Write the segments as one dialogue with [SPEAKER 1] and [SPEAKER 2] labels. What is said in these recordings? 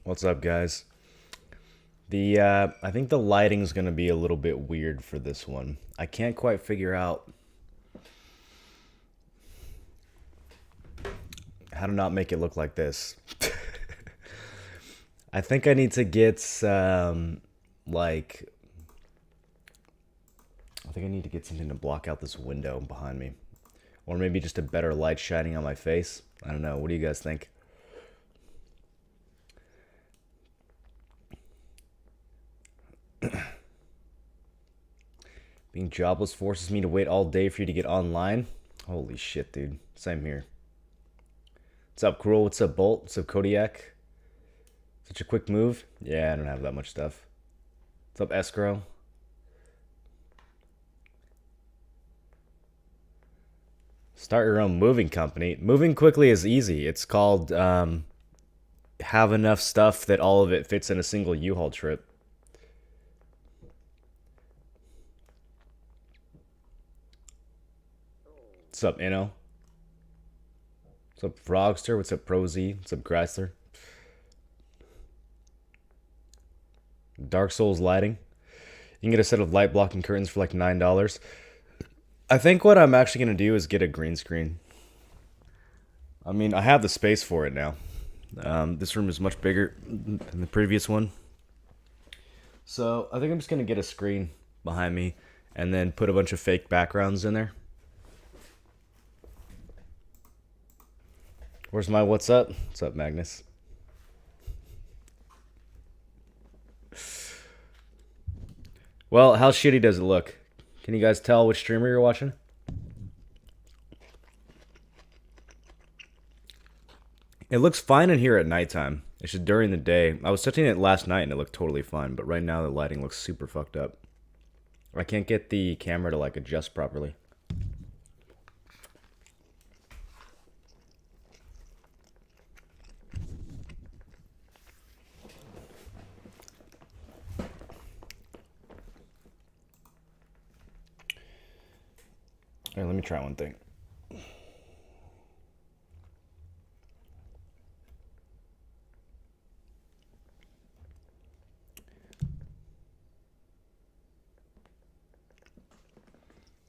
[SPEAKER 1] What's up, guys? I think the lighting's gonna be a little bit weird for this one. I can't quite figure out how to not make it look like this. I think I need to get like, I think I need to get something to block out this window behind me, or maybe just a better light shining on my face. I don't know. What do you guys think? Being jobless forces me to wait all day for you to get online. Holy shit, dude. Same here. What's up, Cruel? What's up, Bolt? What's up, Kodiak? Such a quick move? Yeah, I don't have that much stuff. What's up, Escrow? Start your own moving company. Moving quickly is easy. It's called have enough stuff that all of it fits in a single U-Haul trip. What's up, Inno? What's up, Frogster? What's up, Prosy? What's up, Chrysler? Dark Souls lighting. You can get a set of light blocking curtains for like $9. I think what I'm actually gonna do is get a green screen. I mean, I have the space for it now. This room is much bigger than the previous one. So I think I'm just gonna get a screen behind me and then put a bunch of fake backgrounds in there. Where's my what's up? What's up, Magnus? Well, how shitty does it look? Can you guys tell which streamer you're watching? It looks fine in here at nighttime. It's just during the day. I was touching it last night and it looked totally fine, but right now the lighting looks super fucked up. I can't get the camera to like adjust properly. Here, let me try one thing.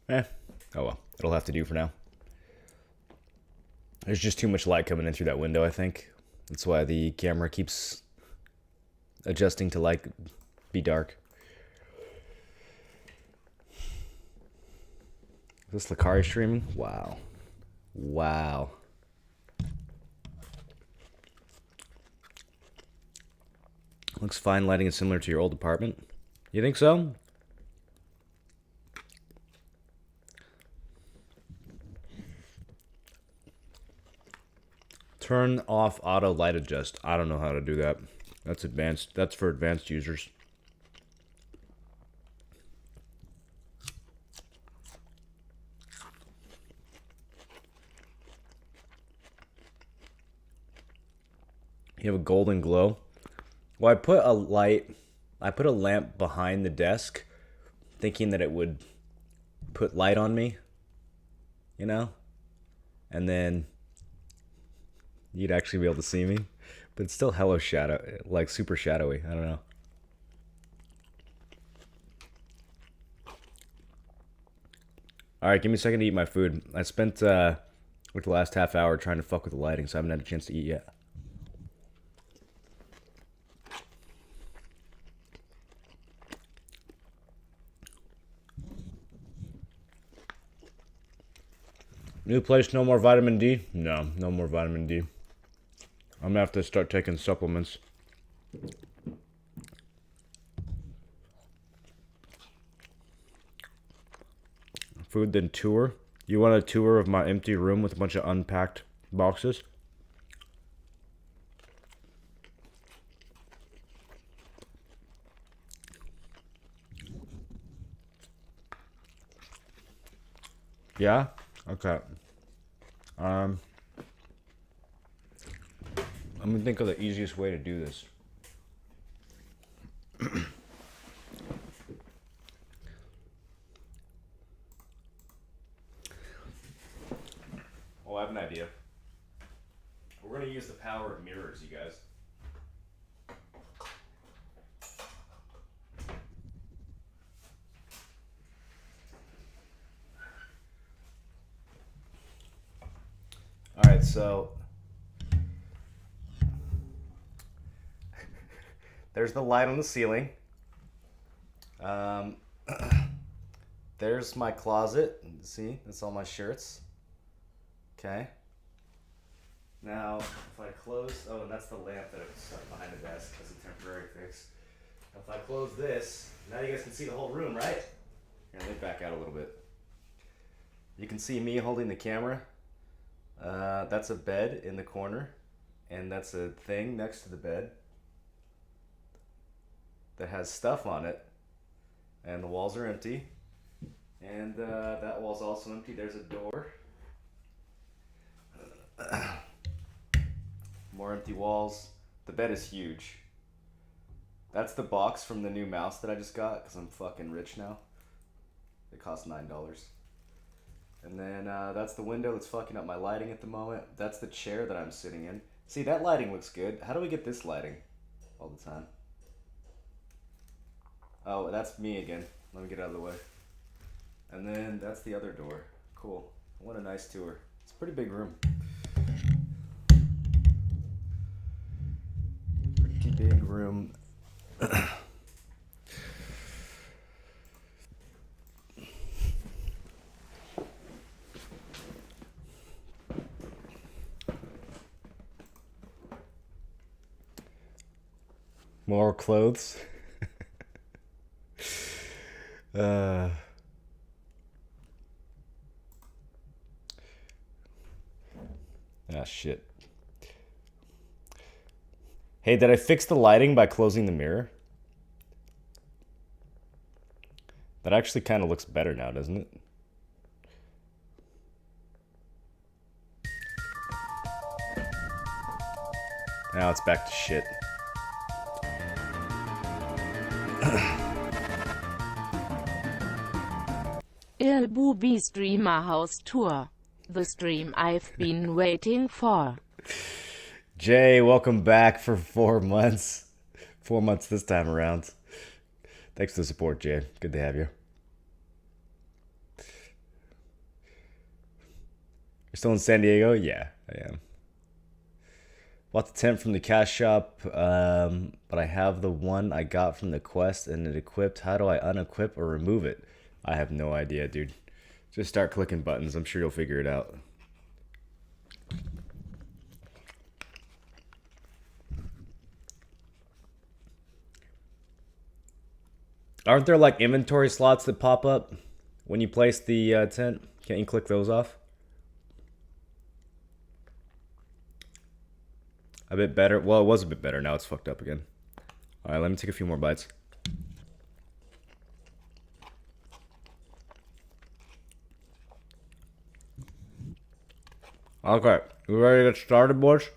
[SPEAKER 1] Eh. Oh well. It'll have to do for now. There's just too much light coming in through that window, I think. That's why the camera keeps adjusting to like be dark. Is this Lakari streaming? Wow. Wow. Looks fine. Lighting is similar to your old apartment. You think so? Turn off auto light adjust. I don't know how to do that. That's advanced. That's for advanced users. You have a golden glow. Well, I put a lamp behind the desk, thinking that it would put light on me, you know? And then you'd actually be able to see me. But it's still hella shadow, like super shadowy. I don't know. All right, give me a second to eat my food. I spent like the last half hour trying to fuck with the lighting, so I haven't had a chance to eat yet. New place, no more vitamin D? No, no more vitamin D. I'm gonna have to start taking supplements. Food, then tour. You want a tour of my empty room with a bunch of unpacked boxes? Yeah? Okay. Um, Let me think of the easiest way to do this. Oh, I have an idea. We're gonna use the power of mirrors, you guys. so there's the light on the ceiling. There's my closet. See, that's all my shirts. Okay. Now, if I close, oh, and that's the lamp that I stuck behind the desk as a temporary fix. If I close this, now you guys can see the whole room, right? Here, let me back out a little bit. You can see me holding the camera. That's a bed in the corner, and that's a thing next to the bed that has stuff on it, and the walls are empty, and that wall's also empty. There's a door. More empty walls. The bed is huge. That's the box from the new mouse that I just got because I'm fucking rich now. It cost $9. And then that's the window that's fucking up my lighting at the moment. That's the chair that I'm sitting in. See, that lighting looks good. How do we get this lighting all the time? Oh, that's me again. Let me get out of the way. And then that's the other door. Cool. What a nice tour. It's a pretty big room. Pretty big room. More clothes. Ah, shit. Hey, did I fix the lighting by closing the mirror? That actually kind of looks better now, doesn't it? Now it's back to shit.
[SPEAKER 2] Il Booby Streamer House Tour. The stream I've been waiting for.
[SPEAKER 1] Jay, welcome back for 4 months. 4 months this time around. Thanks for the support, Jay. Good to have you. You're still in San Diego? Yeah, I am. Bought the tent from the cash shop, but I have the one I got from the quest and it equipped. How do I unequip or remove it? I have no idea, dude. Just start clicking buttons. I'm sure you'll figure it out. Aren't there like inventory slots that pop up when you place the tent? Can't you click those off? A bit better. Well, it was a bit better. Now it's fucked up again. All right, let me take a few more bites. Okay, you ready to get started, boys?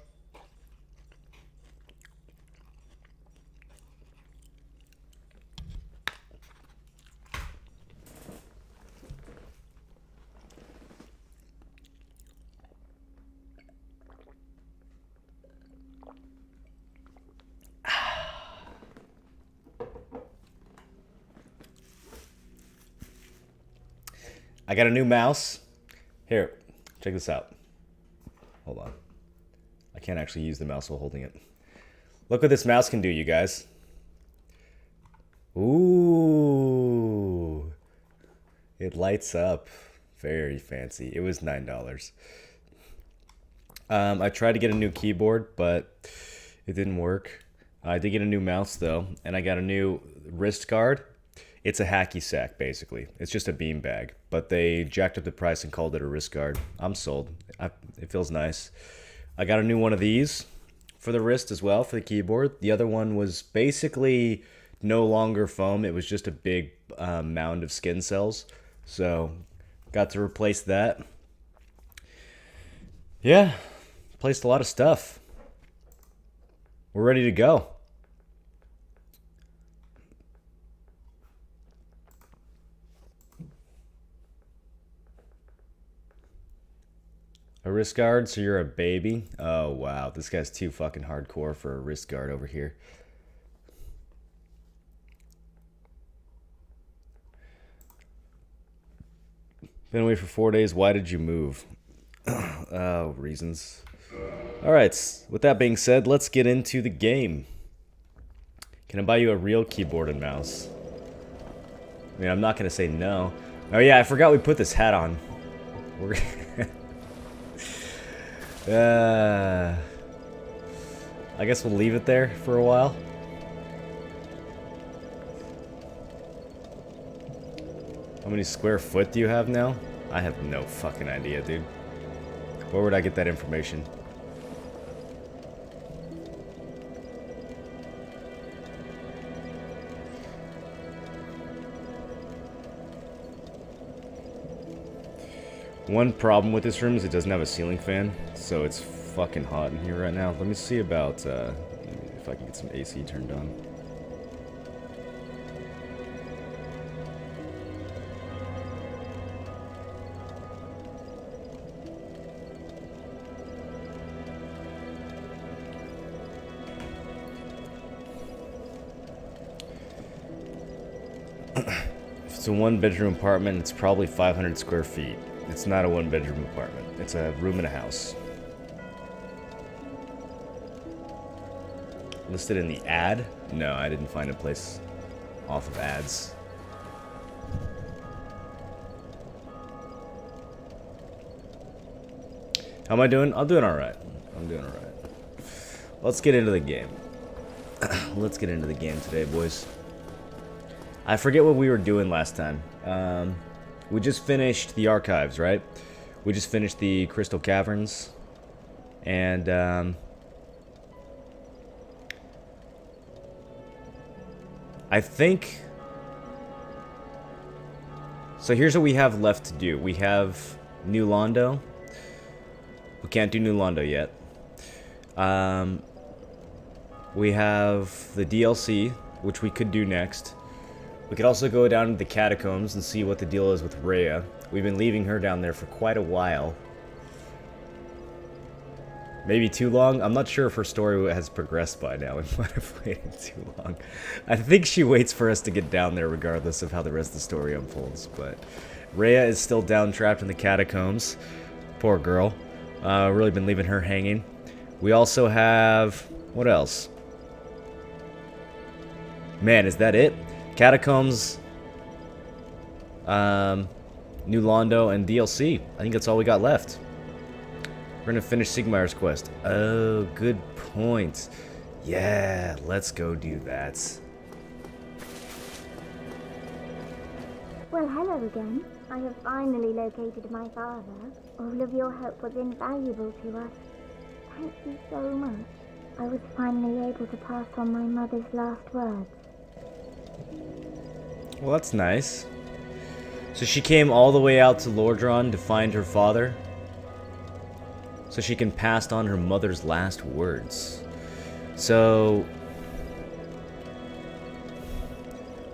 [SPEAKER 1] I got a new mouse. Here, check this out. Hold on. I can't actually use the mouse while holding it. Look what this mouse can do, you guys. Ooh. It lights up. Very fancy. It was $9. I tried to get a new keyboard, but it didn't work. I did get a new mouse, though, and I got a new wrist guard. It's a hacky sack, basically. It's just a bean bag, but they jacked up the price and called it a wrist guard. I'm sold. It feels nice. I got a new one of these for the wrist as well, for the keyboard. The other one was basically no longer foam. It was just a big mound of skin cells. So, got to replace that. Yeah, placed a lot of stuff. We're ready to go. A wrist guard, so you're a baby? Oh, wow. This guy's too fucking hardcore for a wrist guard over here. Been away for 4 days. Why did you move? Oh, reasons. Alright, with that being said, let's get into the game. Can I buy you a real keyboard and mouse? I mean, I'm not gonna say no. Oh yeah, I forgot we put this hat on. We're I guess we'll leave it there for a while. How many square foot do you have now? I have no fucking idea, dude. Where would I get that information? One problem with this room is it doesn't have a ceiling fan, so it's fucking hot in here right now. Let me see about if I can get some AC turned on. If it's a one-bedroom apartment, it's probably 500 square feet. It's not a one-bedroom apartment. It's a room in a house. Listed in the ad? No, I didn't find a place off of ads. How am I doing? I'm doing alright. I'm doing alright. Let's get into the game. Let's get into the game today, boys. I forget what we were doing last time. We just finished the archives, right? We just finished the Crystal Caverns. And, I think... So here's what we have left to do. We have New Londo. We can't do New Londo yet. We have the DLC, which we could do next. We could also go down to the catacombs and see what the deal is with Rhea. We've been leaving her down there for quite a while. Maybe too long? I'm not sure if her story has progressed by now. We might have waited too long. I think she waits for us to get down there regardless of how the rest of the story unfolds. But Rhea is still down trapped in the catacombs. Poor girl. Really been leaving her hanging. We also have... What else? Man, is that it? Catacombs, New Londo, and DLC. I think that's all we got left. We're gonna finish Sigmaier's quest. Oh, good point. Yeah, let's go do that.
[SPEAKER 3] Well, hello again. I have finally located my father. All of your help was invaluable to us. Thank you so much. I was finally able to pass on my mother's last words.
[SPEAKER 1] Well, that's nice. So she came all the way out to Lordran to find her father, so she can pass on her mother's last words. So...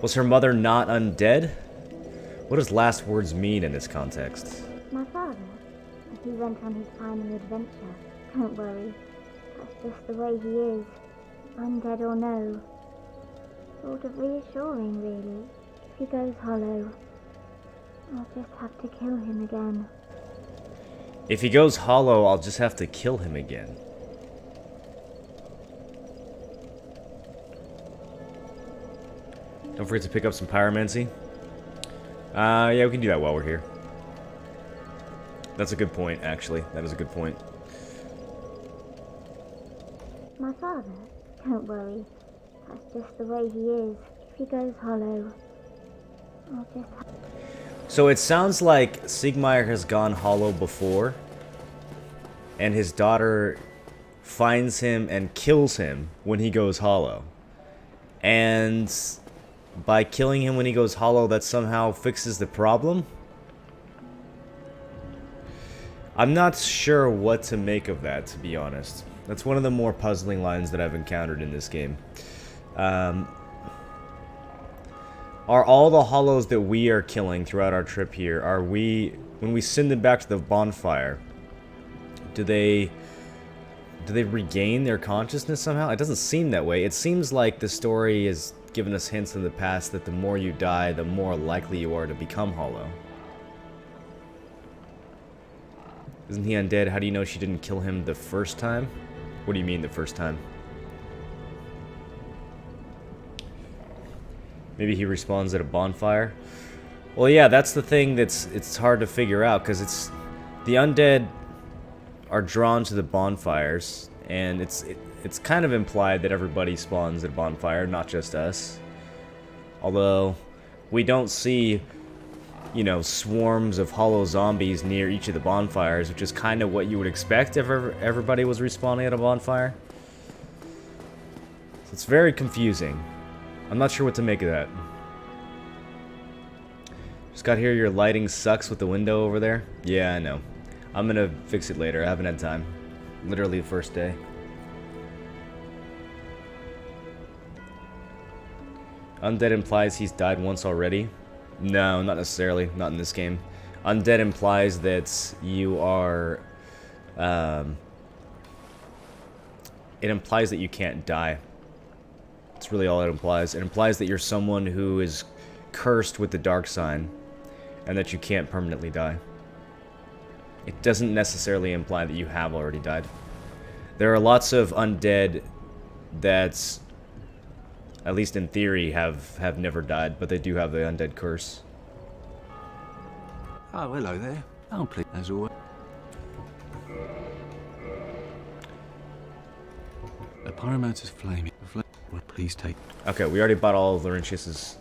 [SPEAKER 1] was her mother not undead? What does last words mean in this context?
[SPEAKER 3] My father, he went on his final adventure. Don't worry, that's just the way he is. Undead or no. Sort of reassuring, really. If he goes hollow, I'll just have to kill him again.
[SPEAKER 1] If he goes hollow, I'll just have to kill him again. Don't forget to pick up some pyromancy. Yeah, we can do that while we're here. That's a good point, actually. That is a good point.
[SPEAKER 3] My father, don't worry. That's just the way he is. If he goes hollow, I'll just have...
[SPEAKER 1] So it sounds like Sigmaier has gone hollow before, and his daughter finds him and kills him when he goes hollow. And by killing him when he goes hollow, that somehow fixes the problem? I'm not sure what to make of that, to be honest. That's one of the more puzzling lines that I've encountered in this game. Are all the hollows that we are killing throughout our trip here, are we, when we send them back to the bonfire, do they regain their consciousness somehow? It doesn't seem that way. It seems like the story has given us hints in the past that the more you die, the more likely you are to become hollow. Isn't he undead? How do you know she didn't kill him the first time? What do you mean the first time? Maybe he respawns at a bonfire? Well, yeah, that's the thing it's hard to figure out, because it's... The undead are drawn to the bonfires, and it's kind of implied that everybody spawns at a bonfire, not just us. Although, we don't see, you know, swarms of hollow zombies near each of the bonfires, which is kind of what you would expect if everybody was respawning at a bonfire. So it's very confusing. I'm not sure what to make of that. Just got here, your lighting sucks with the window over there. Yeah, I know. I'm gonna fix it later. I haven't had time. Literally the first day. Undead implies he's died once already. No, not necessarily. Not in this game. Undead implies that you are... it implies that you can't die. That's really all it implies. It implies that you're someone who is cursed with the dark sign, and that you can't permanently die. It doesn't necessarily imply that you have already died. There are lots of undead that, at least in theory, have never died, but they do have the undead curse.
[SPEAKER 4] Oh, hello there. Oh, please, as always. The pyromancer's flaming. Well, please take.
[SPEAKER 1] Okay, we already bought all of Laurentius's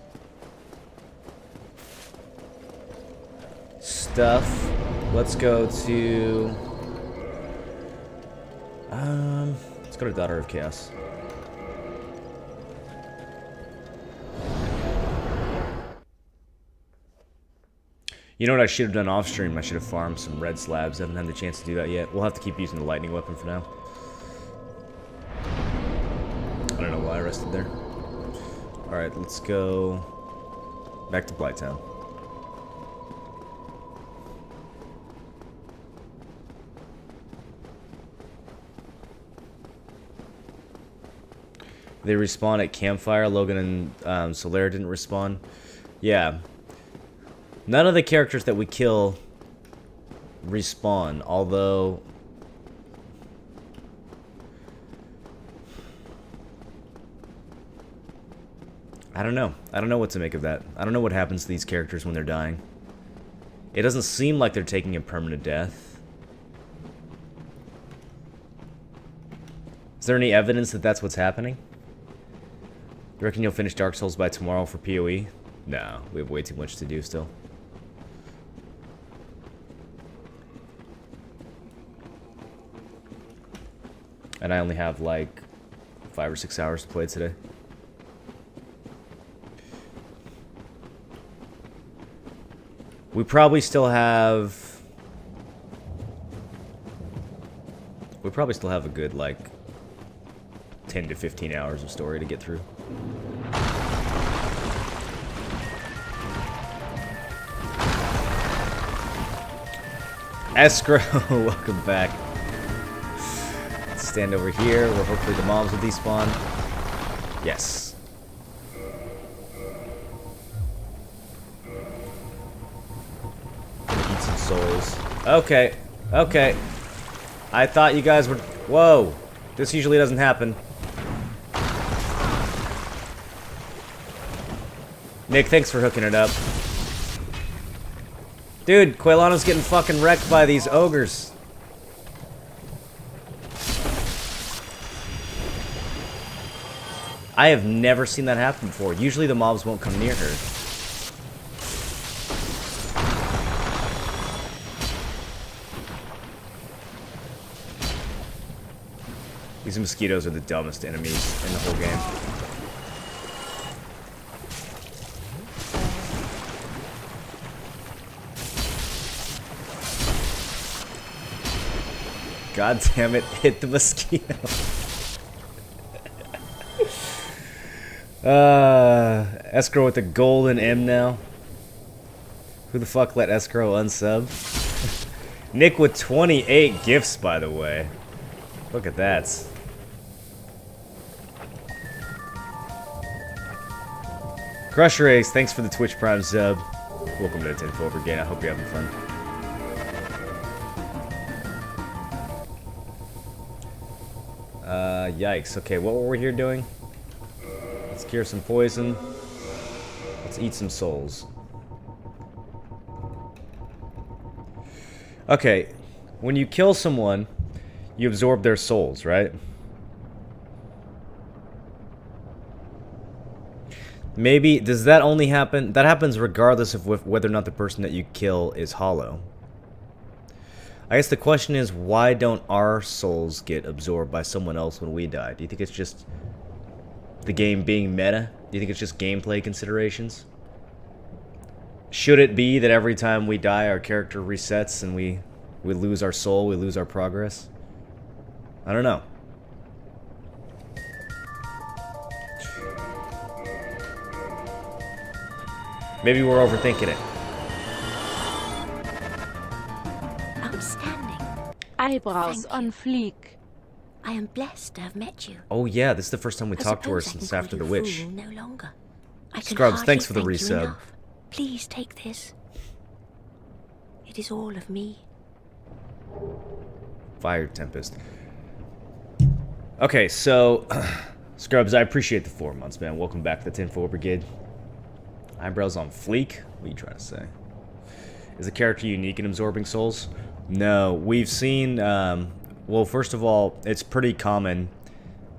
[SPEAKER 1] stuff. Let's go to... let's go to Daughter of Chaos. You know what I should have done off stream? I should have farmed some red slabs. I haven't had the chance to do that yet. We'll have to keep using the lightning weapon for now. I don't know why I rested there. Alright, let's go back to Blighttown. They respawn at campfire. Logan and Solaire didn't respawn. Yeah. None of the characters that we kill respawn, although... I don't know. I don't know what to make of that. I don't know what happens to these characters when they're dying. It doesn't seem like they're taking a permanent death. Is there any evidence that that's what's happening? You reckon you'll finish Dark Souls by tomorrow for PoE? No, we have way too much to do still. And I only have like 5 or 6 hours to play today. We probably still have... We probably still have a good, like, 10 to 15 hours of story to get through. Escrow, welcome back. Let's stand over here where hopefully the mobs will despawn. Yes. Eat some souls. Okay, okay. I thought you guys were... Whoa. This usually doesn't happen. Nick, thanks for hooking it up. Dude, Quailano's getting fucking wrecked by these ogres. I have never seen that happen before. Usually the mobs won't come near her. These mosquitoes are the dumbest enemies in the whole game. God damn it, hit the mosquito. Escrow with the golden M now. Who the fuck let Escrow unsub? Nick with 28 gifts, by the way. Look at that. Crush Race, thanks for the Twitch Prime sub. Welcome to the 10th Overgame. I hope you're having fun. Yikes. Okay, what were we here doing? Let's cure some poison. Let's eat some souls. Okay, when you kill someone, you absorb their souls, right? Maybe, does that only happen? That happens regardless of whether or not the person that you kill is hollow. I guess the question is, why don't our souls get absorbed by someone else when we die? Do you think it's just the game being meta? Do you think it's just gameplay considerations? Should it be that every time we die, our character resets and we lose our soul, we lose our progress? I don't know. Maybe we're overthinking it.
[SPEAKER 5] Outstanding.
[SPEAKER 2] Eyebrows
[SPEAKER 5] Thank
[SPEAKER 2] on
[SPEAKER 5] you.
[SPEAKER 2] fleek.
[SPEAKER 5] I am blessed to have met you.
[SPEAKER 1] Oh yeah, this is the first time we
[SPEAKER 5] I
[SPEAKER 1] talked to her
[SPEAKER 5] suppose I
[SPEAKER 1] since
[SPEAKER 5] can
[SPEAKER 1] after
[SPEAKER 5] call
[SPEAKER 1] the
[SPEAKER 5] you
[SPEAKER 1] witch.
[SPEAKER 5] fool no longer. I can
[SPEAKER 1] Scrubs,
[SPEAKER 5] hardly
[SPEAKER 1] thanks for the
[SPEAKER 5] thank you
[SPEAKER 1] resub.
[SPEAKER 5] enough. Please take this. It is all of me.
[SPEAKER 1] Fire Tempest. Okay, so Scrubs, I appreciate the 4 months, man. Welcome back to the Tinfoil Brigade. Eyebrows on fleek? What are you trying to say? Is the character unique in absorbing souls? No, we've seen. Well, first of all, it's pretty common.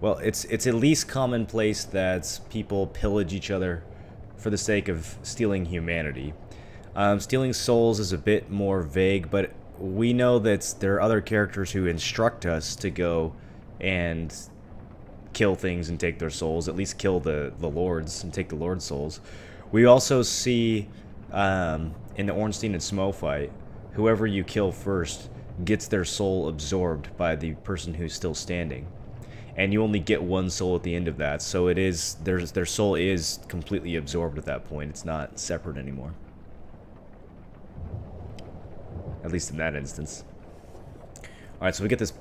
[SPEAKER 1] Well, it's at least commonplace that people pillage each other for the sake of stealing humanity. Stealing souls is a bit more vague, but we know that there are other characters who instruct us to go and kill things and take their souls, at least kill the lords and take the lord's souls. We also see in the Ornstein and Smough fight, whoever you kill first gets their soul absorbed by the person who's still standing. And you only get one soul at the end of that, so it is their soul is completely absorbed at that point. It's not separate anymore. At least in that instance. Alright, so we get this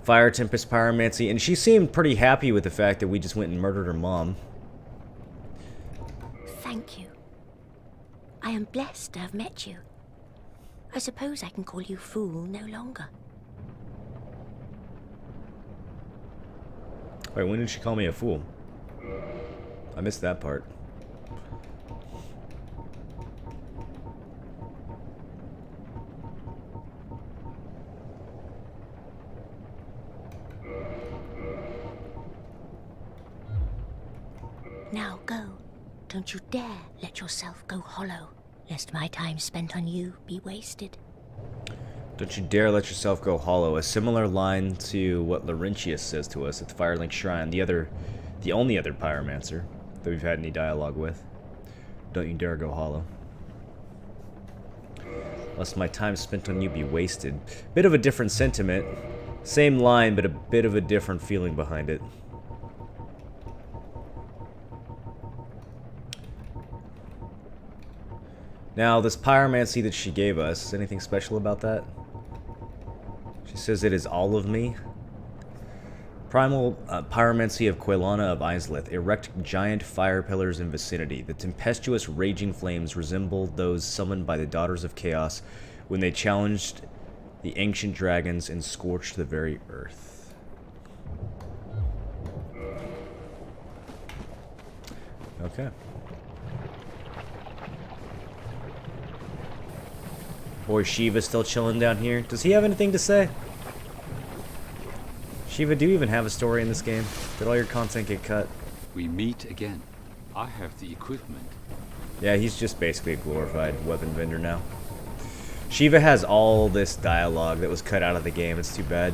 [SPEAKER 1] Fire Tempest Pyromancy, and she seemed pretty happy with the fact that we just went and murdered her mom.
[SPEAKER 5] Thank you. I am blessed to have met you. I suppose I can call you fool no longer.
[SPEAKER 1] Wait, when did she call me a fool? I missed that part.
[SPEAKER 5] Now go. Don't you dare let yourself go hollow, lest my time spent on you be wasted.
[SPEAKER 1] Don't you dare let yourself go hollow. A similar line to what Laurentius says to us at the Firelink Shrine, the only other pyromancer that we've had any dialogue with. Don't you dare go hollow. Lest my time spent on you be wasted. Bit of a different sentiment. Same line, but a bit of a different feeling behind it. Now, this pyromancy that she gave us, anything special about that? She says it is all of me. Primal pyromancy of Quelana of Islith. Erect giant fire pillars in vicinity. The tempestuous raging flames resemble those summoned by the Daughters of Chaos when they challenged the ancient dragons and scorched the very earth. Okay. Boy, Shiva's still chilling down here. Does he have anything to say? Shiva, do you even have a story in this game? Did all your content get cut?
[SPEAKER 4] We meet again. I have the equipment.
[SPEAKER 1] Yeah, he's just basically a glorified weapon vendor now. Shiva has all this dialogue that was cut out of the game. It's too bad.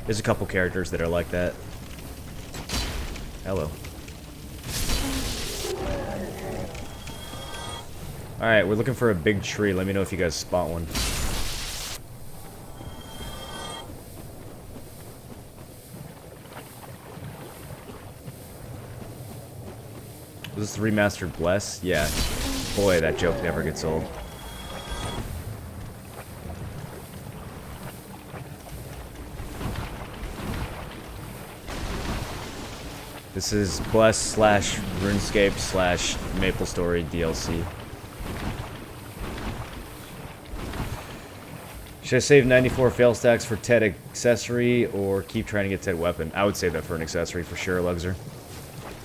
[SPEAKER 1] There's a couple characters that are like that. Hello. Alright, we're looking for a big tree. Let me know if you guys spot one. Was this the remastered Bless? Yeah. Boy, that joke never gets old. This is Bless slash RuneScape slash MapleStory DLC. Should I save 94 fail stacks for Ted accessory or keep trying to get Ted weapon? I would save that for an accessory for sure, Luxor.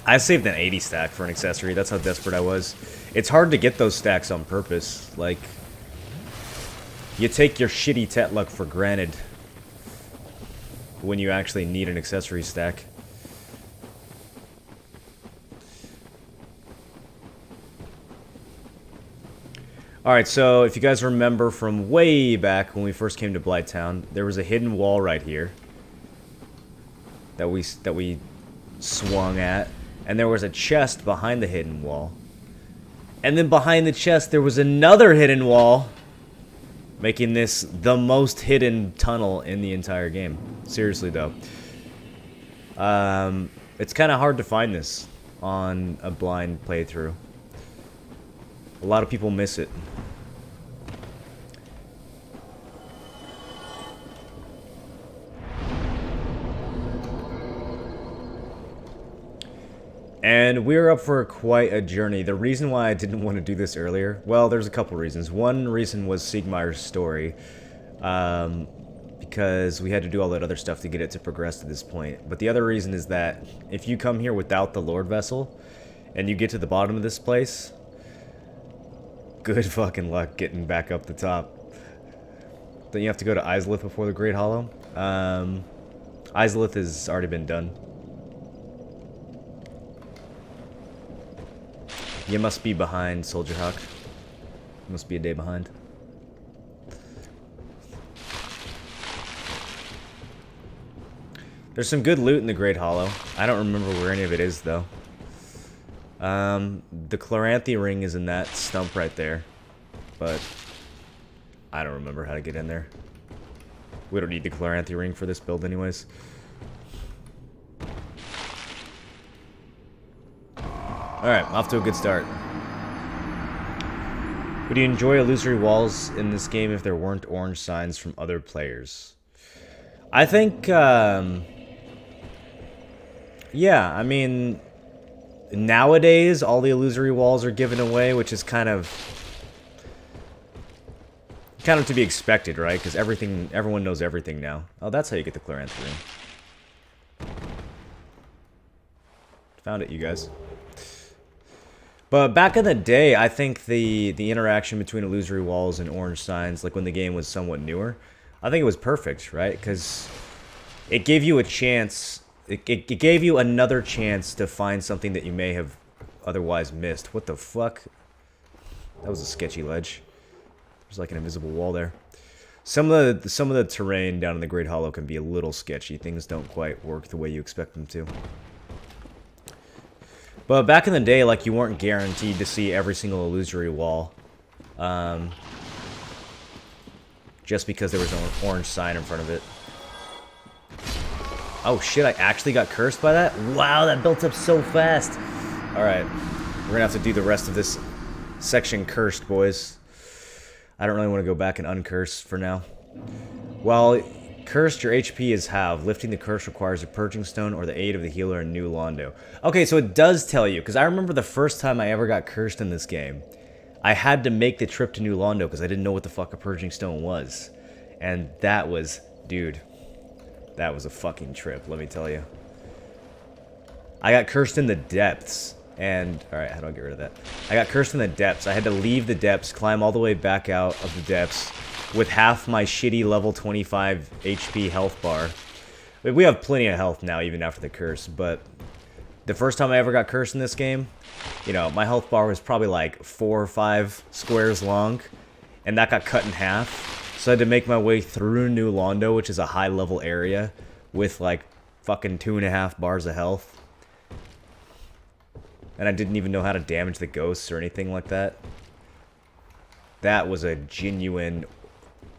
[SPEAKER 1] I saved an 80 stack for an accessory. That's how desperate I was. It's hard to get those stacks on purpose. Like, you take your shitty Tet luck for granted when you actually need an accessory stack. Alright, so if you guys remember from way back when we first came to Blighttown, there was a hidden wall right here that we swung at, and there was a chest behind the hidden wall. And then behind the chest there was another hidden wall, making this the most hidden tunnel in the entire game. Seriously though. It's kind of hard to find this on a blind playthrough. A lot of people miss it. And we're up for quite a journey. The reason why I didn't want to do this earlier, well, there's a couple reasons. One reason was Siegmeyer's story, because we had to do all that other stuff to get it to progress to this point. But the other reason is that if you come here without the Lord Vessel, and you get to the bottom of this place, good fucking luck getting back up the top. Then you have to go to Izalith before the Great Hollow. Izalith has already been done. You must be behind, Soldier Hawk. You must be a day behind. There's some good loot in the Great Hollow. I don't remember where any of it is, though. The Chloranthy ring is in that stump right there. But I don't remember how to get in there. We don't need the Chloranthy ring for this build anyways. Alright, off to a good start. Would you enjoy illusory walls in this game if there weren't orange signs from other players? I think, yeah, I mean, nowadays all the illusory walls are given away, which is kind of to be expected, right? Because everyone knows everything now. Oh, that's how you get the Chloranthy ring. Found it, you guys. But back in the day, I think the interaction between illusory walls and orange signs, like when the game was somewhat newer, I think it was perfect, right? Because it gave you a chance, it gave you another chance to find something that you may have otherwise missed. What the fuck? That was a sketchy ledge. There's like an invisible wall there. Some of the terrain down in the Great Hollow can be a little sketchy. Things don't quite work the way you expect them to. But back in the day, like, you weren't guaranteed to see every single illusory wall. Just because there was an orange sign in front of it. Oh shit, I actually got cursed by that? Wow, that built up so fast. Alright, we're gonna have to do the rest of this section cursed, boys. I don't really want to go back and uncurse for now. While cursed, your HP is halved. Lifting the curse requires a purging stone or the aid of the healer in New Londo. Okay, so it does tell you, because I remember the first time I ever got cursed in this game, I had to make the trip to New Londo because I didn't know what the fuck a purging stone was. And that was, dude, that was a fucking trip, let me tell you. I got cursed in the depths. And, alright, how do I get rid of that? I got cursed in the depths. I had to leave the depths, climb all the way back out of the depths with half my shitty level 25 HP health bar. We have plenty of health now, even after the curse, but the first time I ever got cursed in this game, you know, my health bar was probably like 4 or 5 squares long, and that got cut in half. So I had to make my way through New Londo, which is a high-level area, with like fucking 2.5 bars of health. And I didn't even know how to damage the ghosts or anything like that. That was a genuine,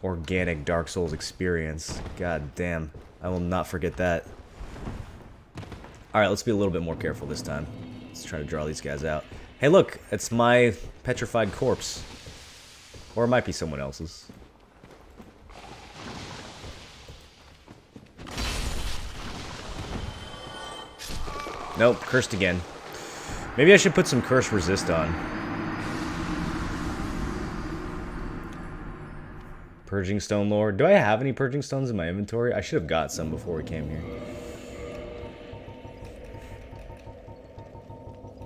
[SPEAKER 1] organic Dark Souls experience. God damn. I will not forget that. Alright, let's be a little bit more careful this time. Let's try to draw these guys out. Hey look, it's my petrified corpse. Or it might be someone else's. Nope, cursed again. Maybe I should put some curse resist on. Purging Stone lore. Do I have any Purging Stones in my inventory? I should have got some before we came here.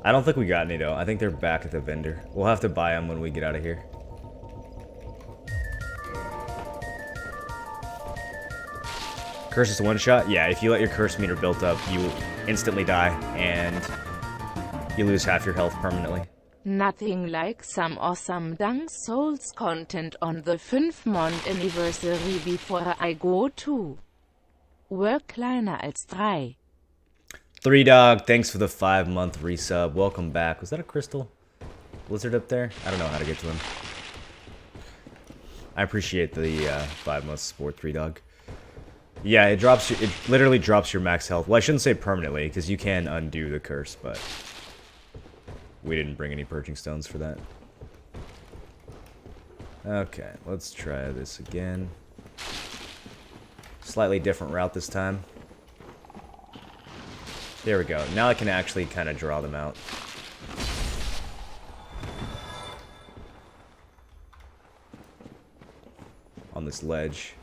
[SPEAKER 1] I don't think we got any, though. I think they're back at the vendor. We'll have to buy them when we get out of here. Curse is one shot? Yeah, if you let your curse meter build up, you instantly die, and you lose half your health permanently.
[SPEAKER 2] Nothing like some awesome Dark Souls content on the 5th-month anniversary before I go to work kleiner als 3.
[SPEAKER 1] 3Dog, thanks for the 5-month resub. Welcome back. Was that a crystal lizard up there? I don't know how to get to him. I appreciate the 5 months support, 3Dog. Yeah, it literally drops your max health. Well, I shouldn't say permanently, because you can undo the curse, but we didn't bring any purging stones for that. Okay, let's try this again. Slightly different route this time. There we go. Now I can actually kind of draw them out. On this ledge.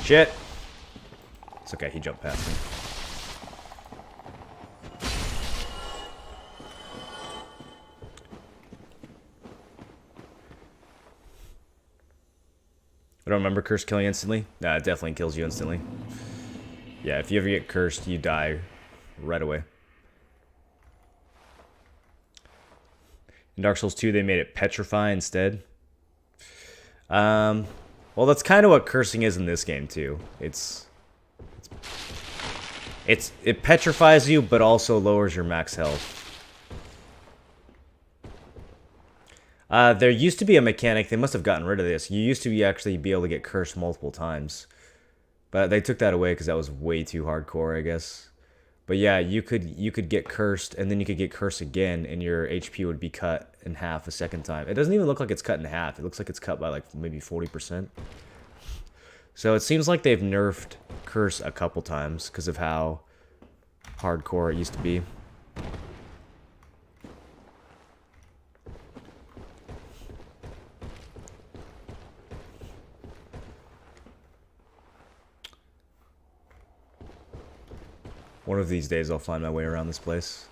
[SPEAKER 1] Shit! It's okay, he jumped past me. I don't remember curse killing instantly. Nah, it definitely kills you instantly. Yeah, if you ever get cursed, you die right away. In Dark Souls 2, they made it petrify instead. Well, that's kind of what cursing is in this game too. It petrifies you, but also lowers your max health. There used to be a mechanic. They must have gotten rid of this. You used to actually be able to get cursed multiple times. But they took that away because that was way too hardcore, I guess. But yeah, you could get cursed, and then you could get cursed again, and your HP would be cut in half a second time. It doesn't even look like it's cut in half. It looks like it's cut by like maybe 40%. So it seems like they've nerfed curse a couple times because of how hardcore it used to be. One of these days I'll find my way around this place.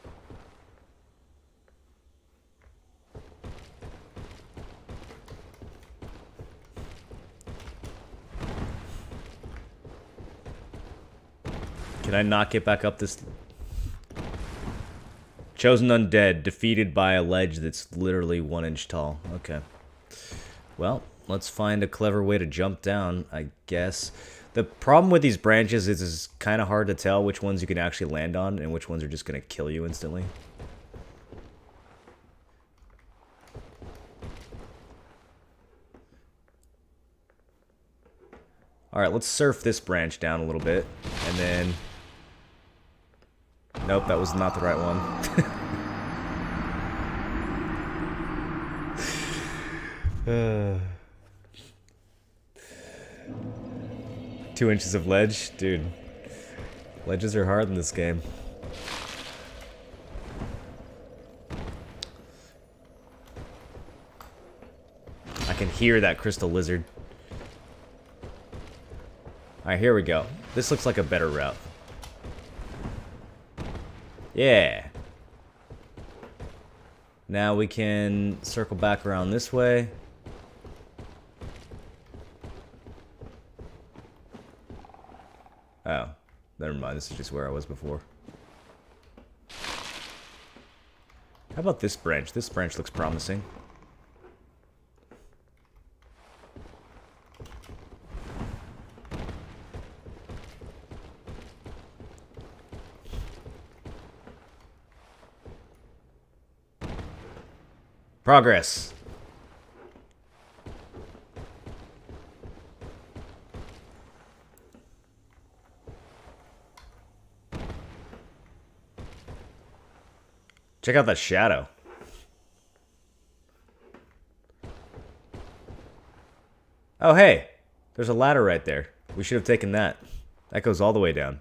[SPEAKER 1] Can I not get back up this? Chosen Undead, defeated by a ledge that's literally 1 inch tall. Okay. Well, let's find a clever way to jump down, I guess. The problem with these branches is it's kind of hard to tell which ones you can actually land on and which ones are just going to kill you instantly. Alright, let's surf this branch down a little bit, and then... Nope, that was not the right one. 2 inches of ledge? Dude. Ledges are hard in this game. I can hear that crystal lizard. Alright, here we go. This looks like a better route. Yeah. Now we can circle back around this way. Oh, never mind. This is just where I was before. How about this branch? This branch looks promising. Progress. Check out that shadow. Oh, hey. There's a ladder right there. We should have taken that. That goes all the way down.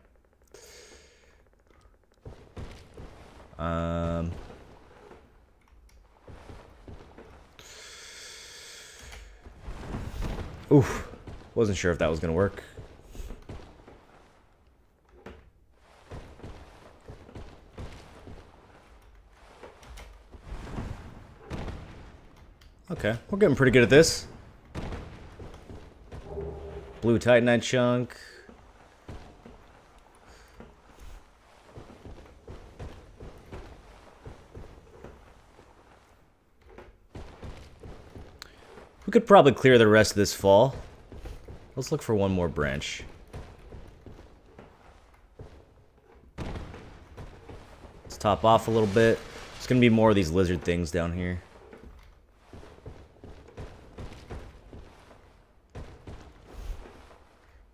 [SPEAKER 1] Oof. Wasn't sure if that was gonna work. Okay, we're getting pretty good at this. Blue Titanite chunk. We could probably clear the rest of this fall. Let's look for one more branch. Let's top off a little bit. There's gonna be more of these lizard things down here.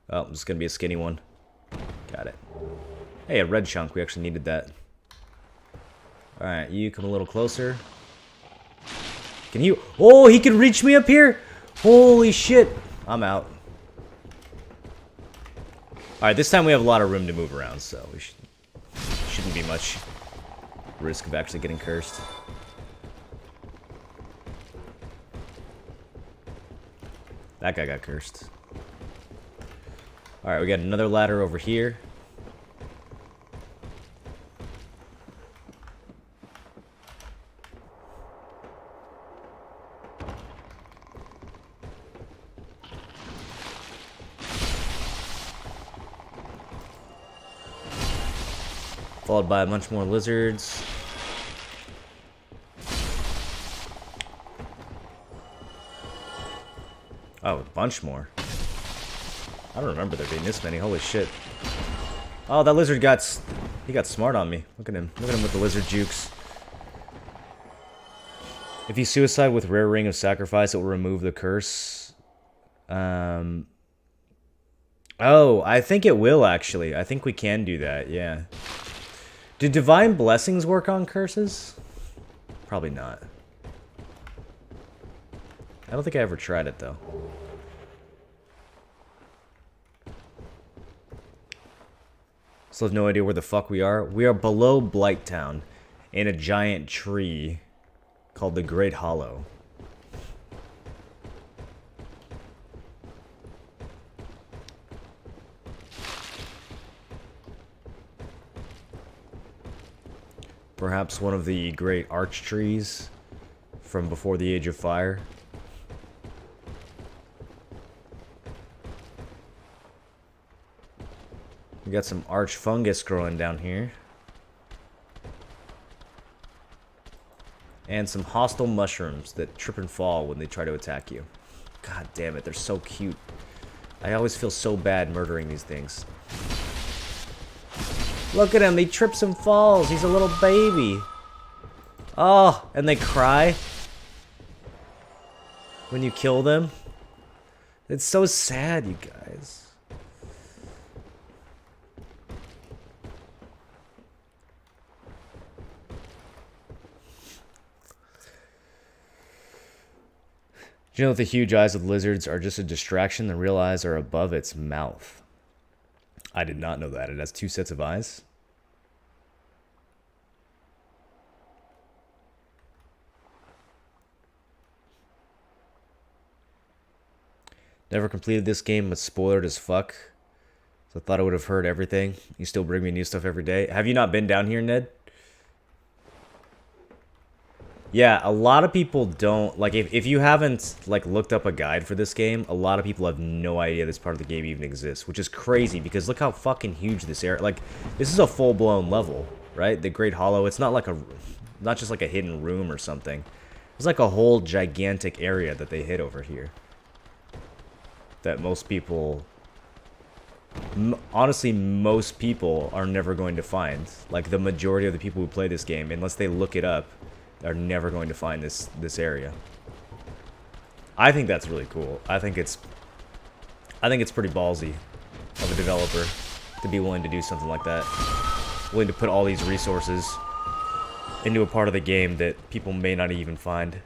[SPEAKER 1] Oh, this is gonna be a skinny one. Got it. Hey, a red chunk. We actually needed that. Alright, you come a little closer. Can you... Oh, he can reach me up here? Holy shit. I'm out. Alright, this time we have a lot of room to move around, so we shouldn't be much risk of actually getting cursed. That guy got cursed. Alright, we got another ladder over here. Followed by a bunch more lizards. Oh, a bunch more. I don't remember there being this many. Holy shit. Oh, that lizard he got smart on me. Look at him. Look at him with the lizard jukes. If you suicide with Rare Ring of Sacrifice, it will remove the curse. Oh, I think it will, actually. I think we can do that, yeah. Do Divine Blessings work on curses? Probably not. I don't think I ever tried it, though. Still have no idea where the fuck we are. We are below Blighttown in a giant tree called the Great Hollow. Perhaps one of the great arch trees from before the Age of Fire. We got some arch fungus growing down here. And some hostile mushrooms that trip and fall when they try to attack you. God damn it, they're so cute. I always feel so bad murdering these things. Look at him, he trips and falls. He's a little baby. Oh, and they cry when you kill them. It's so sad, you guys. Do you know that the huge eyes of lizards are just a distraction? The real eyes are above its mouth. I did not know that. It has two sets of eyes. Never completed this game, but spoiled as fuck. So I thought I would have heard everything. You still bring me new stuff every day. Have you not been down here, Ned? Yeah, a lot of people don't, like, if you haven't, like, looked up a guide for this game, a lot of people have no idea this part of the game even exists, which is crazy, because look how fucking huge this area, like, this is a full-blown level, right? The Great Hollow, it's not like not just like a hidden room or something. It's like a whole gigantic area that they hid over here. That most people, honestly, most people are never going to find. Like, the majority of the people who play this game, unless they look it up, are never going to find this area. I think that's really cool. I think it's pretty ballsy of a developer to be willing to do something like that. Willing to put all these resources into a part of the game that people may not even find.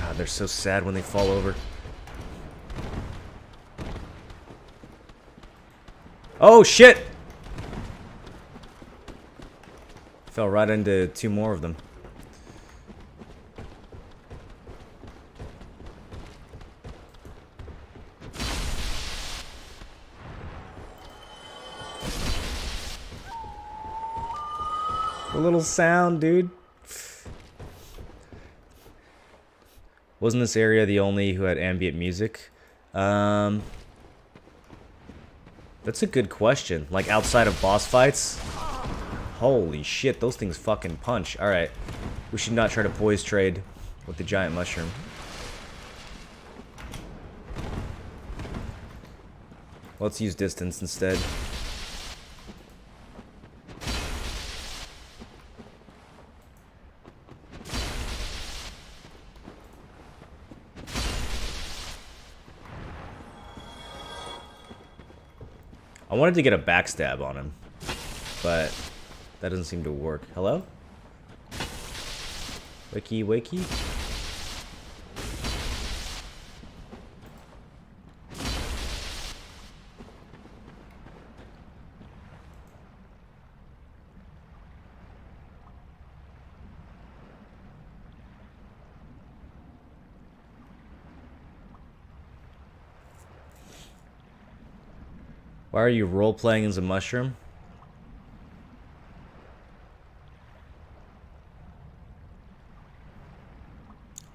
[SPEAKER 1] God, they're so sad when they fall over. Oh, shit! Fell right into 2 more of them. A little sound, dude. Wasn't this area the only who had ambient music? That's a good question. Like outside of boss fights? Holy shit, those things fucking punch. Alright. We should not try to poise trade with the giant mushroom. Let's use distance instead. I wanted to get a backstab on him, but that doesn't seem to work. Hello? Wakey, wakey? Why are you role-playing as a mushroom?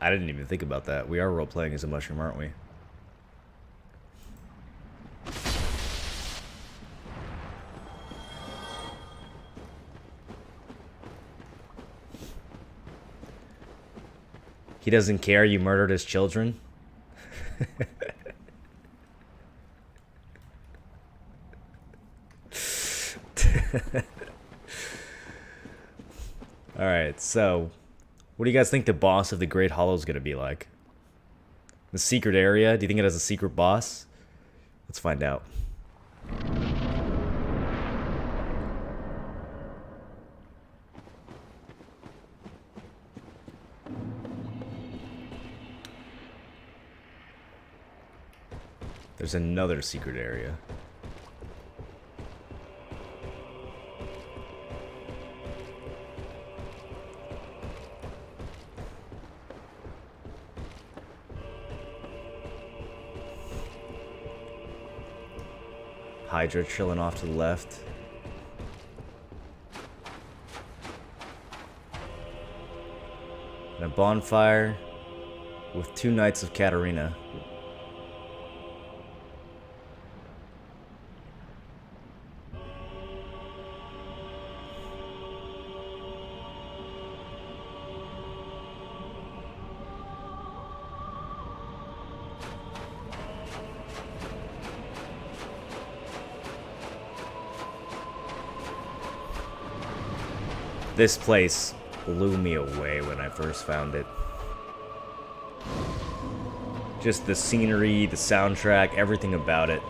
[SPEAKER 1] I didn't even think about that. We are role-playing as a mushroom, aren't we? He doesn't care you murdered his children? Alright, so what do you guys think the boss of the Great Hollow is going to be like? The secret area? Do you think it has a secret boss? Let's find out. There's another secret area. Hydra chilling off to the left. And a bonfire with 2 Knights of Katarina. This place blew me away when I first found it. Just the scenery, the soundtrack, everything about it.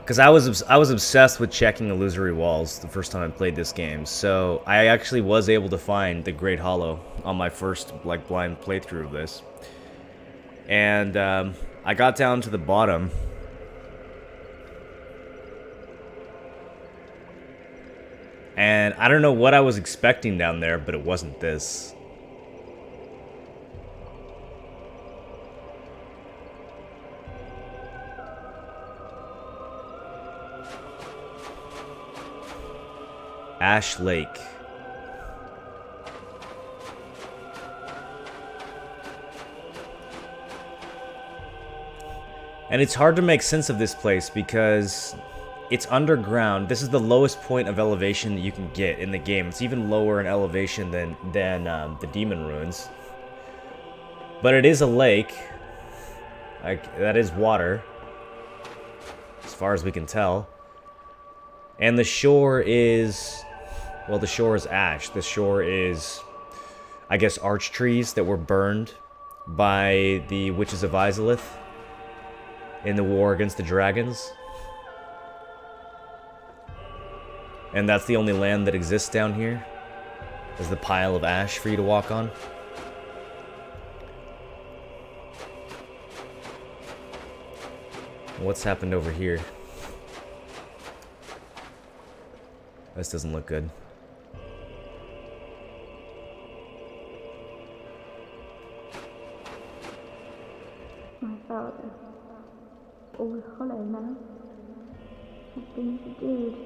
[SPEAKER 1] Because I was obsessed with checking illusory walls the first time I played this game, so I actually was able to find the Great Hollow on my first like blind playthrough of this, and I got down to the bottom, and I don't know what I was expecting down there, but it wasn't this. Ash Lake. And it's hard to make sense of this place because it's underground. This is the lowest point of elevation that you can get in the game. It's even lower in elevation than the Demon Ruins. But it is a lake. Like, that is water, as far as we can tell. And the shore is... well, the shore is ash. The shore is, I guess, arch trees that were burned by the Witches of Izalith. in the war against the dragons. And that's the only land that exists down here, is the pile of ash for you to walk on. What's happened over here? This doesn't look good.
[SPEAKER 3] My father, all hollow now, has been subdued.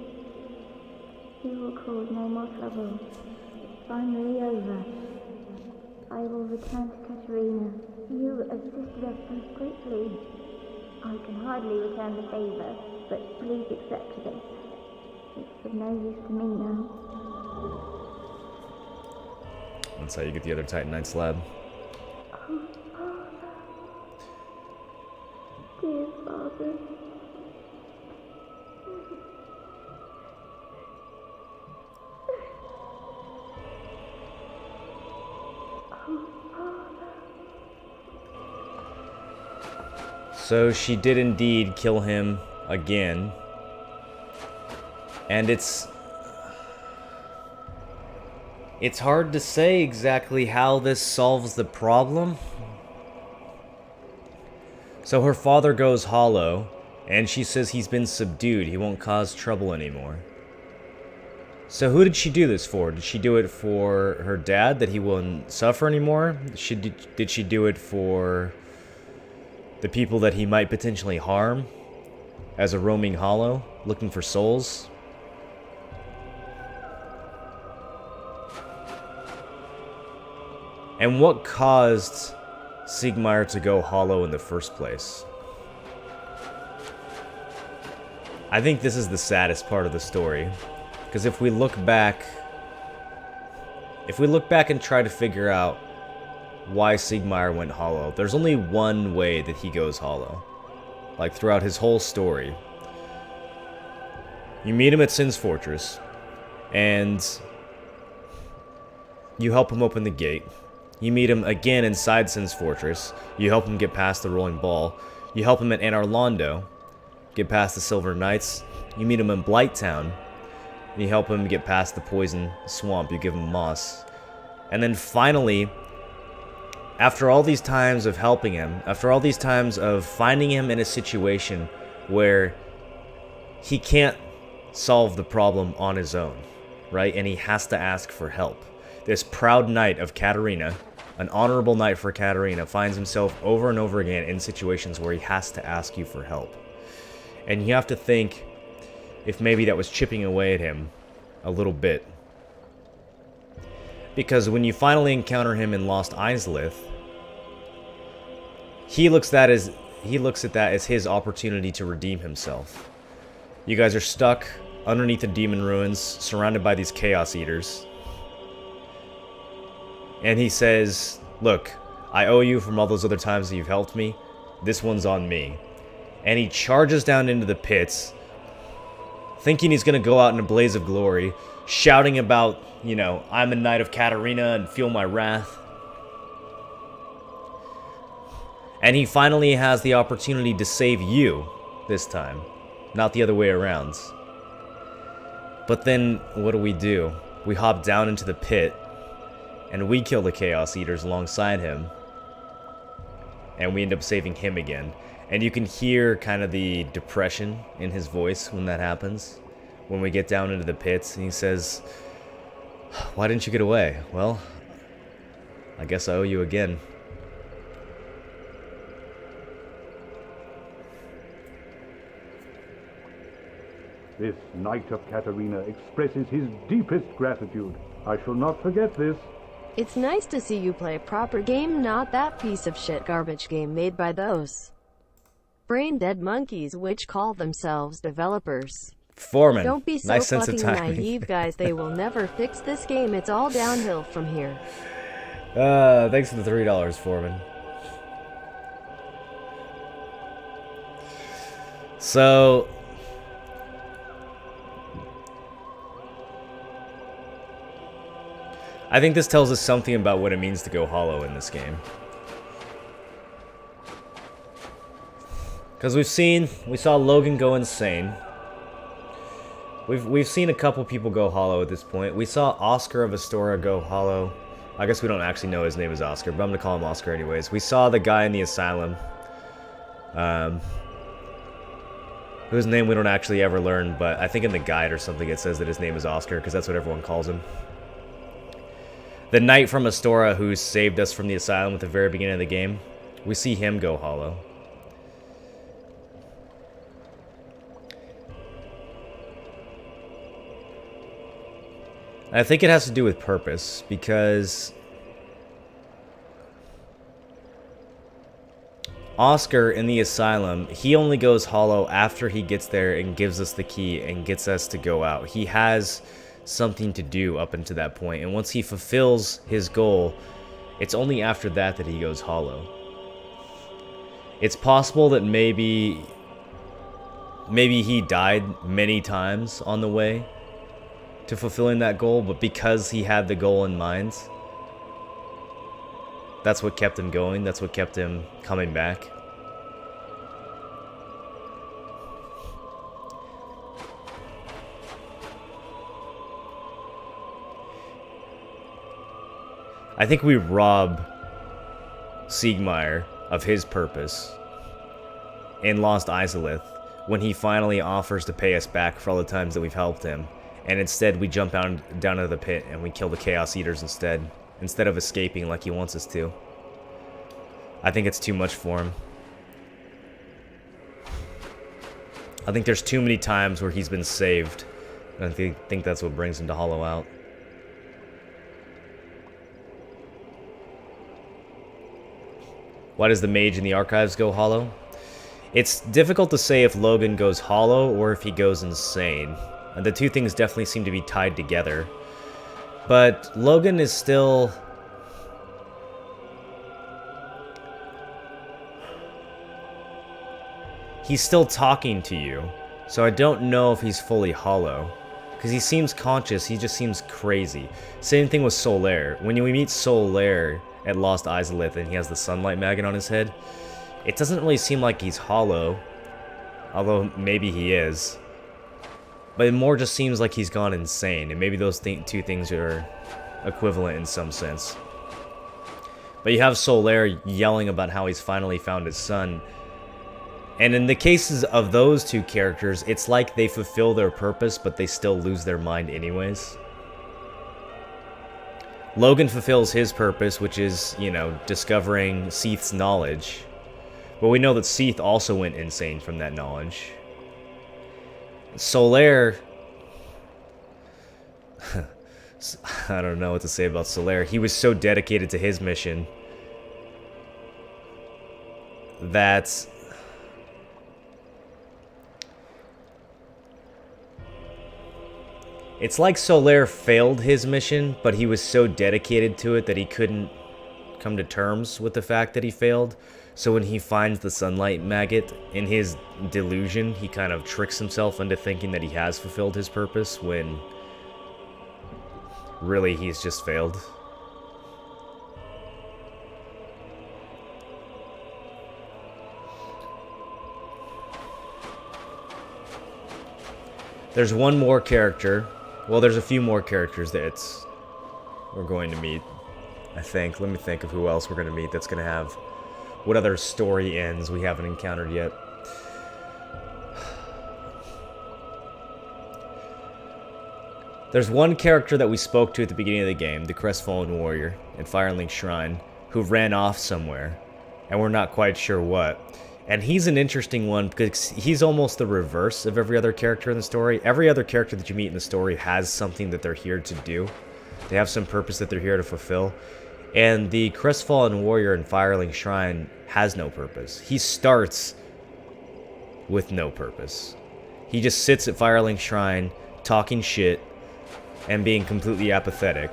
[SPEAKER 3] He will cause no more trouble. It's finally over. I will return to Katerina. You assisted us so greatly. I can hardly return the favor, but please accept this. It's of no use to me now.
[SPEAKER 1] That's how you get the other Titanite slab.
[SPEAKER 3] Oh, Father. Dear Father.
[SPEAKER 1] So she did indeed kill him again. And it's hard to say exactly how this solves the problem. So her father goes hollow, and she says he's been subdued. He won't cause trouble anymore. So who did she do this for? Did she do it for her dad, that he wouldn't suffer anymore? Did she do it for the people that he might potentially harm as a roaming hollow, looking for souls? And what caused Siegmeyer to go hollow in the first place? I think this is the saddest part of the story. Because if we look back and try to figure out why Siegmeyer went hollow, there's only one way that he goes hollow. Like throughout his whole story. You meet him at Sin's Fortress, and you help him open the gate. You meet him again inside Sin's Fortress. You help him get past the Rolling Ball. You help him at Anor Londo, get past the Silver Knights. You meet him in Blighttown. You help him get past the Poison Swamp. You give him moss. And then finally, after all these times of helping him, after all these times of finding him in a situation where he can't solve the problem on his own, right? And he has to ask for help. This proud knight of Katerina, an honorable knight for Katerina, finds himself over and over again in situations where he has to ask you for help. And you have to think if maybe that was chipping away at him a little bit. Because when you finally encounter him in Lost Izalith, he looks at that as his opportunity to redeem himself. You guys are stuck underneath the demon ruins, surrounded by these Chaos Eaters. And he says, look, I owe you from all those other times that you've helped me. This one's on me. And he charges down into the pits, thinking he's going to go out in a blaze of glory, shouting about, you know, I'm a knight of Katerina and feel my wrath. And he finally has the opportunity to save you this time, not the other way around. But then, what do? We hop down into the pit, and we kill the Chaos Eaters alongside him. And we end up saving him again. And you can hear kind of the depression in his voice when that happens. When we get down into the pits, and he says, why didn't you get away? Well, I guess I owe you again.
[SPEAKER 6] This Knight of Katerina expresses his deepest gratitude. I shall not forget this.
[SPEAKER 7] It's nice to see you play a proper game, not that piece of shit garbage game made by those brain-dead monkeys which call themselves developers.
[SPEAKER 1] Foreman,
[SPEAKER 7] Don't be so
[SPEAKER 1] nice sense of
[SPEAKER 7] fucking
[SPEAKER 1] timing.
[SPEAKER 7] naive, guys. They will never fix this game. It's all downhill from here.
[SPEAKER 1] Thanks for the $3, Foreman. So, I think this tells us something about what it means to go hollow in this game. Because we saw Logan go insane. We've seen a couple people go hollow at this point. We saw Oscar of Astora go hollow. I guess we don't actually know his name is Oscar, but I'm gonna call him Oscar anyways. We saw the guy in the asylum, whose name we don't actually ever learn, but I think in the guide or something it says that his name is Oscar, because that's what everyone calls him. The knight from Astora who saved us from the asylum at the very beginning of the game, we see him go hollow. I think it has to do with purpose, because Oscar in the asylum, he only goes hollow after he gets there and gives us the key and gets us to go out. He has something to do up until that point, and once he fulfills his goal, it's only after that that he goes hollow. It's possible that maybe he died many times on the way to fulfilling that goal, but because he had the goal in mind, that's what kept him going, that's what kept him coming back. I think we rob Siegmeyer of his purpose in Lost Izalith when he finally offers to pay us back for all the times that we've helped him. And instead, we jump down into the pit and we kill the Chaos Eaters instead of escaping like he wants us to. I think it's too much for him. I think there's too many times where he's been saved. And I think that's what brings him to hollow out. Why does the mage in the archives go hollow? It's difficult to say if Logan goes hollow or if he goes insane. And the two things definitely seem to be tied together. But Logan is still... he's still talking to you. So I don't know if he's fully hollow. Because he seems conscious, he just seems crazy. Same thing with Solaire. When we meet Solaire at Lost Izalith and he has the sunlight maggot on his head, it doesn't really seem like he's hollow. Although maybe he is. But it more just seems like he's gone insane, and maybe those two things are equivalent in some sense. But you have Solaire yelling about how he's finally found his son. And in the cases of those two characters, it's like they fulfill their purpose, but they still lose their mind anyways. Logan fulfills his purpose, which is, you know, discovering Seath's knowledge. But we know that Seath also went insane from that knowledge. Solaire... I don't know what to say about Solaire. He was so dedicated to his mission that... it's like Solaire failed his mission, but he was so dedicated to it that he couldn't come to terms with the fact that he failed. So when he finds the sunlight maggot, in his delusion, he kind of tricks himself into thinking that he has fulfilled his purpose, when really he's just failed. There's one more character. Well, there's a few more characters that we're going to meet, I think. Let me think of who else we're going to meet that's going to have... what other story ends we haven't encountered yet. There's one character that we spoke to at the beginning of the game, the Crestfallen Warrior in Firelink Shrine, who ran off somewhere, and we're not quite sure what. And he's an interesting one because he's almost the reverse of every other character in the story. Every other character that you meet in the story has something that they're here to do. They have some purpose that they're here to fulfill. And the Crestfallen Warrior in Firelink Shrine has no purpose. He starts with no purpose. He just sits at Firelink Shrine, talking shit, and being completely apathetic.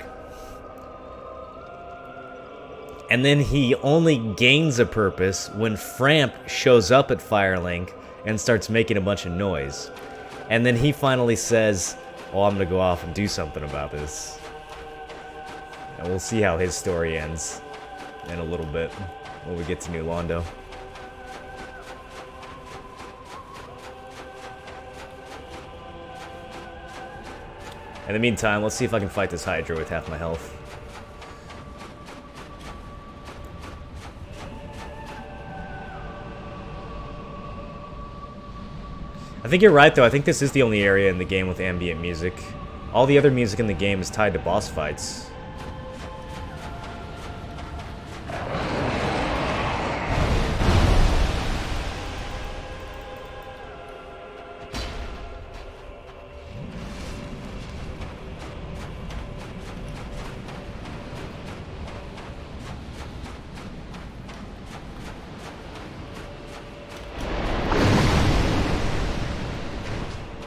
[SPEAKER 1] And then he only gains a purpose when Framp shows up at Firelink and starts making a bunch of noise. And then he finally says, "Oh, I'm gonna go off and do something about this." And we'll see how his story ends in a little bit when we get to New Londo. In the meantime, let's see if I can fight this Hydra with half my health. I think you're right, though. I think this is the only area in the game with ambient music. All the other music in the game is tied to boss fights.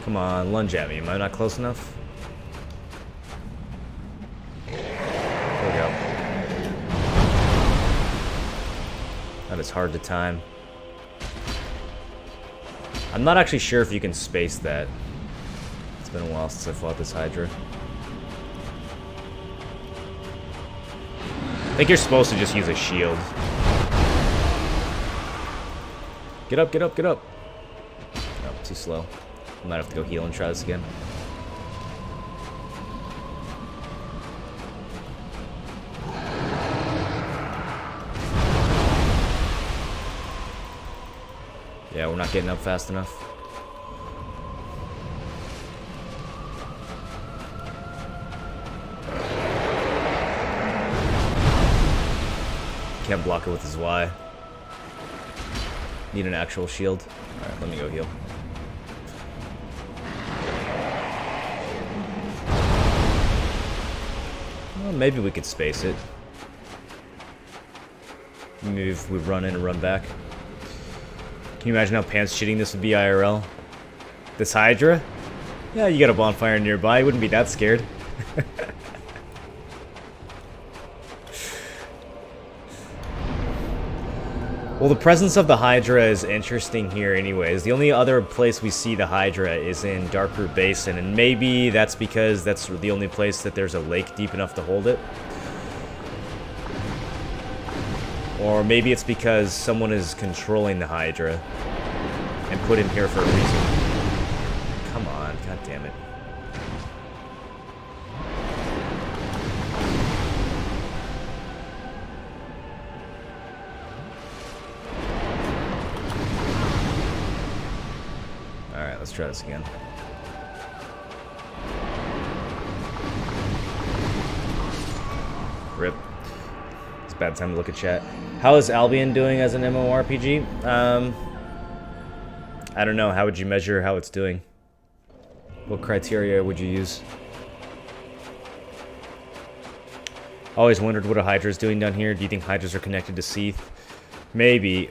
[SPEAKER 1] Come on, lunge at me. Am I not close enough? There we go. That is hard to time. I'm not actually sure if you can space that. It's been a while since I fought this Hydra. I think you're supposed to just use a shield. Get up, get up, get up. Oh, too slow. I might have to go heal and try this again. Yeah, we're not getting up fast enough. Can't block it with his Y. Need an actual shield. Alright, let me go heal. Well, maybe we could space it. Maybe if we run in and run back. Can you imagine how pants shitting this would be IRL? This Hydra? Yeah, you got a bonfire nearby. You wouldn't be that scared. Well, the presence of the Hydra is interesting here anyways. The only other place we see the Hydra is in Darkroot Basin, and maybe that's because that's the only place that there's a lake deep enough to hold it. Or maybe it's because someone is controlling the Hydra and put him here for a reason. Come on, god damn it. Alright, let's try this again. Rip. It's a bad time to look at chat. How is Albion doing as an MMORPG? I don't know. How would you measure how it's doing? What criteria would you use? Always wondered what a Hydra is doing down here. Do you think Hydras are connected to Seath? Maybe.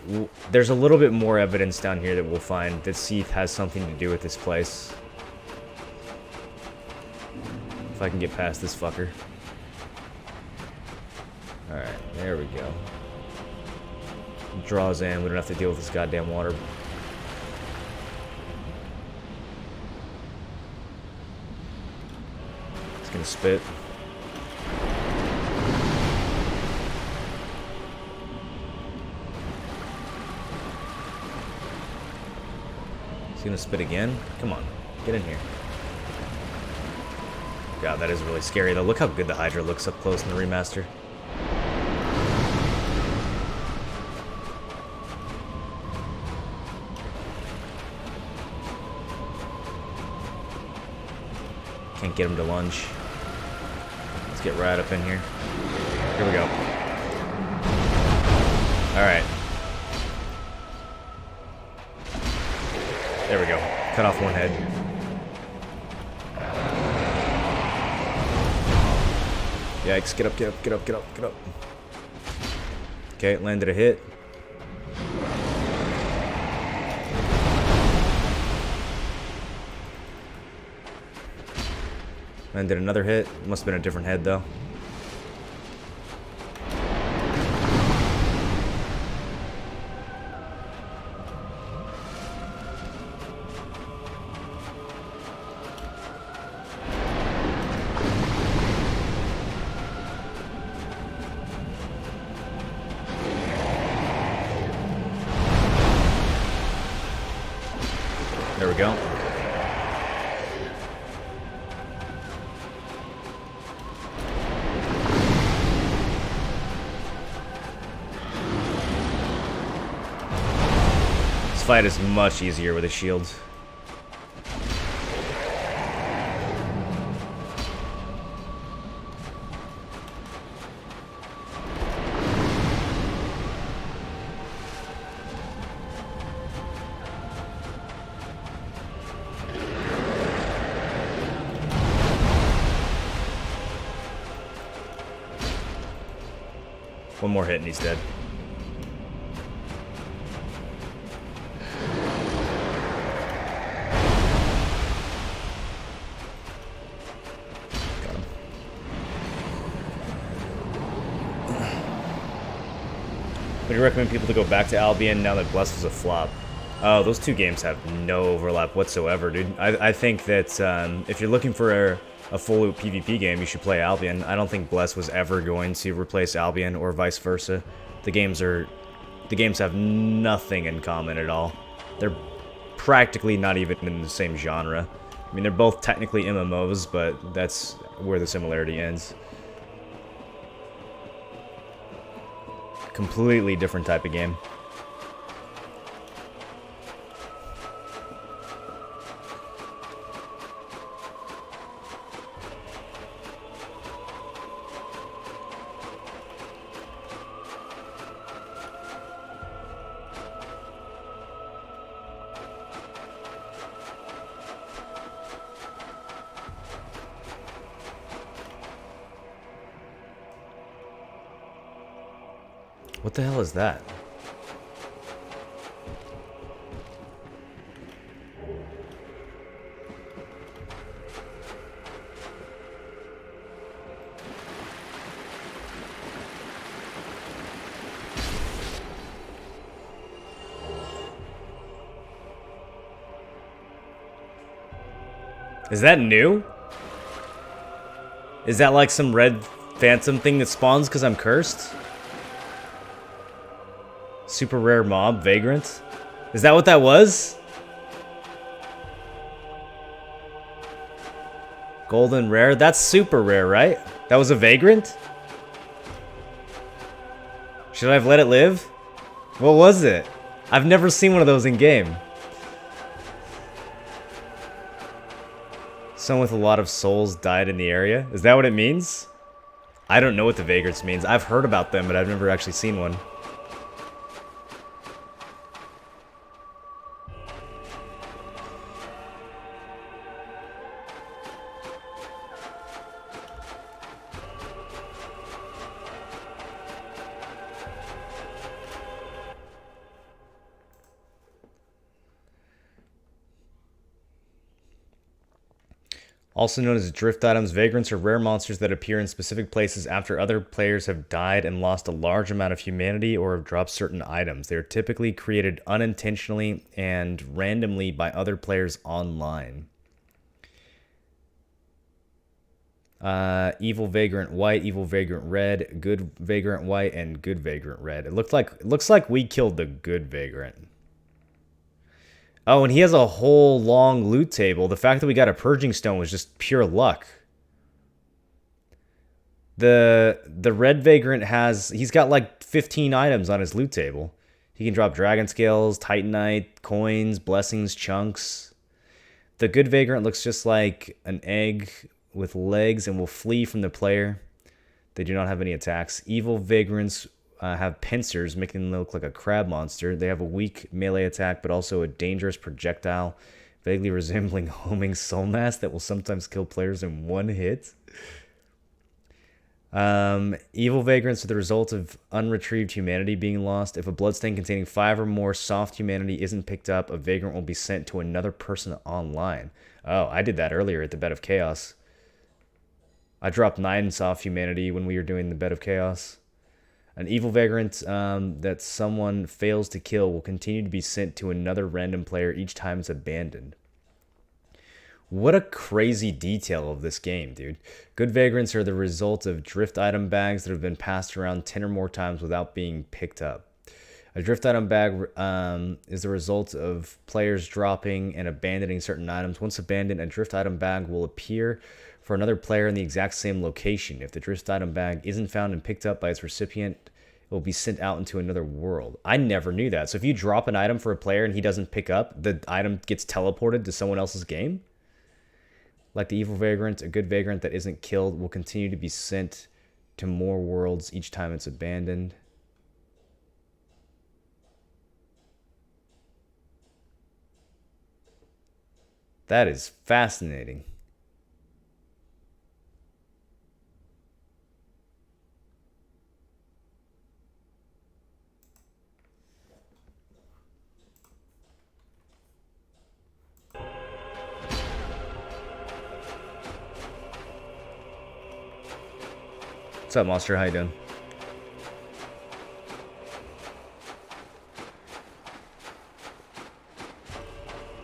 [SPEAKER 1] There's a little bit more evidence down here that we'll find that Seath has something to do with this place. If I can get past this fucker. Alright, there we go. Draws in. We don't have to deal with this goddamn water. It's gonna spit. It's gonna spit again? Come on, get in here. God, that is really scary though. Look how good the Hydra looks up close in the remaster. Can't get him to lunge. Let's get right up in here. Here we go. Alright. There we go. Cut off one head. Yikes, get up, get up, get up, get up, get up. Okay, landed a hit. Landed another hit. Must have been a different head though. There we go. fight is much easier with a shield. One more hit and he's dead. Got him. Would you recommend people to go back to Albion now that Bless was a flop? Oh, those two games have no overlap whatsoever, dude. I think that if you're looking for a full PvP game, you should play Albion. I don't think Bless was ever going to replace Albion or vice versa. The games have nothing in common at all. They're practically not even in the same genre. I mean, they're both technically MMOs, but that's where the similarity ends. Completely different type of game. What the hell is that? Is that new? Is that like some red phantom thing that spawns because I'm cursed? Super rare mob, Vagrant? Is that what that was? Golden rare? That's super rare, right? That was a Vagrant? Should I have let it live? What was it? I've never seen one of those in game. Someone with a lot of souls died in the area? Is that what it means? I don't know what the Vagrants means. I've heard about them, but I've never actually seen one. Also known as drift items, vagrants are rare monsters that appear in specific places after other players have died and lost a large amount of humanity or have dropped certain items. They are typically created unintentionally and randomly by other players online. Evil Vagrant White, Evil Vagrant Red, Good Vagrant White, and Good Vagrant Red. It looks like we killed the Good Vagrant. Oh, and he has a whole long loot table. The fact that we got a Purging Stone was just pure luck. The Red Vagrant he's got like 15 items on his loot table. He can drop Dragon Scales, Titanite, coins, blessings, chunks. The Good Vagrant looks just like an egg with legs and will flee from the player. They do not have any attacks. Evil Vagrants have pincers, making them look like a crab monster. They have a weak melee attack, but also a dangerous projectile, vaguely resembling homing soul mass that will sometimes kill players in one hit. Evil Vagrants are the result of unretrieved humanity being lost. If a bloodstain containing 5 or more soft humanity isn't picked up, a Vagrant will be sent to another person online. Oh, I did that earlier at the Bed of Chaos. I dropped 9 soft humanity when we were doing the Bed of Chaos. An evil vagrant that someone fails to kill will continue to be sent to another random player each time it's abandoned. What a crazy detail of this game, dude. Good vagrants are the result of drift item bags that have been passed around 10 or more times without being picked up. A drift item bag is the result of players dropping and abandoning certain items. Once abandoned, a drift item bag will appear for another player in the exact same location. If the drift item bag isn't found and picked up by its recipient, it will be sent out into another world. I never knew that. So if you drop an item for a player and he doesn't pick up, the item gets teleported to someone else's game? Like the evil vagrant, a good vagrant that isn't killed will continue to be sent to more worlds each time it's abandoned. That is fascinating. What's up, Monster? How you doing?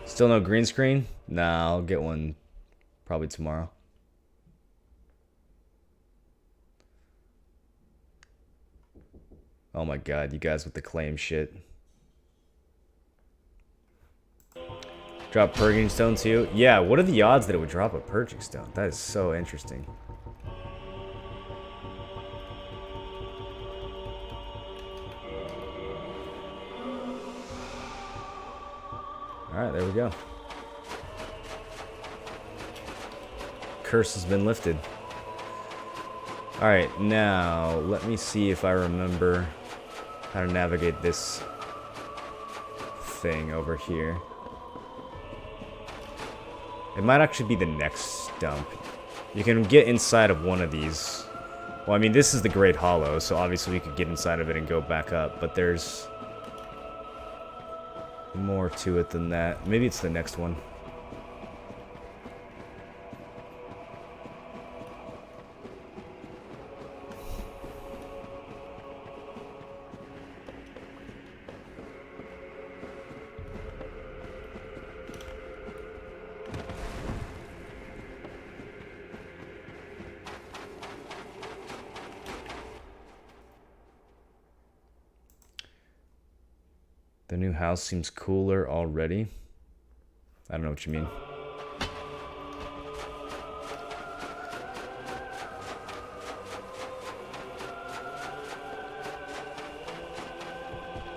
[SPEAKER 1] Still no green screen? Nah, I'll get one probably tomorrow. Oh my god, you guys with the claim shit. Drop Purging Stone too? Yeah, what are the odds that it would drop a Purging Stone? That is so interesting. Alright, there we go. Curse has been lifted. Alright, now let me see if I remember how to navigate this thing over here. It might actually be the next dump. You can get inside of one of these. Well, I mean, this is the Great Hollow, so obviously we could get inside of it and go back up, but there's more to it than that. Maybe it's the next one. The new house seems cooler already. I don't know what you mean.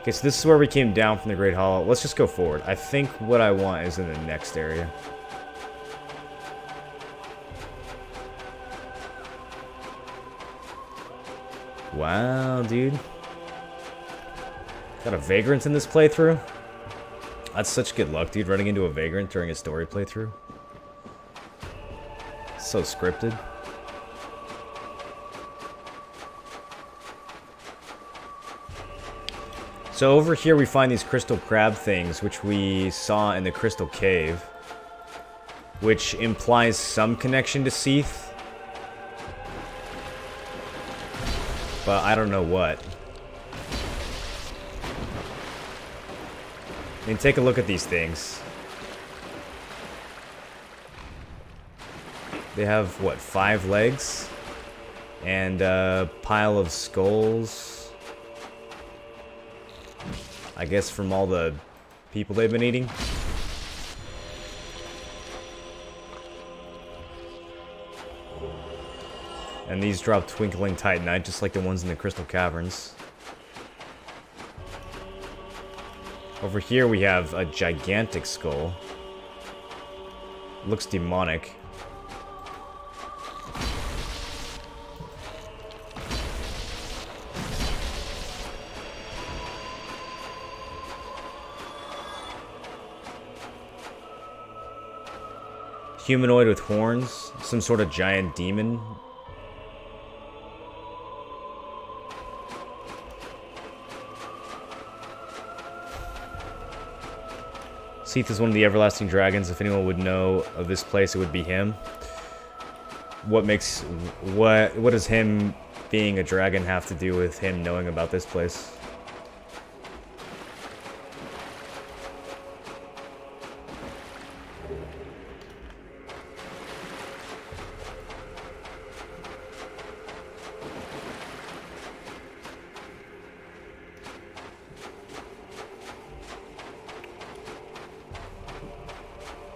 [SPEAKER 1] Okay, so this is where we came down from the Great Hollow. Let's just go forward. I think what I want is in the next area. Wow, dude. Got a Vagrant in this playthrough? That's such good luck, dude, running into a Vagrant during a story playthrough. So scripted. So over here we find these crystal crab things, which we saw in the Crystal Cave, which implies some connection to Seath. But I don't know what. I mean, take a look at these things. They have, what, 5 legs? And a pile of skulls. I guess from all the people they've been eating. And these drop Twinkling Titanite, just like the ones in the Crystal Caverns. Over here we have a gigantic skull. Looks demonic. Humanoid with horns. Some sort of giant demon. Seath is one of the everlasting dragons. If anyone would know of this place, it would be him. What does him being a dragon have to do with him knowing about this place?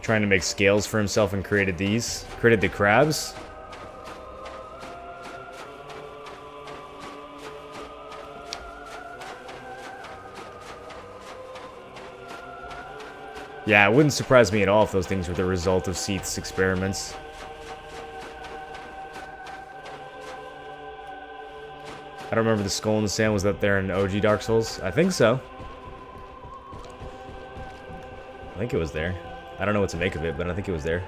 [SPEAKER 1] Trying to make scales for himself and created these. Created the crabs. Yeah, it wouldn't surprise me at all if those things were the result of Seath's experiments. I don't remember the skull in the sand. Was that there in OG Dark Souls? I think so. I think it was there. I don't know what to make of it, but I think it was there.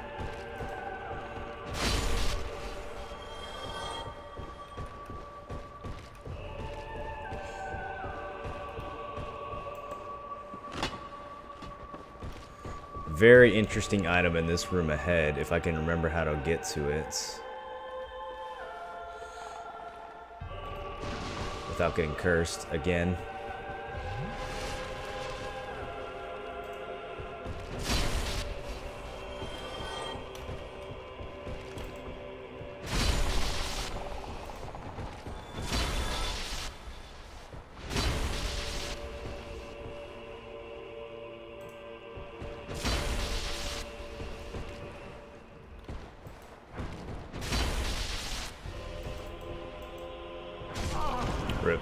[SPEAKER 1] Very interesting item in this room ahead, if I can remember how to get to it without getting cursed again. Rip.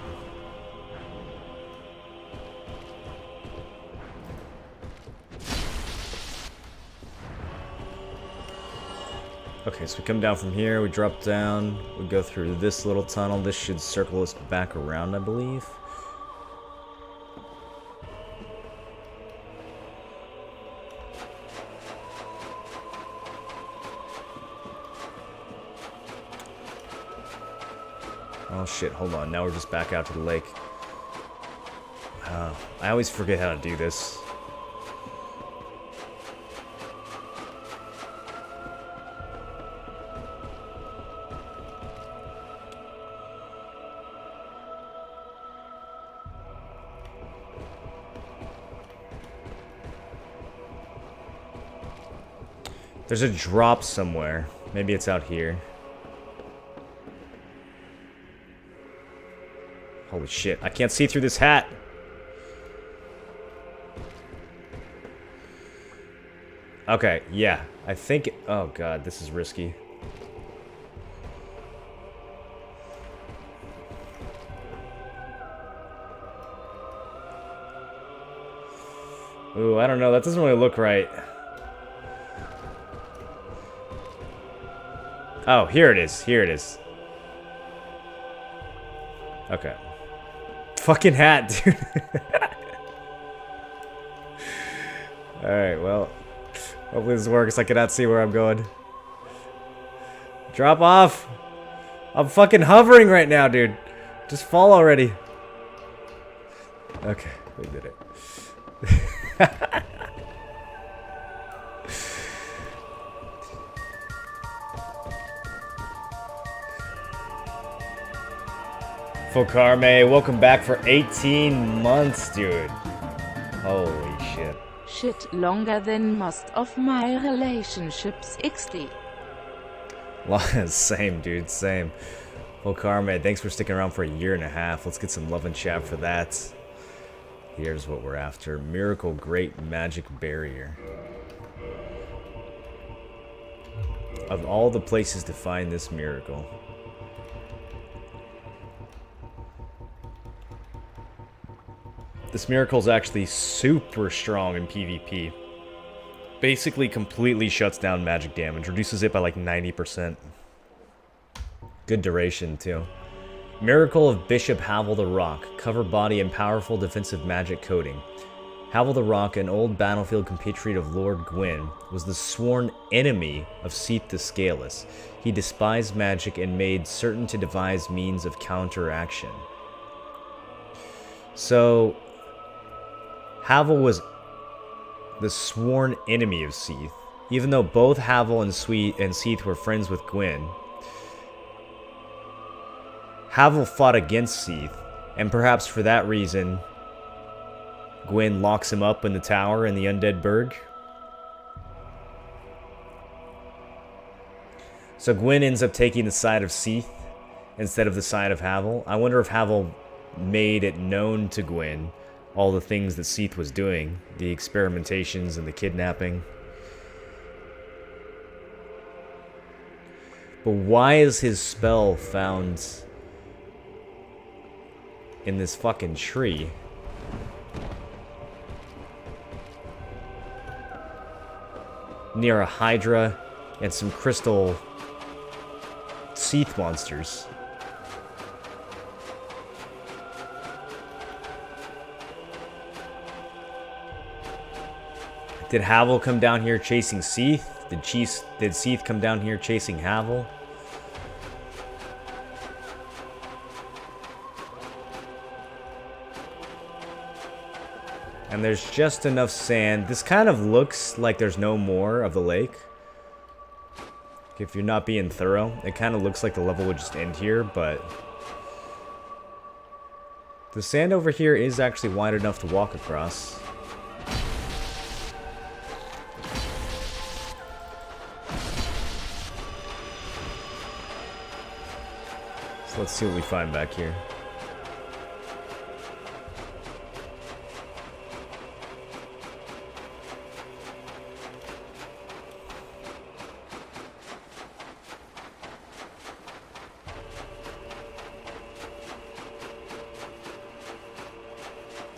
[SPEAKER 1] Okay, so we come down from here, we drop down, we go through this little tunnel. This should circle us back around, I believe. Oh shit, hold on, now we're just back out to the lake. I always forget how to do this. There's a drop somewhere. Maybe it's out here. Holy shit, I can't see through this hat. Okay, yeah. I think... Oh god, this is risky. Ooh, I don't know. That doesn't really look right. Oh, here it is. Here it is. Okay. Fucking hat, dude. Alright, well. Hopefully this works. I cannot see where I'm going. Drop off. I'm fucking hovering right now, dude. Just fall already. Okay, we did it. Fokarme, welcome back for 18 months, dude. Holy shit.
[SPEAKER 2] Shit longer than most of my relationships XD.
[SPEAKER 1] Same, dude, same. Fokarme, thanks for sticking around for a year and a half. Let's get some love and chat for that. Here's what we're after. Miracle Great Magic Barrier. Of all the places to find this miracle. This miracle is actually super strong in PvP. Basically completely shuts down magic damage. Reduces it by like 90%. Good duration too. Miracle of Bishop Havel the Rock. Cover body and powerful defensive magic coating. Havel the Rock, an old battlefield compatriot of Lord Gwyn, was the sworn enemy of Seath the Scaleless. He despised magic and made certain to devise means of counteraction. So, Havel was the sworn enemy of Seath. Even though both Havel and Seath were friends with Gwyn, Havel fought against Seath, and perhaps for that reason, Gwyn locks him up in the tower in the Undead Burg. So Gwyn ends up taking the side of Seath instead of the side of Havel. I wonder if Havel made it known to Gwyn all the things that Seath was doing, the experimentations and the kidnapping. But why is his spell found in this fucking tree? near a Hydra and some crystal Seath monsters. Did Havel come down here chasing Seath? Did Seath come down here chasing Havel? And there's just enough sand. This kind of looks like there's no more of the lake. If you're not being thorough, it kind of looks like the level would just end here, but the sand over here is actually wide enough to walk across. So let's see what we find back here.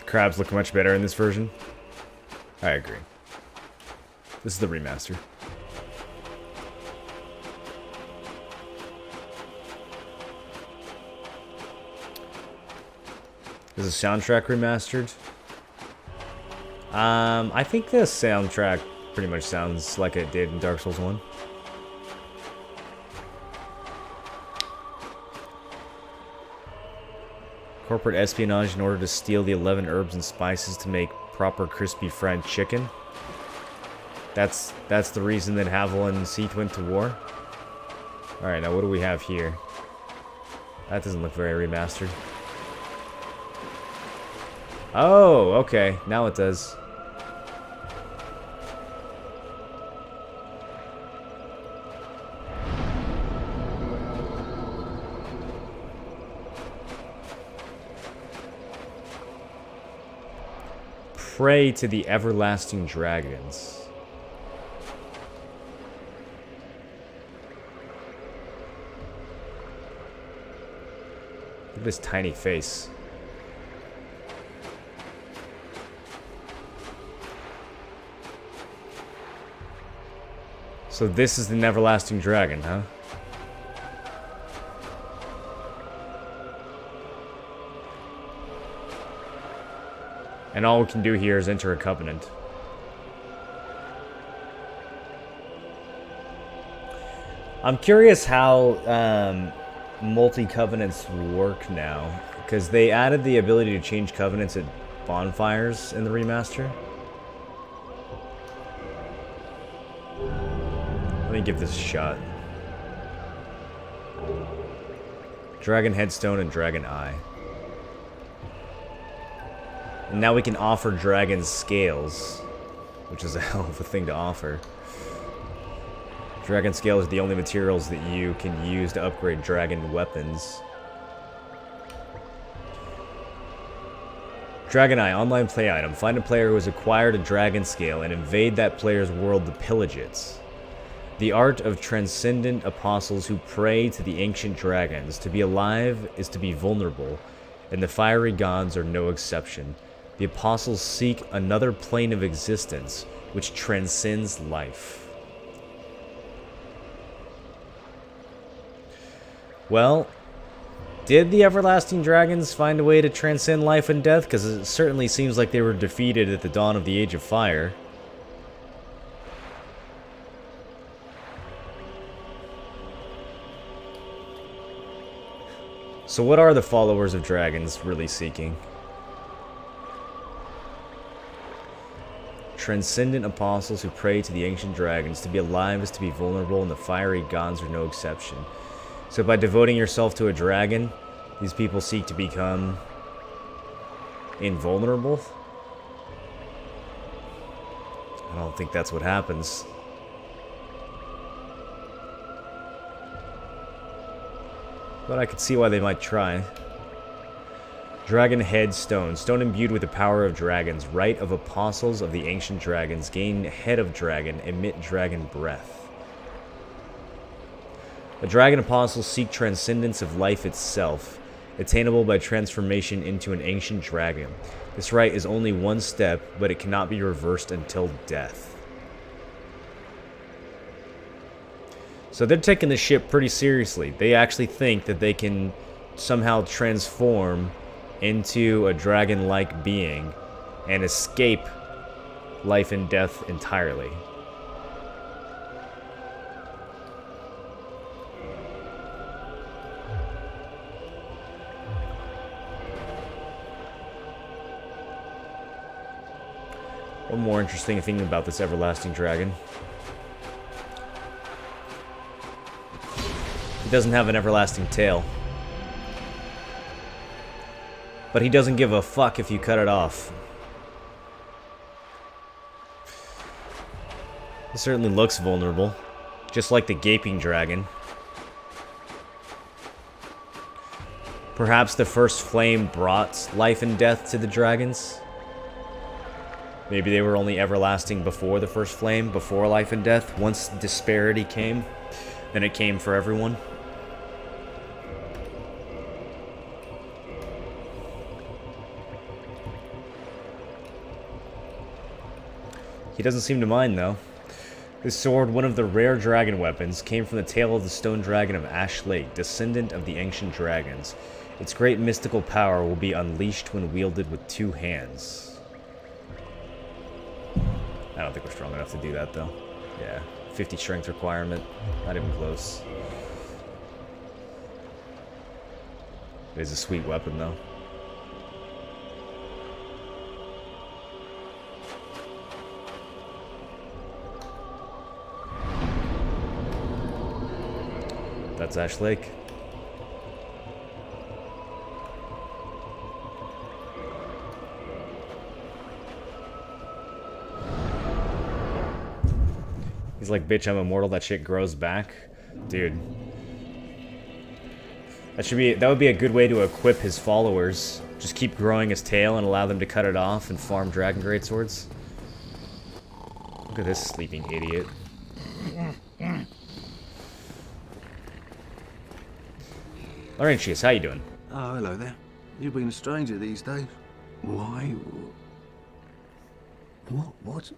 [SPEAKER 1] Crabs look much better in this version. I agree. This is the remaster. Is the soundtrack remastered? I think the soundtrack pretty much sounds like it did in Dark Souls 1. Corporate espionage in order to steal the 11 herbs and spices to make proper crispy fried chicken. That's the reason that Havel and Seath went to war. Alright, now what do we have here? That doesn't look very remastered. Oh, okay. Now it does. Pray to the everlasting dragons. Look at his tiny face. So this is the everlasting dragon, huh? And all we can do here is enter a covenant. I'm curious how multi-covenants work now, because they added the ability to change covenants at bonfires in the remaster. Let me give this a shot. Dragon Headstone and Dragon Eye. And now we can offer dragon scales, which is a hell of a thing to offer. Dragon scales are the only materials that you can use to upgrade dragon weapons. Dragon Eye, online play item. Find a player who has acquired a dragon scale and invade that player's world to pillage it. The art of transcendent apostles who pray to the ancient dragons. To be alive is to be vulnerable, and the fiery gods are no exception. The apostles seek another plane of existence which transcends life. Well, did the everlasting dragons find a way to transcend life and death? Because it certainly seems like they were defeated at the dawn of the Age of Fire. So what are the followers of dragons really seeking? Transcendent apostles who pray to the ancient dragons. To be alive is to be vulnerable, and the fiery gods are no exception. So by devoting yourself to a dragon, these people seek to become invulnerable? I don't think that's what happens. But I could see why they might try. Dragon Headstone. Stone imbued with the power of dragons. Rite of apostles of the ancient dragons. Gain head of dragon. Emit dragon breath. The dragon apostles seek transcendence of life itself, attainable by transformation into an ancient dragon. This rite is only one step, but it cannot be reversed until death. So they're taking this ship pretty seriously. They actually think that they can somehow transform into a dragon-like being and escape life and death entirely. One more interesting thing about this everlasting dragon. He doesn't have an everlasting tail. But he doesn't give a fuck if you cut it off. He certainly looks vulnerable, just like the gaping dragon. Perhaps the first flame brought life and death to the dragons. Maybe they were only everlasting before the first flame, before life and death. Once disparity came, then it came for everyone. He doesn't seem to mind, though. This sword, one of the rare dragon weapons, came from the tail of the stone dragon of Ash Lake, descendant of the ancient dragons. Its great mystical power will be unleashed when wielded with 2 hands. I don't think we're strong enough to do that, though. Yeah, 50 strength requirement. Not even close. It is a sweet weapon, though. That's Ash Lake. He's like, bitch, I'm immortal, that shit grows back. Dude. That would be a good way to equip his followers. Just keep growing his tail and allow them to cut it off and farm dragon greatswords. Look at this sleeping idiot. Laurentius, how you doing?
[SPEAKER 4] Oh, hello there. You've been a stranger these days. Why? What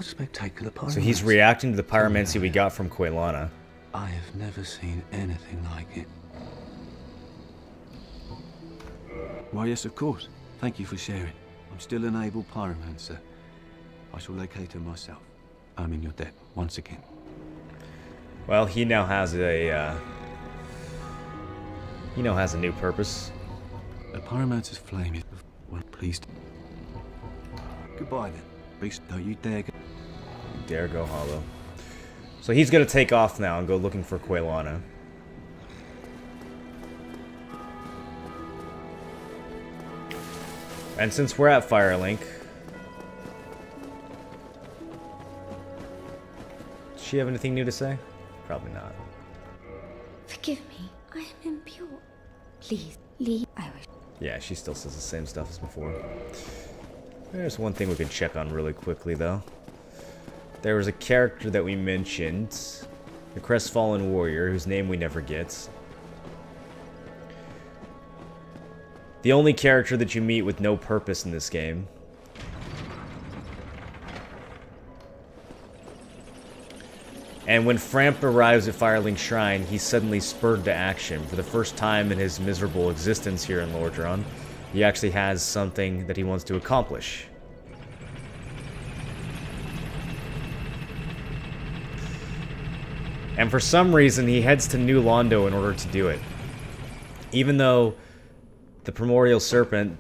[SPEAKER 4] spectacular pyromancy?
[SPEAKER 1] So he's reacting to the pyromancy we got from Quaylana.
[SPEAKER 4] I have never seen anything like it. Why, yes, of course. Thank you for sharing. I'm still an able pyromancer. I shall locate her myself. I'm in your debt once again.
[SPEAKER 1] Well, he now has a new purpose.
[SPEAKER 4] A pyromancer's flame is well pleased. Goodbye then. Beast, don't you dare go.
[SPEAKER 1] Dare go hollow. So he's gonna take off now and go looking for Quaylana. And since we're at Firelink, does she have anything new to say? Probably not.
[SPEAKER 5] Forgive me. I am impure. Please, leave. I wish.
[SPEAKER 1] Yeah, she still says the same stuff as before. There's one thing we can check on really quickly, though. There was a character that we mentioned, the Crestfallen Warrior, whose name we never get. The only character that you meet with no purpose in this game. And when Framp arrives at Firelink Shrine, he's suddenly spurred to action. For the first time in his miserable existence here in Lordran, he actually has something that he wants to accomplish. And for some reason, he heads to New Londo in order to do it. Even though the Primordial Serpent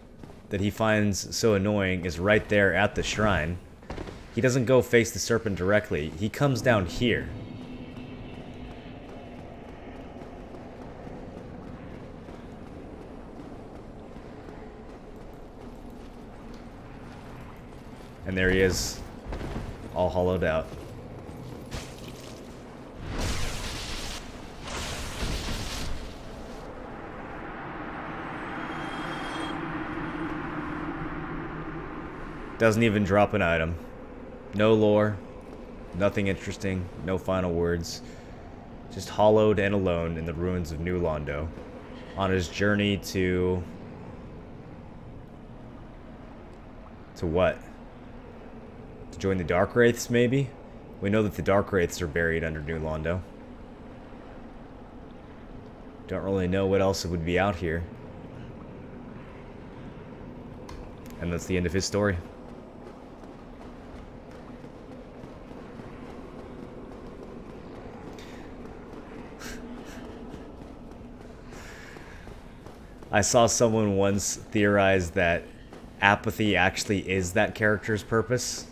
[SPEAKER 1] that he finds so annoying is right there at the shrine, he doesn't go face the serpent directly. He comes down here. And there he is, all hollowed out. Doesn't even drop an item. No lore, nothing interesting, no final words. Just hollowed and alone in the ruins of New Londo. On his journey to... To what? To join the Dark Wraiths, maybe? We know that the Dark Wraiths are buried under New Londo. Don't really know what else would be out here. And that's the end of his story. I saw someone once theorize that apathy actually is that character's purpose.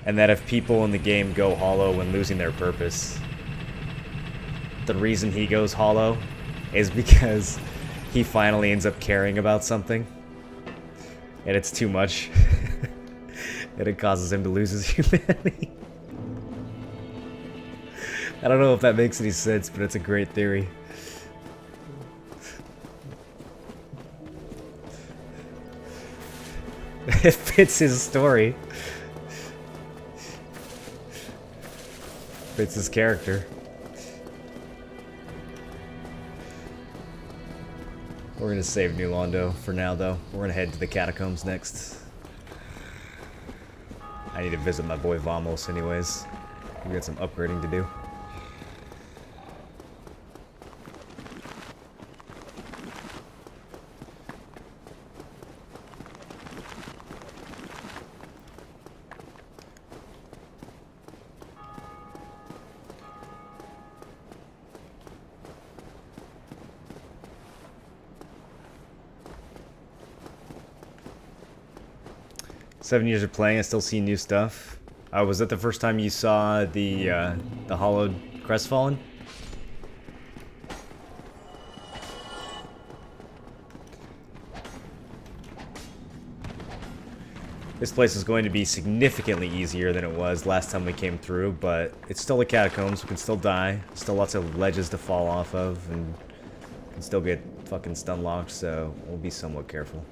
[SPEAKER 1] And that if people in the game go hollow when losing their purpose, the reason he goes hollow is because he finally ends up caring about something. And it's too much. And it causes him to lose his humanity. I don't know if that makes any sense, but it's a great theory. It fits his story. Fits his character. We're gonna save New Londo for now, though. We're gonna head to the catacombs next. I need to visit my boy Vamos anyways. We got some upgrading to do. Seven years of playing, I still see new stuff. Was that the first time you saw the hollowed Crestfallen? This place is going to be significantly easier than it was last time we came through, but it's still the catacombs. We can still die. Still lots of ledges to fall off of, and can still get fucking stun locked, so we'll be somewhat careful.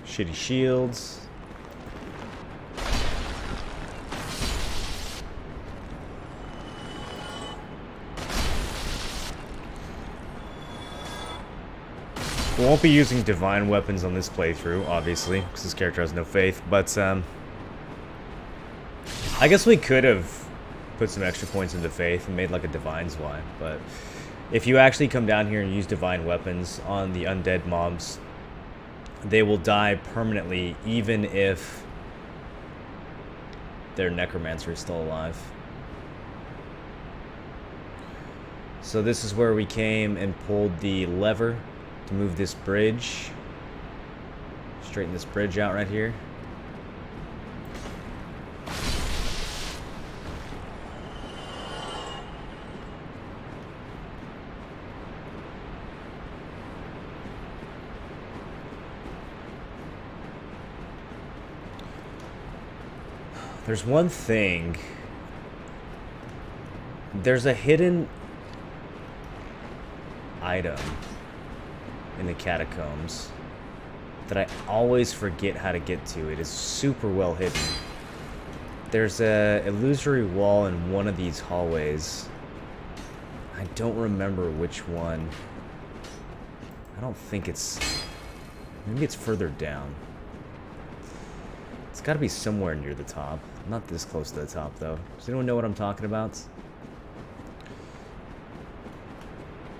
[SPEAKER 1] Shitty shields. We won't be using divine weapons on this playthrough, obviously, because this character has no faith, but I guess we could have put some extra points into faith and made like a divine Zwei, but if you actually come down here and use divine weapons on the undead mobs, they will die permanently, even if their necromancer is still alive. So this is where we came and pulled the lever to move this bridge. Straighten this bridge out right here. There's one thing. There's a hidden item in the catacombs that I always forget how to get to. It is super well hidden. There's a illusory wall in one of these hallways. I don't remember which one. I don't think it's... Maybe it's further down. It's gotta be somewhere near the top. Not this close to the top, though. Does anyone know what I'm talking about?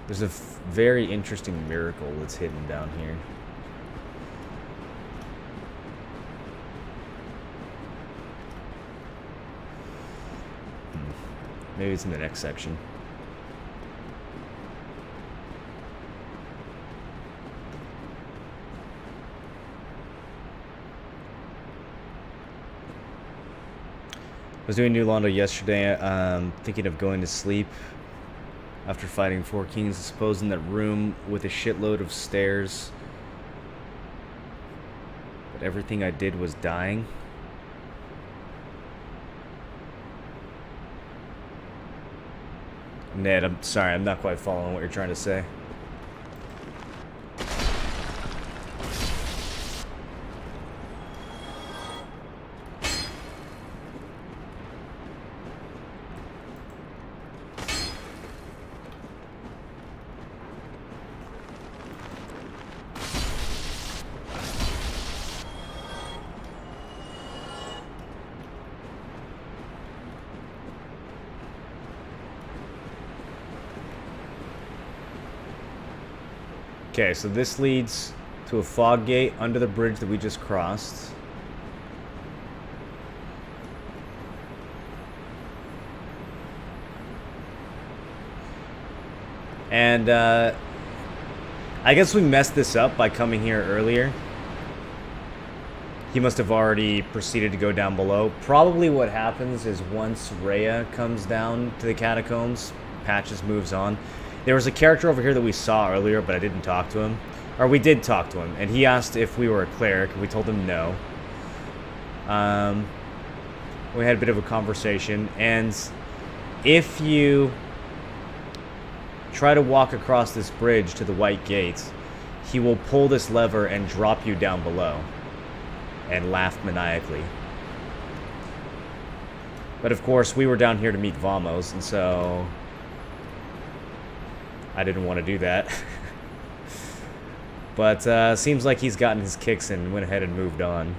[SPEAKER 1] There's a very interesting miracle that's hidden down here. Maybe it's in the next section. I was doing New Londo yesterday, thinking of going to sleep after fighting Four Kings, supposed in that room with a shitload of stairs. But everything I did was dying. Ned, I'm sorry, I'm not quite following what you're trying to say. Okay, so this leads to a fog gate under the bridge that we just crossed. And, I guess we messed this up by coming here earlier. He must have already proceeded to go down below. Probably what happens is once Rhea comes down to the catacombs, Patches moves on. There was a character over here that we saw earlier, but I didn't talk to him. Or we did talk to him, and he asked if we were a cleric, and we told him no. We had a bit of a conversation, and if you try to walk across this bridge to the White Gate, he will pull this lever and drop you down below, and laugh maniacally. But of course, we were down here to meet Vamos, and so I didn't want to do that. But seems like he's gotten his kicks and went ahead and moved on.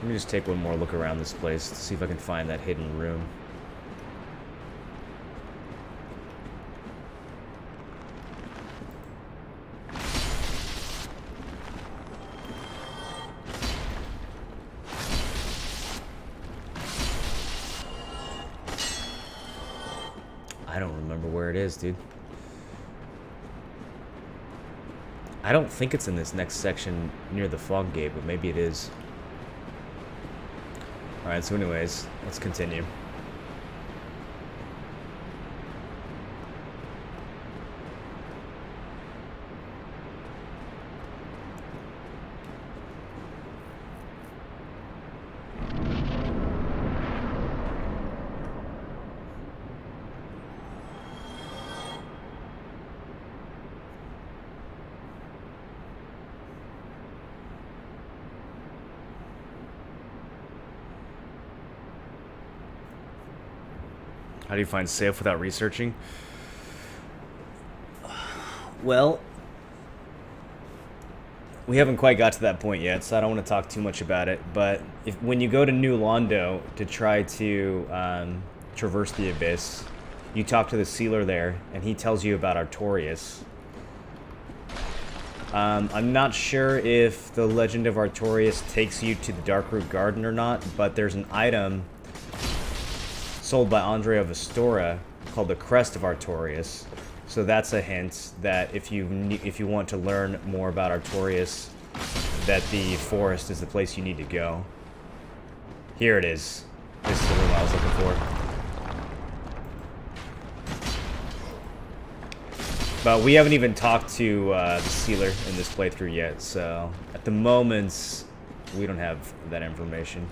[SPEAKER 1] Let me just take one more look around this place to see if I can find that hidden room. I don't remember where it is, dude. I don't think it's in this next section near the fog gate, but maybe it is. Alright, so anyways, let's continue. How do you find safe without researching? Well, we haven't quite got to that point yet, so I don't want to talk too much about it. But when you go to New Londo to try to traverse the Abyss, you talk to the sealer there, and he tells you about Artorias. I'm not sure if the Legend of Artorias takes you to the Darkroot Garden or not, but there's an item sold by Andre of Astora called the Crest of Artorias. So that's a hint that if you want to learn more about Artorias, that the forest is the place you need to go. Here it is. This is the room I was looking for. But we haven't even talked to the sealer in this playthrough yet, so at the moment, we don't have that information.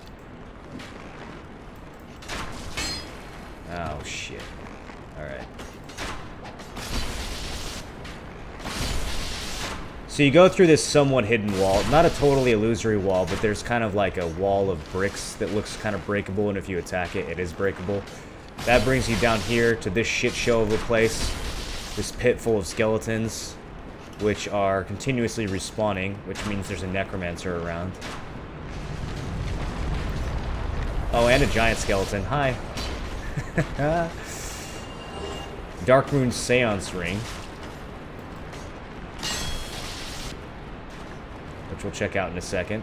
[SPEAKER 1] Oh, shit. Alright. So you go through this somewhat hidden wall. Not a totally illusory wall, but there's kind of like a wall of bricks that looks kind of breakable, and if you attack it, it is breakable. That brings you down here to this shit show of a place. This pit full of skeletons, which are continuously respawning, which means there's a necromancer around. Oh, and a giant skeleton. Hi. Darkmoon Seance Ring, which we'll check out in a second.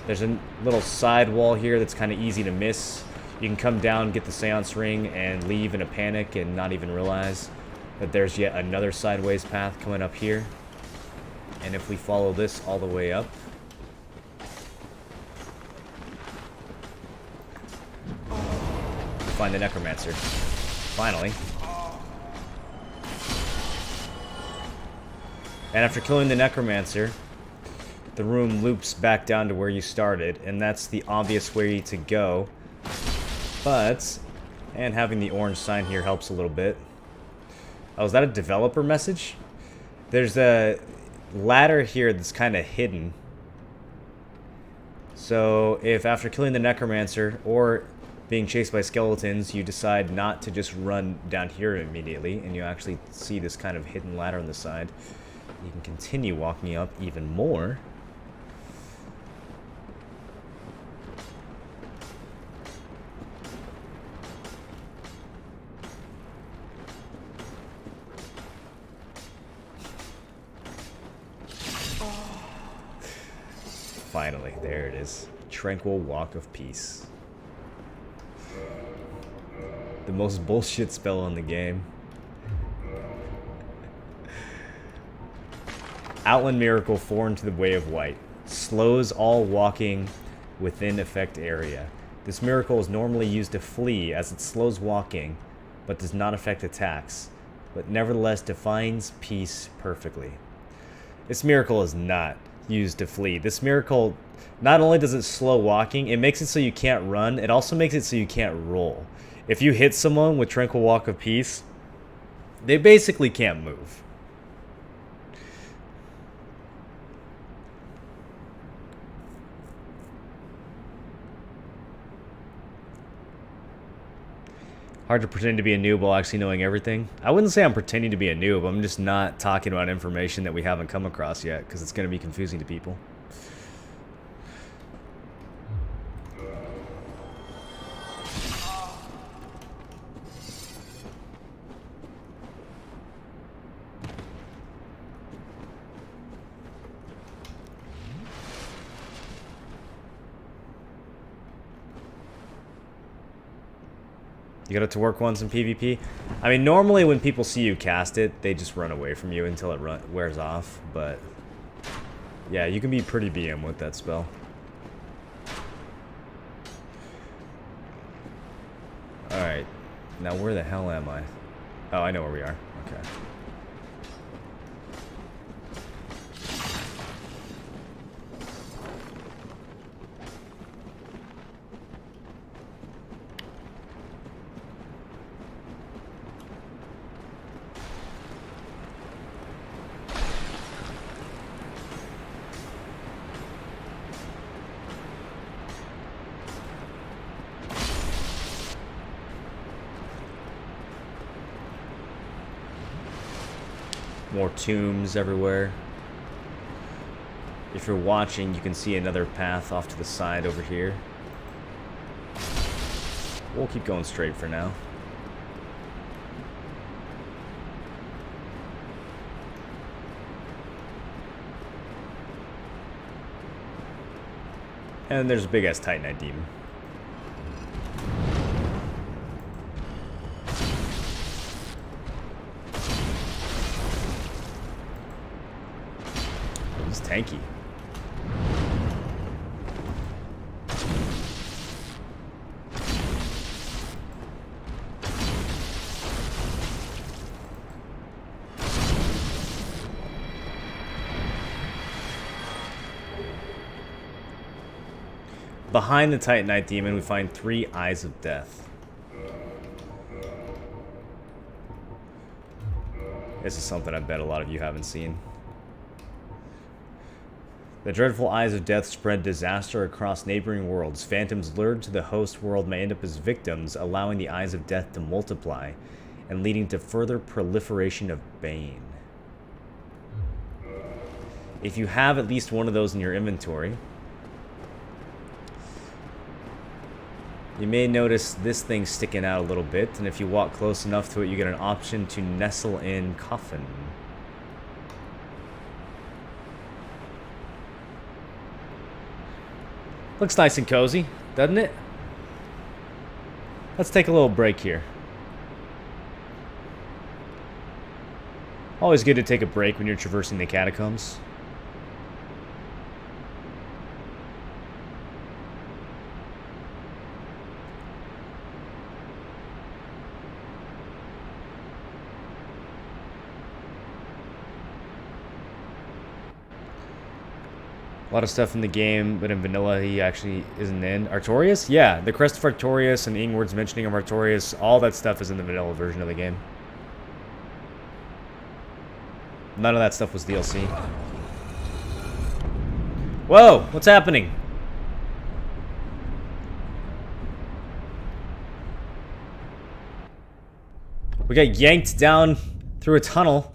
[SPEAKER 1] There's a little side wall here that's kind of easy to miss. You can come down, get the Seance Ring, and leave in a panic and not even realize that there's yet another sideways path coming up here. And if we follow this all the way up, find the Necromancer. Finally. And after killing the Necromancer, the room loops back down to where you started, and that's the obvious way to go. But, and having the orange sign here helps a little bit. Oh, is that a developer message? There's a ladder here that's kind of hidden. So, if after killing the necromancer, or being chased by skeletons, you decide not to just run down here immediately, and you actually see this kind of hidden ladder on the side, you can continue walking up even more. Finally, there it is. Tranquil Walk of Peace. The most bullshit spell in the game. Outland Miracle, foreign to the Way of White. Slows all walking within effect area. This miracle is normally used to flee as it slows walking, but does not affect attacks, but nevertheless defines peace perfectly. This miracle is not used to flee. This miracle, not only does it slow walking, it makes it so you can't run, it also makes it so you can't roll. If you hit someone with Tranquil Walk of Peace, they basically can't move. Hard to pretend to be a noob while actually knowing everything. I wouldn't say I'm pretending to be a noob, I'm just not talking about information that we haven't come across yet, because it's going to be confusing to people. You got it to work once in PvP? I mean, normally when people see you cast it, they just run away from you until it wears off, but yeah, you can be pretty BM with that spell. Alright, now where the hell am I? Oh, I know where we are. Okay. More tombs everywhere. If you're watching, you can see another path off to the side over here. We'll keep going straight for now. And there's a big ass Titanite demon. He's tanky. Behind the Titanite demon, we find 3 Eyes of Death. This is something I bet a lot of you haven't seen. The dreadful Eyes of Death spread disaster across neighboring worlds. Phantoms lured to the host world may end up as victims, allowing the Eyes of Death to multiply and leading to further proliferation of Bane. If you have at least one of those in your inventory, you may notice this thing sticking out a little bit, and if you walk close enough to it, you get an option to nestle in Coffin. Looks nice and cozy, doesn't it? Let's take a little break here. Always good to take a break when you're traversing the catacombs. A lot of stuff in the game, but in vanilla he actually isn't in. Artorias? Yeah, the Crest of Artorias and Ingward's mentioning of Artorias, all that stuff is in the vanilla version of the game. None of that stuff was DLC. Whoa! What's happening? We got yanked down through a tunnel.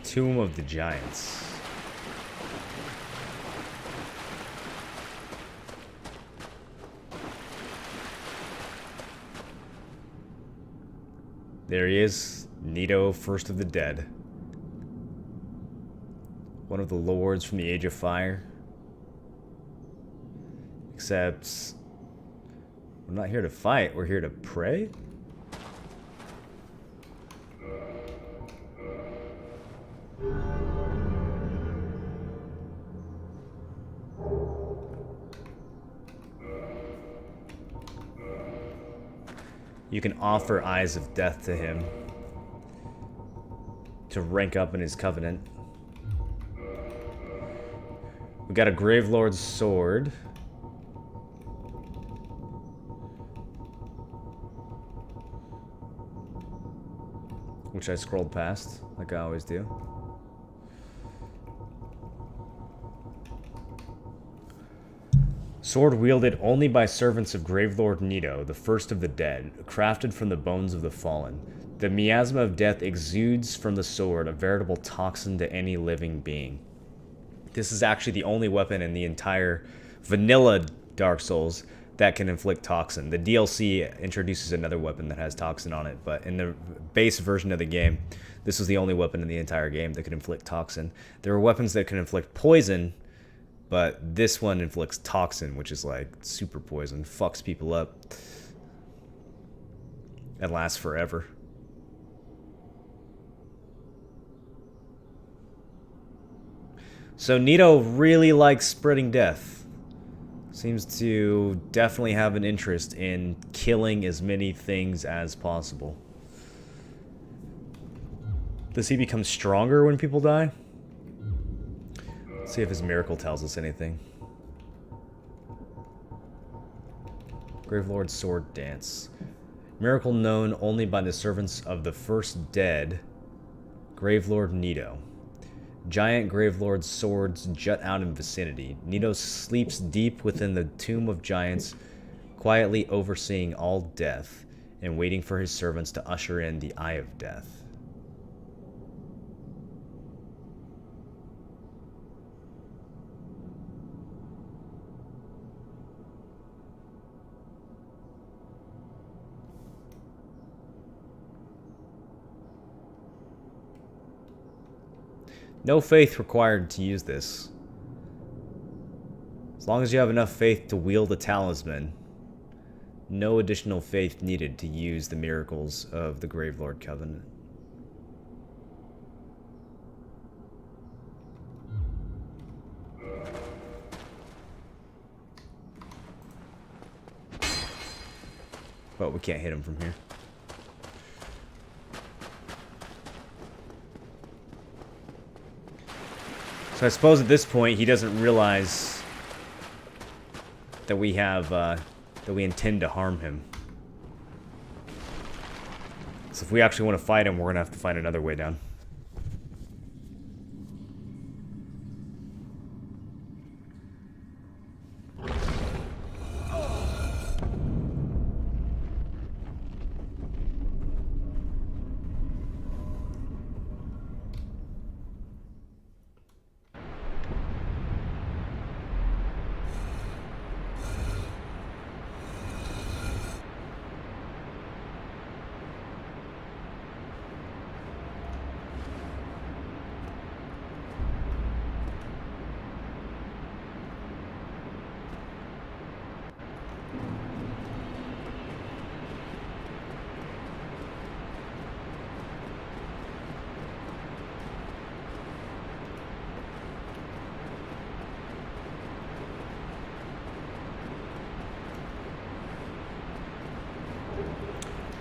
[SPEAKER 1] Tomb of the Giants. There he is, Nito, first of the dead. One of the lords from the Age of Fire. Except, we're not here to fight, we're here to pray? You can offer Eyes of Death to him to rank up in his covenant. We got a Gravelord's Sword. Which I scrolled past, like I always do. Sword wielded only by servants of Gravelord Nito, the first of the dead, crafted from the bones of the fallen. The miasma of death exudes from the sword, a veritable toxin to any living being. This is actually the only weapon in the entire vanilla Dark Souls that can inflict toxin. The DLC introduces another weapon that has toxin on it, but in the base version of the game, this was the only weapon in the entire game that could inflict toxin. There are weapons that can inflict poison, but this one inflicts toxin, which is like super poison, fucks people up, and lasts forever. So Nito really likes spreading death. Seems to definitely have an interest in killing as many things as possible. Does he become stronger when people die? Let's see if his miracle tells us anything. Gravelord's Sword Dance. Miracle known only by the servants of the first dead, Gravelord Nito. Giant Gravelord's swords jut out in vicinity. Nito sleeps deep within the Tomb of Giants, quietly overseeing all death and waiting for his servants to usher in the Eye of Death. No faith required to use this. As long as you have enough faith to wield a talisman, no additional faith needed to use the miracles of the Gravelord Covenant. But we can't hit him from here. So I suppose at this point he doesn't realize that we have, that we intend to harm him. So if we actually want to fight him, we're gonna have to find another way down.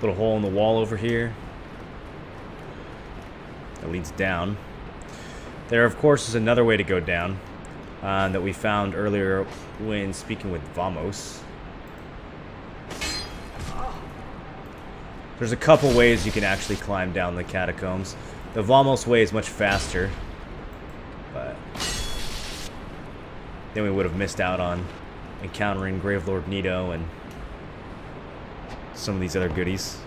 [SPEAKER 1] Little hole in the wall over here. That leads down. There, of course, is another way to go down that we found earlier when speaking with Vamos. There's a couple ways you can actually climb down the catacombs. The Vamos way is much faster, but then we would have missed out on encountering Gravelord Nito and some of these other goodies.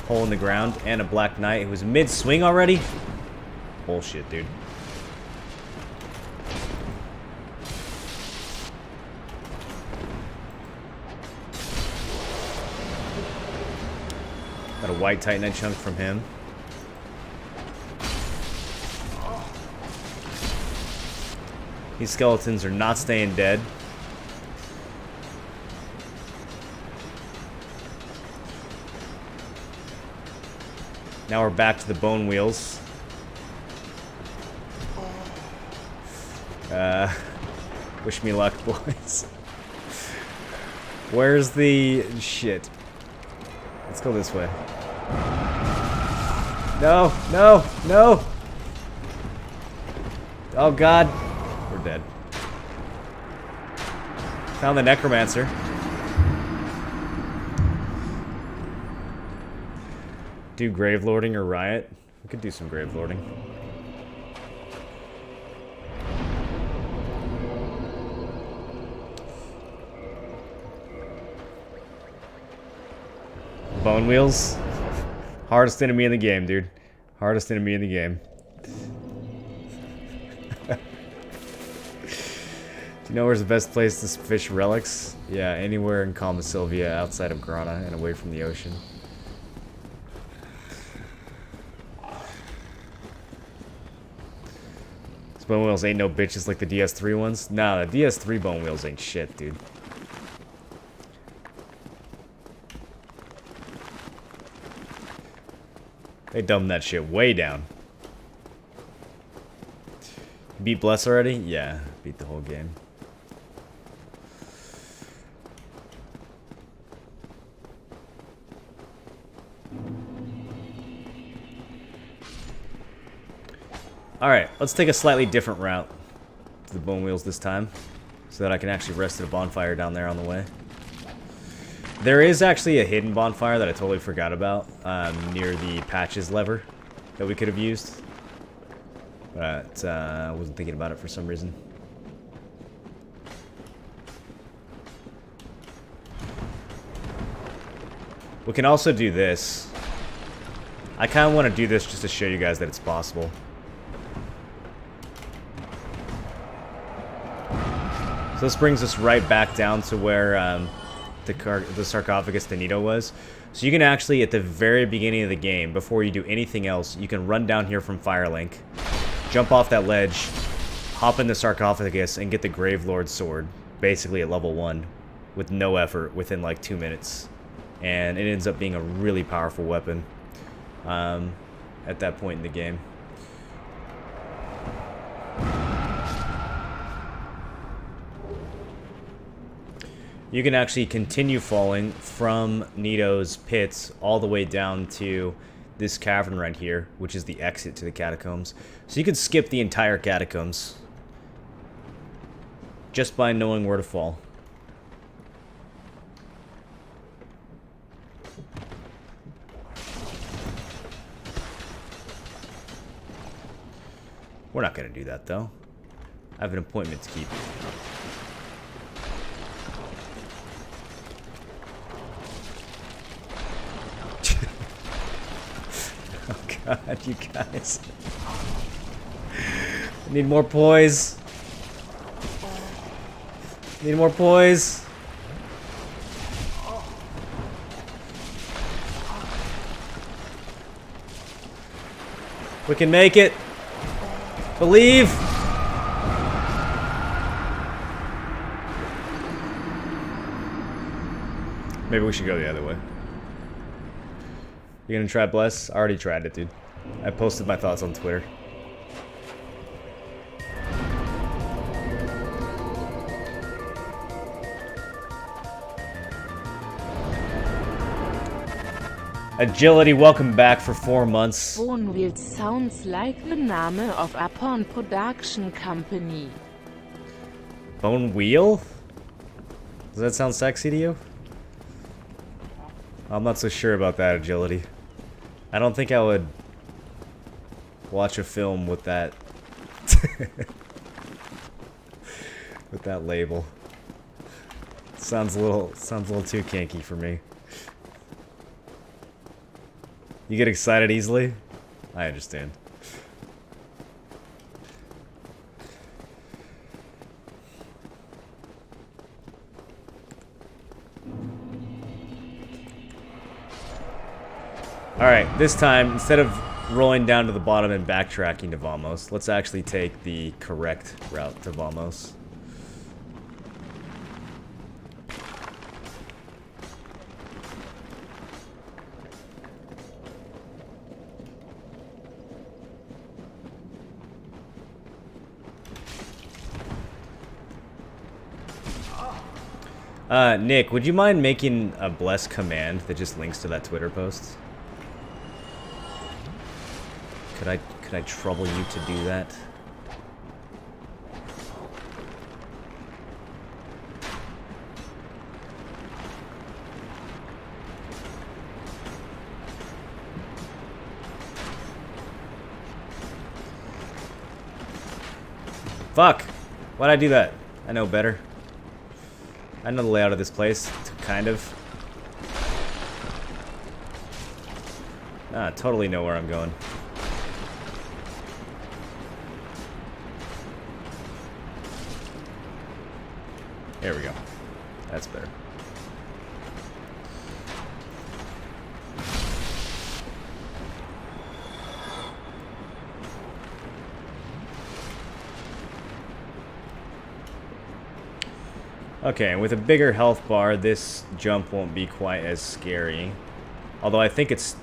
[SPEAKER 1] Hole in the ground and a Black Knight who was mid-swing already? Bullshit, dude. Got a white Titanite chunk from him. These skeletons are not staying dead. Now we're back to the bone wheels. Wish me luck, boys. Where's the shit? Let's go this way. No, no, no! Oh god. We're dead. Found the Necromancer. Do Gravelording or Riot? We could do some Gravelording. Bone wheels? Hardest enemy in the game, dude. Hardest enemy in the game. Do you know where's the best place to fish relics? Yeah, anywhere in Calma Sylvia outside of Grana and away from the ocean. These bone wheels ain't no bitches like the DS3 ones. Nah, the DS3 bone wheels ain't shit, dude. They dumbed that shit way down. Beat Bless already? Yeah, beat the whole game. Alright, let's take a slightly different route to the bone wheels this time, so that I can actually rest at a bonfire down there on the way. There is actually a hidden bonfire that I totally forgot about near the patches lever that we could have used. But I wasn't thinking about it for some reason. We can also do this. I kind of want to do this just to show you guys that it's possible. So this brings us right back down to where the sarcophagus de Nito was. So you can actually, at the very beginning of the game, before you do anything else, you can run down here from Firelink, jump off that ledge, hop in the sarcophagus, and get the Gravelord sword, basically at level 1, with no effort, within like 2 minutes. And it ends up being a really powerful weapon at that point in the game. You can actually continue falling from Nito's pits all the way down to this cavern right here, which is the exit to the catacombs. So you could skip the entire catacombs just by knowing where to fall. We're not going to do that, though. I have an appointment to keep. Oh god, you guys. I need more poise. Need more poise. We can make it. Believe. Maybe we should go the other way. You gonna try Bless? I already tried it, dude. I posted my thoughts on Twitter. Agility, welcome back for 4 months.
[SPEAKER 2] Bone Wheels sounds like the name of a porn production company.
[SPEAKER 1] Bone Wheel? Does that sound sexy to you? I'm not so sure about that, Agility. I don't think I would watch a film with that with that label. Sounds a little too kinky for me. You get excited easily? I understand. Alright, this time, instead of rolling down to the bottom and backtracking to Vamos, let's actually take the correct route to Vamos. Nick, would you mind making a bless command that just links to that Twitter post? Could I trouble you to do that? Fuck! Why'd I do that? I know better. I know the layout of this place, kind of. Totally know where I'm going. There we go. That's better. Okay, with a bigger health bar, this jump won't be quite as scary. Although I think it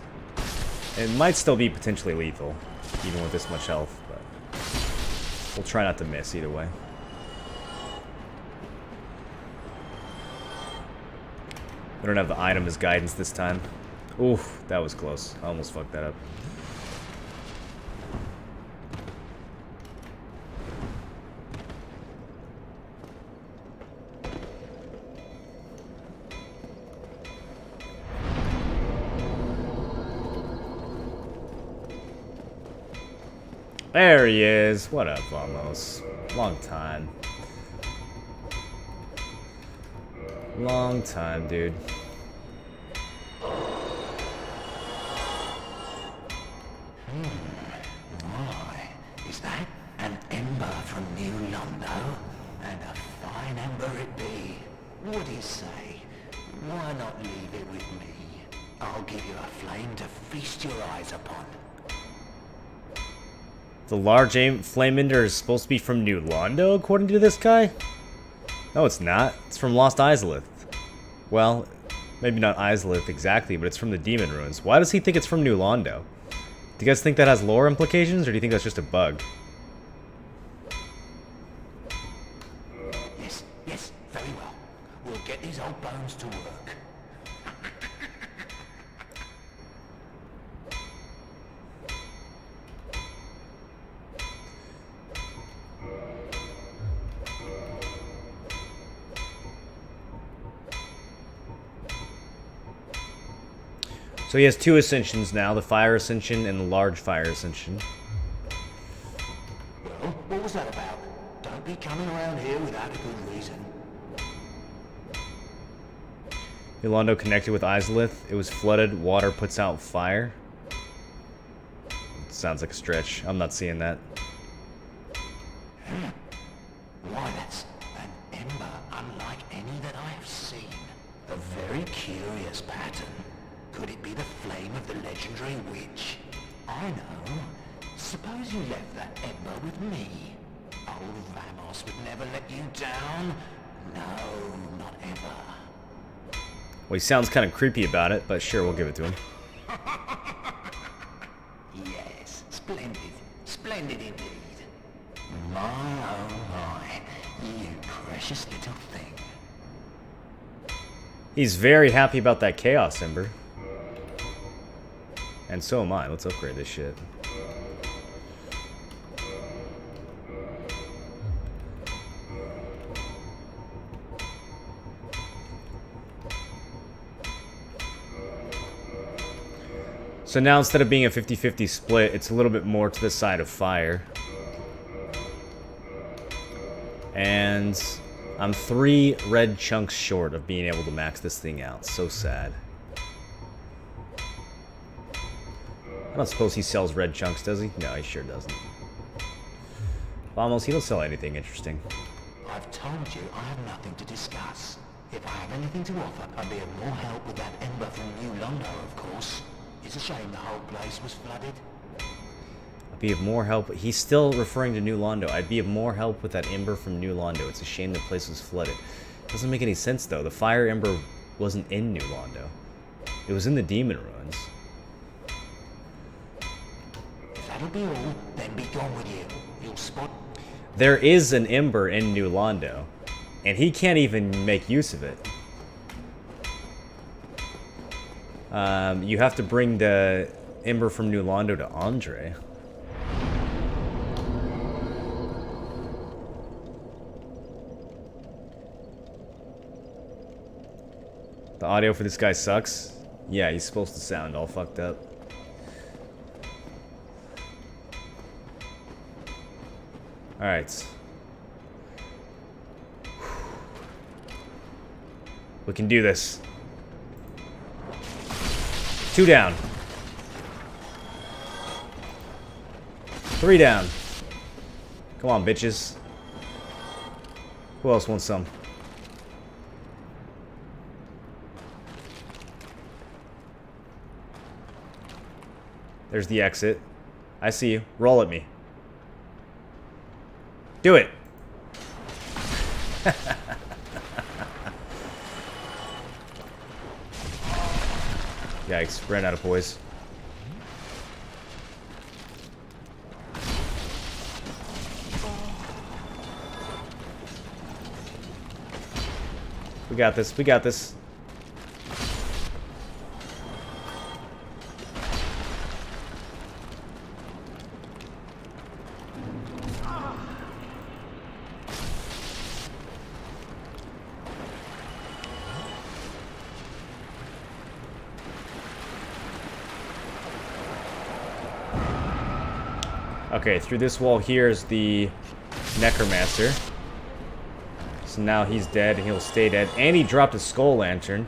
[SPEAKER 1] might still be potentially lethal, even with this much health, but we'll try not to miss either way. We don't have the item as guidance this time. Oof, that was close. I almost fucked that up. There he is. What up, Vamos? Long time. Long time, dude.
[SPEAKER 8] My, is that an ember from New Londo? And a fine ember it be. What do you say? Why not leave it with me? I'll give you a flame to feast your eyes upon.
[SPEAKER 1] The large flame ender is supposed to be from New Londo, according to this guy? No, it's not. It's from Lost Izalith. Well, maybe not Izalith exactly, but it's from the Demon Ruins. Why does he think it's from New Londo? Do you guys think that has lore implications, or do you think that's just a bug?
[SPEAKER 8] Yes, very well. We'll get these old bones to work.
[SPEAKER 1] So he has two ascensions now, the Fire Ascension and the Large Fire Ascension.
[SPEAKER 8] Well, what was that about? Don't be coming around here without a good reason.
[SPEAKER 1] New Londo connected with Izalith. It was flooded, water puts out fire. Sounds like a stretch. I'm not seeing that.
[SPEAKER 8] Why, that's an ember unlike any that I have seen. A very curious pattern. Could it be the flame of the legendary witch? I know. Suppose you left that ember with me. Old Vamos would never let you down. No, not ever.
[SPEAKER 1] Well, he sounds kind of creepy about it, but sure, we'll give it to him.
[SPEAKER 8] Yes, splendid. Splendid indeed. My, oh my. You precious little thing.
[SPEAKER 1] He's very happy about that Chaos Ember. And so am I. Let's upgrade this shit. So now instead of being a 50-50 split, it's a little bit more to the side of fire. And I'm 3 red chunks short of being able to max this thing out. So sad. I don't suppose he sells red chunks, does he? No, he sure doesn't. Vamos, he don't sell anything interesting.
[SPEAKER 8] I've told you I have nothing to discuss. If I have anything to offer, I'd be of more help with that ember from New Londo, of course. It's a shame the whole place was flooded.
[SPEAKER 1] I'd be of more help. He's still referring to New Londo. I'd be of more help with that ember from New Londo. It's a shame the place was flooded. Doesn't make any sense, though. The fire ember wasn't in New Londo. It was in the demon ruins.
[SPEAKER 8] If that'll be all, then be gone with you. You'll spot...
[SPEAKER 1] There is an ember in New Londo, and he can't even make use of it. You have to bring the ember from New Londo to Andre. The audio for this guy sucks. Yeah, he's supposed to sound all fucked up. Alright. We can do this. 2 down. 3 down. Come on, bitches. Who else wants some? There's the exit. I see you. Roll at me. Do it. Yikes, ran out of poise. We got this, we got this. Okay, through this wall here is the Necromancer. So now he's dead, and he'll stay dead. And he dropped a Skull Lantern,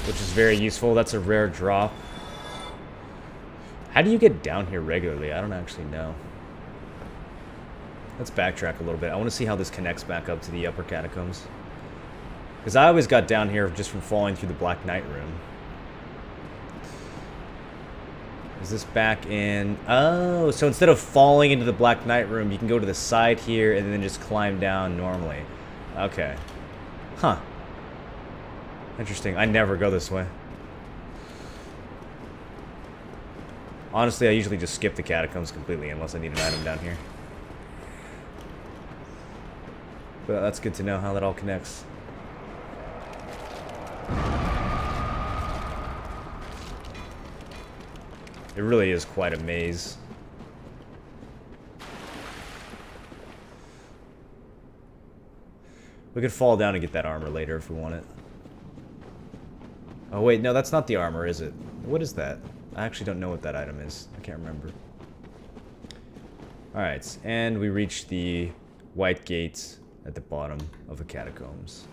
[SPEAKER 1] which is very useful. That's a rare drop. How do you get down here regularly? I don't actually know. Let's backtrack a little bit. I want to see how this connects back up to the upper catacombs. Because I always got down here just from falling through the Black Knight room. Is this back in... Oh, so instead of falling into the Black Knight room, you can go to the side here and then just climb down normally. Okay. Huh. Interesting. I never go this way. Honestly, I usually just skip the catacombs completely unless I need an item down here. But that's good to know how that all connects. It really is quite a maze. We could fall down and get that armor later if we want it. Oh wait, no, that's not the armor, is it? What is that? I actually don't know what that item is. I can't remember. Alright, and we reach the white gate at the bottom of the catacombs.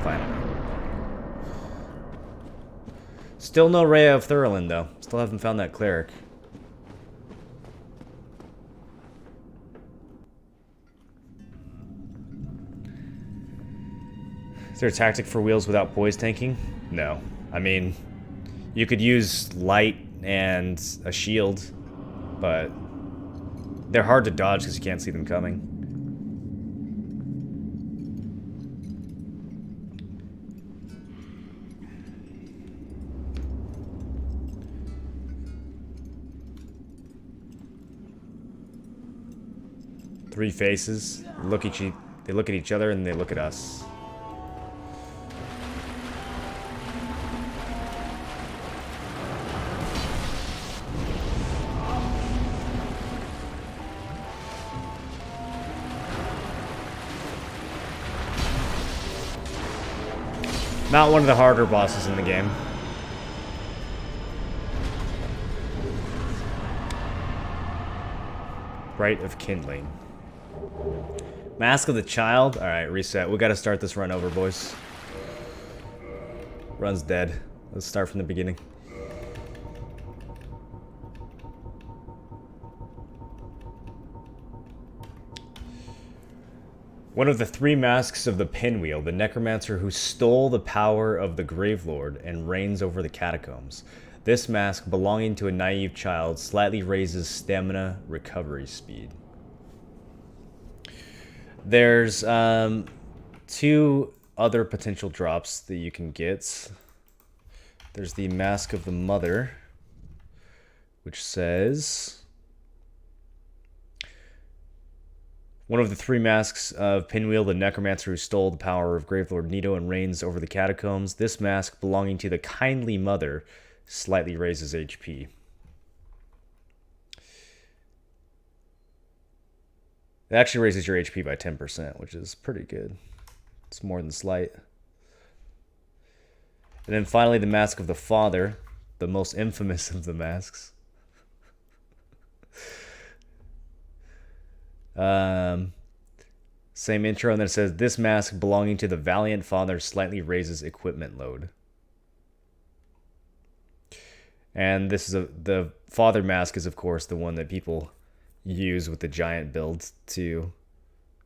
[SPEAKER 1] Finally. Still no Rhea of Thurlin, though. Still haven't found that cleric. Is there a tactic for wheels without poise tanking? No. I mean, you could use light and a shield, but they're hard to dodge because you can't see them coming. Three faces. They look at each other and they look at us. Not one of the harder bosses in the game. Rite of Kindling. Mask of the Child. Alright, reset. We gotta start this run over, boys. Run's dead. Let's start from the beginning. One of the three masks of the Pinwheel, the necromancer who stole the power of the Gravelord and reigns over the catacombs. This mask, belonging to a naive child, slightly raises stamina recovery speed. There's two other potential drops that you can get. There's the Mask of the Mother, which says... One of the three masks of Pinwheel, the necromancer who stole the power of Gravelord Nito and reigns over the catacombs. This mask, belonging to the Kindly Mother, slightly raises HP. It actually raises your HP by 10%, which is pretty good. It's more than slight. And then finally, the Mask of the Father, the most infamous of the masks. Same intro, and then it says, this mask belonging to the Valiant Father slightly raises equipment load. And this is the Father mask is, of course, the one that people use with the giant build to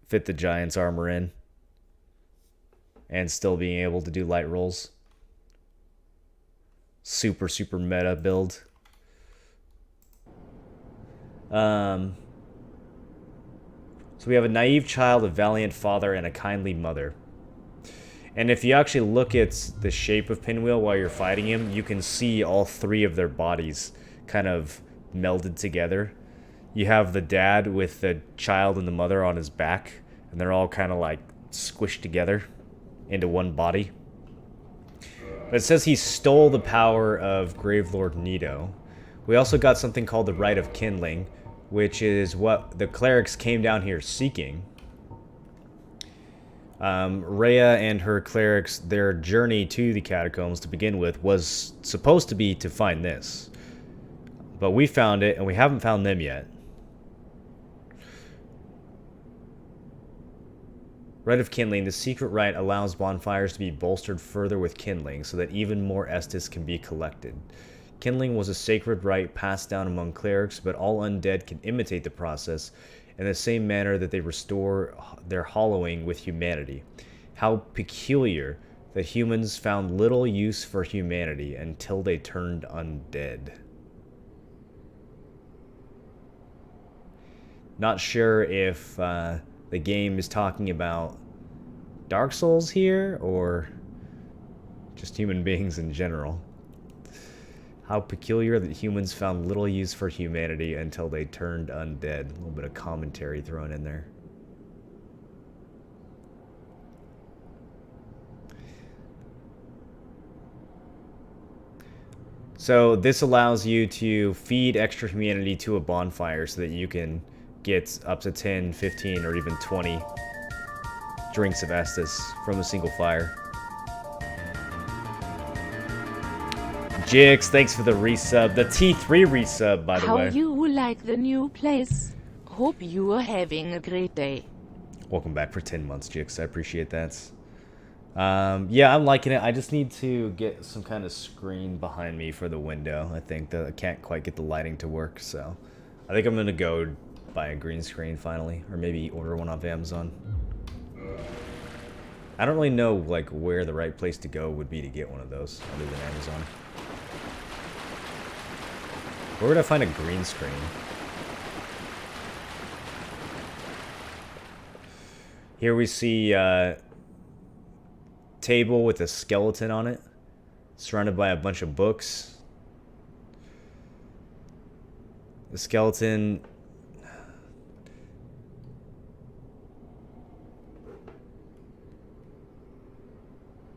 [SPEAKER 1] fit the giant's armor in and still being able to do light rolls. Super, super meta build. So we have a naive child, a valiant father, and a kindly mother. And if you actually look at the shape of Pinwheel while you're fighting him, you can see all three of their bodies kind of melded together. You have the dad with the child and the mother on his back, and they're all kind of like squished together into one body. But it says he stole the power of Gravelord Nito. We also got something called the Rite of Kindling, which is what the clerics came down here seeking. Rhea and her clerics, their journey to the catacombs to begin with was supposed to be to find this. But we found it, and we haven't found them yet. Rite of Kindling. The secret rite allows bonfires to be bolstered further with kindling so that even more Estus can be collected. Kindling was a sacred rite passed down among clerics, but all undead can imitate the process in the same manner that they restore their hollowing with humanity. How peculiar that humans found little use for humanity until they turned undead. Not sure if the game is talking about Dark Souls here or just human beings in general. How peculiar that humans found little use for humanity until they turned undead. A little bit of commentary thrown in there. So this allows you to feed extra humanity to a bonfire so that you can get up to 10, 15, or even 20 drinks of Estus from a single fire. Jix, thanks for the resub. The T3 resub, by the way.
[SPEAKER 2] How you like the new place? Hope you are having a great day.
[SPEAKER 1] Welcome back for 10 months, Jix. I appreciate that. Yeah, I'm liking it. I just need to get some kind of screen behind me for the window. I think that I can't quite get the lighting to work, so I think I'm going to go buy a green screen finally, or maybe order one off Amazon. I don't really know like where the right place to go would be to get one of those other than Amazon. Where would I find a green screen? Here we see a table with a skeleton on it, surrounded by a bunch of books. The skeleton...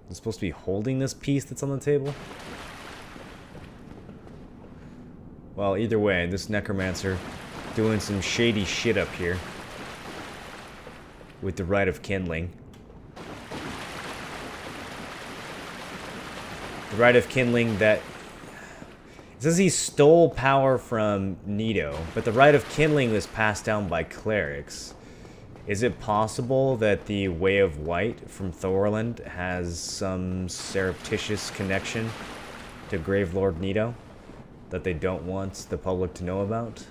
[SPEAKER 1] is supposed to be holding this piece that's on the table? Well, either way, this necromancer doing some shady shit up here with the Rite of Kindling. The rite of kindling that... It says he stole power from Nito, but the rite of kindling was passed down by clerics. Is it possible that the Way of White from Thorland has some surreptitious connection to Gravelord Nito that they don't want the public to know about?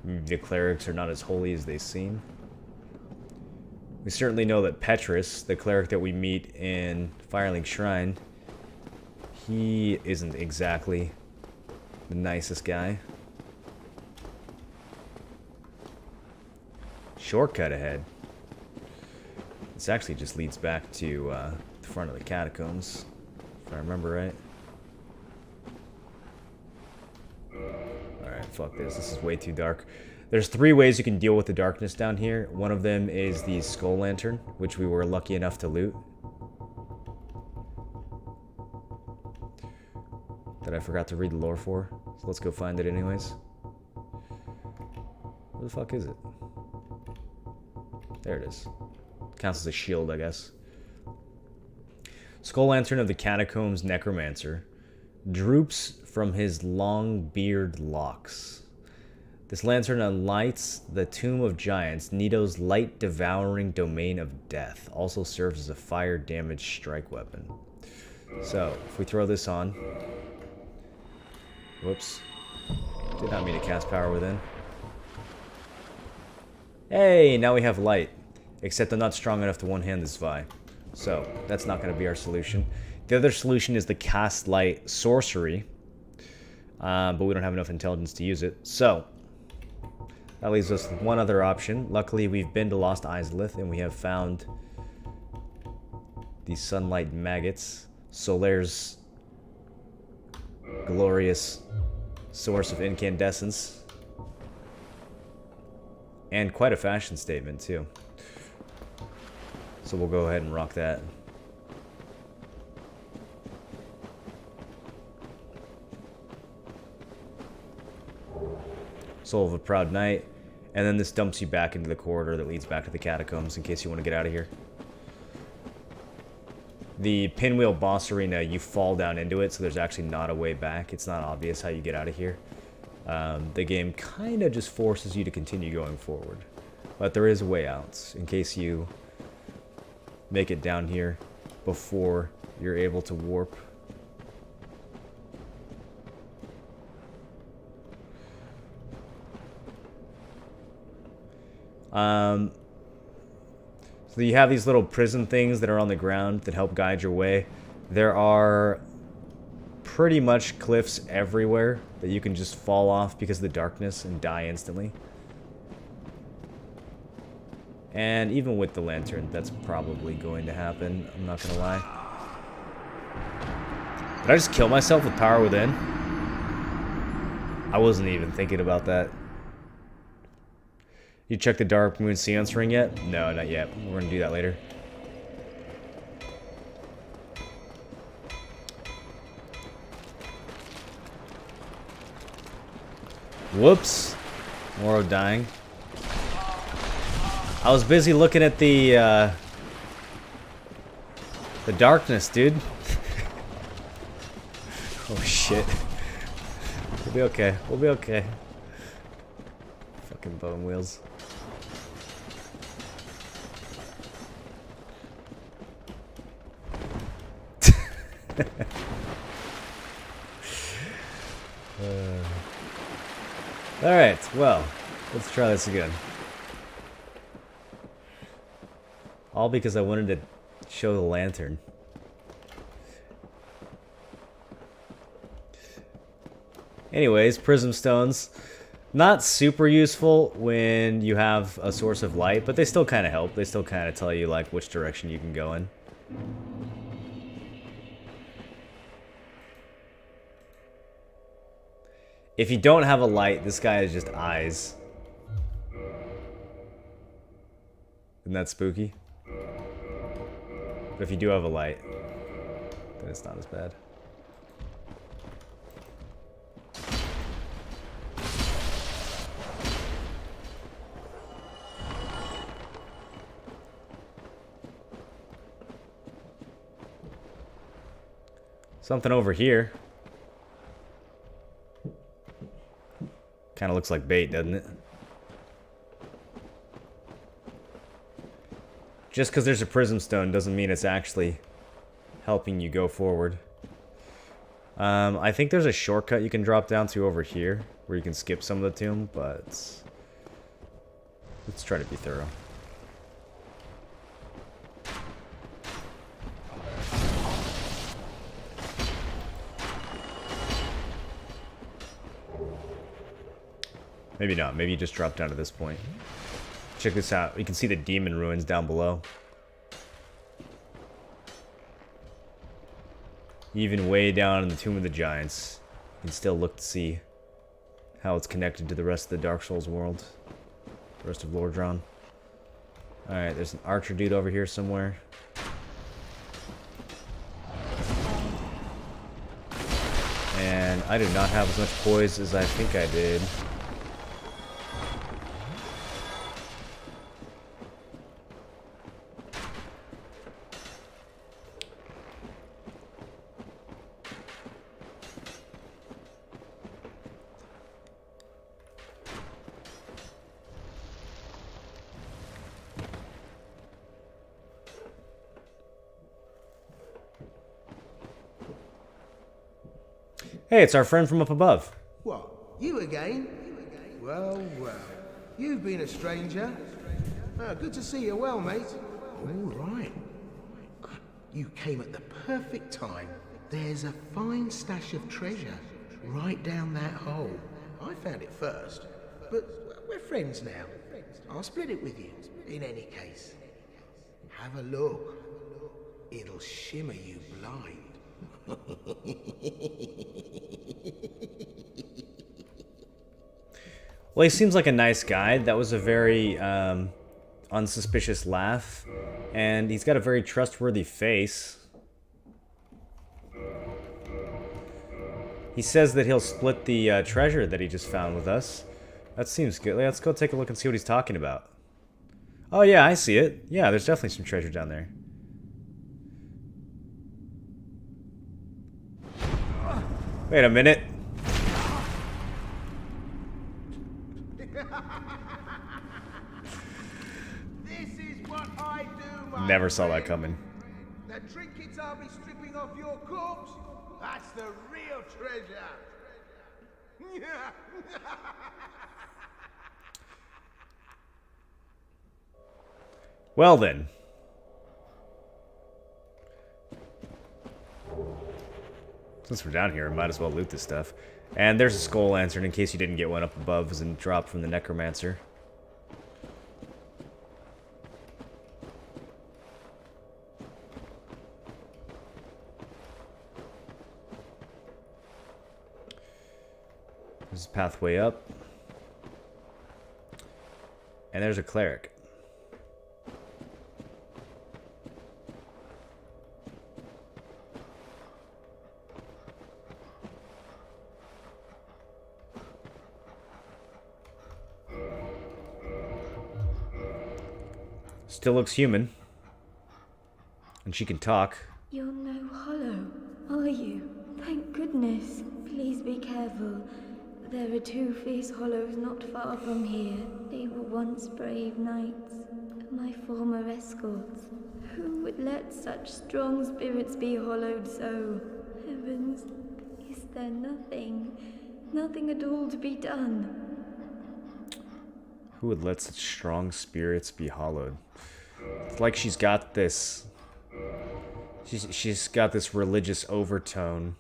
[SPEAKER 1] The clerics are not as holy as they seem. We certainly know that Petrus, the cleric that we meet in Firelink Shrine, he isn't exactly the nicest guy. Shortcut ahead. This actually just leads back to the front of the catacombs, if I remember right. Alright, fuck this. This is way too dark. There's 3 ways you can deal with the darkness down here. One of them is the Skull Lantern, which we were lucky enough to loot. That I forgot to read the lore for. So let's go find it anyways. Where the fuck is it? There it is. Counts as a shield, I guess. Skull Lantern of the Catacombs Necromancer droops from his long beard locks. This lantern lights the Tomb of Giants, Nito's light-devouring domain of death. Also serves as a fire-damaged strike weapon. So, if we throw this on... Whoops. Did not mean to cast Power Within. Hey, now we have light. Except I'm not strong enough to one-hand this Vi. So, that's not going to be our solution. The other solution is the Cast Light Sorcery. But we don't have enough intelligence to use it. So, that leaves us with one other option. Luckily, we've been to Lost Izalith, and we have found the Sunlight Maggots. Solaire's glorious source of incandescence. And quite a fashion statement, too. So we'll go ahead and rock that. Soul of a Proud Knight. And then this dumps you back into the corridor that leads back to the catacombs in case you want to get out of here. The Pinwheel Boss Arena, you fall down into it, so there's actually not a way back. It's not obvious how you get out of here. The game kind of just forces you to continue going forward. But there is a way out, in case you make it down here before you're able to warp. So you have these little prison things that are on the ground that help guide your way. There are pretty much cliffs everywhere that you can just fall off because of the darkness and die instantly. And even with the lantern, that's probably going to happen, I'm not gonna lie. Did I just kill myself with Power Within? I wasn't even thinking about that. You checked the Dark Moon Seance Ring yet? No, not yet. We're gonna do that later. Whoops. Moro dying. I was busy looking at the darkness, dude. Oh shit. We'll be okay. We'll be okay. Fucking bone wheels. Alright, well, let's try this again. All because I wanted to show the lantern. Anyways, prism stones. Not super useful when you have a source of light, but they still kind of help. They still kind of tell you, like, which direction you can go in. If you don't have a light, this guy is just eyes. Isn't that spooky? But if you do have a light, then it's not as bad. Something over here. Kind of looks like bait, doesn't it? Just because there's a prism stone doesn't mean it's actually helping you go forward. I think there's a shortcut you can drop down to over here where you can skip some of the tomb, but let's try to be thorough. Maybe not. Maybe you just drop down to this point. Check this out. You can see the demon ruins down below. Even way down in the Tomb of the Giants, you can still look to see how it's connected to the rest of the Dark Souls world. The rest of Lordran. Alright, there's an archer dude over here somewhere. And I do not have as much poise as I think I did. Hey, it's our friend from up above.
[SPEAKER 9] What, you again? Well, well, you've been a stranger. Good to see you well, mate. All right. You came at the perfect time. There's a fine stash of treasure right down that hole. I found it first, but we're friends now. I'll split it with you, in any case. Have a look. It'll shimmer you blind.
[SPEAKER 1] Well, he seems like a nice guy. That was a very unsuspicious laugh. And he's got a very trustworthy face. He says that he'll split the treasure that he just found with us. That seems good. Let's go take a look and see what he's talking about. Oh yeah, I see it. Yeah, there's definitely some treasure down there. Wait a minute.
[SPEAKER 9] This is what I do, my
[SPEAKER 1] Never saw
[SPEAKER 9] friend.
[SPEAKER 1] that coming.
[SPEAKER 9] The trinkets I'll be stripping off your corpse, that's the real treasure.
[SPEAKER 1] Well then. Since we're down here, we might as well loot this stuff. And there's a skull lantern in case you didn't get one up above as a drop from the necromancer. There's a pathway up. And there's a cleric. Still looks human. And she can talk.
[SPEAKER 3] You're no hollow, are you? Thank goodness. Please be careful. There are two fierce hollows not far from here. They were once brave knights, my former escorts. Who would let such strong spirits be hollowed so? Heavens, is there nothing at all to be done?
[SPEAKER 1] Who would let such strong spirits be hollowed? It's like she's got this... She's got this religious overtone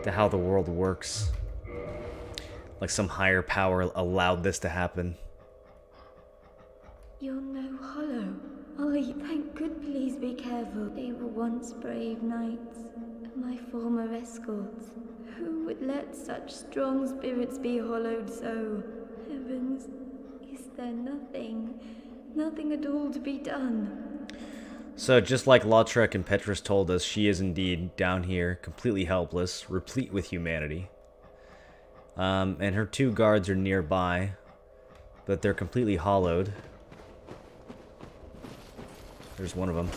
[SPEAKER 1] to how the world works. Like some higher power allowed this to happen.
[SPEAKER 3] You're no hollow, are you? Thank good, please be careful. They were once brave knights, my former escorts. Who would let such strong spirits be hollowed so? Heavens, is there nothing at all to be done?
[SPEAKER 1] So just like Lautrec and Petrus told us, she is indeed down here, completely helpless, replete with humanity. And her two guards are nearby, but they're completely hollowed. There's one of them.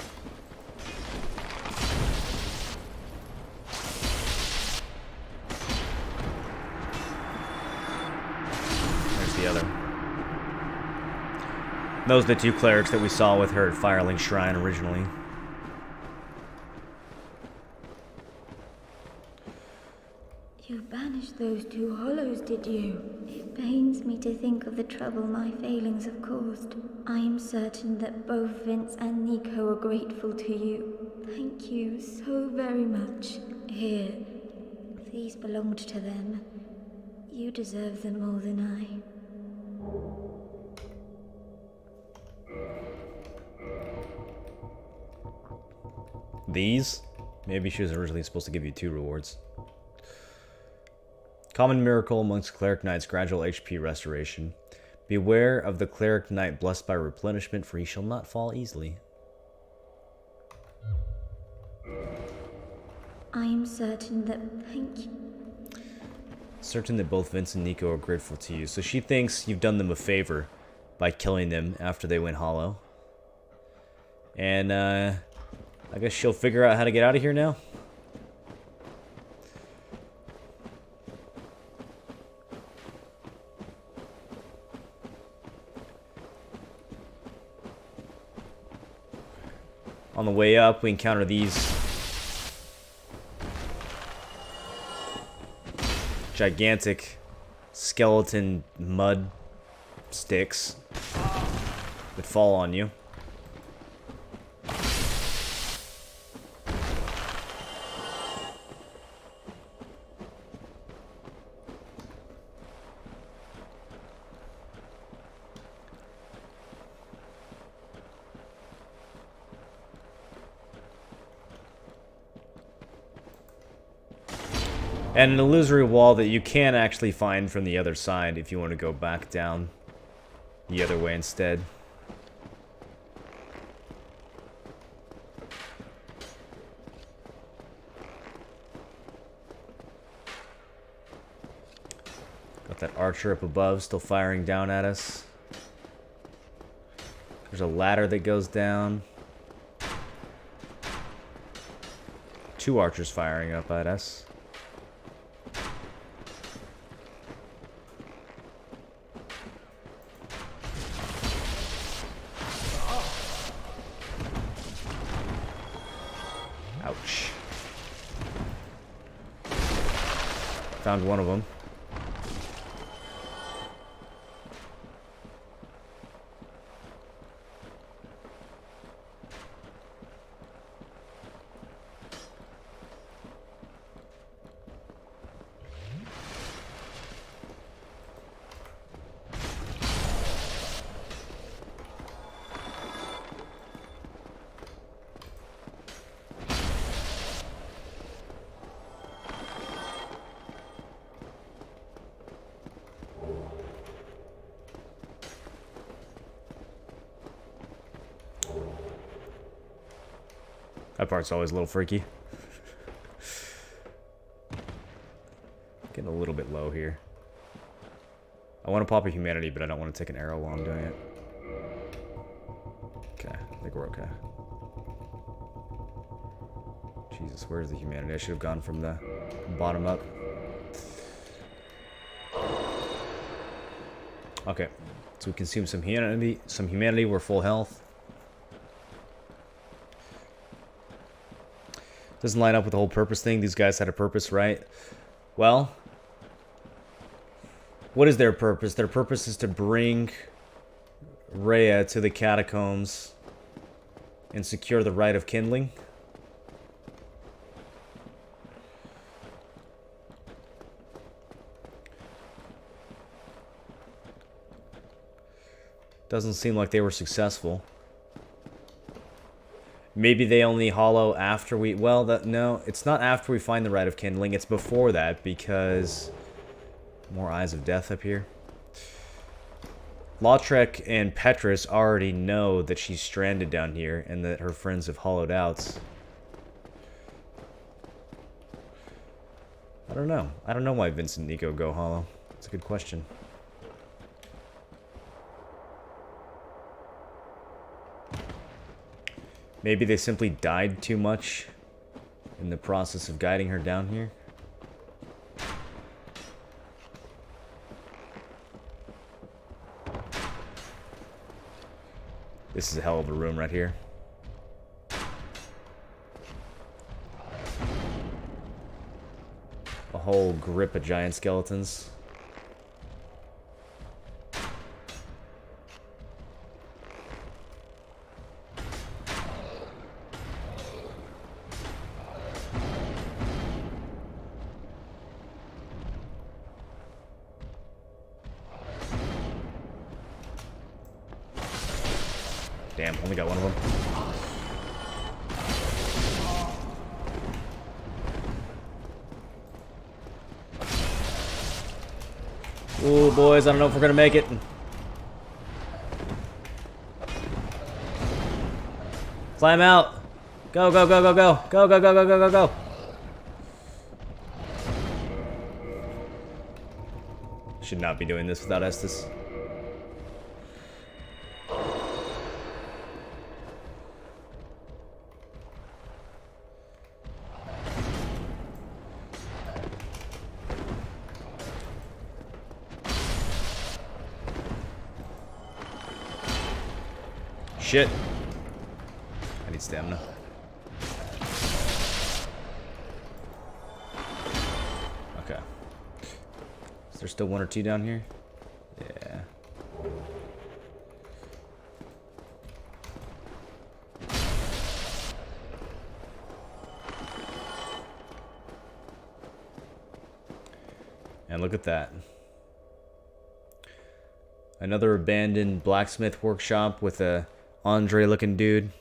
[SPEAKER 1] the other. Those are the two clerics that we saw with her at Firelink Shrine originally.
[SPEAKER 3] You banished those two hollows, did you? It pains me to think of the trouble my failings have caused. I am certain that both Vince and Nico are grateful to you. Thank you so very much. Here, these belonged to them. You deserve them more than I.
[SPEAKER 1] These? Maybe she was originally supposed to give you 2 rewards. Common miracle amongst cleric knights, gradual HP restoration. Beware of the cleric knight blessed by replenishment, for he shall not fall easily.
[SPEAKER 3] I am certain that... Thank you.
[SPEAKER 1] Certain that both Vince and Nico are grateful to you. So she thinks you've done them a favor by killing them after they went hollow. And, I guess she'll figure out how to get out of here now. On the way up, we encounter these gigantic skeleton mud sticks that fall on you. And an illusory wall that you can actually find from the other side if you want to go back down the other way instead. Got that archer up above still firing down at us. There's a ladder that goes down. 2 archers firing up at us. Ouch. Found one of them. That part's always a little freaky. Getting a little bit low here. I want to pop a humanity, but I don't want to take an arrow while I'm doing it. Okay, I think we're okay. Jesus, where's the humanity? I should have gone from the bottom up. Okay, so we consume some humanity. We're full health. Doesn't line up with the whole purpose thing. These guys had a purpose, right? Well, what is their purpose? Their purpose is to bring Rhea to the catacombs and secure the Rite of Kindling. Doesn't seem like they were successful. Maybe they only hollow after we... Well, no, it's not after we find the Rite of Kindling. It's before that, because... More Eyes of Death up here. Lautrec and Petrus already know that she's stranded down here, and that her friends have hollowed out. I don't know. I don't know why Vince and Nico go hollow. It's a good question. Maybe they simply died too much in the process of guiding her down here. This is a hell of a room right here. A whole grip of giant skeletons. Damn, only got one of them. Ooh, boys, I don't know if we're gonna make it. Climb out. Go, go, go, go, go. Go, go, go, go, go, go, go. Should not be doing this without Estes. Shit. I need stamina. Okay. Is there still one or two down here? Yeah. And look at that. Another abandoned blacksmith workshop with a Andre looking dude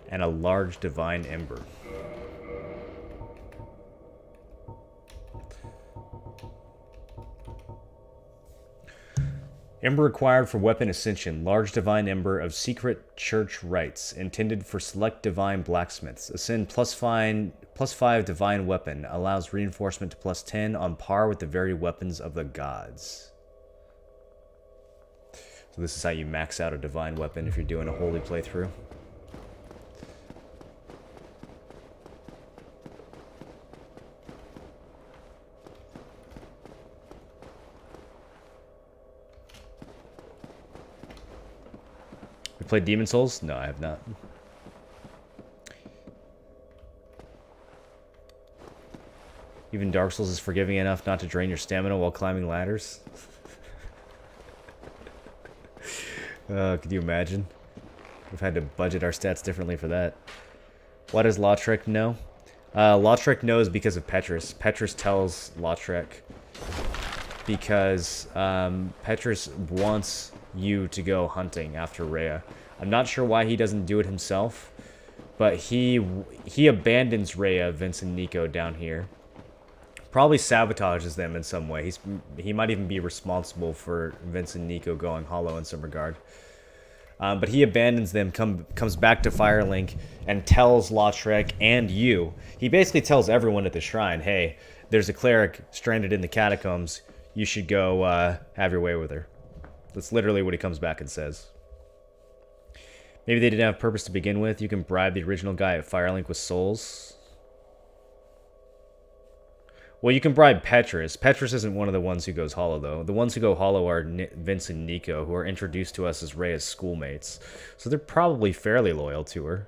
[SPEAKER 1] and a large divine ember. Ember acquired for weapon ascension. Large divine ember of secret church rites intended for select divine blacksmiths. Ascend +5 divine weapon. Allows reinforcement to +10 on par with the very weapons of the gods. So this is how you max out a divine weapon if you're doing a holy playthrough. We played Demon Souls? No, I have not. Even Dark Souls is forgiving enough not to drain your stamina while climbing ladders. Could you imagine? We've had to budget our stats differently for that. Why does Lautrec know? Lautrec knows because of Petrus. Petrus tells Lautrec because Petrus wants you to go hunting after Rhea. I'm not sure why he doesn't do it himself, but he abandons Rhea, Vince, and Nico down here. Probably sabotages them in some way. He might even be responsible for Vince and Nico going hollow in some regard. But he abandons them, comes back to Firelink, and tells Lautrec and you. He basically tells everyone at the shrine, hey, there's a cleric stranded in the catacombs. You should go have your way with her. That's literally what he comes back and says. Maybe they didn't have purpose to begin with. You can bribe the original guy at Firelink with souls. Well, you can bribe Petrus. Petrus isn't one of the ones who goes hollow, though. The ones who go hollow are Vince and Nico, who are introduced to us as Rhea's schoolmates. So they're probably fairly loyal to her.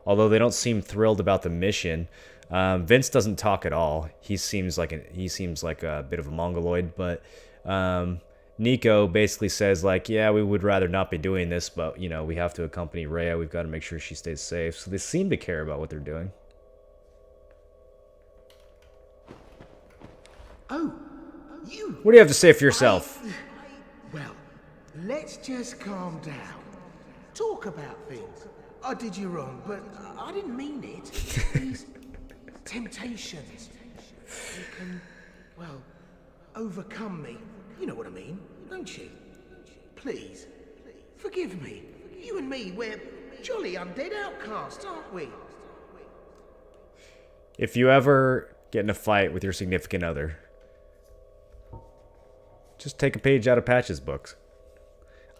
[SPEAKER 1] Although they don't seem thrilled about the mission. Vince doesn't talk at all. He seems like a bit of a mongoloid, but Nico basically says, like, yeah, we would rather not be doing this, but, you know, we have to accompany Rhea. We've got to make sure she stays safe. So they seem to care about what they're doing.
[SPEAKER 9] Oh, you...
[SPEAKER 1] What do you have to say for yourself?
[SPEAKER 9] Well, let's just calm down. Talk about things. I did you wrong, but I didn't mean it. These temptations. You can, well, overcome me. You know what I mean, don't you? Please, forgive me. You and me, we're jolly undead outcasts, aren't we?
[SPEAKER 1] If you ever get in a fight with your significant other, just take a page out of Patch's books.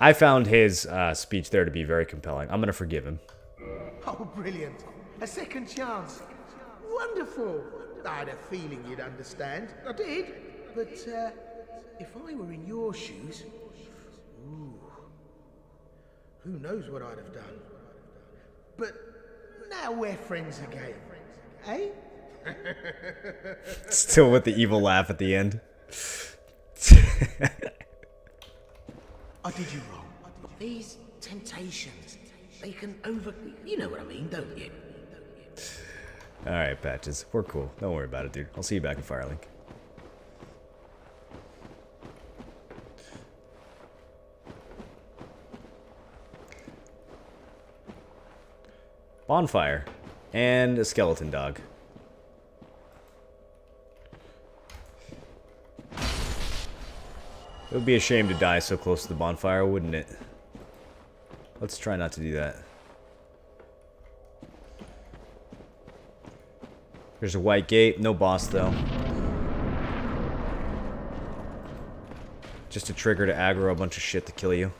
[SPEAKER 1] I found his speech there to be very compelling. I'm going to forgive him.
[SPEAKER 9] Oh, brilliant. A second chance. Wonderful. I had a feeling you'd understand. I did. But if I were in your shoes... Ooh. who knows what I'd have done. But now we're friends again, eh?
[SPEAKER 1] Still with the evil laugh at the end.
[SPEAKER 9] I did you wrong. These temptations, they can You know what I mean, don't you?
[SPEAKER 1] Alright, Patches. We're cool. Don't worry about it, dude. I'll see you back in Firelink. Bonfire. And a skeleton dog. It would be a shame to die so close to the bonfire, wouldn't it? Let's try not to do that. There's a white gate. No boss, though. Just a trigger to aggro a bunch of shit to kill you.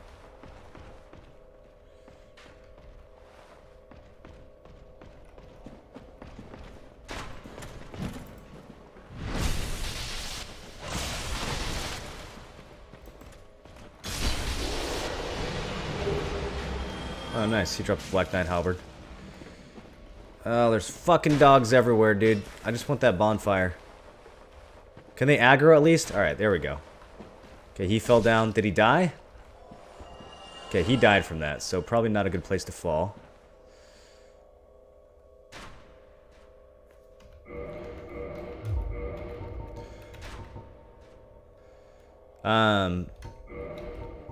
[SPEAKER 1] Oh, nice. He dropped the Black Knight Halberd. Oh, there's fucking dogs everywhere, dude. I just want that bonfire. Can they aggro at least? Alright, there we go. Okay, he fell down. Did he die? Okay, he died from that, so probably not a good place to fall.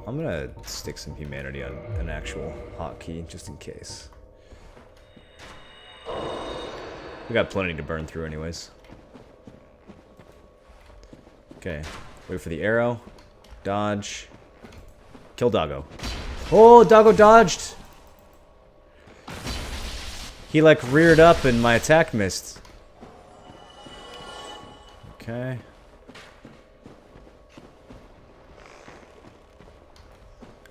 [SPEAKER 1] I'm gonna stick some humanity on an actual hotkey, just in case. We got plenty to burn through anyways. Okay, wait for the arrow. Dodge. Kill Doggo. Oh, Doggo dodged! He like reared up and my attack missed. Okay.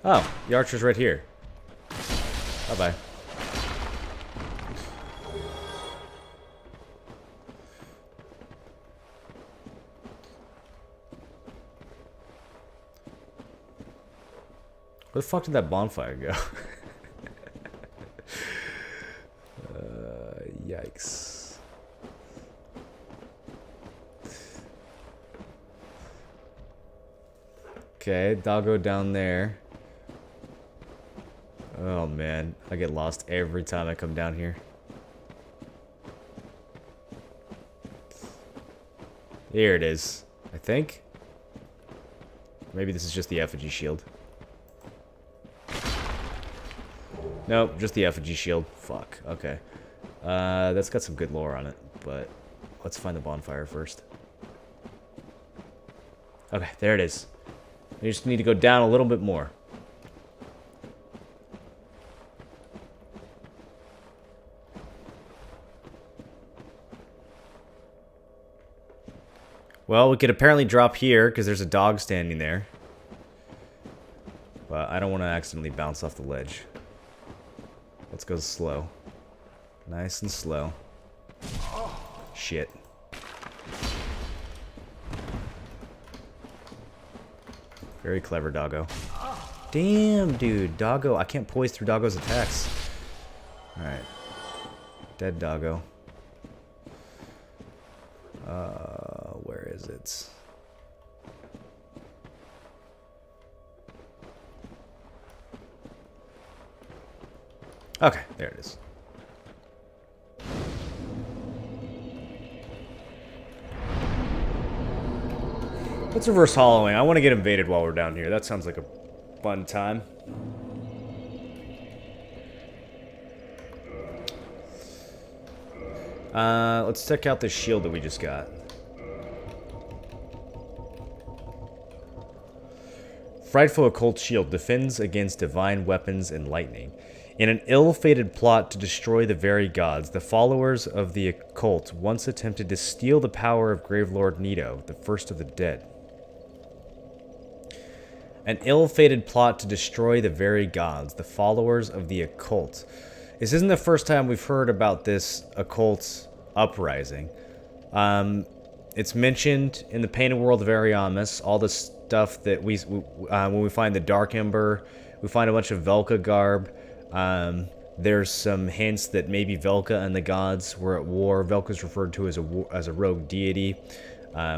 [SPEAKER 1] Oh, the archer's right here. Bye-bye. Where the fuck did that bonfire go? Yikes. Okay, doggo down there. Oh man, I get lost every time I come down here. Here it is, I think. Maybe this is just the effigy shield. Nope, just the effigy shield. Fuck, okay. That's got some good lore on it, but let's find the bonfire first. Okay, there it is. We just need to go down a little bit more. Well, we could apparently drop here because there's a dog standing there. But I don't want to accidentally bounce off the ledge. Let's go slow. Nice and slow. Shit. Very clever, doggo. Damn, dude. Doggo. I can't poise through doggo's attacks. Alright. Dead doggo. Where is it? Okay, there it is. Let's reverse hollowing. I want to get invaded while we're down here. That sounds like a fun time. Let's check out this shield that we just got. Frightful occult shield defends against divine weapons and lightning. In an ill-fated plot to destroy the very gods, the followers of the occult once attempted to steal the power of Gravelord Nito, the first of the dead. An ill-fated plot to destroy the very gods, the followers of the occult. This isn't the first time we've heard about this occult uprising. It's mentioned in the Painted World of Ariamis, all the stuff that when we find the Dark Ember, We find a bunch of Velka garb. There's some hints that maybe Velka and the gods were at war. Velka's referred to as a rogue deity.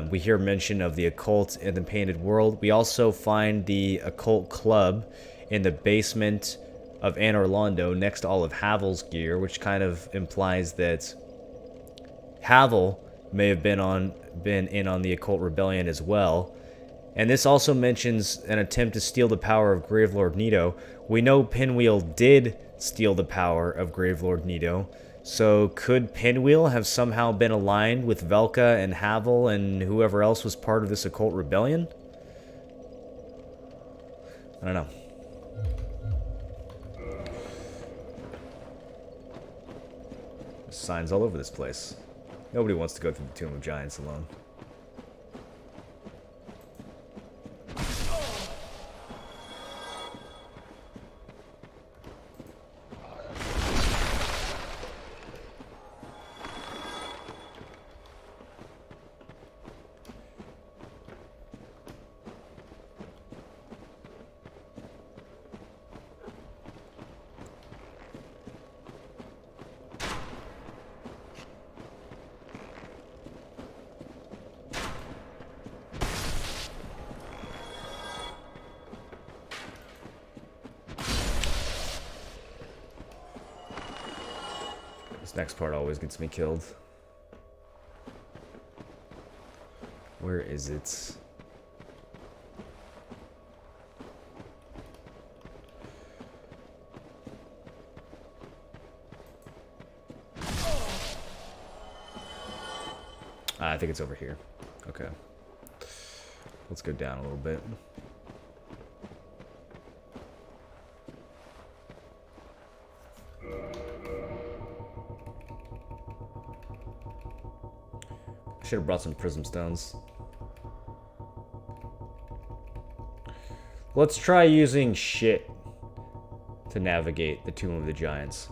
[SPEAKER 1] We hear mention of the occult in the Painted World. We also find the occult club in the basement of Anor Londo next to all of Havel's gear, which kind of implies that Havel may have been in on the occult rebellion as well. And this also mentions an attempt to steal the power of Gravelord Nito. We know Pinwheel did steal the power of Gravelord Nito. So could Pinwheel have somehow been aligned with Velka and Havel and whoever else was part of this occult rebellion? I don't know. There's signs all over this place. Nobody wants to go through the Tomb of Giants alone. Next part always gets me killed. Where is it? I think it's over here. Okay. Let's go down a little bit. Should have brought some prism stones. Let's try using shit to navigate the Tomb of the Giants.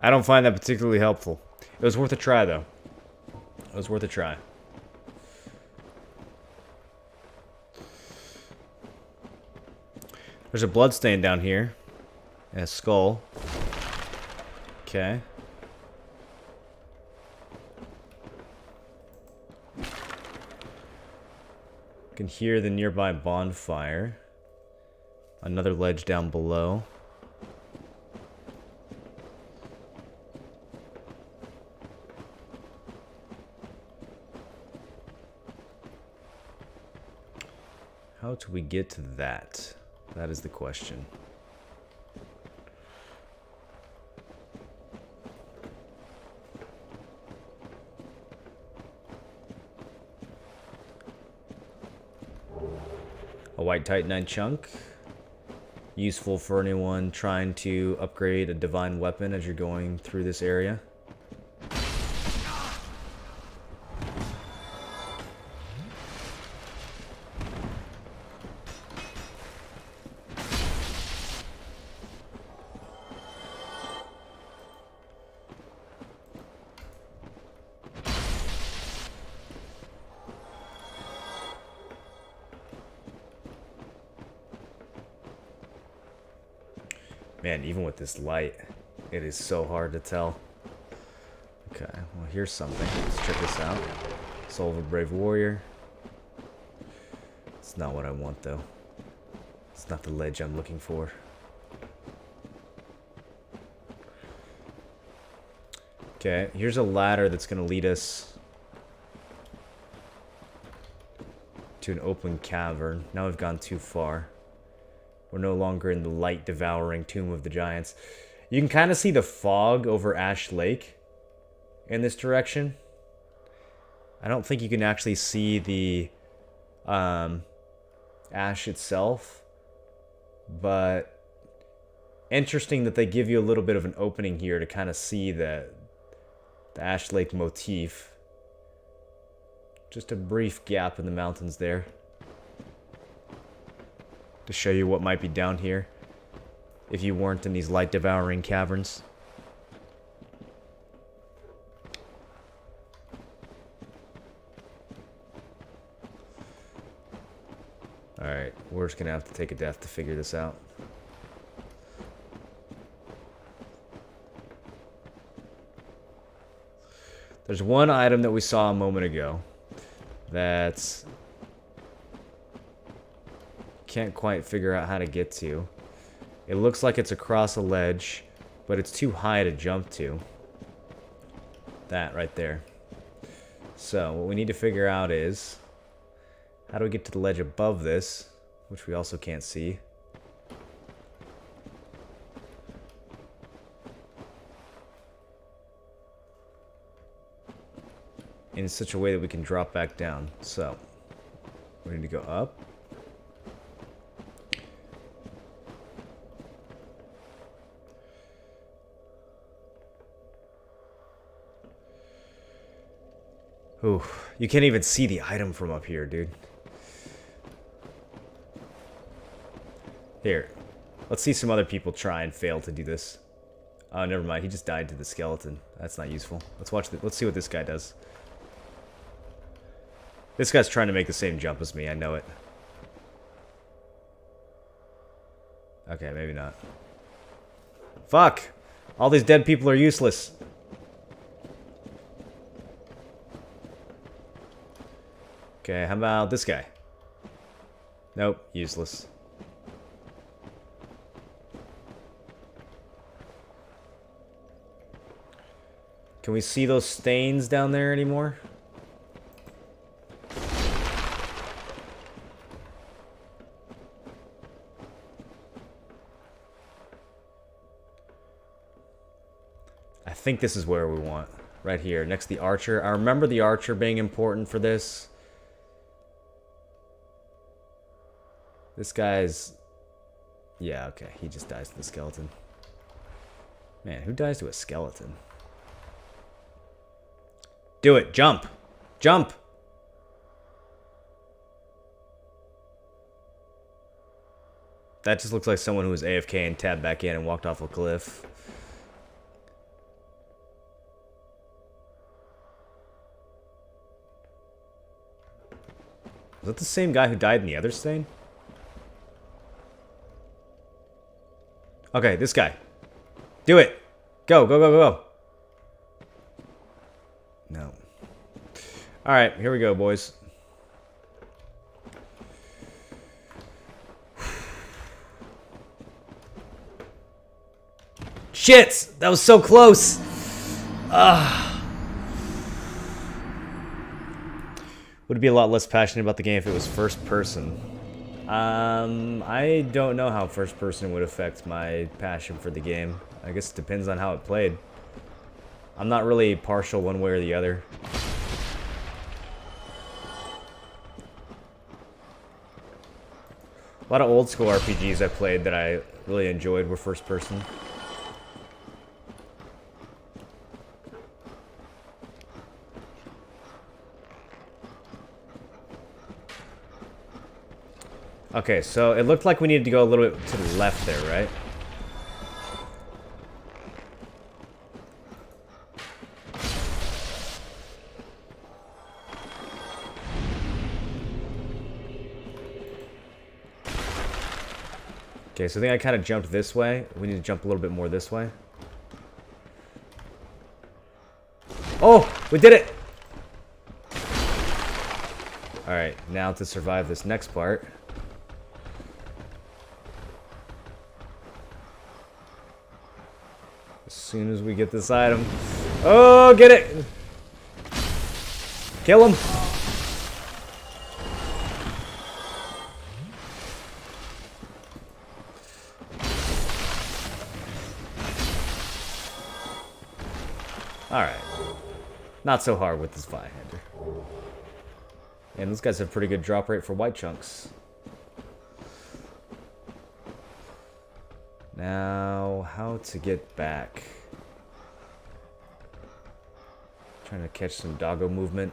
[SPEAKER 1] I don't find that particularly helpful. It was worth a try, though. It was worth a try. There's a bloodstain down here. And a skull. Okay. You can hear the nearby bonfire. Another ledge down below. How do we get to that? That is the question. A white titanite chunk. Useful for anyone trying to upgrade a divine weapon as you're going through this area. Man, even with this light, it is so hard to tell. Okay, well here's something. Let's check this out. Soul of a Brave Warrior. It's not what I want though. It's not the ledge I'm looking for. Okay, here's a ladder that's gonna lead us to an open cavern. Now we've gone too far. We're no longer in the light-devouring Tomb of the Giants. You can kind of see the fog over Ash Lake in this direction. I don't think you can actually see the ash itself, but interesting that they give you a little bit of an opening here to kind of see the Ash Lake motif. Just a brief gap in the mountains there to show you what might be down here if you weren't in these light devouring caverns. Alright, we're just gonna have to take a death to figure this out. There's one item that we saw a moment ago that's can't quite figure out how to get to. It looks like it's across a ledge, but it's too high to jump to. That right there. So what we need to figure out is, how do we get to the ledge above this, which we also can't see? In such a way that we can drop back down. So we need to go up. Ooh, you can't even see the item from up here, dude. Here, let's see some other people try and fail to do this. Oh, never mind. He just died to the skeleton. That's not useful. Let's see what this guy does. This guy's trying to make the same jump as me. I know it. Okay, maybe not. Fuck! All these dead people are useless. Okay, how about this guy? Nope, useless. Can we see those stains down there anymore? I think this is where we want. Right here, next to the archer. I remember the archer being important for this. This guy's... Yeah, okay. He just dies to the skeleton. Man, who dies to a skeleton? Do it. Jump. Jump. That just looks like someone who was AFK and tabbed back in and walked off a cliff. Was that the same guy who died in the other stain? Okay, this guy. Do it. Go, go, go, go. No. Alright, here we go, boys. Shit! That was so close! Would be a lot less passionate about the game if it was first person. I don't know how first person would affect my passion for the game. I guess it depends on how it played. I'm not really partial one way or the other. A lot of old school RPGs I played that I really enjoyed were first person. Okay, so it looked like we needed to go a little bit to the left there, right? Okay, so I think I kind of jumped this way. We need to jump a little bit more this way. Oh, we did it! Alright, now to survive this next part. As soon as we get this item. Oh, get it! Kill him! Alright. Not so hard with this Vihander. And those guys have pretty good drop rate for white chunks. Now, how to get back? Trying to catch some doggo movement.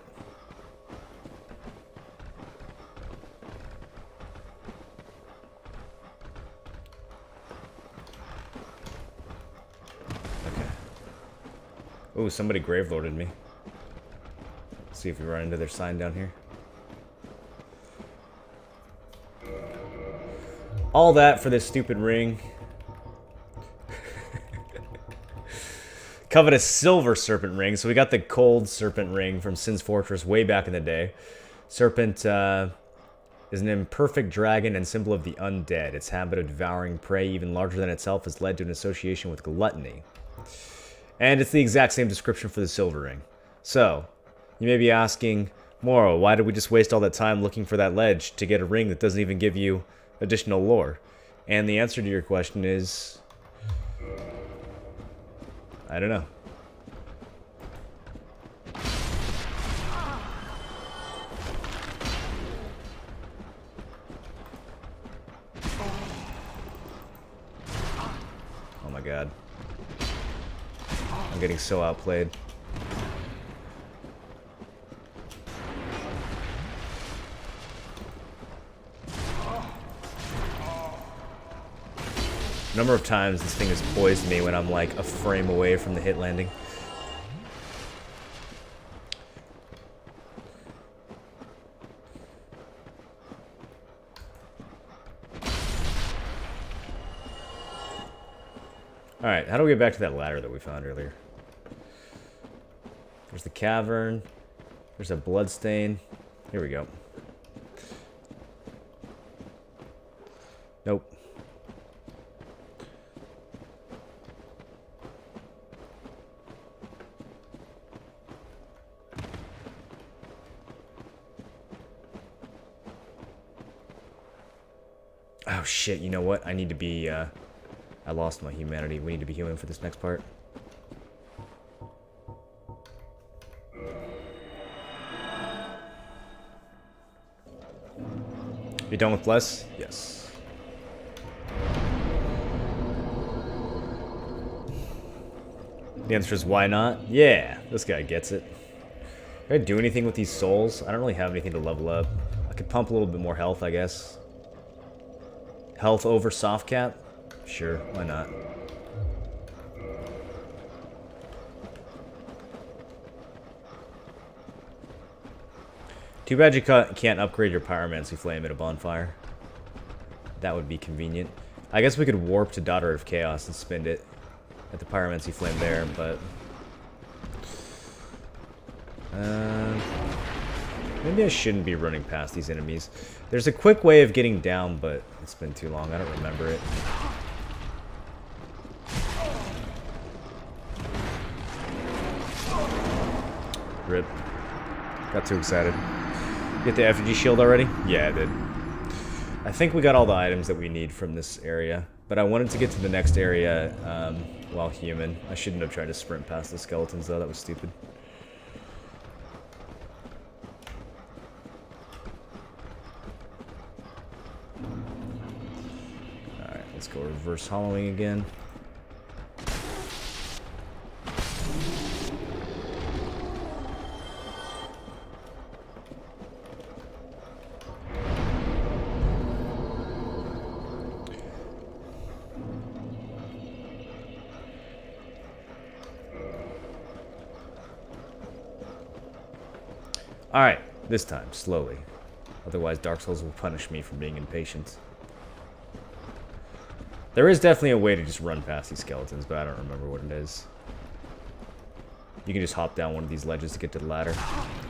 [SPEAKER 1] Okay. Ooh, somebody gravelorded me. Let's see if we run into their sign down here. All that for this stupid ring. Covet a silver serpent ring. So we got the cold serpent ring from Sin's Fortress way back in the day. Serpent is an imperfect dragon and symbol of the undead. Its habit of devouring prey even larger than itself has led to an association with gluttony. And it's the exact same description for the silver ring. So, you may be asking, Moro, why did we just waste all that time looking for that ledge to get a ring that doesn't even give you additional lore? And the answer to your question is... I don't know. Oh my god. I'm getting so outplayed. Number of times this thing has poised me when I'm like a frame away from the hit landing. Alright, how do we get back to that ladder that we found earlier? There's the cavern. There's a bloodstain. Here we go. Nope. Oh shit, you know what? I need to be, I lost my humanity. We need to be human for this next part. You done with Bless? Yes. The answer is why not? Yeah, this guy gets it. Can I do anything with these souls? I don't really have anything to level up. I could pump a little bit more health, I guess. Health over soft cap? Sure, why not? Too bad you can't upgrade your Pyromancy Flame at a bonfire. That would be convenient. I guess we could warp to Daughter of Chaos and spend it at the Pyromancy Flame there, but... maybe I shouldn't be running past these enemies. There's a quick way of getting down, but it's been too long. I don't remember it. Rip. Got too excited. Get the effigy shield already? Yeah, I did. I think we got all the items that we need from this area, but I wanted to get to the next area while human. I shouldn't have tried to sprint past the skeletons, though. That was stupid. Alright, let's go reverse hollowing again. Alright, this time, slowly. Otherwise, Dark Souls will punish me for being impatient. There is definitely a way to just run past these skeletons, but I don't remember what it is. You can just hop down one of these ledges to get to the ladder.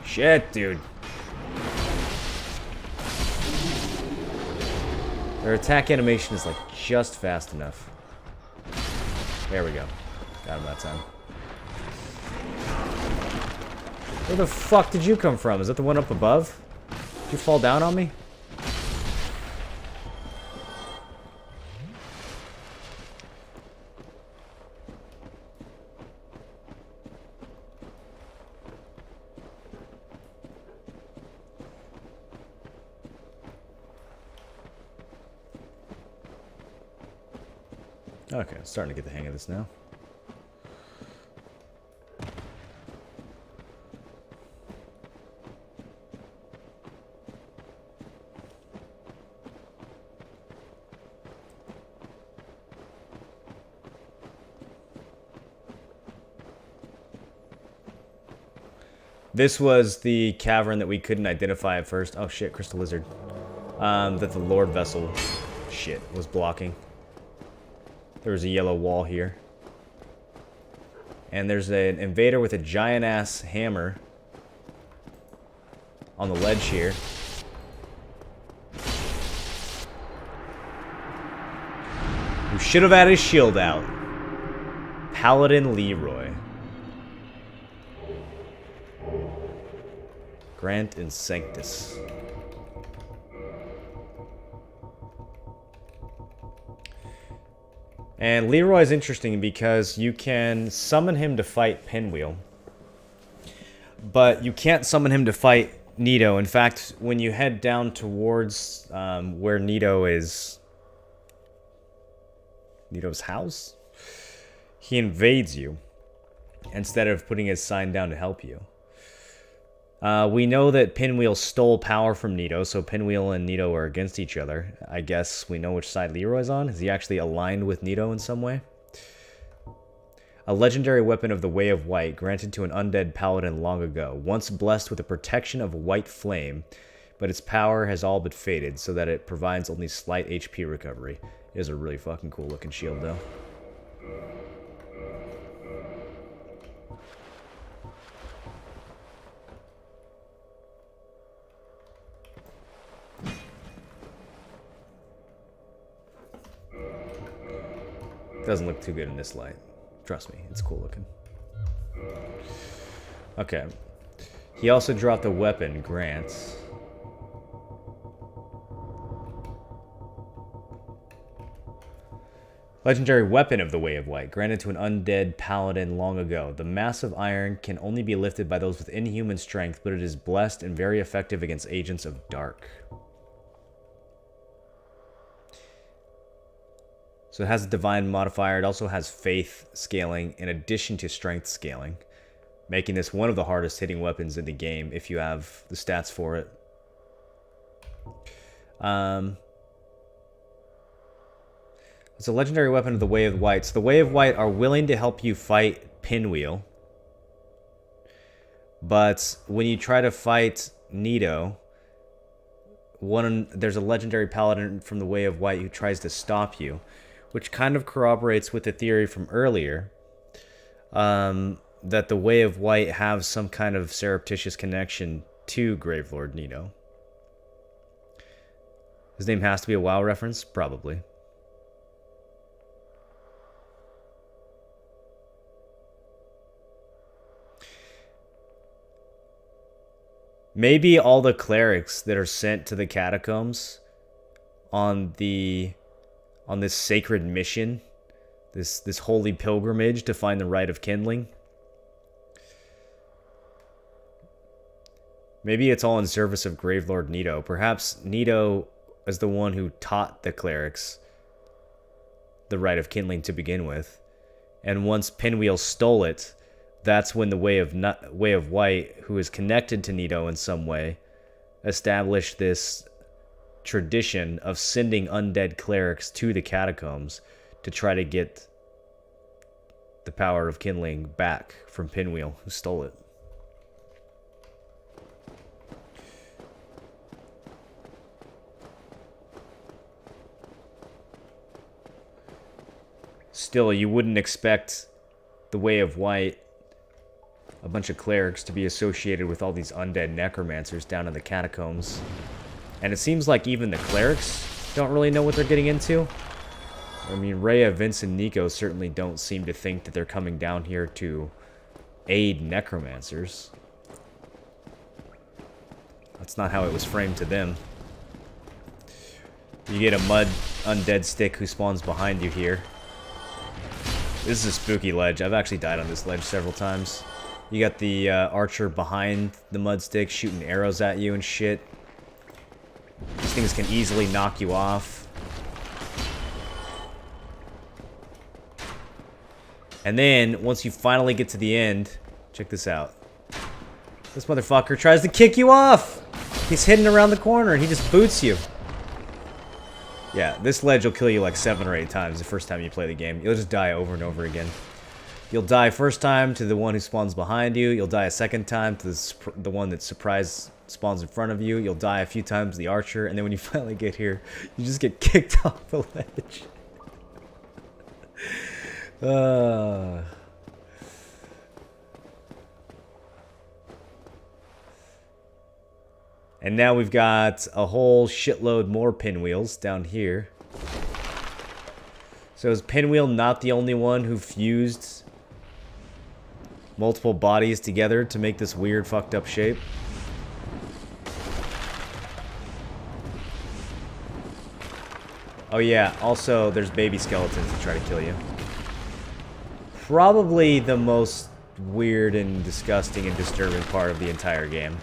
[SPEAKER 1] Shit, dude. Their attack animation is like just fast enough. There we go. Got him that time. Where the fuck did you come from? Is that the one up above? Did you fall down on me? Okay, starting to get the hang of this now. This was the cavern that we couldn't identify at first. Oh shit, Crystal Lizard. That the Lord Vessel shit was blocking. There was a yellow wall here. And there's an invader with a giant ass hammer on the ledge here. Who should have had his shield out. Paladin Leroy. Grant and Sanctus. And Leroy is interesting because you can summon him to fight Pinwheel. But you can't summon him to fight Nito. In fact, when you head down towards where Nito is... Nito's house? He invades you instead of putting his sign down to help you. We know that Pinwheel stole power from Nito, so Pinwheel and Nito are against each other. I guess we know which side Leroy's on. Is he actually aligned with Nito in some way? A legendary weapon of the Way of White, granted to an undead paladin long ago. Once blessed with the protection of white flame, but its power has all but faded, so that it provides only slight HP recovery. It is a really fucking cool looking shield, though. Doesn't look too good in this light. Trust me, it's cool looking. Okay. He also dropped a weapon, Grant. Legendary weapon of the Way of White, granted to an undead paladin long ago. The massive iron can only be lifted by those with inhuman strength, but it is blessed and very effective against agents of dark. So it has a divine modifier. It also has faith scaling in addition to strength scaling, making this one of the hardest hitting weapons in the game if you have the stats for it. It's a legendary weapon of the Way of White. So the Way of White are willing to help you fight Pinwheel. But when you try to fight Nito, there's a legendary paladin from the Way of White who tries to stop you, which kind of corroborates with the theory from earlier, that the Way of White have some kind of surreptitious connection to Gravelord Nito. His name has to be a WoW reference? Probably. Maybe all the clerics that are sent to the catacombs on this sacred mission, this holy pilgrimage to find the Rite of Kindling, maybe it's all in service of Gravelord Nito. Perhaps Nito is the one who taught the clerics the Rite of Kindling to begin with, and once Pinwheel stole it, that's when the Way of White, who is connected to Nito in some way, established this tradition of sending undead clerics to the catacombs to try to get the power of kindling back from Pinwheel, who stole it. Still, you wouldn't expect the Way of White, a bunch of clerics, to be associated with all these undead necromancers down in the catacombs. And it seems like even the clerics don't really know what they're getting into. I mean, Rhea, Vince, and Nico certainly don't seem to think that they're coming down here to aid necromancers. That's not how it was framed to them. You get a mud undead stick who spawns behind you here. This is a spooky ledge. I've actually died on this ledge several times. You got the archer behind the mud stick shooting arrows at you and shit. These things can easily knock you off. And then, once you finally get to the end, check this out. This motherfucker tries to kick you off! He's hidden around the corner and he just boots you. Yeah, this ledge will kill you like 7 or 8 times the first time you play the game. You'll just die over and over again. You'll die first time to the one who spawns behind you. You'll die a second time to the one that surprise spawns in front of you. You'll die a few times to the archer. And then when you finally get here, you just get kicked off the ledge. And now we've got a whole shitload more pinwheels down here. So is Pinwheel not the only one who fused multiple bodies together to make this weird fucked up shape? Oh yeah, also there's baby skeletons that try to kill you. Probably the most weird and disgusting and disturbing part of the entire game.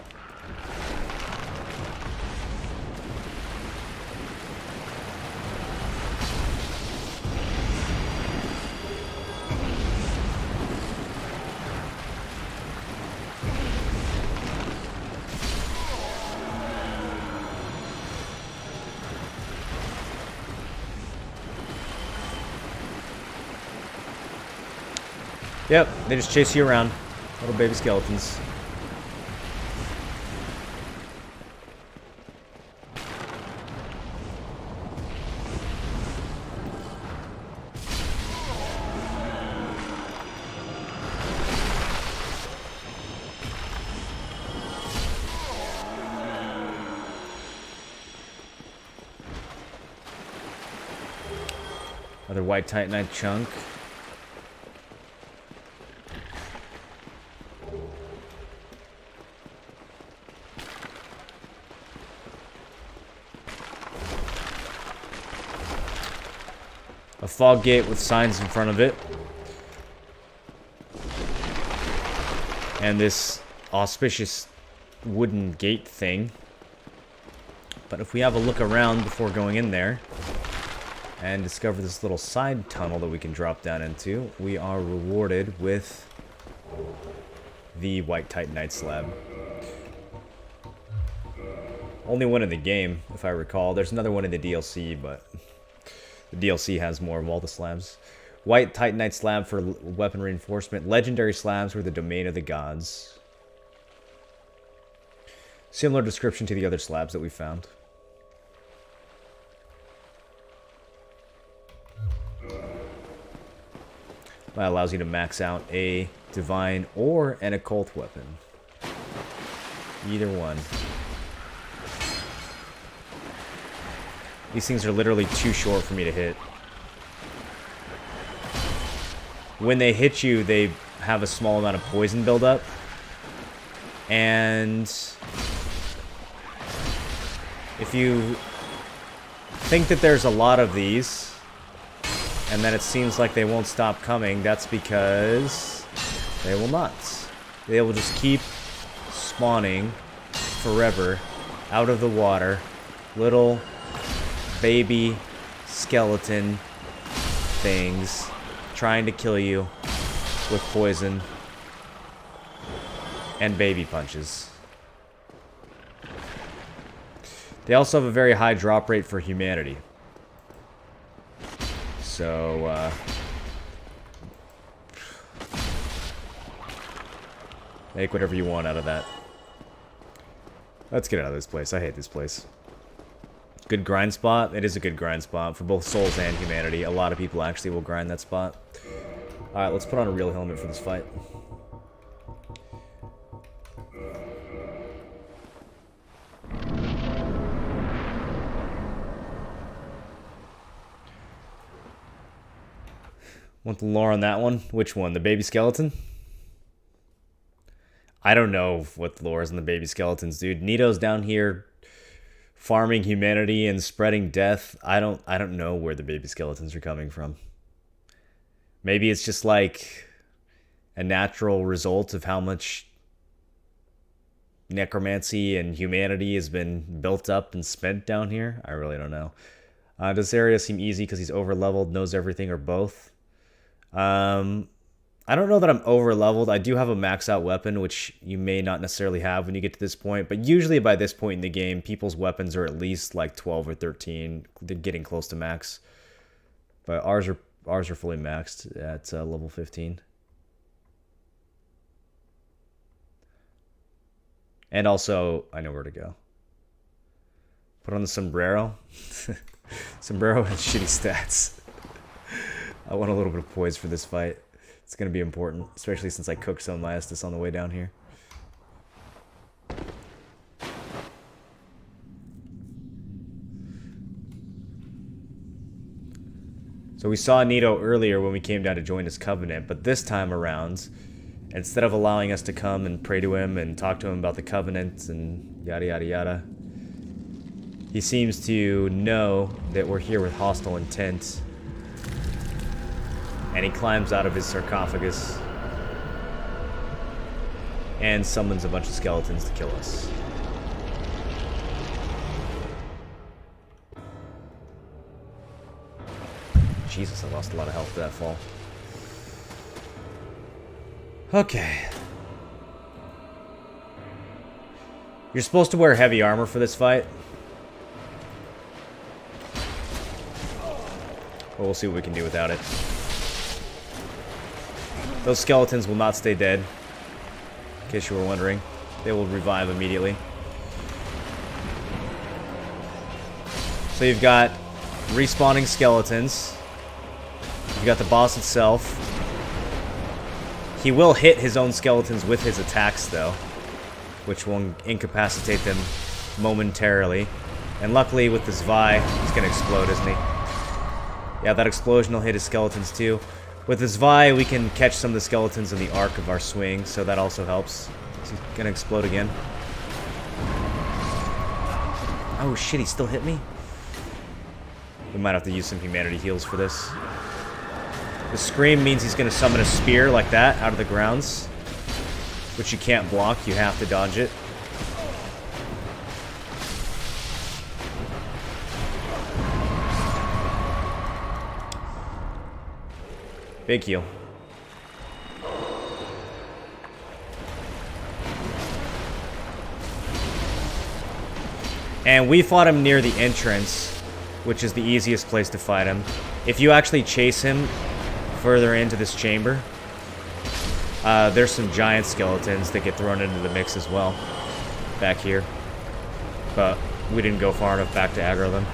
[SPEAKER 1] Yep, they just chase you around. Little baby skeletons. Another white titanite chunk. A fog gate with signs in front of it. And this auspicious wooden gate thing. But if we have a look around before going in there and discover this little side tunnel that we can drop down into, we are rewarded with the white titanite slab. Only one in the game, if I recall. There's another one in the DLC, but the DLC has more of all the slabs. White titanite slab for weapon reinforcement. Legendary slabs were the domain of the gods. Similar description to the other slabs that we found. That allows you to max out a divine or an occult weapon. Either one. These things are literally too short for me to hit. When they hit you, they have a small amount of poison buildup. And if you think that there's a lot of these, and then it seems like they won't stop coming, that's because they will not. They will just keep spawning forever out of the water. Little baby skeleton things trying to kill you with poison and baby punches. They also have a very high drop rate for humanity. So, make whatever you want out of that. Let's get out of this place. I hate this place. Good grind spot. It is a good grind spot for both souls and humanity. A lot of people actually will grind that spot. Alright, let's put on a real helmet for this fight. Want the lore on that one? Which one? The baby skeleton? I don't know what the lore is on the baby skeletons, dude. Nito's down here farming humanity and spreading death. I don't know where the baby skeletons are coming from. Maybe it's just like a natural result of how much necromancy and humanity has been built up and spent down here. I really don't know. Does this area seem easy because he's over leveled, knows everything, or both? I don't know that I'm over leveled. I do have a max out weapon, which you may not necessarily have when you get to this point. But usually by this point in the game, people's weapons are at least like 12 or 13. They're getting close to max. But ours are fully maxed at level 15. And also, I know where to go. Put on the sombrero. Sombrero has shitty stats. I want a little bit of poise for this fight. It's going to be important, especially since I cooked some Maestus on the way down here. So we saw Nito earlier when we came down to join his covenant, but this time around, instead of allowing us to come and pray to him and talk to him about the covenant and yada yada yada, he seems to know that we're here with hostile intent. And he climbs out of his sarcophagus and summons a bunch of skeletons to kill us. Jesus, I lost a lot of health to that fall. Okay. You're supposed to wear heavy armor for this fight. But we'll see what we can do without it. Those skeletons will not stay dead. In case you were wondering. They will revive immediately. So you've got respawning skeletons. You've got the boss itself. He will hit his own skeletons with his attacks, though, which will incapacitate them momentarily. And luckily, with this Vi, he's going to explode, isn't he? Yeah, that explosion will hit his skeletons, too. With this Vi, we can catch some of the skeletons in the arc of our swing, so that also helps. Is he going to explode again? Oh, shit, he still hit me? We might have to use some humanity heals for this. The scream means he's going to summon a spear like that out of the grounds, which you can't block, you have to dodge it. Big heal. And we fought him near the entrance, which is the easiest place to fight him. If you actually chase him further into this chamber, there's some giant skeletons that get thrown into the mix as well, back here. But we didn't go far enough back to aggro them.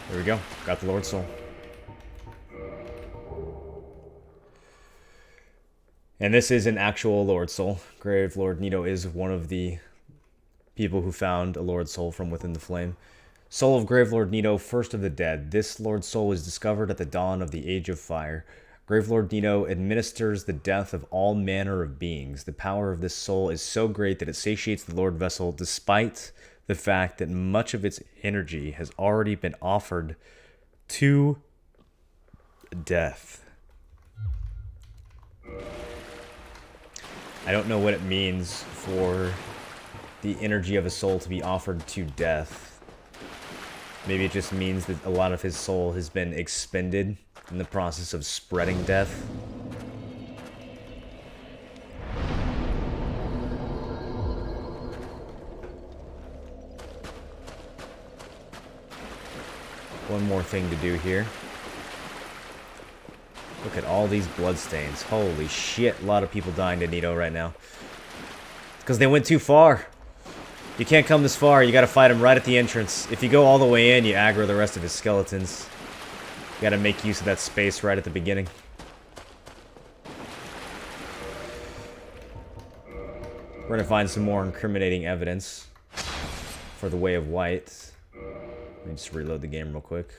[SPEAKER 1] There we go. Got the Lord Soul. And this is an actual Lord Soul. Grave Lord Nito is one of the people who found a Lord Soul from within the flame. Soul of Grave Lord Nito, first of the dead. This Lord Soul was discovered at the dawn of the Age of Fire. Grave Lord Nito administers the death of all manner of beings. The power of this soul is so great that it satiates the Lord Vessel despite the fact that much of its energy has already been offered to death. I don't know what it means for the energy of a soul to be offered to death. Maybe it just means that a lot of his soul has been expended in the process of spreading death. One more thing to do here. Look at all these bloodstains. Holy shit, a lot of people dying to Nito right now. Because they went too far. You can't come this far, you gotta fight him right at the entrance. If you go all the way in, you aggro the rest of his skeletons. You gotta make use of that space right at the beginning. We're gonna find some more incriminating evidence for the Way of White. Let me just reload the game real quick.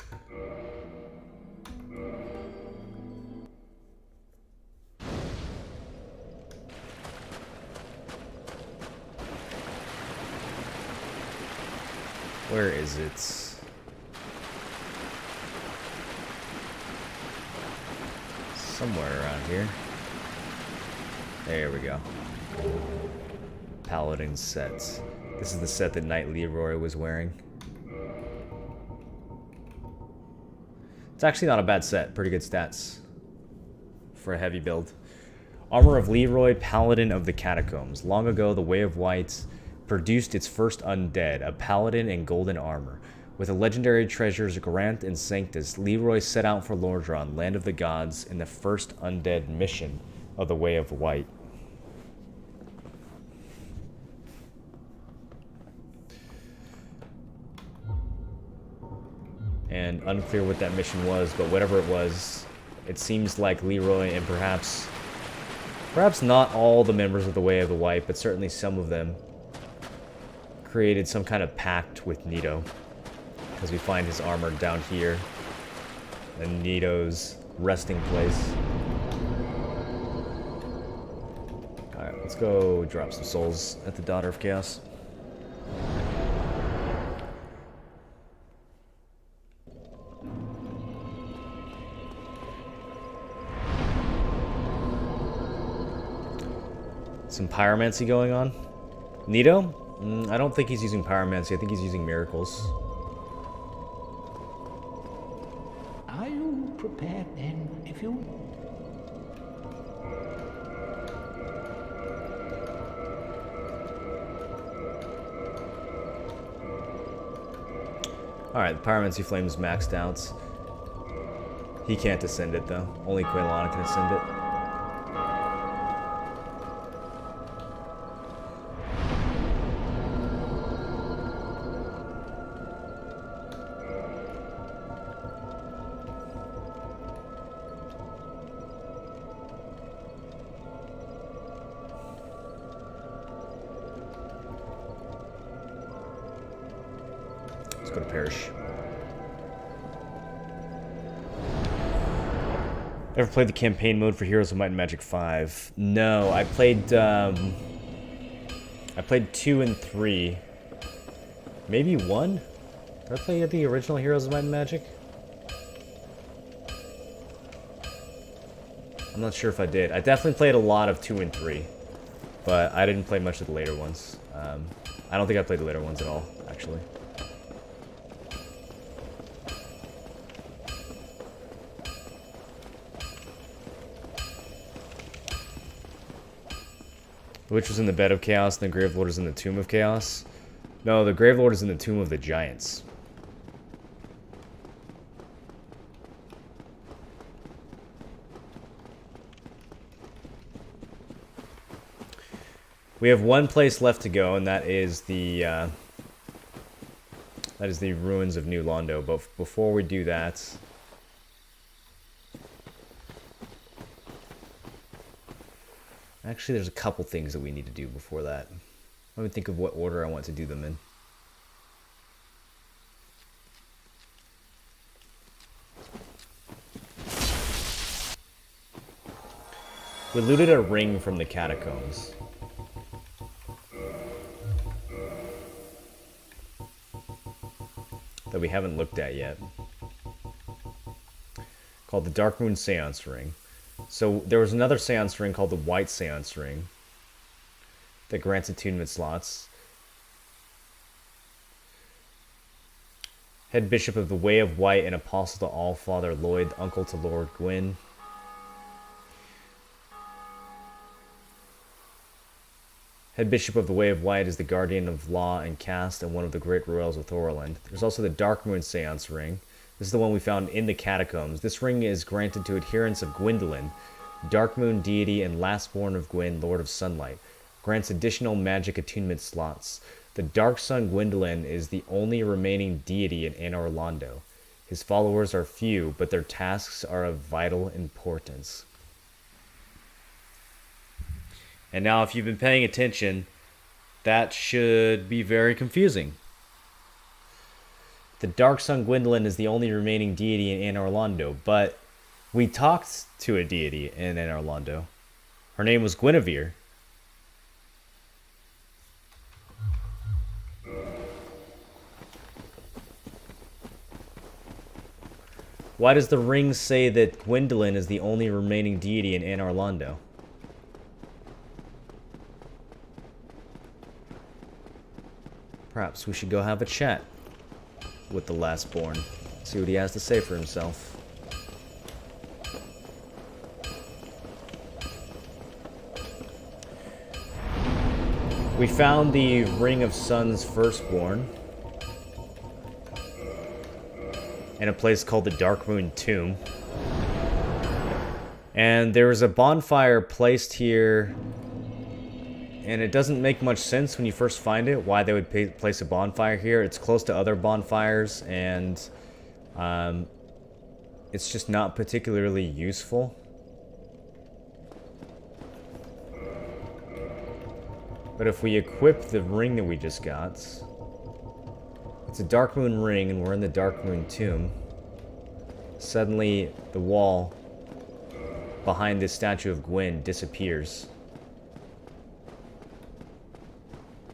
[SPEAKER 1] Where is it? Somewhere around here. There we go. Paladin set. This is the set that Knight Leroy was wearing. It's actually not a bad set. Pretty good stats for a heavy build. Armor of Leroy, Paladin of the Catacombs. Long ago, the Way of White produced its first undead, a paladin in golden armor. With the legendary treasures Grant and Sanctus, Leroy set out for Lordran, land of the gods, in the first undead mission of the Way of White. And unclear what that mission was, but whatever it was, it seems like Leroy and perhaps not all the members of the Way of the White, but certainly some of them, created some kind of pact with Nito. Because we find his armor down here in Nito's resting place. Alright, let's go drop some souls at the Daughter of Chaos. Some pyromancy going on. Nito? I don't think he's using pyromancy. I think he's using miracles.
[SPEAKER 8] Are you prepared then, if you...
[SPEAKER 1] Alright, the pyromancy flame is maxed out. He can't ascend it though. Only Quaylana can ascend it. Go to Parish. Ever played the campaign mode for Heroes of Might and Magic 5? No, I played 2 and 3. Maybe 1? Did I play the original Heroes of Might and Magic? I'm not sure if I did. I definitely played a lot of 2 and 3, but I didn't play much of the later ones. I don't think I played the later ones at all, actually. The Witch was in the Bed of Chaos, and the Gravelord is in the Tomb of Chaos. No, the Gravelord is in the Tomb of the Giants. We have one place left to go, and that is the ruins of New Londo. But before we do that, actually, there's a couple things that we need to do before that. Let me think of what order I want to do them in. We looted a ring from the catacombs. That we haven't looked at yet. Called the Darkmoon Seance Ring. So there was another seance ring called the White Seance Ring that grants attunement slots. Head Bishop of the Way of White and Apostle to All-Father Lloyd, uncle to Lord Gwyn. Head Bishop of the Way of White is the guardian of law and caste and one of the great royals of Thorland. There's also the Darkmoon Seance Ring. This is the one we found in the catacombs. This ring is granted to adherents of Gwyndolin, Darkmoon deity and lastborn of Gwyn, Lord of Sunlight. Grants additional magic attunement slots. The Dark Sun Gwyndolin is the only remaining deity in Anor Londo. His followers are few, but their tasks are of vital importance. And now, if you've been paying attention, that should be very confusing. The Dark Sun Gwyndolin is the only remaining deity in Anor Londo, but we talked to a deity in Anor Londo. Her name was Guinevere. Why does the ring say that Gwyndolin is the only remaining deity in Anor Londo? Perhaps we should go have a chat with the lastborn. See what he has to say for himself. We found the Ring of Sun's Firstborn in a place called the Darkmoon Tomb. And there was a bonfire placed here, and it doesn't make much sense when you first find it, why they would place a bonfire here. It's close to other bonfires, and it's just not particularly useful. But if we equip the ring that we just got, it's a Darkmoon ring, and we're in the Darkmoon Tomb. Suddenly, the wall behind this statue of Gwyn disappears.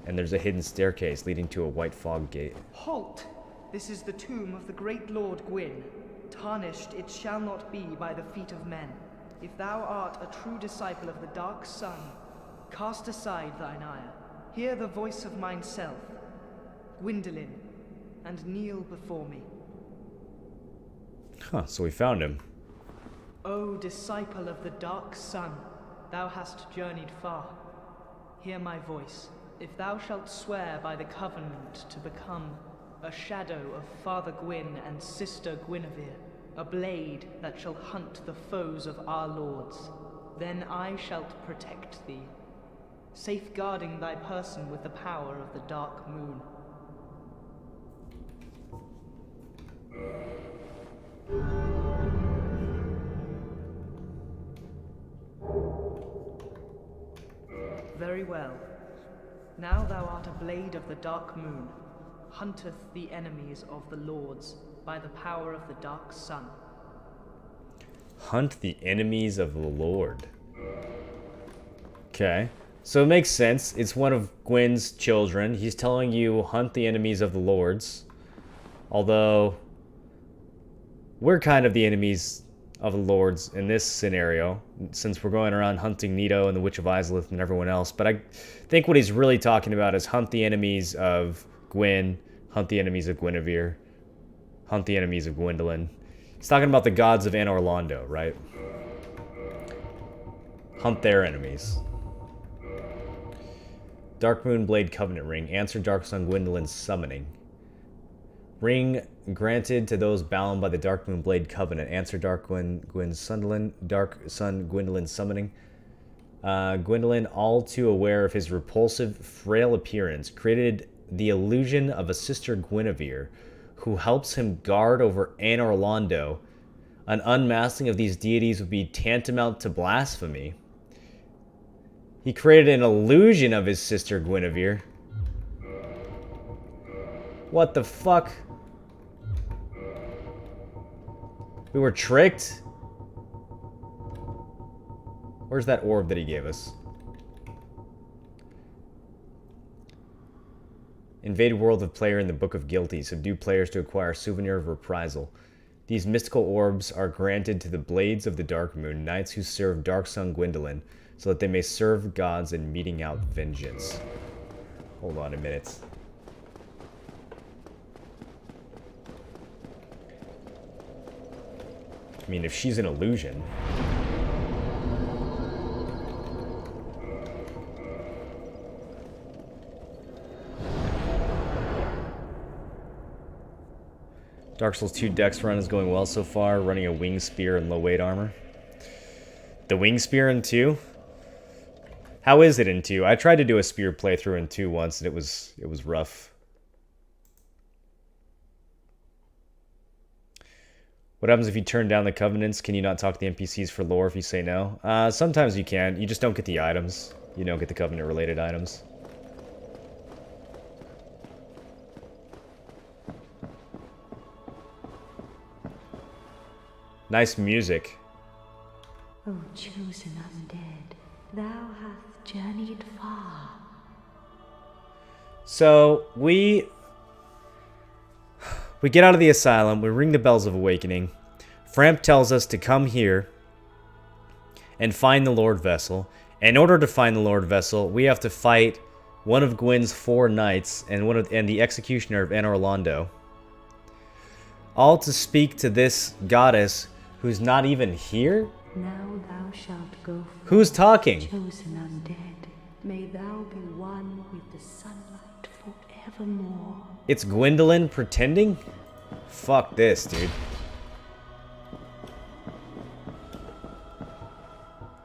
[SPEAKER 1] And there's a hidden staircase leading to a white fog gate.
[SPEAKER 10] Halt! This is the tomb of the great Lord Gwyn. Tarnished it shall not be by the feet of men. If thou art a true disciple of the Dark Sun, cast aside thine ire. Hear the voice of mine self, Gwyndolin, and kneel before me.
[SPEAKER 1] Huh, so we found him.
[SPEAKER 10] O disciple of the Dark Sun, thou hast journeyed far. Hear my voice. If thou shalt swear by the covenant to become a shadow of Father Gwyn and Sister Guinevere, a blade that shall hunt the foes of our lords, then I shalt protect thee, safeguarding thy person with the power of the Dark Moon. Very well. Now thou art a blade of the Dark Moon, hunteth the enemies of the lords by the power of the Dark Sun.
[SPEAKER 1] Hunt the enemies of the Lord. Okay. So it makes sense. It's one of Gwyn's children. He's telling you, hunt the enemies of the lords. Although, we're kind of the enemies of the lords in this scenario, since we're going around hunting Nito and the Witch of Izalith and everyone else. But I think what he's really talking about is hunt the enemies of Gwyn, hunt the enemies of Guinevere, hunt the enemies of Gwyndolin. He's talking about the gods of Anor Londo, right? Hunt their enemies. Darkmoon Blade Covenant Ring. Answer Darksun Gwyndolin's summoning. Ring granted to those bound by the Darkmoon Blade Covenant. Answer Darksun Gwyndolin's summoning. Gwyndolin, all too aware of his repulsive, frail appearance, created the illusion of a sister Guinevere, who helps him guard over Anor Londo. An unmasking of these deities would be tantamount to blasphemy. He created an illusion of his sister Guinevere. What the fuck? We were tricked? Where's that orb that he gave us? Invade world of player in the Book of Guilty. Subdue players to acquire Souvenir of Reprisal. These mystical orbs are granted to the Blades of the Dark Moon, knights who serve Darksun Gwendolyn, so that they may serve gods in meting out vengeance. Hold on a minute. I mean, if she's an illusion... Dark Souls 2 Dex run is going well so far, running a wing spear and low weight armor. The wing spear in 2? How is it in 2? I tried to do a spear playthrough in 2 once and it was rough. What happens if you turn down the covenants? Can you not talk to the NPCs for lore if you say no? Sometimes you can. You just don't get the items. You don't get the covenant related items. Nice music.
[SPEAKER 11] O chosen undead, thou hast journeyed far.
[SPEAKER 1] So, we get out of the asylum, we ring the bells of awakening. Framp tells us to come here and find the Lord Vessel. In order to find the Lord Vessel, we have to fight one of Gwyn's 4 knights and the executioner of Anor Londo. All to speak to this goddess who's not even here?
[SPEAKER 11] Now thou shalt go forth,
[SPEAKER 1] Who's talking?
[SPEAKER 11] chosen undead. May thou be one with the sunlight forevermore.
[SPEAKER 1] It's Gwendolyn pretending? Fuck this, dude.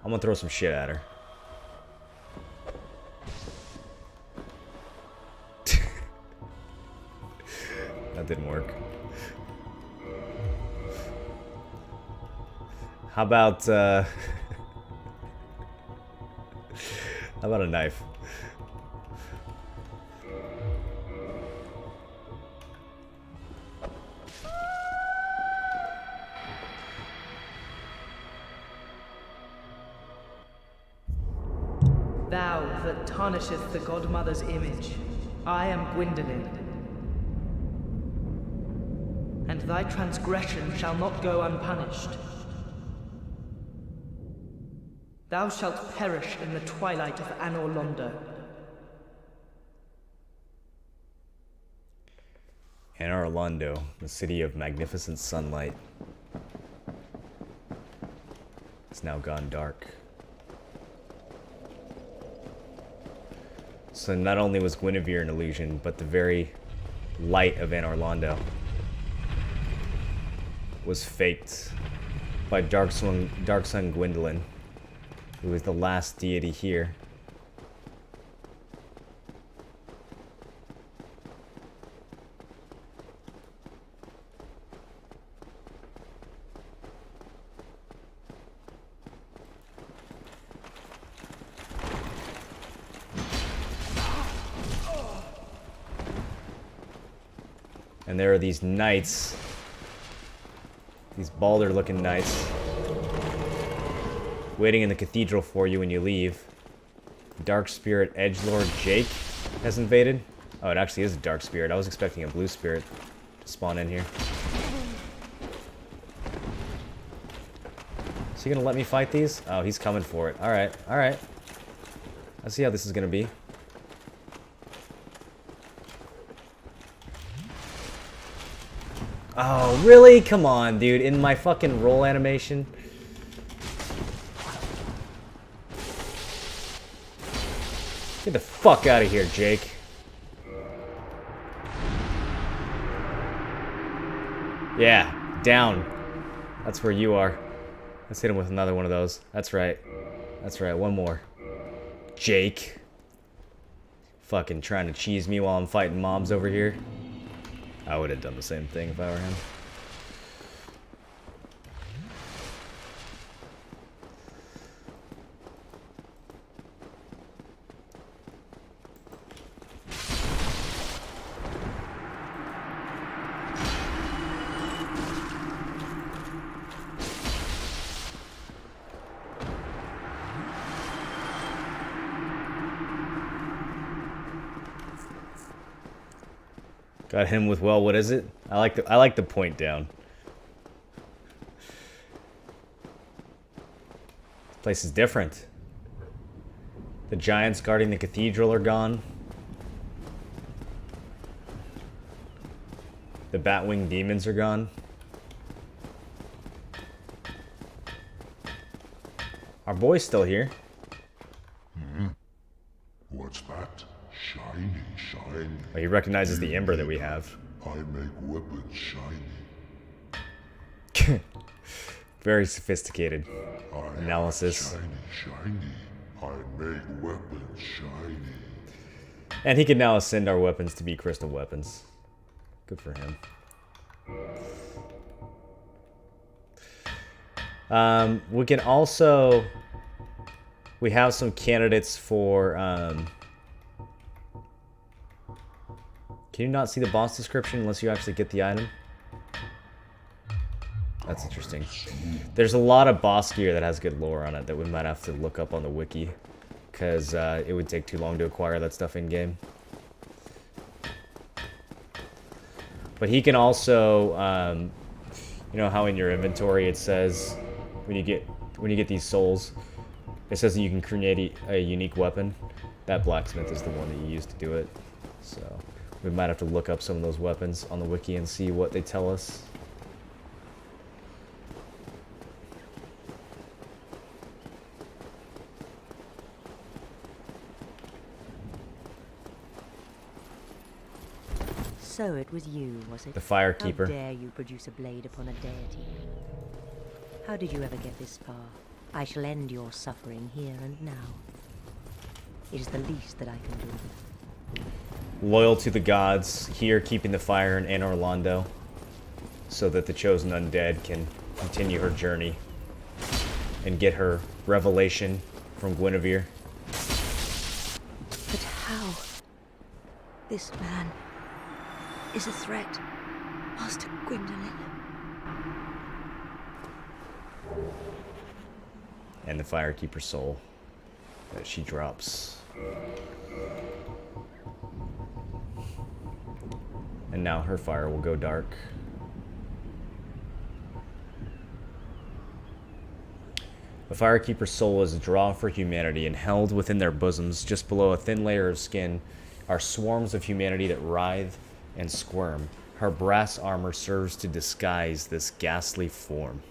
[SPEAKER 1] I'm gonna throw some shit at her. That didn't work. How about, how about a knife?
[SPEAKER 10] Thou that tarnisheth the Godmother's image, I am Gwendolyn. And thy transgression shall not go unpunished. Thou shalt perish in the twilight of Anor Londo.
[SPEAKER 1] Anor Londo, the city of magnificent sunlight. It's now gone dark. So not only was Guinevere an illusion, but the very light of Anor Londo was faked by Dark Sun Gwendolyn, who is the last deity here. And there are these knights, these Balder-looking knights, waiting in the cathedral for you when you leave. Dark Spirit Edgelord Jake has invaded. Oh, it actually is a Dark Spirit. I was expecting a Blue Spirit to spawn in here. Is he gonna let me fight these? Oh, he's coming for it. Alright, alright. I see how this is gonna be. Oh, really? Come on, dude. In my fucking roll animation. Get the fuck out of here, Jake. Yeah, down. That's where you are. Let's hit him with another one of those. That's right. That's right, one more. Jake. Fucking trying to cheese me while I'm fighting mobs over here. I would have done the same thing if I were him. Got him with, well, what is it? I like the point down. This place is different. The giants guarding the cathedral are gone. The Batwing demons are gone. Our boy's still here.
[SPEAKER 12] What's that? Shiny, shiny.
[SPEAKER 1] Oh, he recognizes the ember that we have.
[SPEAKER 12] I make weapons shiny.
[SPEAKER 1] Very sophisticated analysis.
[SPEAKER 12] Shiny, shiny. I make weapons shiny.
[SPEAKER 1] And he can now ascend our weapons to be crystal weapons. Good for him. We can also... We have some candidates for... Can you not see the boss description unless you actually get the item? That's interesting. There's a lot of boss gear that has good lore on it that we might have to look up on the wiki. Because it would take too long to acquire that stuff in-game. But he can also... you know how in your inventory it says... When you get these souls... It says that you can create a unique weapon. That blacksmith is the one that you use to do it. So... We might have to look up some of those weapons on the wiki and see what they tell us.
[SPEAKER 13] So it was you, was it?
[SPEAKER 1] The Firekeeper.
[SPEAKER 13] How dare you produce a blade upon a deity? How did you ever get this far? I shall end your suffering here and now. It is the least that I can do.
[SPEAKER 1] Loyal to the gods, here keeping the fire in Anor Londo, so that the chosen undead can continue her journey and get her revelation from Guinevere.
[SPEAKER 5] But how? This man is a threat, Master Gwendolyn.
[SPEAKER 1] And the Firekeeper soul that she drops. And now her fire will go dark. The Firekeeper's soul is a draw for humanity, and held within their bosoms, just below a thin layer of skin, are swarms of humanity that writhe and squirm. Her brass armor serves to disguise this ghastly form.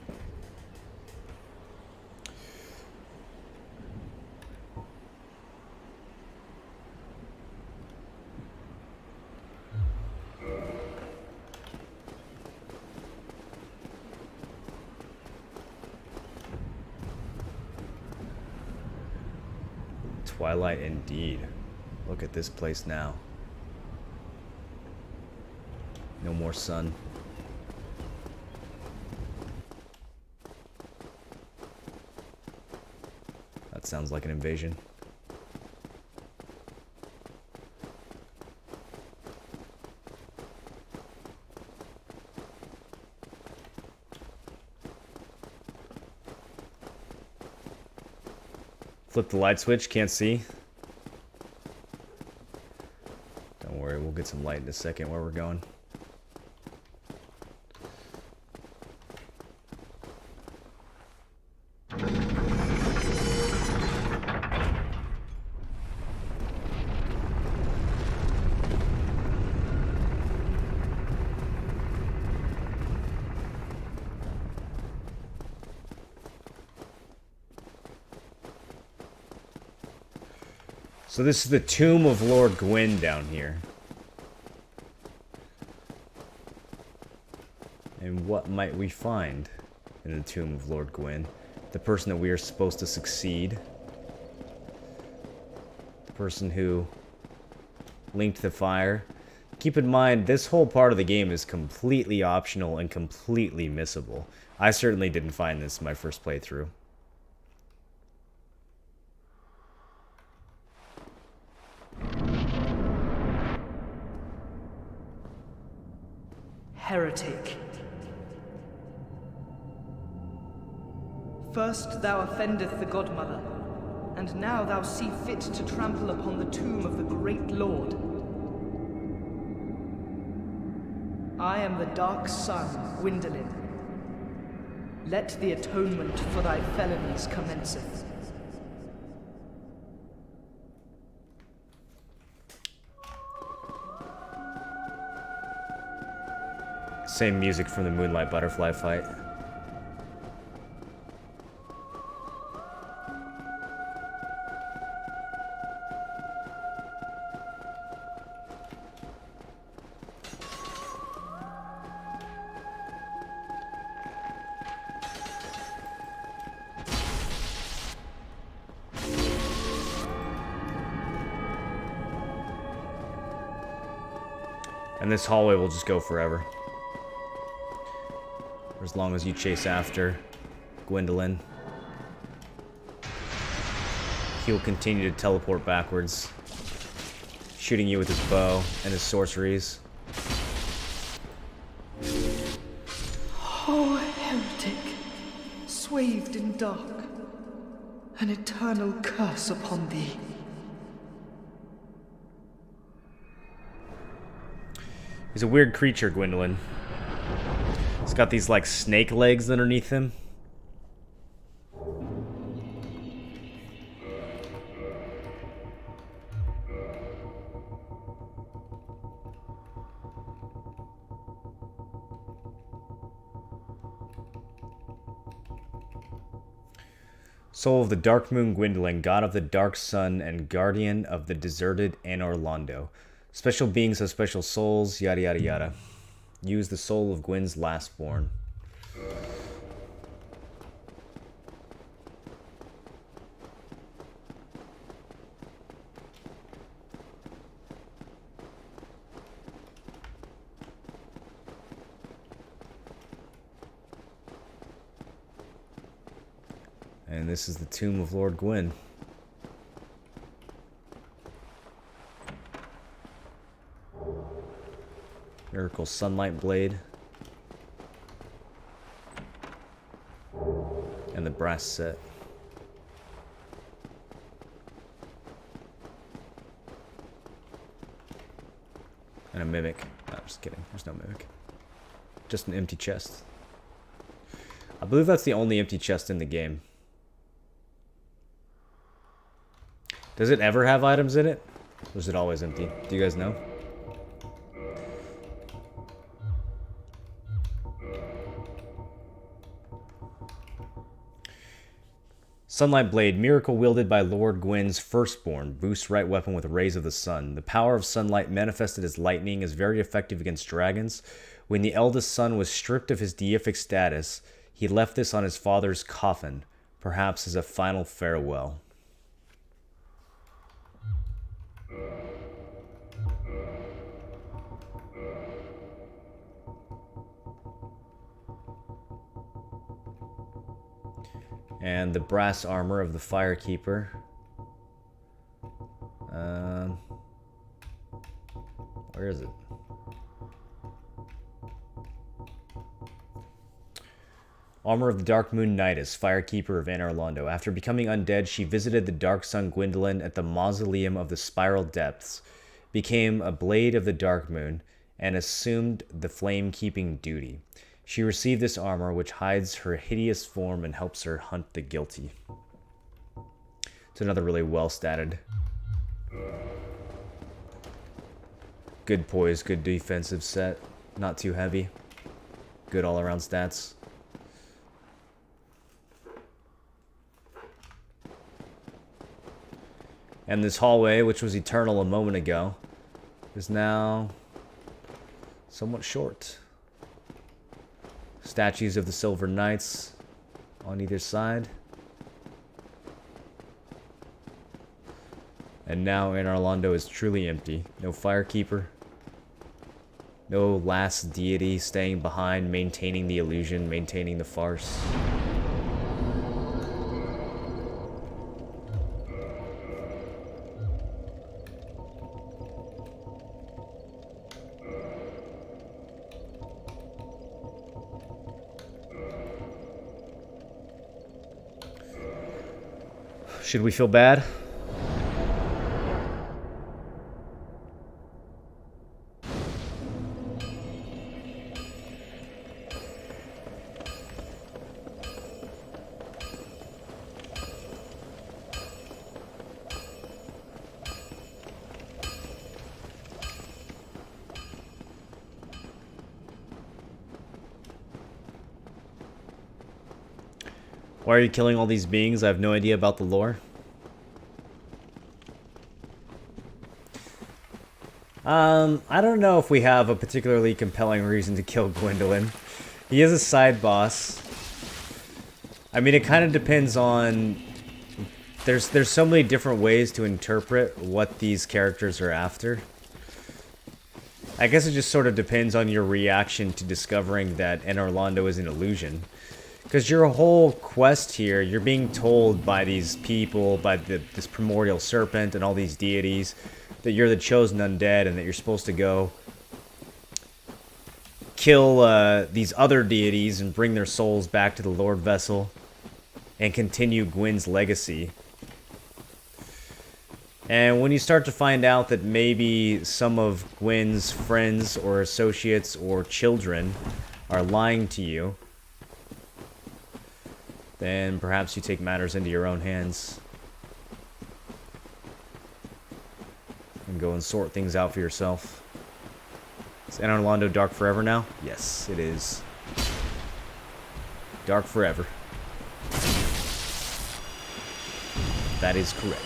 [SPEAKER 1] Twilight indeed. Look at this place now. No more sun. That sounds like an invasion. Flip the light switch, can't see. Don't worry, we'll get some light in a second where we're going. So this is the tomb of Lord Gwyn down here. And what might we find in the tomb of Lord Gwyn? The person that we are supposed to succeed. The person who linked the fire. Keep in mind, this whole part of the game is completely optional and completely missable. I certainly didn't find this in my first playthrough.
[SPEAKER 10] Heretic. First thou offendeth the Godmother, and now thou see fit to trample upon the tomb of the great Lord. I am the Dark Sun, Gwendolyn. Let the atonement for thy felonies commenceth.
[SPEAKER 1] Same music from the Moonlight Butterfly fight. And this hallway will just go forever. For as long as you chase after Gwendolyn. He'll continue to teleport backwards, shooting you with his bow and his sorceries.
[SPEAKER 10] Oh, heretic, swathed in dark, an eternal curse upon thee.
[SPEAKER 1] He's a weird creature, Gwendolyn. He's got these, like, snake legs underneath him. Soul of the Dark Moon Gwendolyn, god of the Dark Sun and guardian of the deserted Anor Londo. Special beings have special souls, yada yada yada. Use the soul of Gwyn's lastborn. And this is the tomb of Lord Gwyn. Miracle Sunlight Blade. And the brass set. And a mimic. No, just kidding. There's no mimic. Just an empty chest. I believe that's the only empty chest in the game. Does it ever have items in it? Or is it always empty? Do you guys know? Sunlight Blade, miracle wielded by Lord Gwyn's firstborn, boosts right weapon with rays of the sun. The power of sunlight manifested as lightning is very effective against dragons. When the eldest son was stripped of his deific status, he left this on his father's coffin, perhaps as a final farewell. And the brass armor of the Firekeeper. Where is it? Armor of the Dark Moon Nidus, Firekeeper of Anor Londo. After becoming undead, she visited the Dark Sun Gwyndolin at the Mausoleum of the Spiral Depths, became a Blade of the Dark Moon, and assumed the flame-keeping duty. She received this armor, which hides her hideous form and helps her hunt the guilty. It's another really well-statted. Good poise, good defensive set. Not too heavy. Good all-around stats. And this hallway, which was eternal a moment ago, is now somewhat short. Statues of the Silver Knights on either side. And now Anor Londo is truly empty. No Firekeeper. No last deity staying behind, maintaining the illusion, maintaining the farce. Should we feel bad? Why are you killing all these beings? I have no idea about the lore. I don't know if we have a particularly compelling reason to kill Gwyndolin. He is a side boss. I mean, it kind of depends on... There's so many different ways to interpret what these characters are after. I guess it just sort of depends on your reaction to discovering that Anor Londo is an illusion. Because your whole quest here, you're being told by these people, by this primordial serpent and all these deities, that you're the chosen undead and that you're supposed to go kill these other deities and bring their souls back to the Lord Vessel and continue Gwyn's legacy. And when you start to find out that maybe some of Gwyn's friends or associates or children are lying to you, then perhaps you take matters into your own hands and go and sort things out for yourself. Is Anor Londo dark forever now? Yes, it is. Dark forever. That is correct.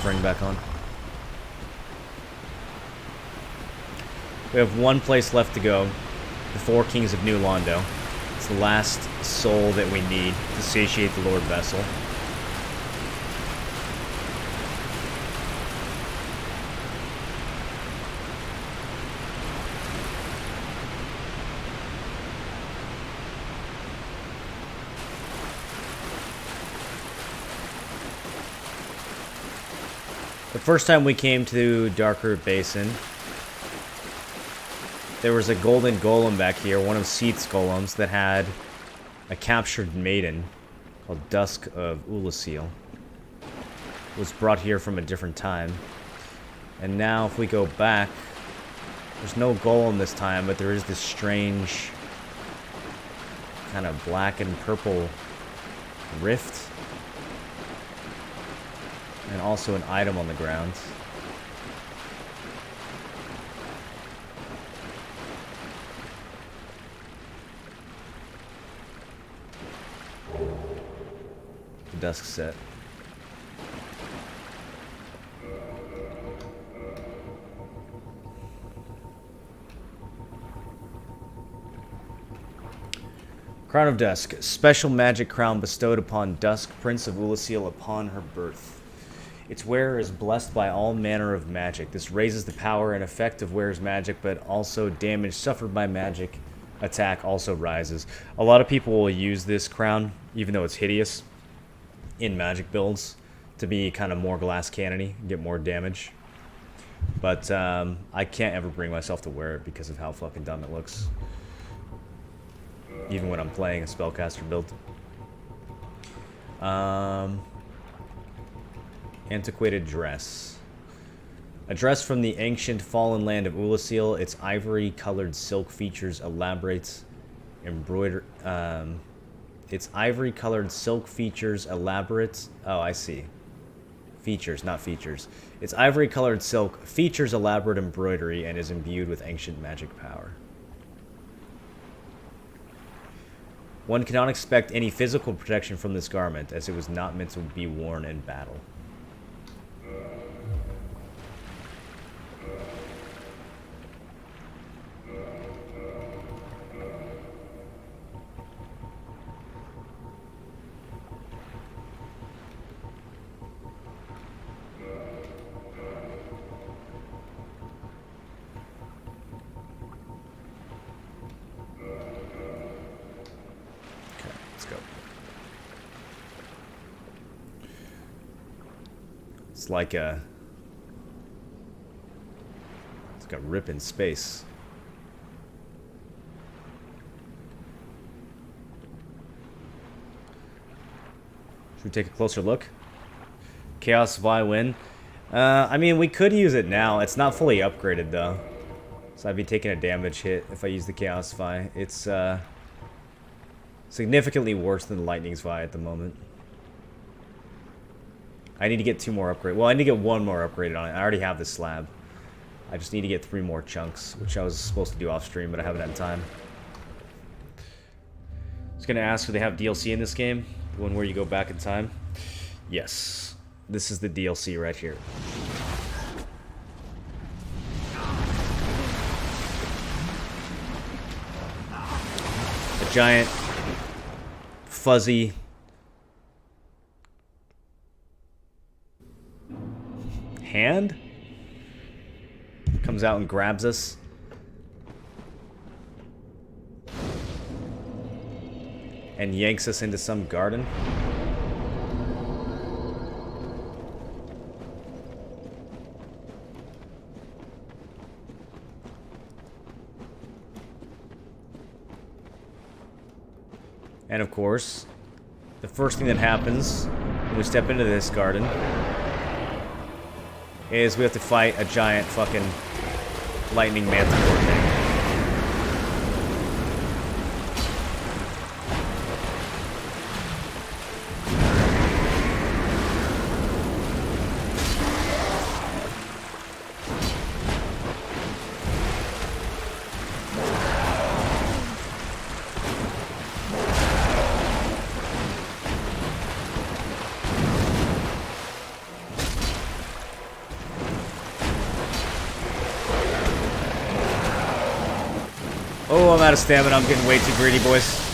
[SPEAKER 1] buffering back on. We have one place left to go. The Four Kings of New Londo. It's the last soul that we need to satiate the Lord Vessel. The first time we came to Darkroot Basin, there was a golden golem back here, one of Seath's golems, that had a captured maiden called Dusk of Ulasil. It was brought here from a different time. And now if we go back, there's no golem this time, but there is this strange kind of black and purple rift. And also an item on the ground. The dusk set. Crown of Dusk. Special magic crown bestowed upon Dusk, Prince of Ulasil, upon her birth. Its wearer is blessed by all manner of magic. This raises the power and effect of wearer's magic, but also damage suffered by magic attack also rises. A lot of people will use this crown, even though it's hideous, in magic builds to be kind of more glass cannony, get more damage. But I can't ever bring myself to wear it because of how fucking dumb it looks. Even when I'm playing a spellcaster build. Antiquated dress. A dress from the ancient fallen land of Ulasil. Its ivory-colored silk features elaborate embroider. Its ivory-colored silk features elaborate. Oh, I see. Features, not features. Its ivory-colored silk features elaborate embroidery and is imbued with ancient magic power. One cannot expect any physical protection from this garment, as it was not meant to be worn in battle. It's like a rip in space. Should we take a closer look? Chaos Vi win. I mean, we could use it now. It's not fully upgraded though, so I'd be taking a damage hit if I use the Chaos Vi. It's significantly worse than the Lightning's Vi at the moment. I need to get 2 more upgrades. Well, I need to get 1 more upgraded on it. I already have this slab. I just need to get 3 more chunks, which I was supposed to do off stream, but I haven't had time. I was gonna ask if they have DLC in this game, the one where you go back in time. Yes, this is the DLC right here. A giant, fuzzy hand comes out and grabs us. And yanks us into some garden. And of course, the first thing that happens when we step into this garden is we have to fight a giant fucking lightning manticore thing. out of stamina. I'm getting way too greedy, boys.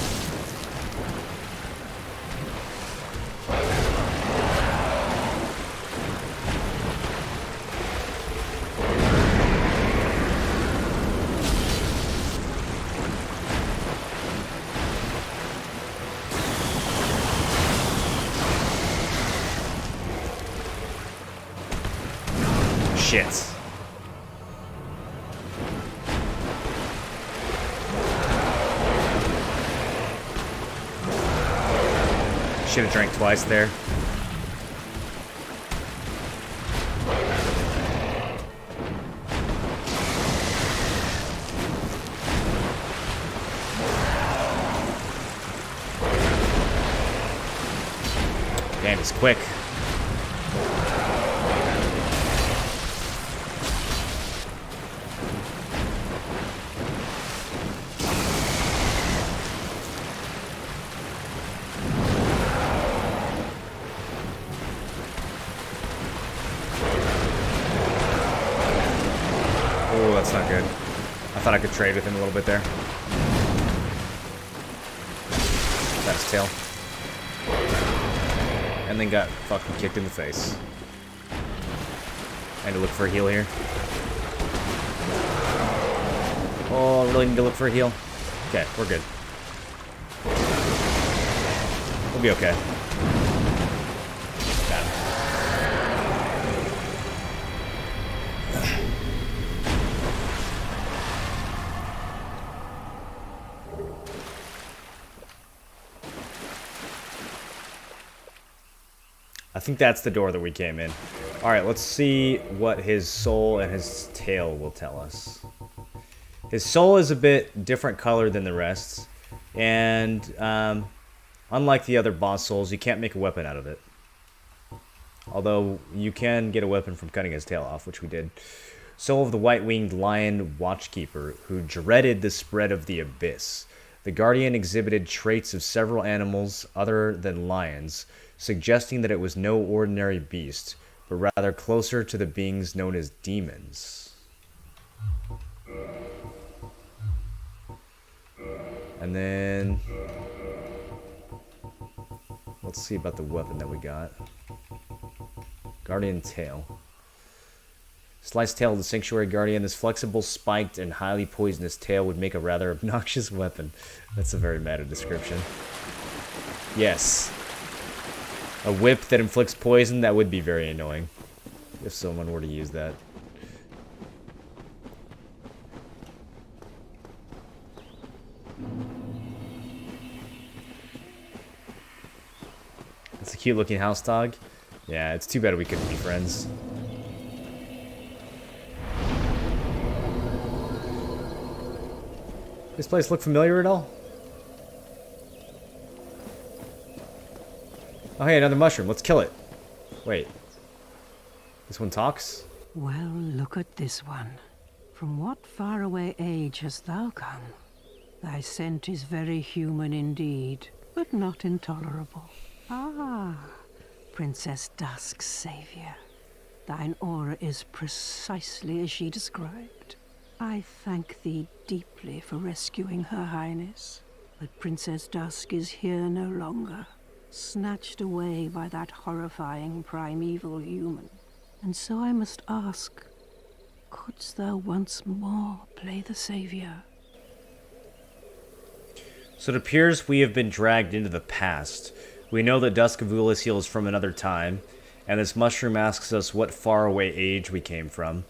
[SPEAKER 1] Shit. Should have drank twice there. Damn, he's quick. Oh, that's not good. I thought I could trade with him a little bit there. That's his tail. And then got fucking kicked in the face. I need to look for a heal here. Oh, I really need to look for a heal. Okay, we're good. We'll be okay. Got him. I think that's the door that we came in. Alright, let's see what his soul and his tail will tell us. His soul is a bit different color than the rest. And unlike the other boss souls, you can't make a weapon out of it. Although you can get a weapon from cutting his tail off, which we did. Soul of the white-winged lion watchkeeper who dreaded the spread of the abyss. The guardian exhibited traits of several animals other than lions, suggesting that it was no ordinary beast, but rather closer to the beings known as demons. And then let's see about the weapon that we got. Guardian tail. Sliced tail of the Sanctuary Guardian. This flexible, spiked, and highly poisonous tail would make a rather obnoxious weapon. That's a very meta description. Yes. A whip that inflicts poison, that would be very annoying. If someone were to use that. It's a cute looking house dog. Yeah, it's too bad we couldn't be friends. This place look familiar at all? Oh hey, another mushroom. Let's kill it. Wait. This one talks?
[SPEAKER 11] Well, look at this one. From what faraway age hast thou come? Thy scent is very human indeed, but not intolerable. Ah, Princess Dusk's savior. Thine aura is precisely as she described. I thank thee deeply for rescuing Her Highness, but Princess Dusk is here no longer, snatched away by that horrifying primeval human. And so I must ask, couldst thou once more play the savior?
[SPEAKER 1] So it appears we have been dragged into the past. We know that Dusk of Ulasil is from another time, and this mushroom asks us what faraway age we came from.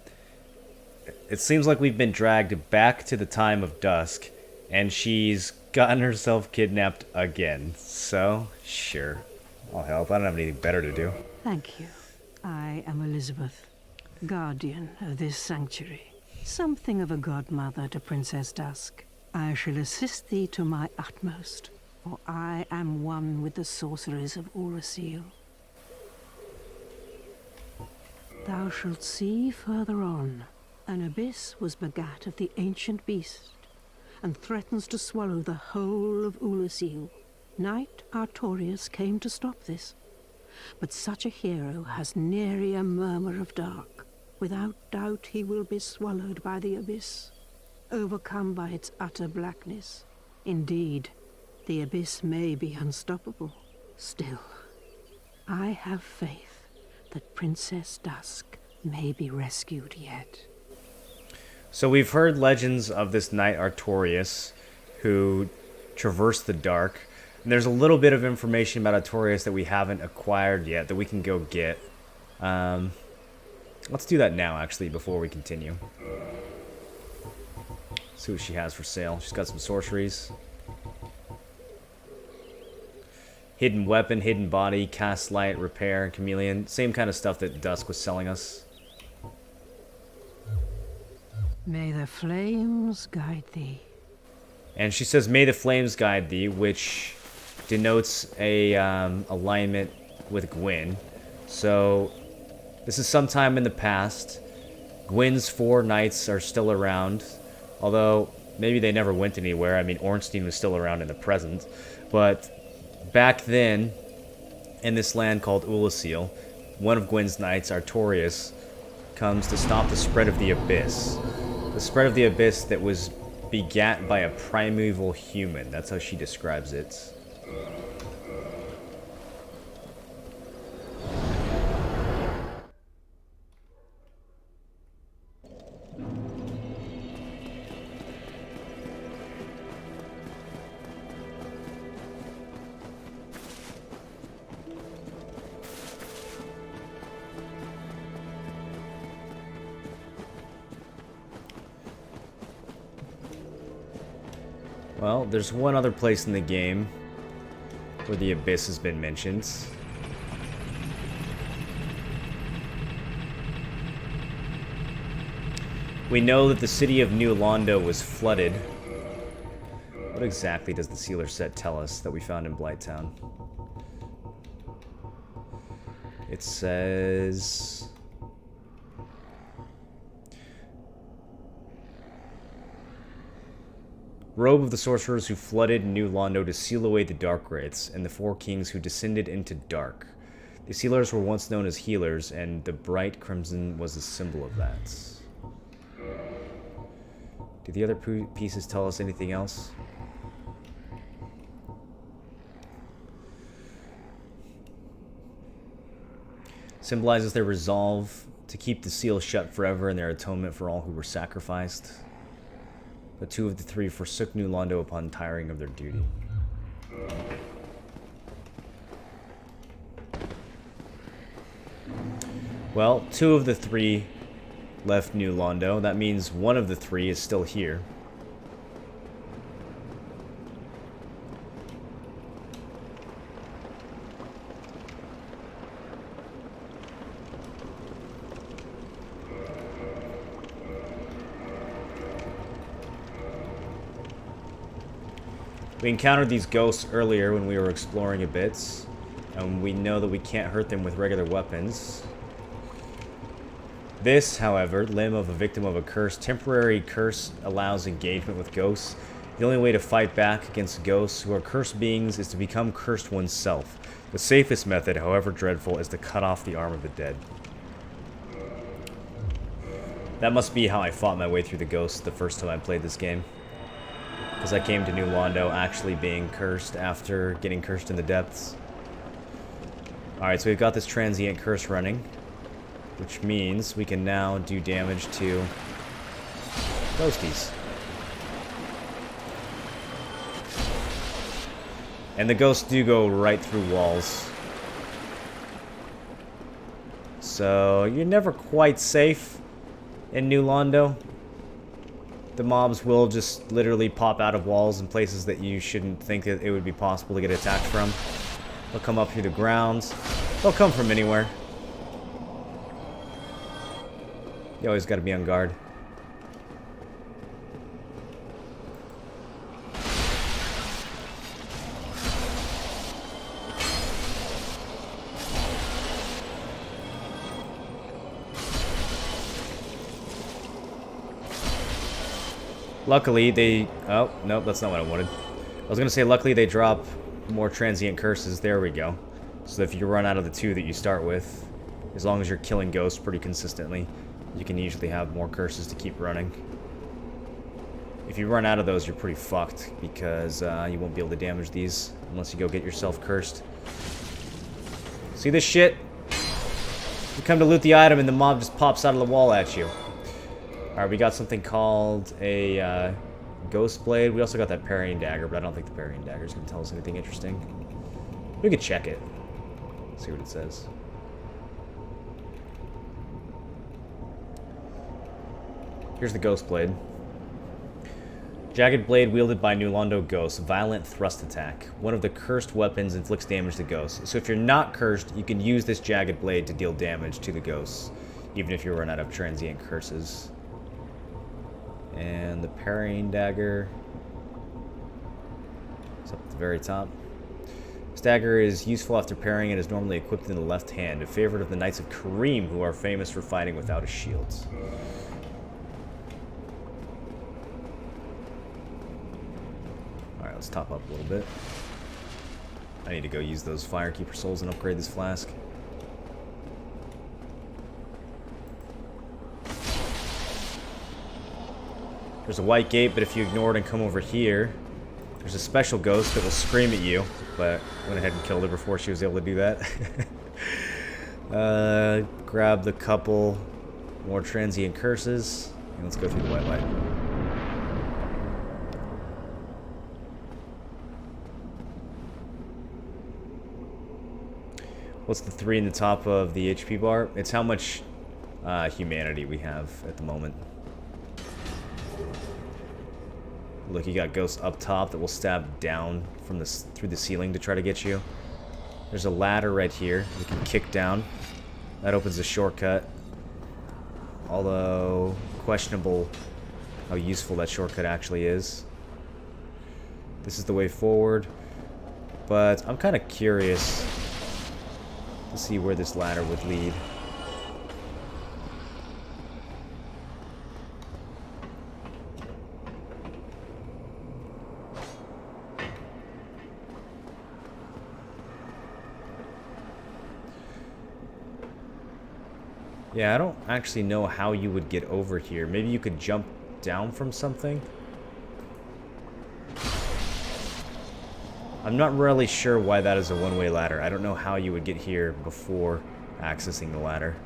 [SPEAKER 1] It seems like we've been dragged back to the time of Dusk, and she's gotten herself kidnapped again. So, sure. I'll help. I don't have anything better to do.
[SPEAKER 11] Thank you. I am Elizabeth, guardian of this sanctuary. Something of a godmother to Princess Dusk. I shall assist thee to my utmost, for I am one with the sorceries of Urasil. Thou shalt see further on, an abyss was begat of the ancient beast, and threatens to swallow the whole of Ulasil. Knight Artorius came to stop this, but such a hero has nary a murmur of dark. Without doubt he will be swallowed by the abyss. overcome by its utter blackness. Indeed, the abyss may be unstoppable. Still, I have faith that Princess Dusk may be rescued yet.
[SPEAKER 1] So we've heard legends of this knight Artorias, who traversed the dark. And there's a little bit of information about Artorias that we haven't acquired yet that we can go get. Let's do that now, actually, before we continue. See what she has for sale. She's got some sorceries. Hidden weapon, hidden body, cast light, repair, chameleon. Same kind of stuff that Dusk was selling us.
[SPEAKER 11] May the flames guide thee.
[SPEAKER 1] And she says, "May the flames guide thee," which denotes a alignment with Gwyn. So this is sometime in the past. Gwyn's 4 knights are still around, although maybe they never went anywhere. I mean, Ornstein was still around in the present, but back then, in this land called Ulasil, one of Gwyn's knights, Artorias, comes to stop the spread of the abyss. The spread of the abyss that was begat by a primeval human. That's how she describes it. Well, there's one other place in the game where the abyss has been mentioned. We know that the city of New Londo was flooded. What exactly does the sealer set tell us that we found in Blighttown? It says... Robe of the sorcerers who flooded New Londo to seal away the dark wraiths, and the 4 kings who descended into dark. The sealers were once known as healers, and the bright crimson was a symbol of that. Do the other pieces tell us anything else? Symbolizes their resolve to keep the seal shut forever and their atonement for all who were sacrificed. But 2 of the 3 forsook New Londo upon tiring of their duty. Well, 2 of the 3 left New Londo. That means 1 of the 3 is still here. We encountered these ghosts earlier when we were exploring a bit, and we know that we can't hurt them with regular weapons. This, however, limb of a victim of a curse, temporary curse allows engagement with ghosts. The only way to fight back against ghosts who are cursed beings is to become cursed oneself. The safest method, however dreadful, is to cut off the arm of the dead. That must be how I fought my way through the ghosts the first time I played this game. Because I came to New Londo actually being cursed after getting cursed in the depths. Alright, so we've got this transient curse running, which means we can now do damage to ghosties. And the ghosts do go right through walls. So you're never quite safe in New Londo. The mobs will just literally pop out of walls in places that you shouldn't think that it would be possible to get attacked from. They'll come up through the grounds. They'll come from anywhere. You always gotta be on guard. Luckily, they... Oh, nope, that's not what I wanted. I was going to say, luckily they drop more transient curses. There we go. So if you run out of the 2 that you start with, as long as you're killing ghosts pretty consistently, you can usually have more curses to keep running. If you run out of those, you're pretty fucked, because you won't be able to damage these unless you go get yourself cursed. See this shit? You come to loot the item and the mob just pops out of the wall at you. Alright, we got something called a Ghost Blade. We also got that Parrying Dagger, but I don't think the Parrying Dagger is going to tell us anything interesting. We could check it. See what it says. Here's the Ghost Blade. Jagged blade wielded by Nulando ghosts. Violent thrust attack. One of the cursed weapons inflicts damage to ghosts. So if you're not cursed, you can use this jagged blade to deal damage to the ghosts, even if you run out of transient curses. And the parrying dagger is up at the very top. This dagger is useful after parrying and is normally equipped in the left hand, a favorite of the Knights of Kareem, who are famous for fighting without a shield. Alright, let's top up a little bit. I need to go use those Firekeeper souls and upgrade this flask. There's a white gate, but if you ignore it and come over here, there's a special ghost that will scream at you, but I went ahead and killed her before she was able to do that. Grab the couple more transient curses, and let's go through the white light. What's the 3 in the top of the HP bar? It's how much humanity we have at the moment. Look, you got ghosts up top that will stab down from through the ceiling to try to get you. There's a ladder right here you can kick down. That opens a shortcut. Although questionable how useful that shortcut actually is. This is the way forward, but I'm kind of curious to see where this ladder would lead. Yeah, I don't actually know how you would get over here. Maybe you could jump down from something? I'm not really sure why that is a one-way ladder. I don't know how you would get here before accessing the ladder.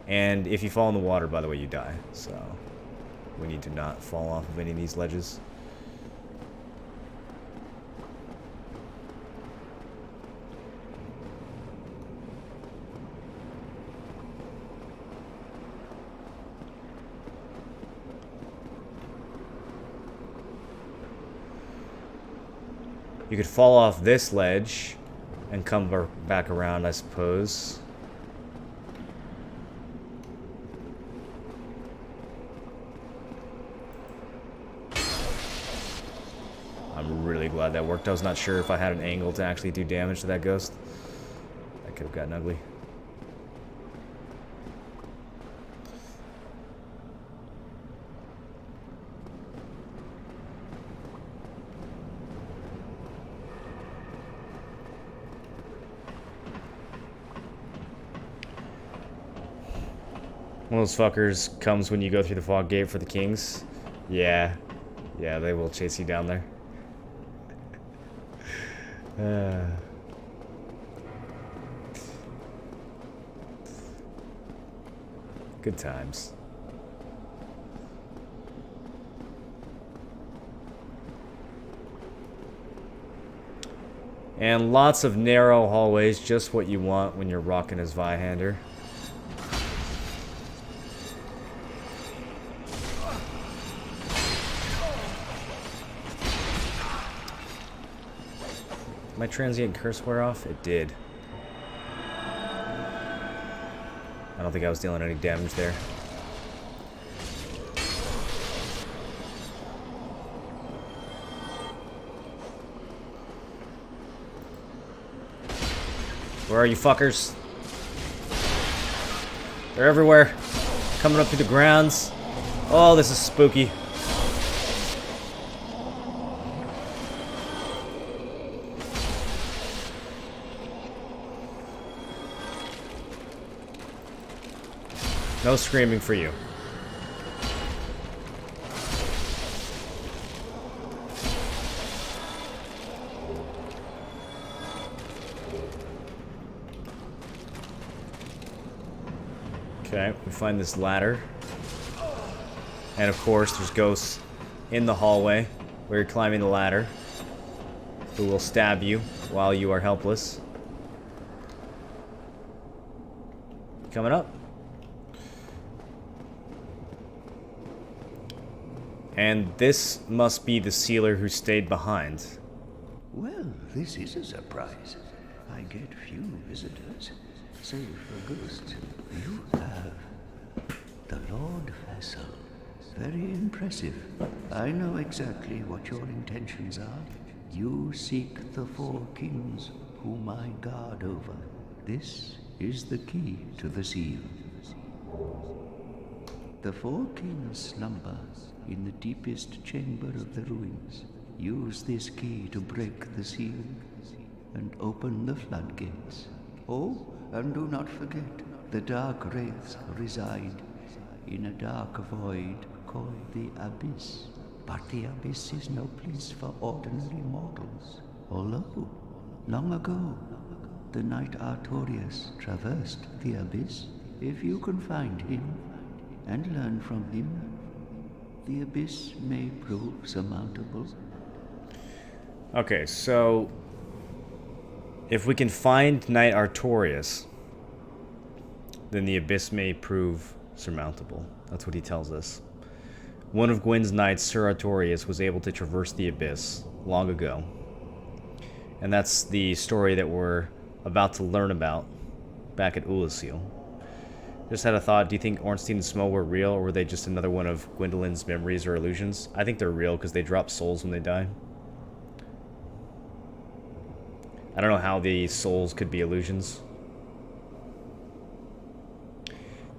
[SPEAKER 1] And if you fall in the water, by the way, you die. So we need to not fall off of any of these ledges. You could fall off this ledge and come back around, I suppose. I'm really glad that worked. I was not sure if I had an angle to actually do damage to that ghost. That could have gotten ugly. One of those fuckers comes when you go through the fog gate for the kings. Yeah. Yeah, they will chase you down there. Good times. And lots of narrow hallways, just what you want when you're rocking as Zweihander. My transient curse wear off? It did. I don't think I was dealing any damage there. Where are you fuckers? They're everywhere. Coming up through the grounds. Oh, this is spooky. No screaming for you. Okay, we find this ladder. And of course, there's ghosts in the hallway where you're climbing the ladder who will stab you while you are helpless. Coming up. And this must be the sealer who stayed behind.
[SPEAKER 8] Well, this is a surprise. I get few visitors, save for ghosts. You have the Lord Vessel. Very impressive. I know exactly what your intentions are. You seek the four kings whom I guard over. This is the key to the seal. The four kings slumber in the deepest chamber of the ruins. Use this key to break the seal and open the floodgates. Oh, and do not forget, the dark wraiths reside in a dark void called the Abyss. But the Abyss is no place for ordinary mortals. Although, long ago, the knight Artorius traversed the Abyss. If you can find him and learn from him, the Abyss may prove surmountable.
[SPEAKER 1] Okay, so if we can find Knight Artorius, then the Abyss may prove surmountable. That's what he tells us. One of Gwyn's knights, Sir Artorius, was able to traverse the Abyss long ago. And that's the story that we're about to learn about back at Oolacile. Just had a thought, do you think Ornstein and Smough were real, or were they just another one of Gwendolyn's memories or illusions? I think they're real because they drop souls when they die. I don't know how the souls could be illusions.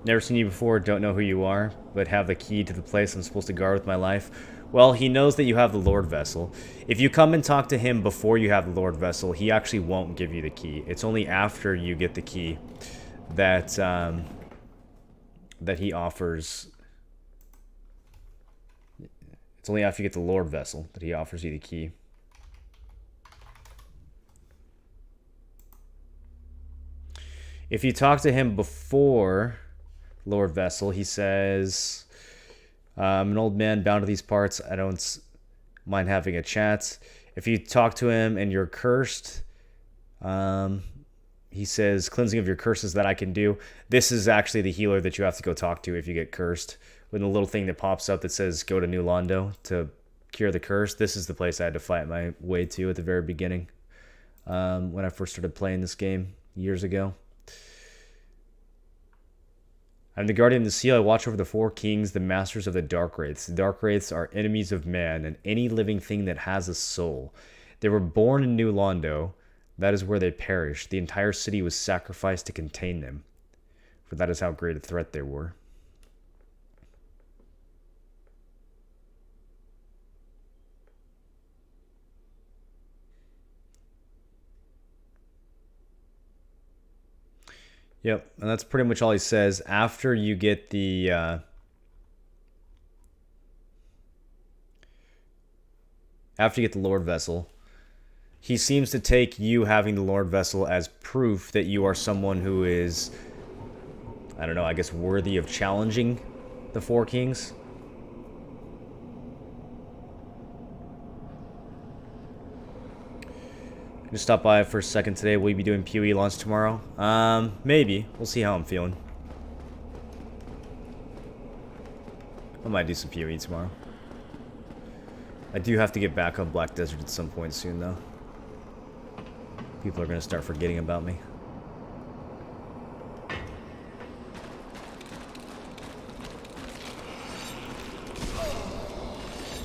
[SPEAKER 1] Never seen you before, don't know who you are, but have the key to the place I'm supposed to guard with my life. Well, he knows that you have the Lord Vessel. If you come and talk to him before you have the Lord Vessel, he actually won't give you the key. It's only after you get the key that that he offers. It's only after you get the Lord Vessel that he offers you the key. If you talk to him before Lord Vessel, he says, I'm an old man bound to these parts. I don't mind having a chat. If you talk to him and you're cursed, he says, cleansing of your curses that I can do. This is actually the healer that you have to go talk to if you get cursed. With a little thing that pops up that says, go to New Londo to cure the curse. This is the place I had to fight my way to at the very beginning. When I first started playing this game years ago. I'm the guardian of the seal. I watch over the four kings, the masters of the dark wraiths. The dark wraiths are enemies of man and any living thing that has a soul. They were born in New Londo. That is where they perished. The entire city was sacrificed to contain them, for that is how great a threat they were. Yep, and that's pretty much all he says. After you get the Lord Vessel, he seems to take you having the Lord Vessel as proof that you are someone who is, I don't know, I guess worthy of challenging the Four Kings. Just stop by for a second today. Will you be doing PoE launch tomorrow? Maybe. We'll see how I'm feeling. I might do some PoE tomorrow. I do have to get back on Black Desert at some point soon, though. People are going to start forgetting about me.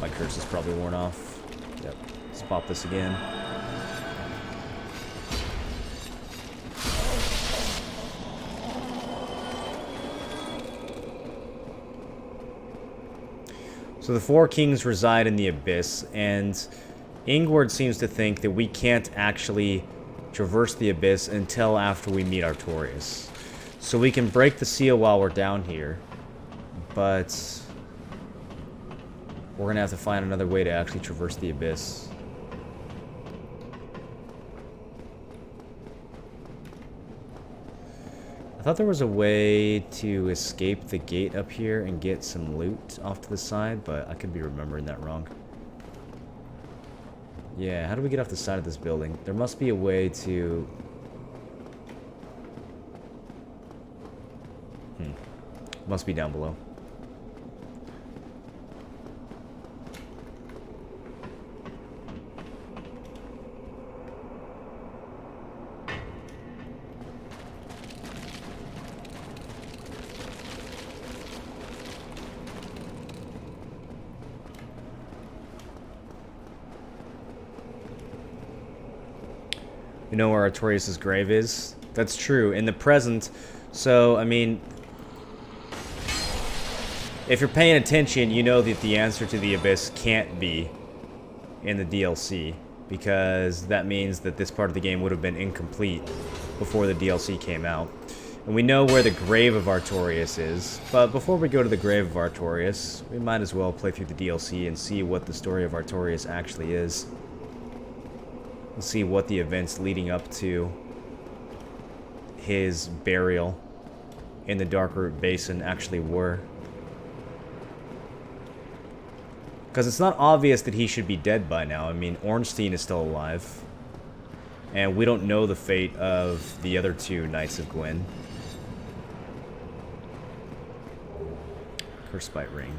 [SPEAKER 1] My curse is probably worn off. Yep. Let's pop this again. So the Four Kings reside in the Abyss, and Ingward seems to think that we can't actually traverse the Abyss until after we meet Artorius. So we can break the seal while we're down here, but we're going to have to find another way to actually traverse the Abyss. I thought there was a way to escape the gate up here and get some loot off to the side, but I could be remembering that wrong. Yeah, how do we get off the side of this building? There must be a way to... Must be down below. You know where Artorias' grave is? That's true. In the present, so, I mean... If you're paying attention, you know that the answer to the Abyss can't be in the DLC. Because that means that this part of the game would have been incomplete before the DLC came out. And we know where the grave of Artorias is. But before we go to the grave of Artorias, we might as well play through the DLC and see what the story of Artorias actually is. We'll see what the events leading up to his burial in the Darkroot Basin actually were. Because it's not obvious that he should be dead by now. I mean, Ornstein is still alive. And we don't know the fate of the other two Knights of Gwyn. Cursebite Ring.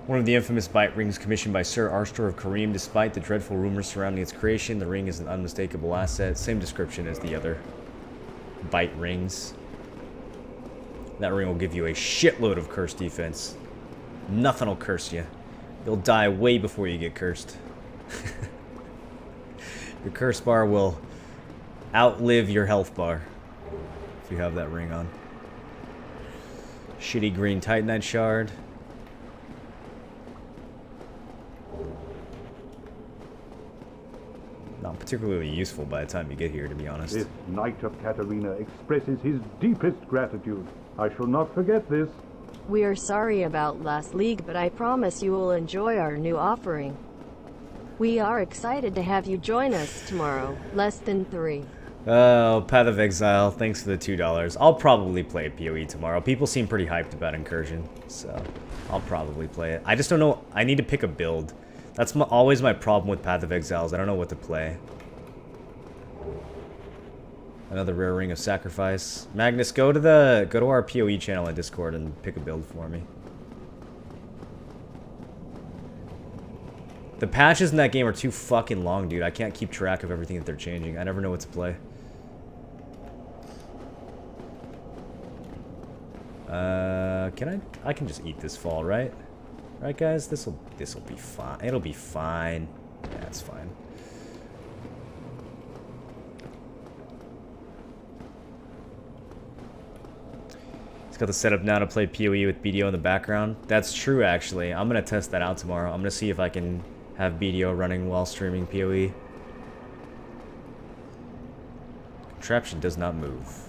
[SPEAKER 1] One of the infamous bite rings commissioned by Sir Arstor of Karim. Despite the dreadful rumors surrounding its creation, the ring is an unmistakable asset. Same description as the other bite rings. That ring will give you a shitload of curse defense. Nothing will curse you. You'll die way before you get cursed. Your curse bar will outlive your health bar if you have that ring on. Shitty green Titanite shard. Not particularly useful by the time you get here, to be honest.
[SPEAKER 6] This Knight of Katarina expresses his deepest gratitude. I shall not forget this.
[SPEAKER 7] We are sorry about last league, but I promise you will enjoy our new offering. We are excited to have you join us tomorrow, less than 3.
[SPEAKER 1] Oh, Path of Exile, thanks for the $2. I'll probably play PoE tomorrow. People seem pretty hyped about Incursion, so I'll probably play it. I just don't know. I need to pick a build. That's always my problem with Path of Exiles. I don't know what to play. Another rare ring of sacrifice. Magnus, go to our PoE channel on Discord and pick a build for me. The patches in that game are too fucking long, dude. I can't keep track of everything that they're changing. I never know what to play. I can just eat this fall, right? Right, guys? This'll be fine. It'll be fine. Yeah, it's fine. He's got the setup now to play PoE with BDO in the background. That's true, actually. I'm gonna test that out tomorrow. I'm gonna see if I can have BDO running while streaming PoE. Contraption does not move.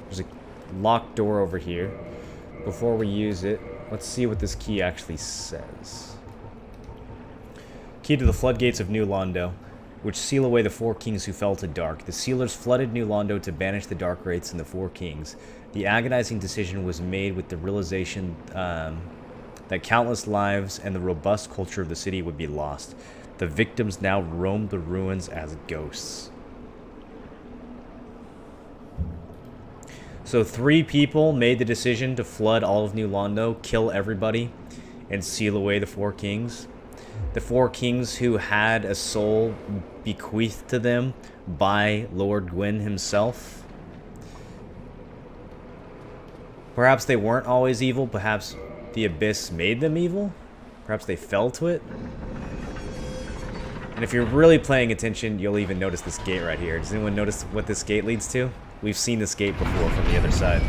[SPEAKER 1] There's a locked door over here. Before we use it, let's see what this key actually says. Key to the floodgates of New Londo, which seal away the 4 kings who fell to dark. The sealers flooded New Londo to banish the dark wraiths and the 4 kings. The agonizing decision was made with the realization that countless lives and the robust culture of the city would be lost. The victims now roamed the ruins as ghosts. So 3 people made the decision to flood all of New Londo, kill everybody, and seal away the 4 kings. The 4 kings who had a soul bequeathed to them by Lord Gwyn himself. Perhaps they weren't always evil, perhaps the Abyss made them evil? Perhaps they fell to it? And if you're really paying attention, you'll even notice this gate right here. Does anyone notice what this gate leads to? We've seen this gate before from the other side.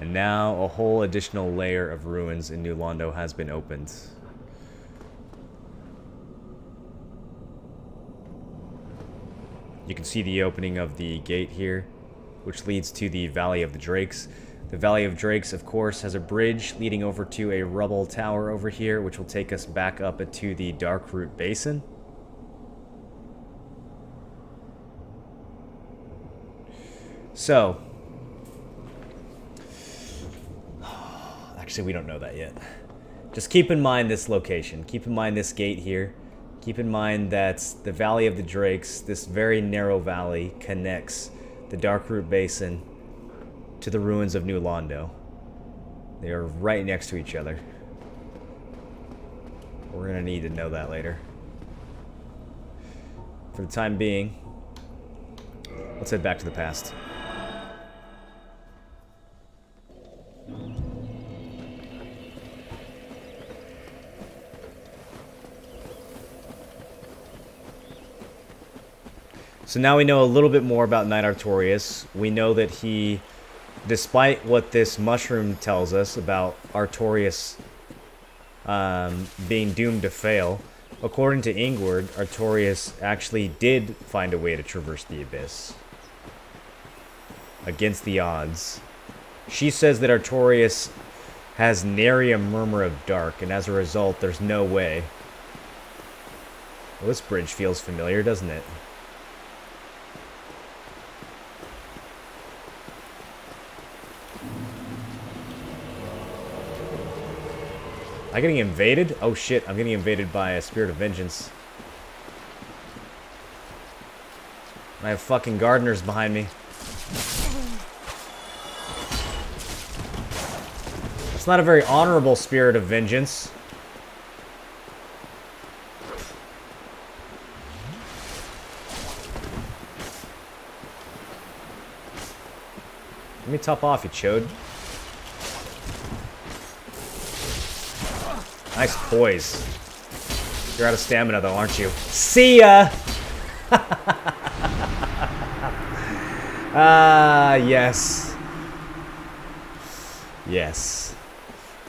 [SPEAKER 1] And now a whole additional layer of ruins in New Londo has been opened. You can see the opening of the gate here, which leads to the Valley of the Drakes. The Valley of Drakes, of course, has a bridge leading over to a rubble tower over here, which will take us back up into the Darkroot Basin. So, actually we don't know that yet. Just keep in mind this location. Keep in mind this gate here. Keep in mind that the Valley of the Drakes, this very narrow valley, connects the Darkroot Basin to the ruins of New Londo. They are right next to each other. We're gonna need to know that later. For the time being, let's head back to the past. So now we know a little bit more about Knight Artorias. We know that he, despite what this mushroom tells us about Artorias being doomed to fail, according to Ingward, Artorias actually did find a way to traverse the abyss. Against the odds. She says that Artorias has nary a murmur of dark, and as a result, there's no way. Well, this bridge feels familiar, doesn't it? Am I getting invaded? Oh shit, I'm getting invaded by a Spirit of Vengeance. I have fucking gardeners behind me. It's not a very honorable Spirit of Vengeance. Let me top off, you chode. Nice poise. You're out of stamina though, aren't you? See ya! Ah, yes. Yes.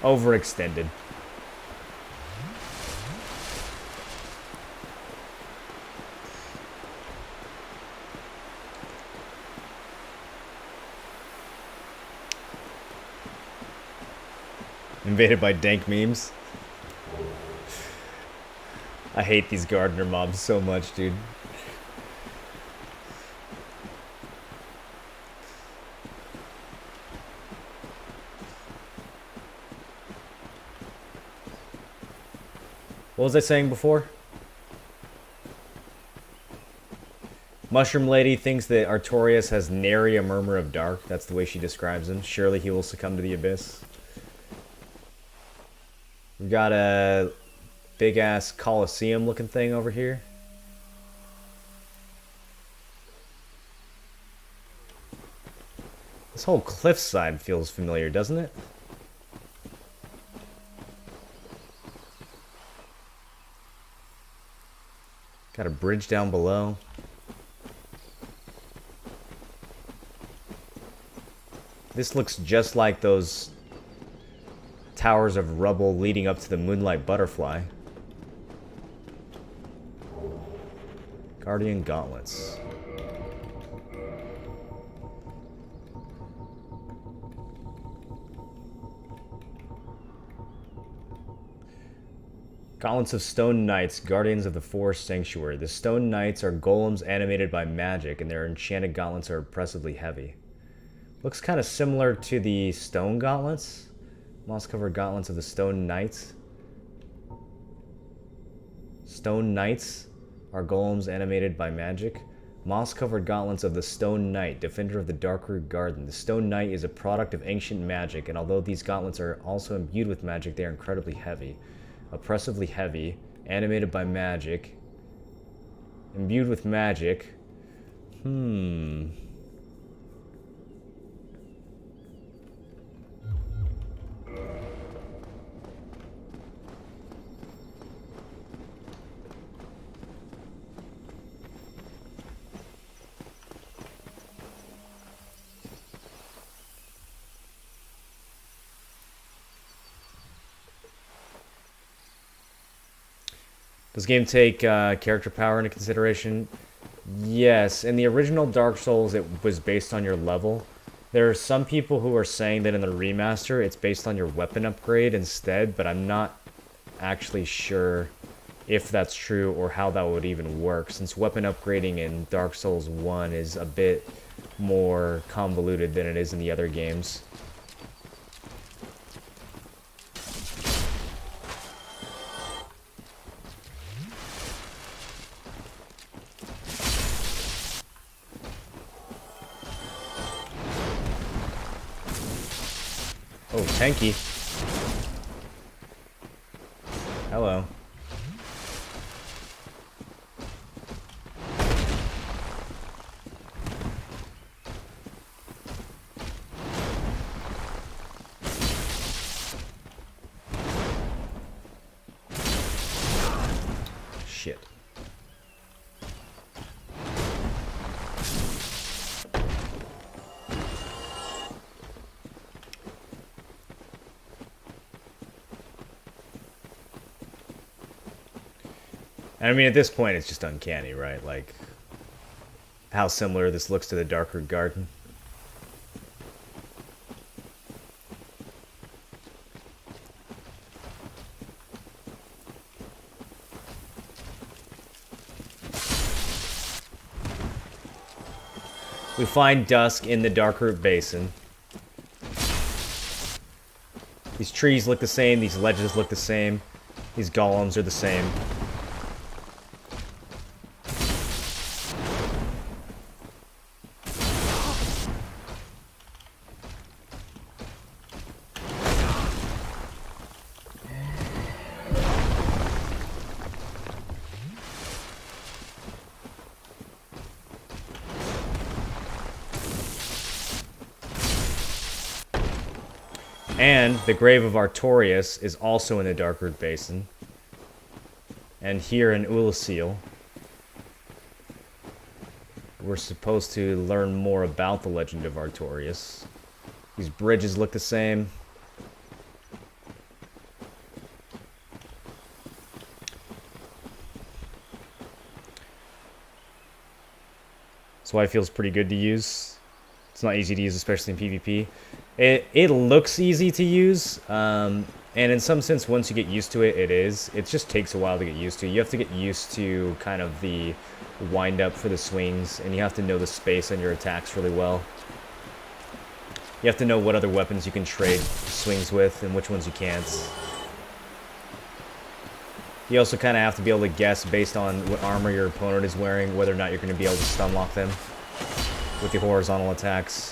[SPEAKER 1] Overextended. Invaded by dank memes. I hate these gardener mobs so much, dude. What was I saying before? Mushroom Lady thinks that Artorias has nary a murmur of dark. That's the way she describes him. Surely he will succumb to the abyss. We've got a big-ass Colosseum-looking thing over here. This whole cliffside feels familiar, doesn't it? Got a bridge down below. This looks just like those towers of rubble leading up to the Moonlight Butterfly. Guardian Gauntlets. Gauntlets of Stone Knights, Guardians of the Forest Sanctuary. The Stone Knights are golems animated by magic, and their enchanted gauntlets are oppressively heavy. Looks kind of similar to the Stone Gauntlets. Moss-covered gauntlets of the Stone Knights. Stone Knights are golems animated by magic. Moss-covered gauntlets of the Stone Knight, defender of the Darkroot Garden. The Stone Knight is a product of ancient magic, and although these gauntlets are also imbued with magic, they are incredibly heavy. Oppressively heavy, animated by magic, imbued with magic. Does game take character power into consideration? Yes. In the original Dark Souls, it was based on your level. There are some people who are saying that in the remaster, it's based on your weapon upgrade instead, but I'm not actually sure if that's true or how that would even work, since weapon upgrading in Dark Souls 1 is a bit more convoluted than it is in the other games. Oh, tanky. Hello. Shit. And I mean, at this point, it's just uncanny, right? Like, how similar this looks to the Darker Garden. We find Dusk in the Darkroot Basin. These trees look the same, these ledges look the same, these golems are the same. And the grave of Artorias is also in the Darkroot Basin. And here in Ulasil, we're supposed to learn more about the legend of Artorias. These bridges look the same. That's why it feels pretty good to use. It's not easy to use, especially in PvP. It looks easy to use, and in some sense, once you get used to it, it is. It just takes a while to get used to. You have to get used to kind of the wind-up for the swings, and you have to know the space on your attacks really well. You have to know what other weapons you can trade swings with, and which ones you can't. You also kind of have to be able to guess, based on what armor your opponent is wearing, whether or not you're going to be able to stun lock them with the horizontal attacks.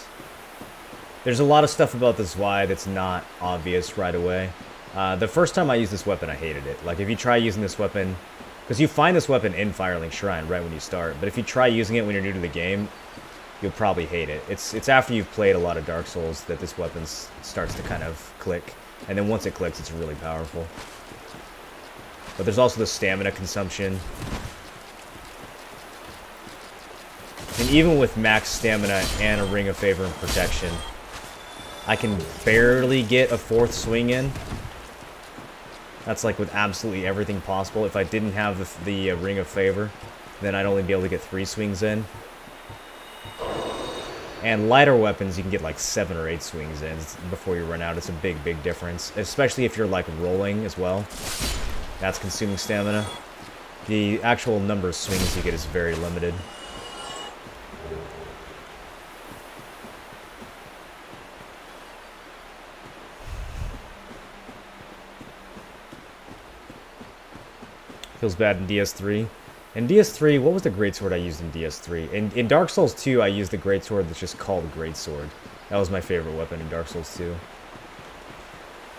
[SPEAKER 1] There's a lot of stuff about this Zwei that's not obvious right away. The first time I used this weapon, I hated it. Like, if you try using this weapon... Because you find this weapon in Firelink Shrine right when you start, but if you try using it when you're new to the game, you'll probably hate it. It's after you've played a lot of Dark Souls that this weapon starts to kind of click. And then once it clicks, it's really powerful. But there's also the stamina consumption. And even with max stamina and a Ring of Favor and Protection, I can barely get a fourth swing in. That's like with absolutely everything possible. If I didn't have the Ring of Favor, then I'd only be able to get 3 swings in. And lighter weapons, you can get like 7 or 8 swings in before you run out. It's a big, big difference. Especially if you're like rolling as well. That's consuming stamina. The actual number of swings you get is very limited. Feels bad in DS3. In DS3, what was the greatsword I used in DS3? In Dark Souls 2, I used the greatsword that's just called Greatsword. That was my favorite weapon in Dark Souls 2.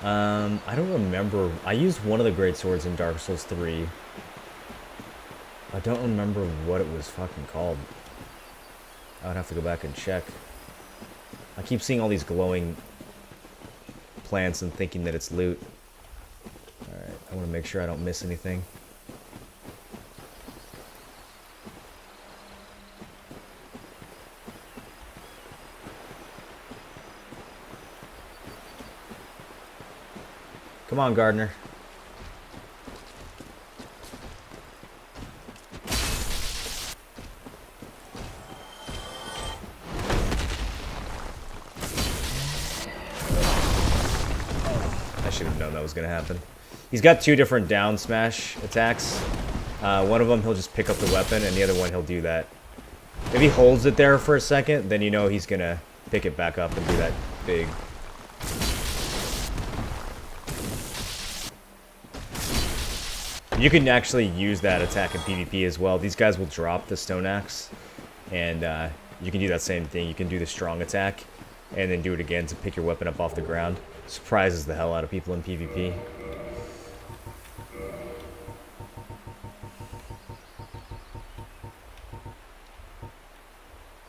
[SPEAKER 1] I don't remember. I used one of the greatswords in Dark Souls 3. I don't remember what it was fucking called. I would have to go back and check. I keep seeing all these glowing plants and thinking that it's loot. Alright, I want to make sure I don't miss anything. Come on, Gardener. should have known that was going to happen. He's got 2 different down smash attacks. One of them he'll just pick up the weapon, and the other one he'll do that. If he holds it there for a second, then you know he's going to pick it back up and do that big. You can actually use that attack in PvP as well. These guys will drop the stone axe, and you can do that same thing. You can do the strong attack, and then do it again to pick your weapon up off the ground. Surprises the hell out of people in PvP.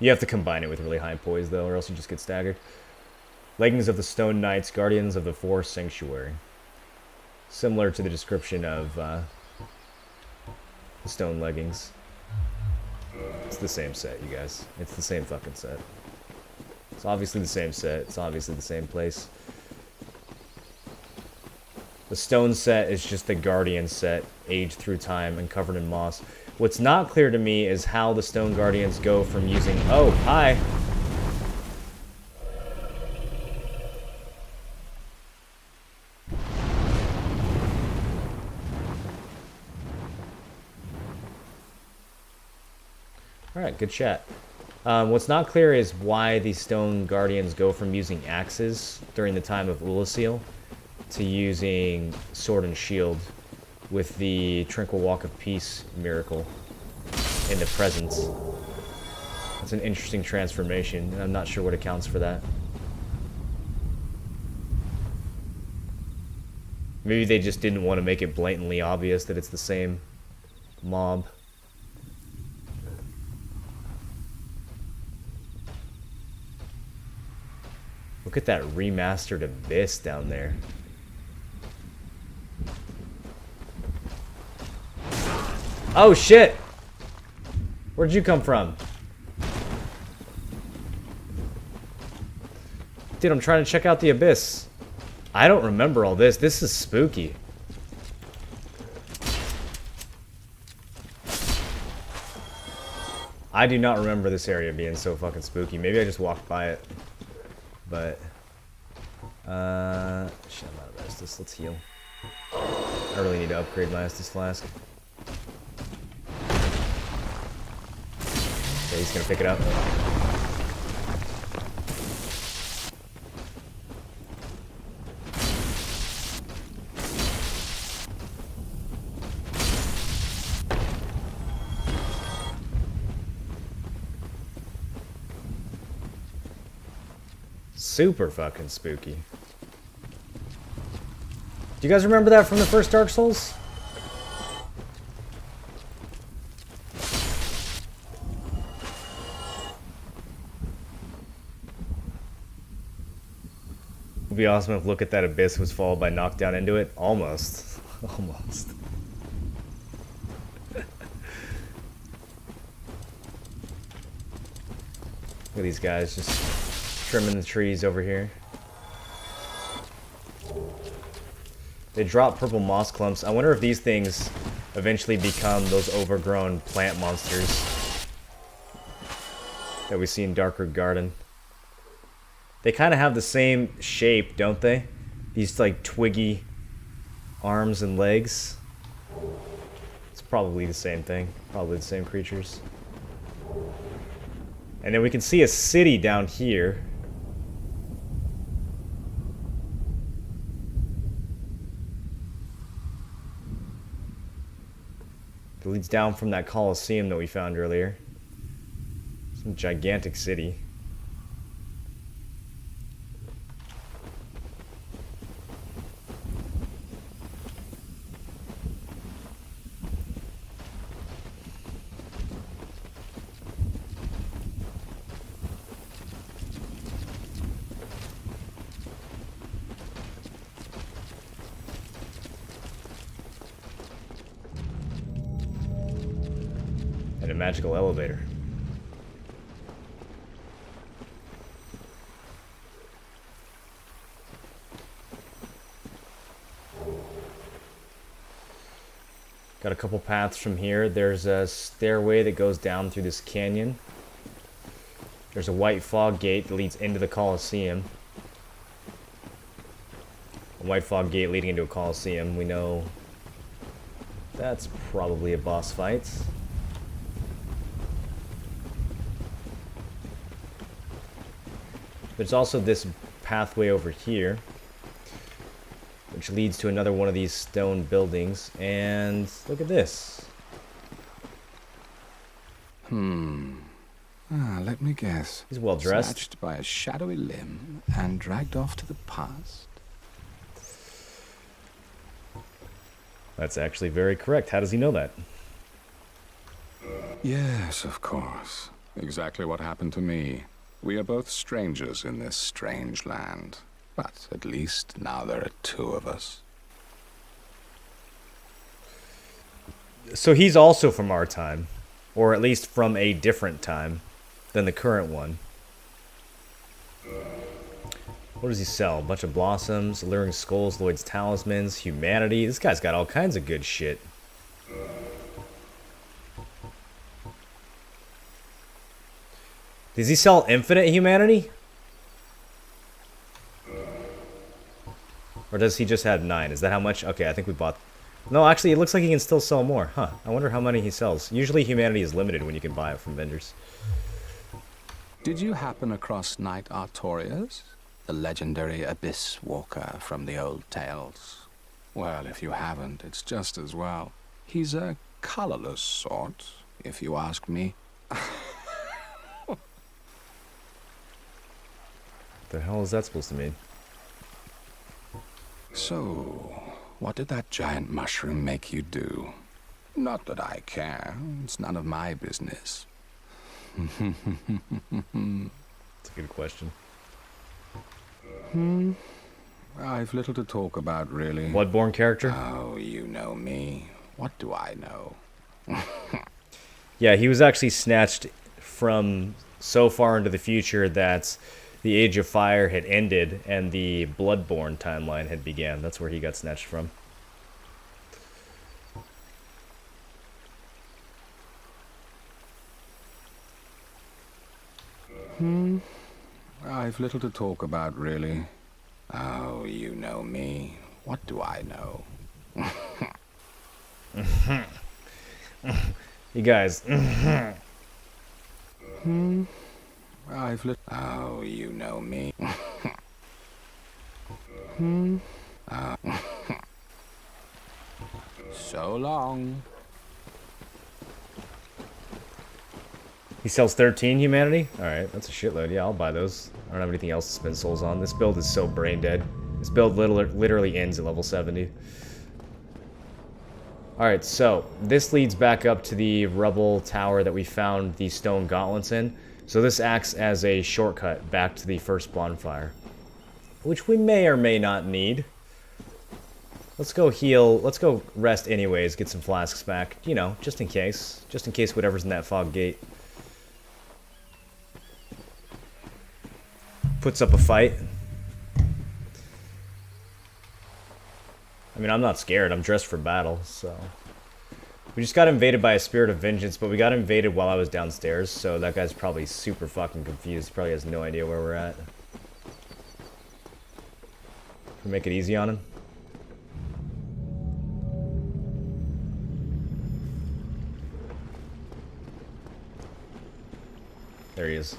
[SPEAKER 1] You have to combine it with really high poise, though, or else you just get staggered. Leggings of the Stone Knights, Guardians of the Forest Sanctuary. Similar to the description of the stone leggings. It's the same set, you guys. It's the same fucking set. It's obviously the same set. It's obviously the same place. The stone set is just the Guardian set, aged through time and covered in moss. What's not clear to me is how the Stone Guardians go from using... Oh, hi! Alright, good chat. What's not clear is why the Stone Guardians go from using axes during the time of Ulasil to using sword and shield with the Tranquil Walk of Peace miracle in the presence. It's an interesting transformation, and I'm not sure what accounts for that. Maybe they just didn't want to make it blatantly obvious that it's the same mob. Look at that remastered Abyss down there. Oh shit! Where'd you come from? Dude, I'm trying to check out the Abyss. I don't remember all this. This is spooky. I do not remember this area being so fucking spooky. Maybe I just walked by it. But, shit, I'm out of Estus. Let's heal. I really need to upgrade my Estus Flask. Okay, he's gonna pick it up. Super fucking spooky. Do you guys remember that from the first Dark Souls? It would be awesome if Look at That Abyss was followed by Knockdown into it. Almost. Almost. Look at these guys just trimming the trees over here. They drop purple moss clumps. I wonder if these things eventually become those overgrown plant monsters that we see in Darkroot Garden. They kind of have the same shape, don't they? These like twiggy arms and legs. It's probably the same thing. Probably the same creatures. And then we can see a city down here. It leads down from that Colosseum that we found earlier. Some gigantic city. And a magical elevator. Got a couple paths from here. There's a stairway that goes down through this canyon. There's a white fog gate that leads into the Colosseum. A White Fog Gate leading into a Coliseum. We know that's probably a boss fight. There's also this pathway over here, which leads to another one of these stone buildings. And look at this.
[SPEAKER 14] Let me guess.
[SPEAKER 1] He's well dressed.
[SPEAKER 14] Snatched by a shadowy limb and dragged off to the past.
[SPEAKER 1] That's actually very correct. How does he know that?
[SPEAKER 14] Yes, of course. Exactly what happened to me. We are both strangers in this strange land. But at least now there are two of us.
[SPEAKER 1] So he's also from our time. Or at least from a different time than the current one. What does he sell? A bunch of blossoms, alluring skulls, Lloyd's talismans, humanity. This guy's got all kinds of good shit. Does he sell infinite humanity? Or does he just have 9? Is that how much? Okay, I think we bought... No, actually, it looks like he can still sell more. Huh. I wonder how many he sells. Usually humanity is limited when you can buy it from vendors.
[SPEAKER 14] Did you happen across Knight Artorias? The legendary abyss walker from the old tales? Well, if you haven't, it's just as well. He's a colorless sort, if you ask me.
[SPEAKER 1] The hell is that supposed to mean?
[SPEAKER 14] So, what did that giant mushroom make you do? Not that I care. It's none of my business.
[SPEAKER 1] That's a good question.
[SPEAKER 14] I've little to talk about, really.
[SPEAKER 1] Bloodborne character?
[SPEAKER 14] Oh, you know me. What do I know?
[SPEAKER 1] Yeah, he was actually snatched from so far into the future that the Age of Fire had ended and the Bloodborne timeline had began. That's where he got snatched from.
[SPEAKER 14] I've little to talk about, really. Oh, you know me. What do I know?
[SPEAKER 1] You guys.
[SPEAKER 14] Oh, you know me. So long.
[SPEAKER 1] He sells 13 humanity? Alright, that's a shitload. Yeah, I'll buy those. I don't have anything else to spend souls on. This build is so brain dead. This build literally ends at level 70. Alright, so this leads back up to the rubble tower that we found the stone gauntlets in. So this acts as a shortcut back to the first bonfire, which we may or may not need. Let's go heal. Let's go rest anyways, get some flasks back, you know, just in case. Just in case whatever's in that fog gate puts up a fight. I mean, I'm not scared. I'm dressed for battle, so... We just got invaded by a spirit of vengeance, but we got invaded while I was downstairs, so that guy's probably super fucking confused. Probably has no idea where we're at. Can we make it easy on him? There he is.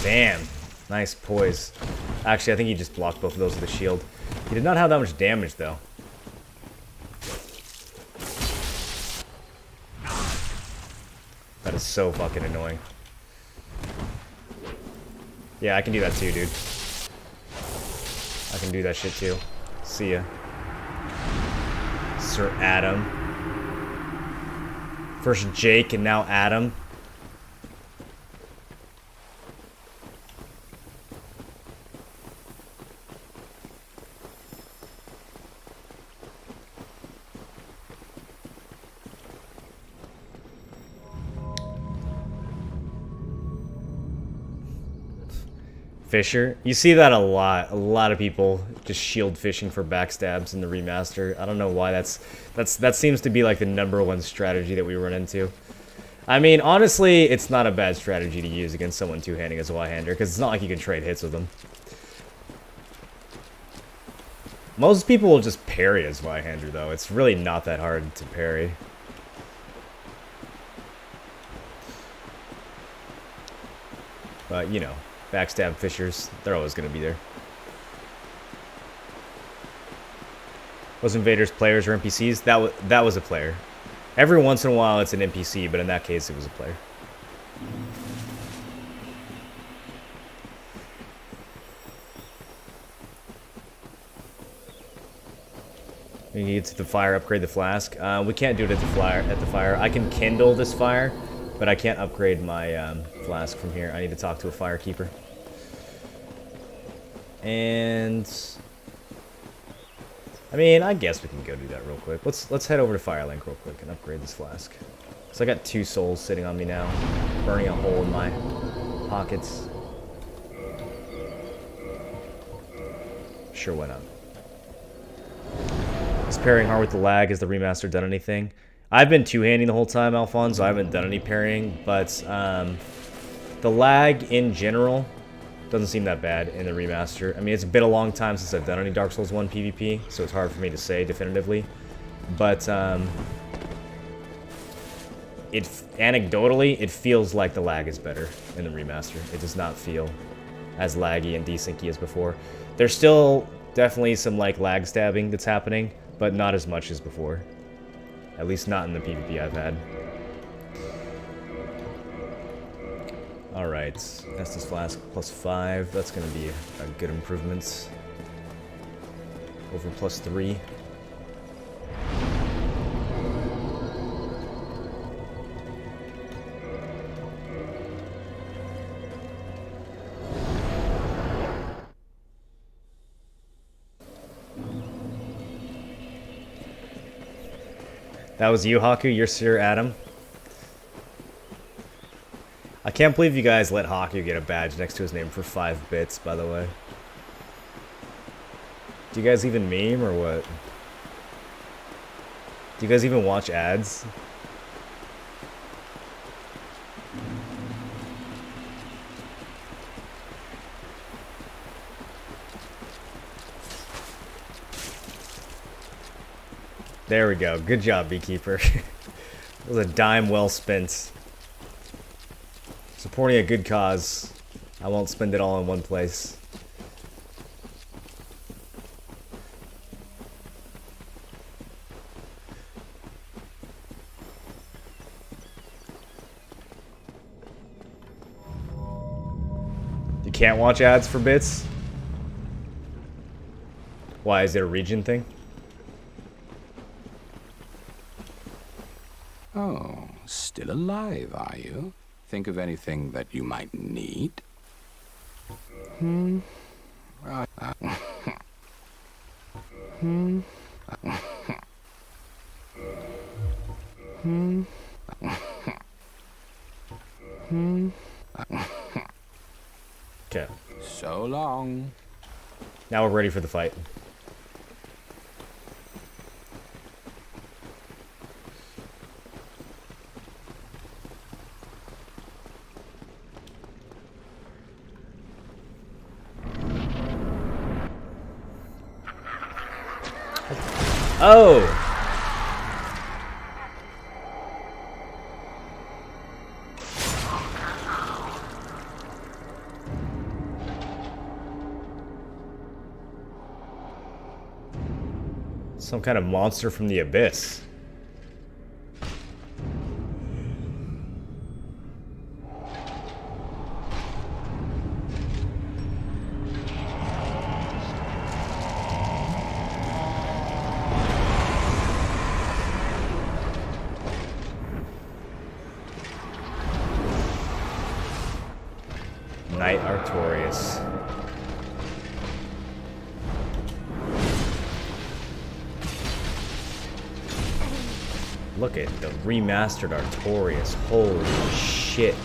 [SPEAKER 1] Damn. Nice poise. Actually, I think he just blocked both of those with a shield. He did not have that much damage, though. That is so fucking annoying. Yeah, I can do that too, dude. I can do that shit too. See ya. Sir Adam. First Jake and now Adam. Fisher. You see that a lot. A lot of people just shield fishing for backstabs in the remaster. I don't know why that seems to be like the #1 strategy that we run into. I mean, honestly, it's not a bad strategy to use against someone two-handing as a Y-hander, because it's not like you can trade hits with them. Most people will just parry as Y-hander, though. It's really not that hard to parry. But, you know, backstab fishers, they're always going to be there. Was invaders players or NPCs? That was a player. Every once in a while it's an NPC, but in that case it was a player. We need to the fire, upgrade the flask. We can't do it at the fire. I can kindle this fire, but I can't upgrade my flask from here. I need to talk to a firekeeper. And I mean, I guess we can go do that real quick. Let's head over to Firelink real quick and upgrade this flask. So I got 2 souls sitting on me now, burning a hole in my pockets. Sure, why not? Is parrying hard with the lag? Has the remaster done anything? I've been two-handing the whole time, Alphonse, so I haven't done any parrying, but the lag in general doesn't seem that bad in the remaster. I mean, it's been a long time since I've done any Dark Souls 1 PvP, so it's hard for me to say definitively. But anecdotally, it feels like the lag is better in the remaster. It does not feel as laggy and desyncy as before. There's still definitely some like lag stabbing that's happening, but not as much as before. At least not in the PvP I've had. Alright, Estus Flask +5. That's going to be a good improvement. Over +3. That was you, Haku? You're Sir Adam? I can't believe you guys let Haku get a badge next to his name for 5 bits, by the way. Do you guys even meme, or what? Do you guys even watch ads? There we go. Good job, Beekeeper. It was a dime well spent. Supporting a good cause. I won't spend it all in one place. You can't watch ads for bits? Why, is it a region thing?
[SPEAKER 14] Oh, still alive, are you? Think of anything that you might need? Hmm? Hmm? Hmm? Hmm?
[SPEAKER 1] Okay.
[SPEAKER 14] So long.
[SPEAKER 1] Now we're ready for the fight. Oh! Some kind of monster from the abyss. Knight Artorias. Look at the remastered Artorias. Holy shit.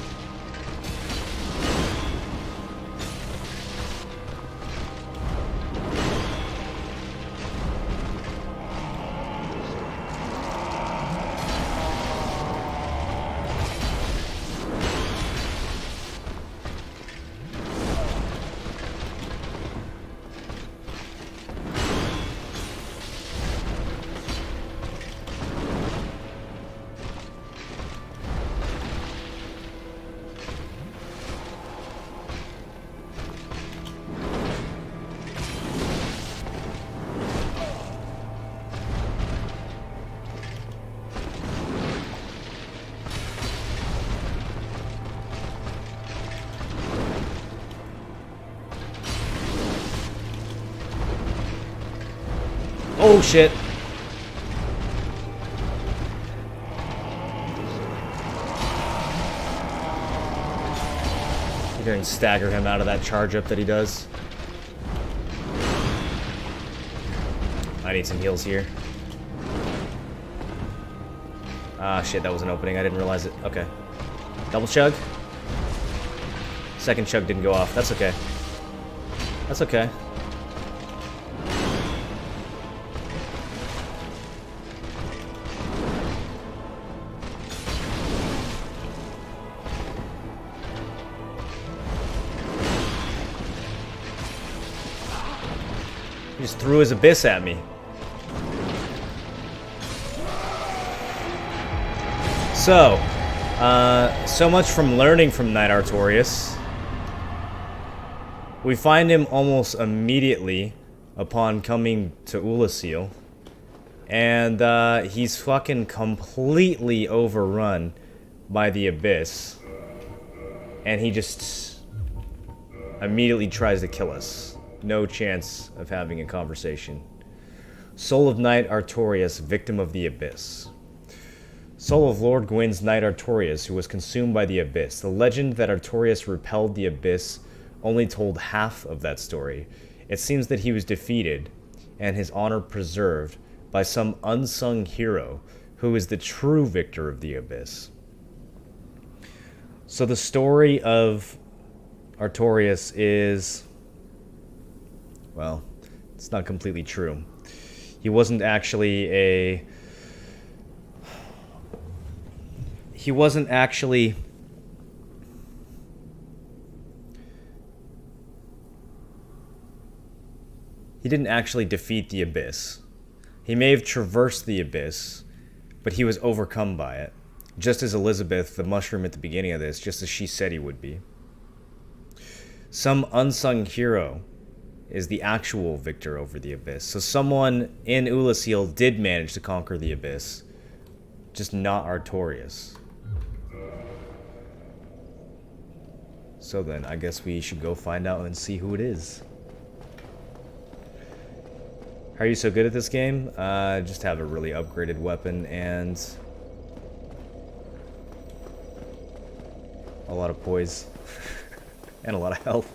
[SPEAKER 1] Oh, shit. You're going to stagger him out of that charge up that he does. I need some heals here. Ah, shit, that was an opening. I didn't realize it. Okay. Double chug. Second chug didn't go off. That's okay. That's okay. He just threw his abyss at me. So, so much from learning from Knight Artorias. We find him almost immediately upon coming to Ulasil. And he's fucking completely overrun by the Abyss. And he just immediately tries to kill us. No chance of having a conversation. Soul of Knight Artorias, victim of the Abyss. Soul of Lord Gwyn's Knight Artorias, who was consumed by the Abyss. The legend that Artorias repelled the Abyss only told half of that story. It seems that he was defeated, and his honor preserved, by some unsung hero, who is the true victor of the Abyss. So the story of Artorias is... well, it's not completely true. He wasn't actually a... he wasn't actually... he didn't actually defeat the Abyss. He may have traversed the Abyss, but he was overcome by it. Just as Elizabeth, the mushroom at the beginning of this, just as she said he would be. Some unsung hero is the actual victor over the Abyss. So someone in Ulasil did manage to conquer the Abyss, just not Artorias. So then, I guess we should go find out and see who it is. How are you so good at this game? Just have a really upgraded weapon and a lot of poise and a lot of health.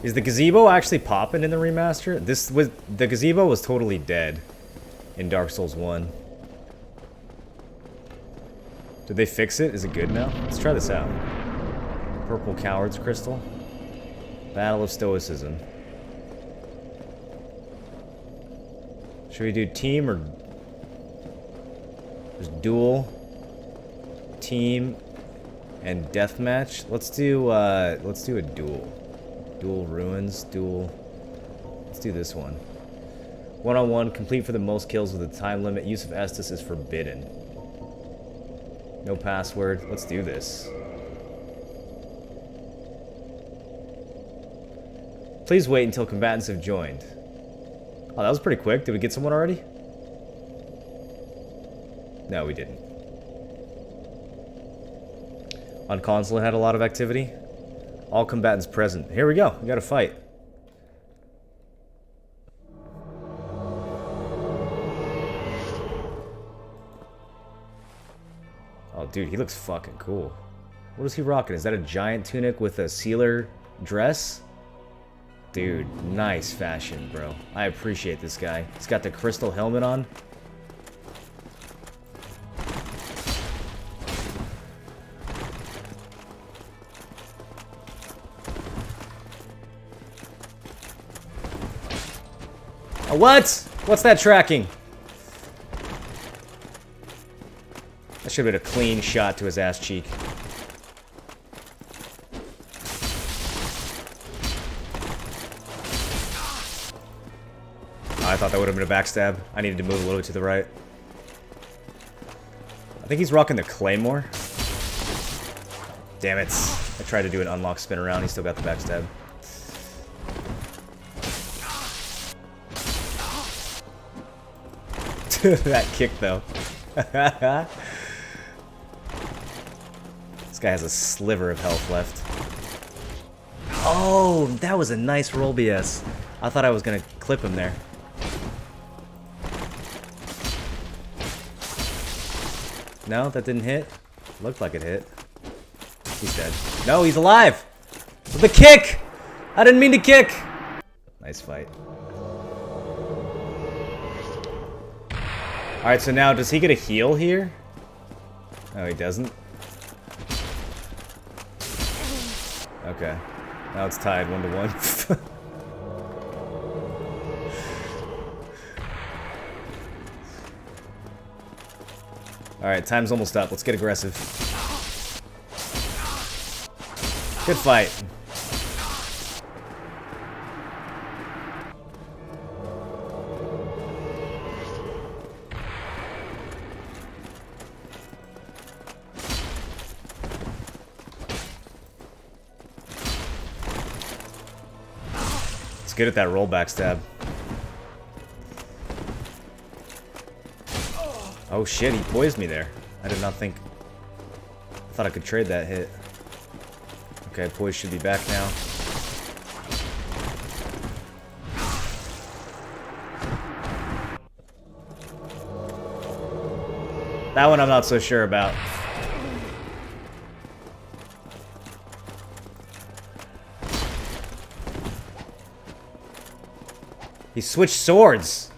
[SPEAKER 1] Is the gazebo actually popping in the remaster? The gazebo was totally dead in Dark Souls 1. Did they fix it? Is it good now? Let's try this out. Purple Coward's Crystal. Battle of Stoicism. Should we do team or... there's duel, team, and deathmatch? Let's do a duel. Duel ruins, duel... let's do this one. One-on-one, complete for the most kills with a time limit. Use of Estus is forbidden. No password. Let's do this. Please wait until combatants have joined. Oh, that was pretty quick. Did we get someone already? No, we didn't. On console, it had a lot of activity. All combatants present. Here we go. We got a fight. Oh, dude, he looks fucking cool. What is he rocking? Is that a giant tunic with a sealer dress? Dude, nice fashion, bro. I appreciate this guy. He's got the crystal helmet on. Oh, what? What's that tracking? That should have been a clean shot to his ass cheek. Oh, I thought that would have been a backstab. I needed to move a little bit to the right. I think he's rocking the Claymore. Damn it. I tried to do an unlock spin around. He still got the backstab. That kick, though. This guy has a sliver of health left. Oh, that was a nice roll, BS. I thought I was gonna clip him there. No, that didn't hit. Looked like it hit. He's dead. No, he's alive! With a kick! I didn't mean to kick! Nice fight. Alright, so now, does he get a heal here? No, he doesn't. Okay. Now it's tied 1-1. Alright, time's almost up. Let's get aggressive. Good fight. It's good at that roll backstab. Oh shit, he poised me there. I did not think... I thought I could trade that hit. Okay, poise should be back now. That one I'm not so sure about. He switched swords!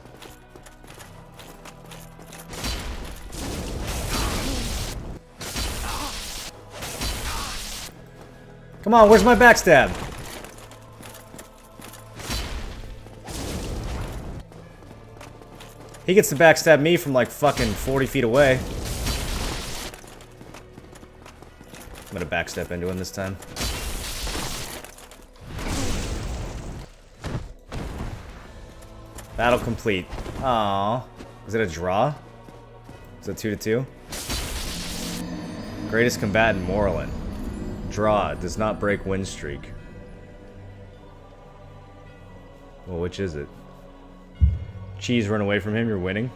[SPEAKER 1] Come on, where's my backstab? He gets to backstab me from like fucking 40 feet away. I'm gonna backstep into him this time. Battle complete. Aww. Is it a draw? Is it 2-2? Greatest combatant, Morlin. Draw. Does not break win streak. Well, which is it? Cheese run away from him, you're winning.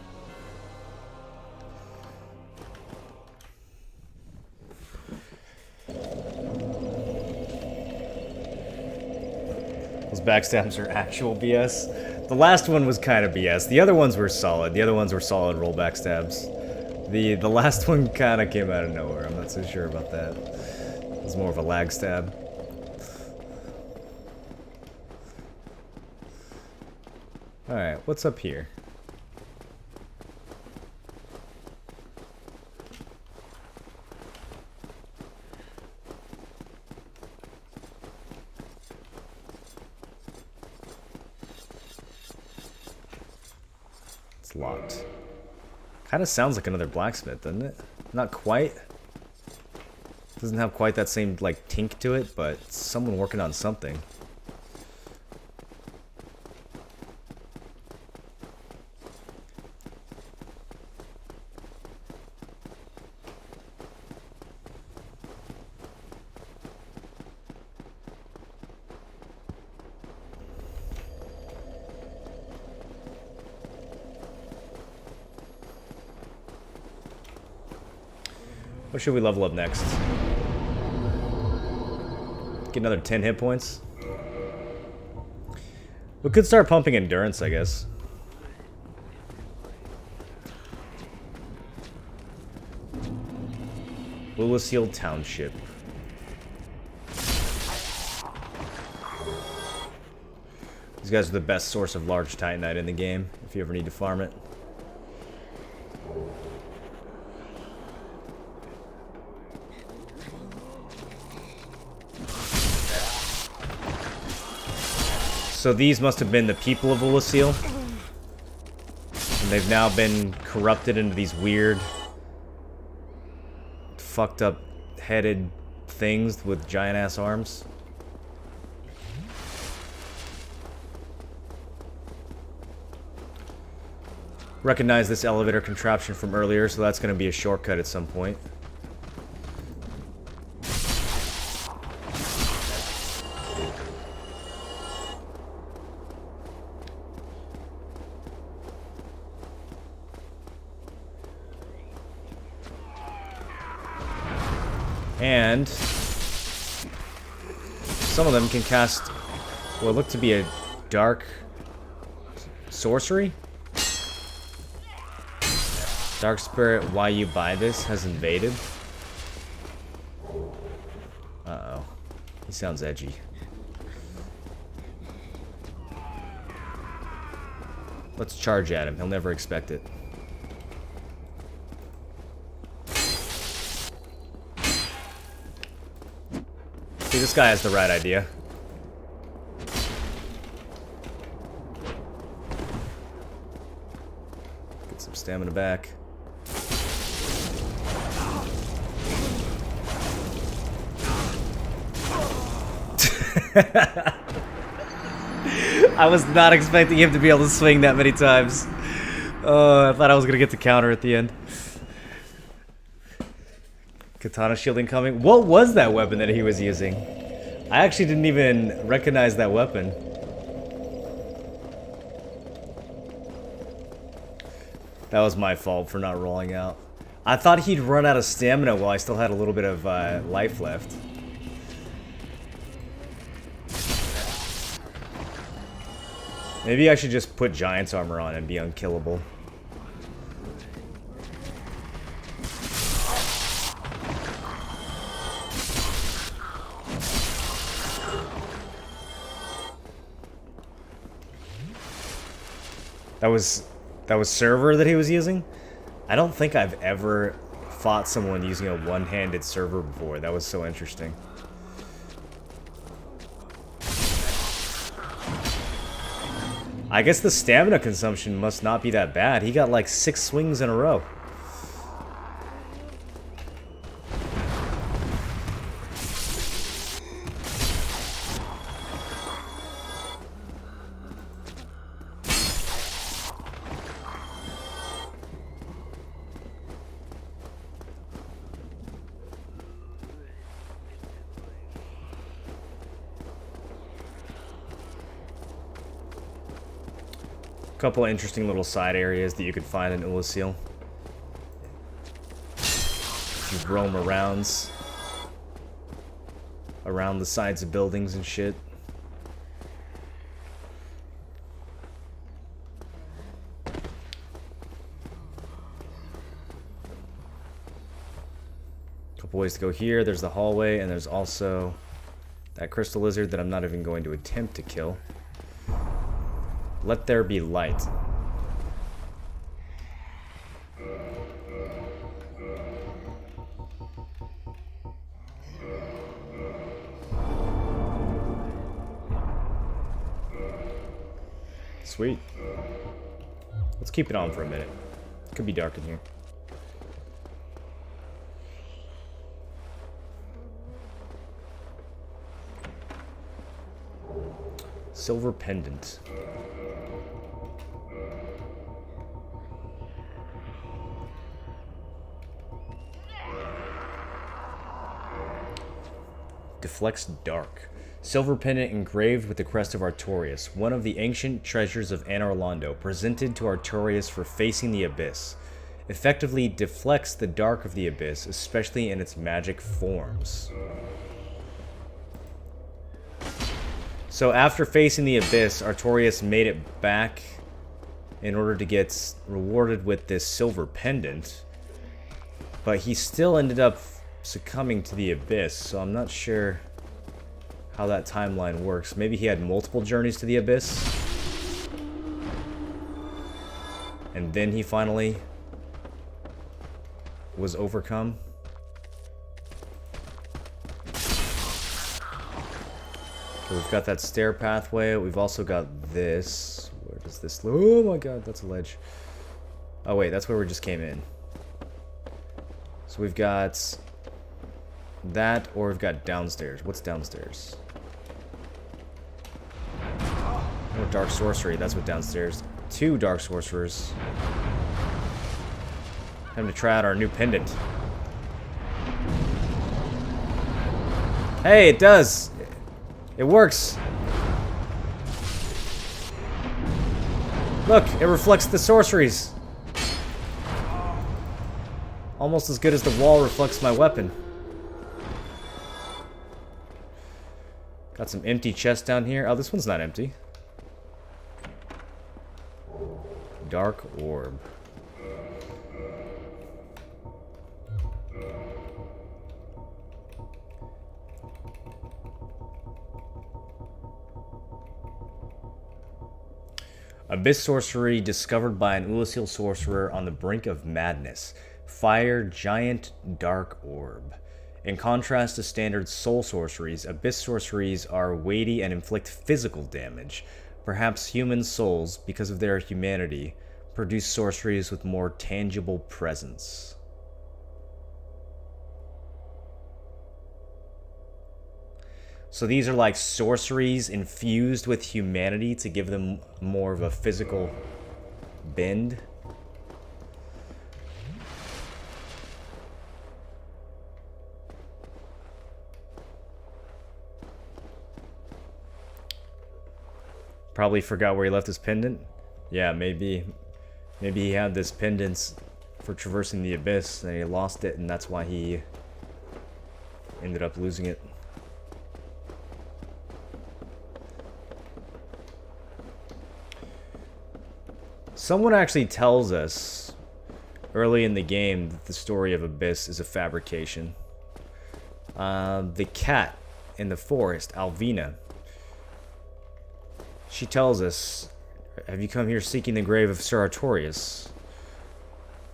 [SPEAKER 1] Those backstabs are actual BS. The last one was kind of BS. The other ones were solid. The other ones were solid roll backstabs. The last one kind of came out of nowhere. I'm not so sure about that. It was more of a lag stab. Alright, what's up here? It's locked. Kind of sounds like another blacksmith, doesn't it? Not quite. Doesn't have quite that same, like, tink to it, but it's someone working on something. What should we level up next? Get another 10 hit points. We could start pumping endurance, I guess. Lulaseal Township. These guys are the best source of large titanite in the game, if you ever need to farm it. So these must have been the people of Lulaseal. And they've now been corrupted into these weird, fucked up headed things with giant ass arms. Recognize this elevator contraption from earlier, so that's going to be a shortcut at some point. And some of them can cast what look to be a dark sorcery. Dark Spirit, why you buy this, has invaded. Uh-oh. He sounds edgy. Let's charge at him. He'll never expect it. See, this guy has the right idea. Get some stamina back. I was not expecting him to be able to swing that many times. I thought I was gonna get the counter at the end. Katana shielding coming. What was that weapon that he was using? I actually didn't even recognize that weapon. That was my fault for not rolling out. I thought he'd run out of stamina while I still had a little bit of life left. Maybe I should just put Giant's armor on and be unkillable. That was server that he was using? I don't think I've ever fought someone using a one-handed server before. That was so interesting. I guess the stamina consumption must not be that bad. He got like 6 swings in a row. Couple of interesting little side areas that you could find in Ulasil. If you roam around the sides of buildings and shit. Couple ways to go here. There's the hallway, and there's also that crystal lizard that I'm not even going to attempt to kill. Let there be light. Sweet. Let's keep it on for a minute. It could be dark in here. Silver pendant. Deflects dark. Silver pendant engraved with the crest of Artorias, one of the ancient treasures of Anor Londo, presented to Artorias for facing the abyss. Effectively deflects the dark of the abyss, especially in its magic forms. So after facing the abyss, Artorias made it back in order to get rewarded with this silver pendant. But he still ended up succumbing to the abyss, so I'm not sure how that timeline works. Maybe he had multiple journeys to the abyss, and then he finally was overcome. So we've got that stair pathway. We've also got this. Where does this... Oh my god, that's a ledge. Oh wait, that's where we just came in. So we've got that, or we've got downstairs. What's downstairs? Oh, dark sorcery. That's what downstairs. 2 dark sorcerers. Time to try out our new pendant. Hey, it does! It works! Look, it reflects the sorceries. Almost as good as the wall reflects my weapon. Got some empty chests down here. Oh, this one's not empty. Dark orb. Abyss sorcery discovered by an Ulasil sorcerer on the brink of madness. Fire giant dark orb. In contrast to standard soul sorceries, Abyss sorceries are weighty and inflict physical damage. Perhaps human souls, because of their humanity, produce sorceries with more tangible presence. So these are like sorceries infused with humanity to give them more of a physical bend. Probably forgot where he left his pendant. Yeah, maybe he had this pendant for traversing the abyss and he lost it, and that's why he ended up losing it. Someone actually tells us early in the game that the story of Abyss is a fabrication. The cat in the forest, Alvina, she tells us, have you come here seeking the grave of Sir Artorias?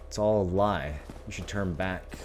[SPEAKER 1] It's all a lie. You should turn back.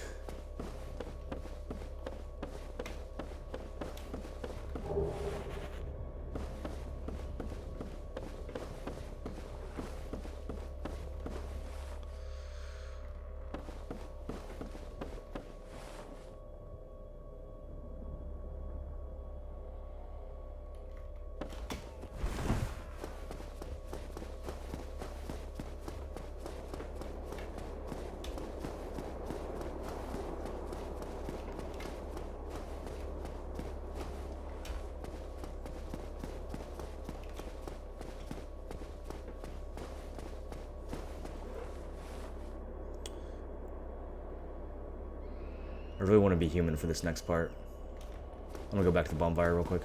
[SPEAKER 1] I really want to be human for this next part. I'm gonna go back to the bonfire real quick.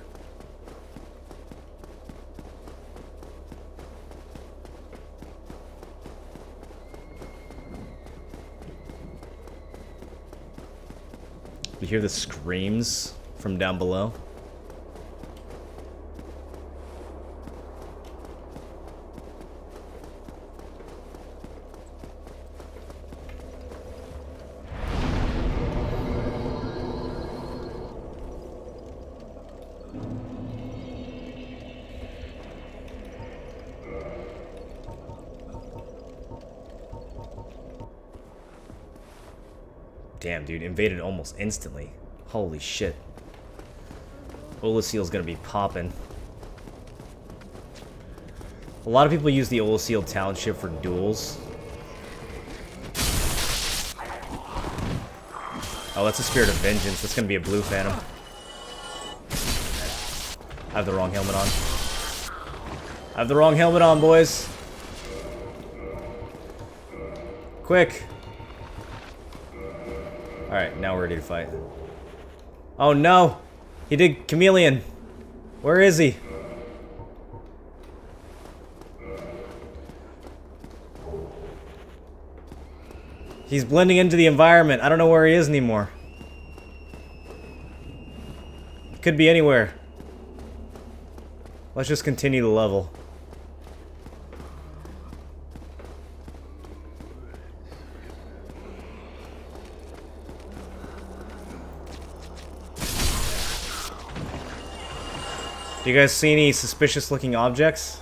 [SPEAKER 1] You hear the screams from down below? Damn, dude, invaded almost instantly. Holy shit. Ulasil's gonna be popping. A lot of people use the Ulasil township for duels. Oh, that's a Spirit of Vengeance. That's gonna be a blue phantom. I have the wrong helmet on. I have the wrong helmet on, boys. Quick. Alright, now we're ready to fight. Oh no! He did Chameleon! Where is he? He's blending into the environment. I don't know where he is anymore. He could be anywhere. Let's just continue the level. Do you guys see any suspicious looking objects?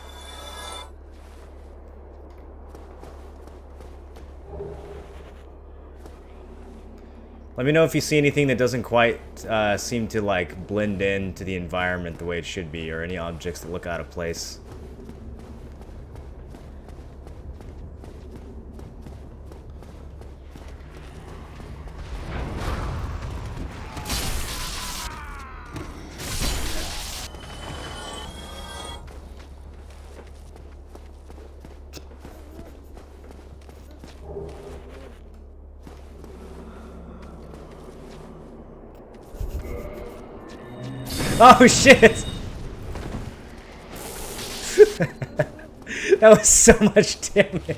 [SPEAKER 1] Let me know if you see anything that doesn't quite seem to like blend into the environment the way it should be, or any objects that look out of place. Oh shit! That was so much damage.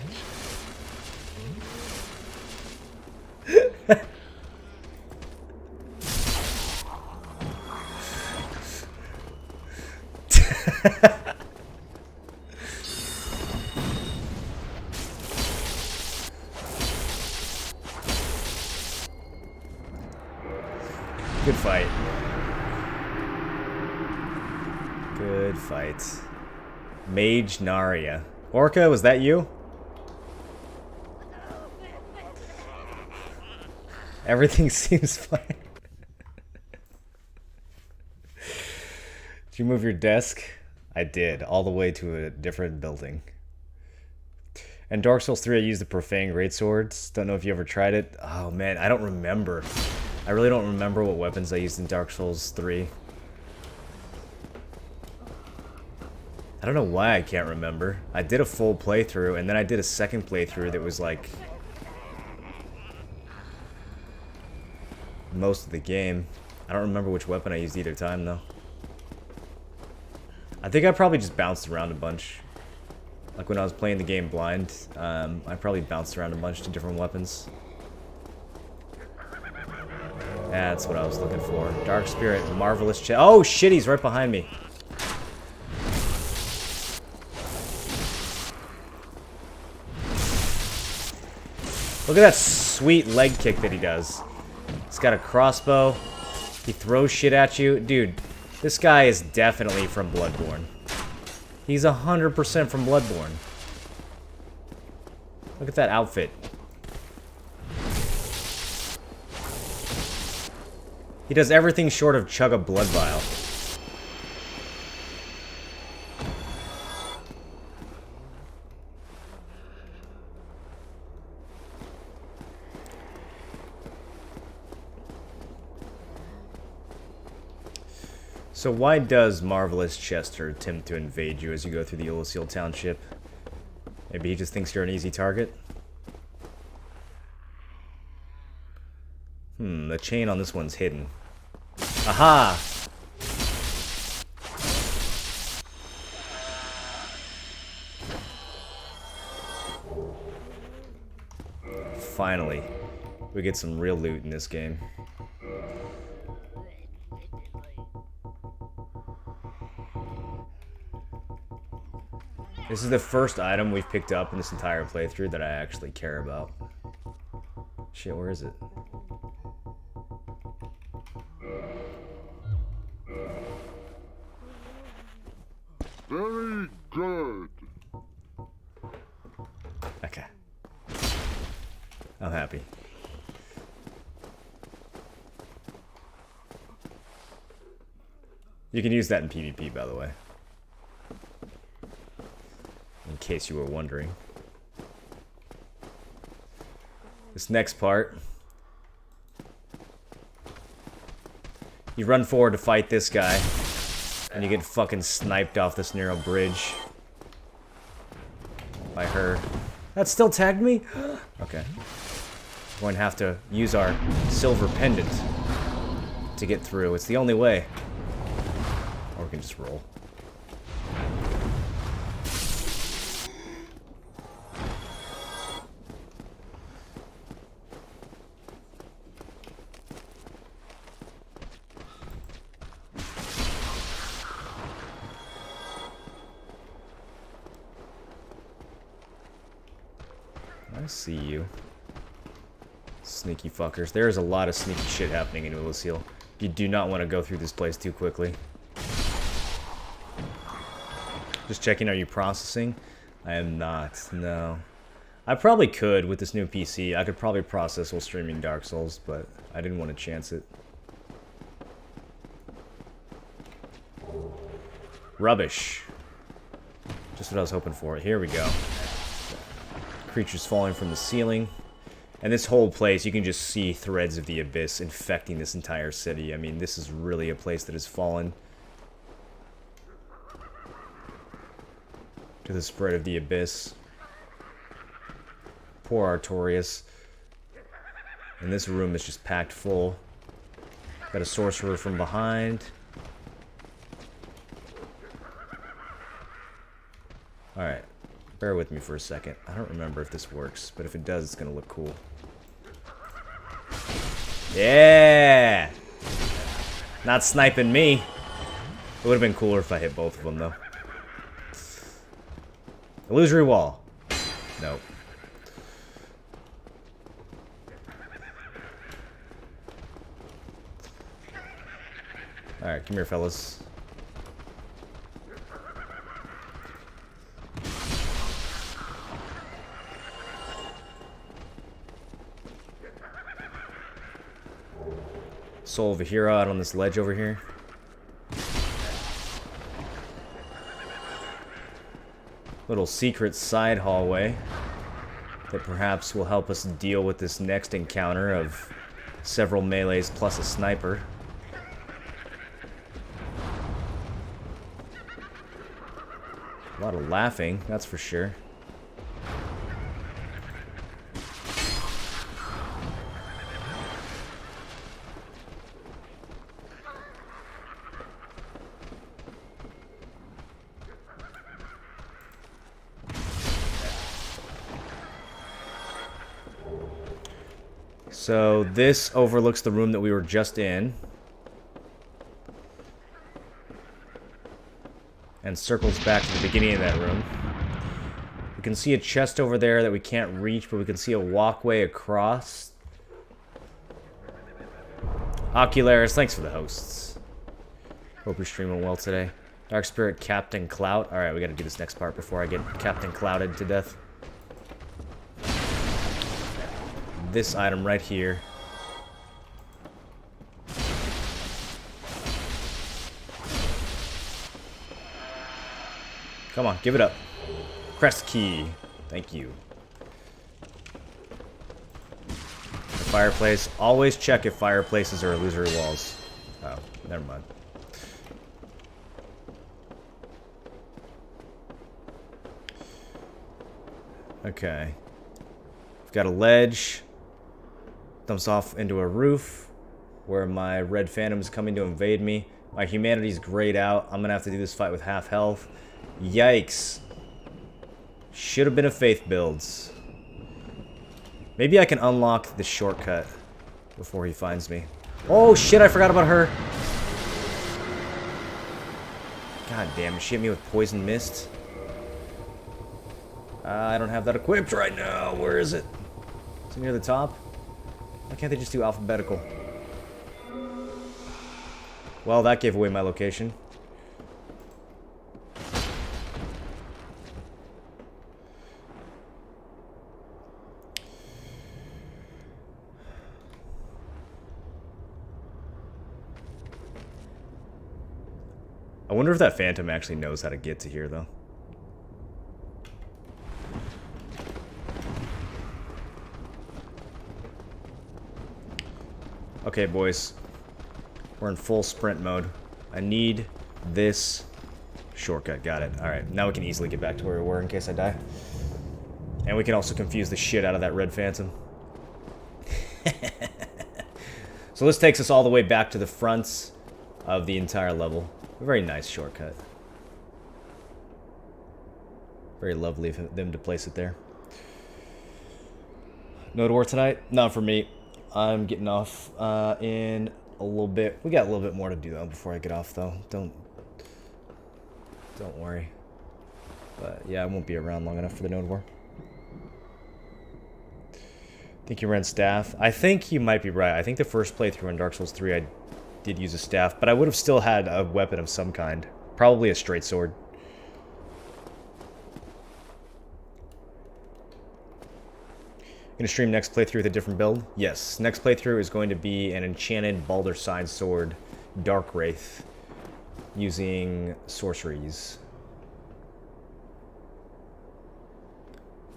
[SPEAKER 1] Good fight. Good fight. Mage Naria. Orca, was that you? Everything seems fine. Did you move your desk? I did, all the way to a different building. And Dark Souls 3, I used the Profane Greatswords. Don't know if you ever tried it. Oh man, I don't remember. I really don't remember what weapons I used in Dark Souls 3. I don't know why I can't remember. I did a full playthrough, and then I did a second playthrough that was like most of the game. I don't remember which weapon I used either time, though. I think I probably just bounced around a bunch. Like when I was playing the game blind, I probably bounced around a bunch to different weapons. That's what I was looking for. Dark Spirit, Marvelous Chest. Oh shit, he's right behind me. Look at that sweet leg kick that he does. He's got a crossbow. He throws shit at you. Dude, this guy is definitely from Bloodborne. He's 100% from Bloodborne. Look at that outfit. He does everything short of chug a blood vial. So why does Marvelous Chester attempt to invade you as you go through the Oolacile Township? Maybe he just thinks you're an easy target? The chain on this one's hidden. Aha! Finally, we get some real loot in this game. This is the first item we've picked up in this entire playthrough that I actually care about. Shit, where is it?
[SPEAKER 12] Very good.
[SPEAKER 1] Okay. I'm happy. You can use that in PvP, by the way. In case you were wondering. This next part. You run forward to fight this guy. And you get fucking sniped off this narrow bridge. By her. That still tagged me? Okay. We're going to have to use our silver pendant to get through. It's the only way. Or we can just roll. I see you. Sneaky fuckers. There is a lot of sneaky shit happening in Oolacile. You do not want to go through this place too quickly. Just checking, are you processing? I am not, no. I probably could with this new PC. I could probably process while streaming Dark Souls, but I didn't want to chance it. Rubbish. Just what I was hoping for. Here we go. Creatures falling from the ceiling. And this whole place, you can just see threads of the abyss infecting this entire city. I mean, this is really a place that has fallen to the spread of the abyss. Poor Artorias. And this room is just packed full. Got a sorcerer from behind. Alright. Bear with me for a second. I don't remember if this works, but if it does, it's gonna look cool. Yeah! Not sniping me. It would have been cooler if I hit both of them, though. Illusory wall. Nope. Alright, come here, fellas. Soul of a hero out on this ledge over here. Little secret side hallway that perhaps will help us deal with this next encounter of several melees plus a sniper. A lot of laughing, that's for sure. So this overlooks the room that we were just in. And circles back to the beginning of that room. We can see a chest over there that we can't reach, but we can see a walkway across. Ocularis, thanks for the hosts. Hope you're streaming well today. Dark Spirit, Captain Clout. Alright, we gotta do this next part before I get Captain Clouted to death. This item right here. Come on, give it up. Crest key. Thank you. The fireplace. Always check if fireplaces are illusory walls. Oh, never mind. Okay. We've got a ledge. Dumps off into a roof where my red phantom is coming to invade me. My humanity's grayed out. I'm gonna have to do this fight with half health. Yikes. Should have been a faith builds. Maybe I can unlock the shortcut before he finds me. Oh shit, I forgot about her. God damn it, she hit me with poison mist. I don't have that equipped right now. Where is it? Is it near the top? Why can't they just do alphabetical? Well, that gave away my location. I wonder if that phantom actually knows how to get to here, though. Okay, boys. We're in full sprint mode. I need this shortcut. Got it. Alright, now we can easily get back to where we were in case I die. And we can also confuse the shit out of that red phantom. So this takes us all the way back to the fronts of the entire level. A very nice shortcut. Very lovely of them to place it there. Node War tonight? Not for me. I'm getting off in a little bit. We got a little bit more to do though before I get off though. Don't worry. But yeah, I won't be around long enough for the Node War. Think you ran staff? I think you might be right. I think the first playthrough in Dark Souls 3 I did use a staff, but I would have still had a weapon of some kind. Probably a straight sword. Gonna stream next playthrough with a different build? Yes, next playthrough is going to be an enchanted Balder Side Sword Dark Wraith using sorceries.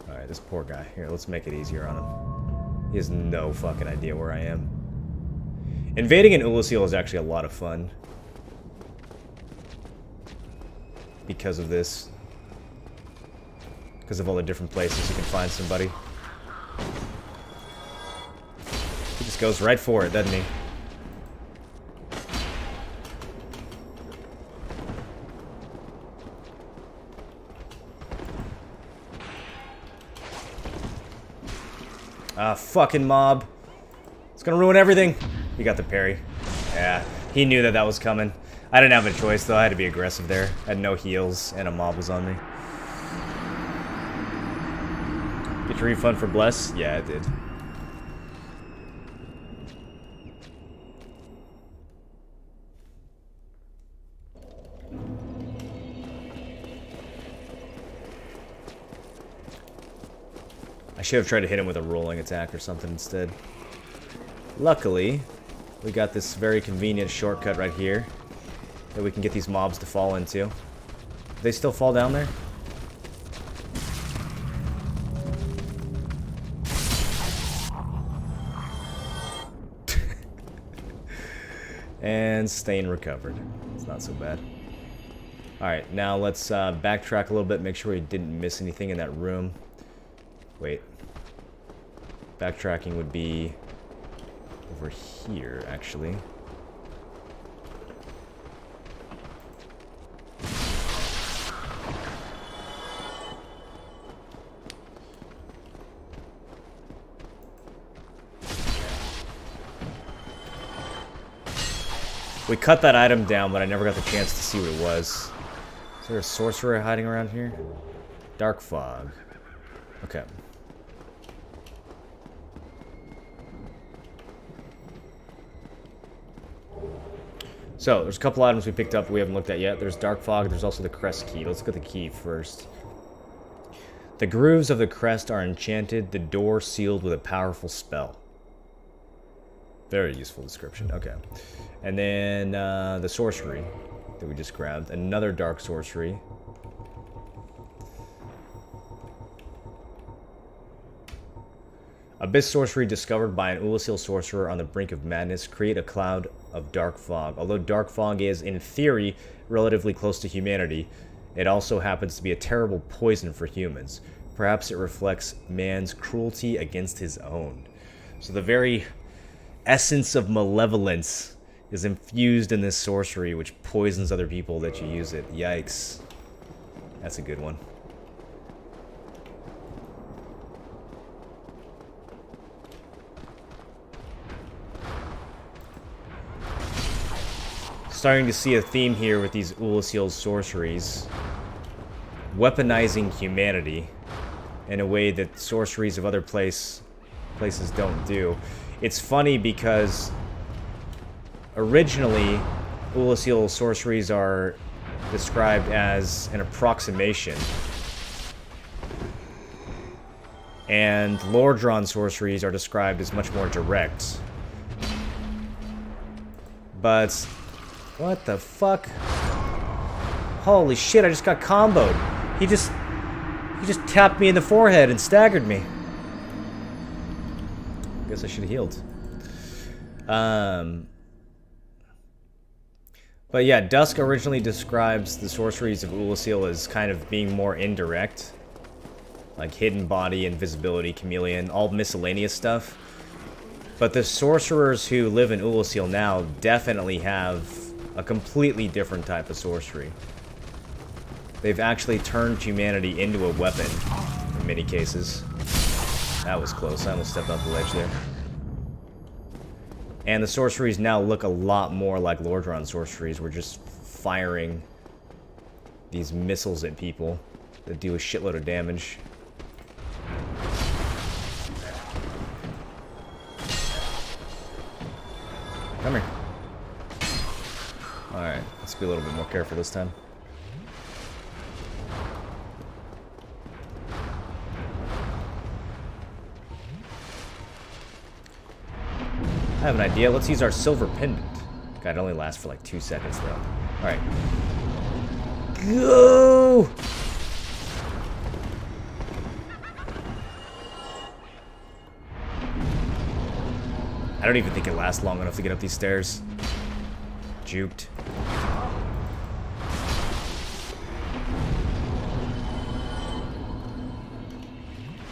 [SPEAKER 1] Alright, this poor guy. Here, let's make it easier on him. He has no fucking idea where I am. Invading an Ulusil is actually a lot of fun. Because of this. Because of all the different places you can find somebody. He just goes right for it, doesn't he? Ah, fucking mob. It's gonna ruin everything. He got the parry. Yeah, he knew that that was coming. I didn't have a choice, though. I had to be aggressive there. I had no heals, and a mob was on me. Get your refund for Bless? Yeah, it did. I should have tried to hit him with a rolling attack or something instead. Luckily, we got this very convenient shortcut right here that we can get these mobs to fall into. Do they still fall down there? And Stain recovered. It's not so bad. Alright, now let's backtrack a little bit, make sure we didn't miss anything in that room. Wait. Backtracking would be over here, actually. We cut that item down, but I never got the chance to see what it was. Is there a sorcerer hiding around here? Dark fog. Okay. So, there's a couple items we picked up we haven't looked at yet. There's Dark Fog, there's also the Crest Key. Let's look at the key first. The grooves of the crest are enchanted, the door sealed with a powerful spell. Very useful description, okay. And then the sorcery that we just grabbed. Another dark sorcery. Abyss sorcery discovered by an Ulasil sorcerer on the brink of madness. Create a cloud of dark fog. Although dark fog is, in theory, relatively close to humanity, it also happens to be a terrible poison for humans. Perhaps it reflects man's cruelty against his own. So the very essence of malevolence is infused in this sorcery, which poisons other people that you use it. Yikes. That's a good one. Starting to see a theme here with these Ulasil's sorceries. Weaponizing humanity in a way that sorceries of other places don't do. It's funny because originally Ulasil sorceries are described as an approximation. And Lordran sorceries are described as much more direct. But what the fuck? Holy shit, I just got comboed. He just tapped me in the forehead and staggered me. Guess I should have healed. But yeah, Dusk originally describes the sorceries of Ulasil as kind of being more indirect. Like hidden body, invisibility, chameleon, all miscellaneous stuff. But the sorcerers who live in Ulasil now definitely have a completely different type of sorcery. They've actually turned humanity into a weapon in many cases. That was close. I almost stepped off the ledge there. And the sorceries now look a lot more like Lordran sorceries. We're just firing these missiles at people that do a shitload of damage. Come here. Alright, let's be a little bit more careful this time. I have an idea. Let's use our silver pendant. God, it only lasts for like 2 seconds though. Alright. Go! I don't even think it lasts long enough to get up these stairs. Juked.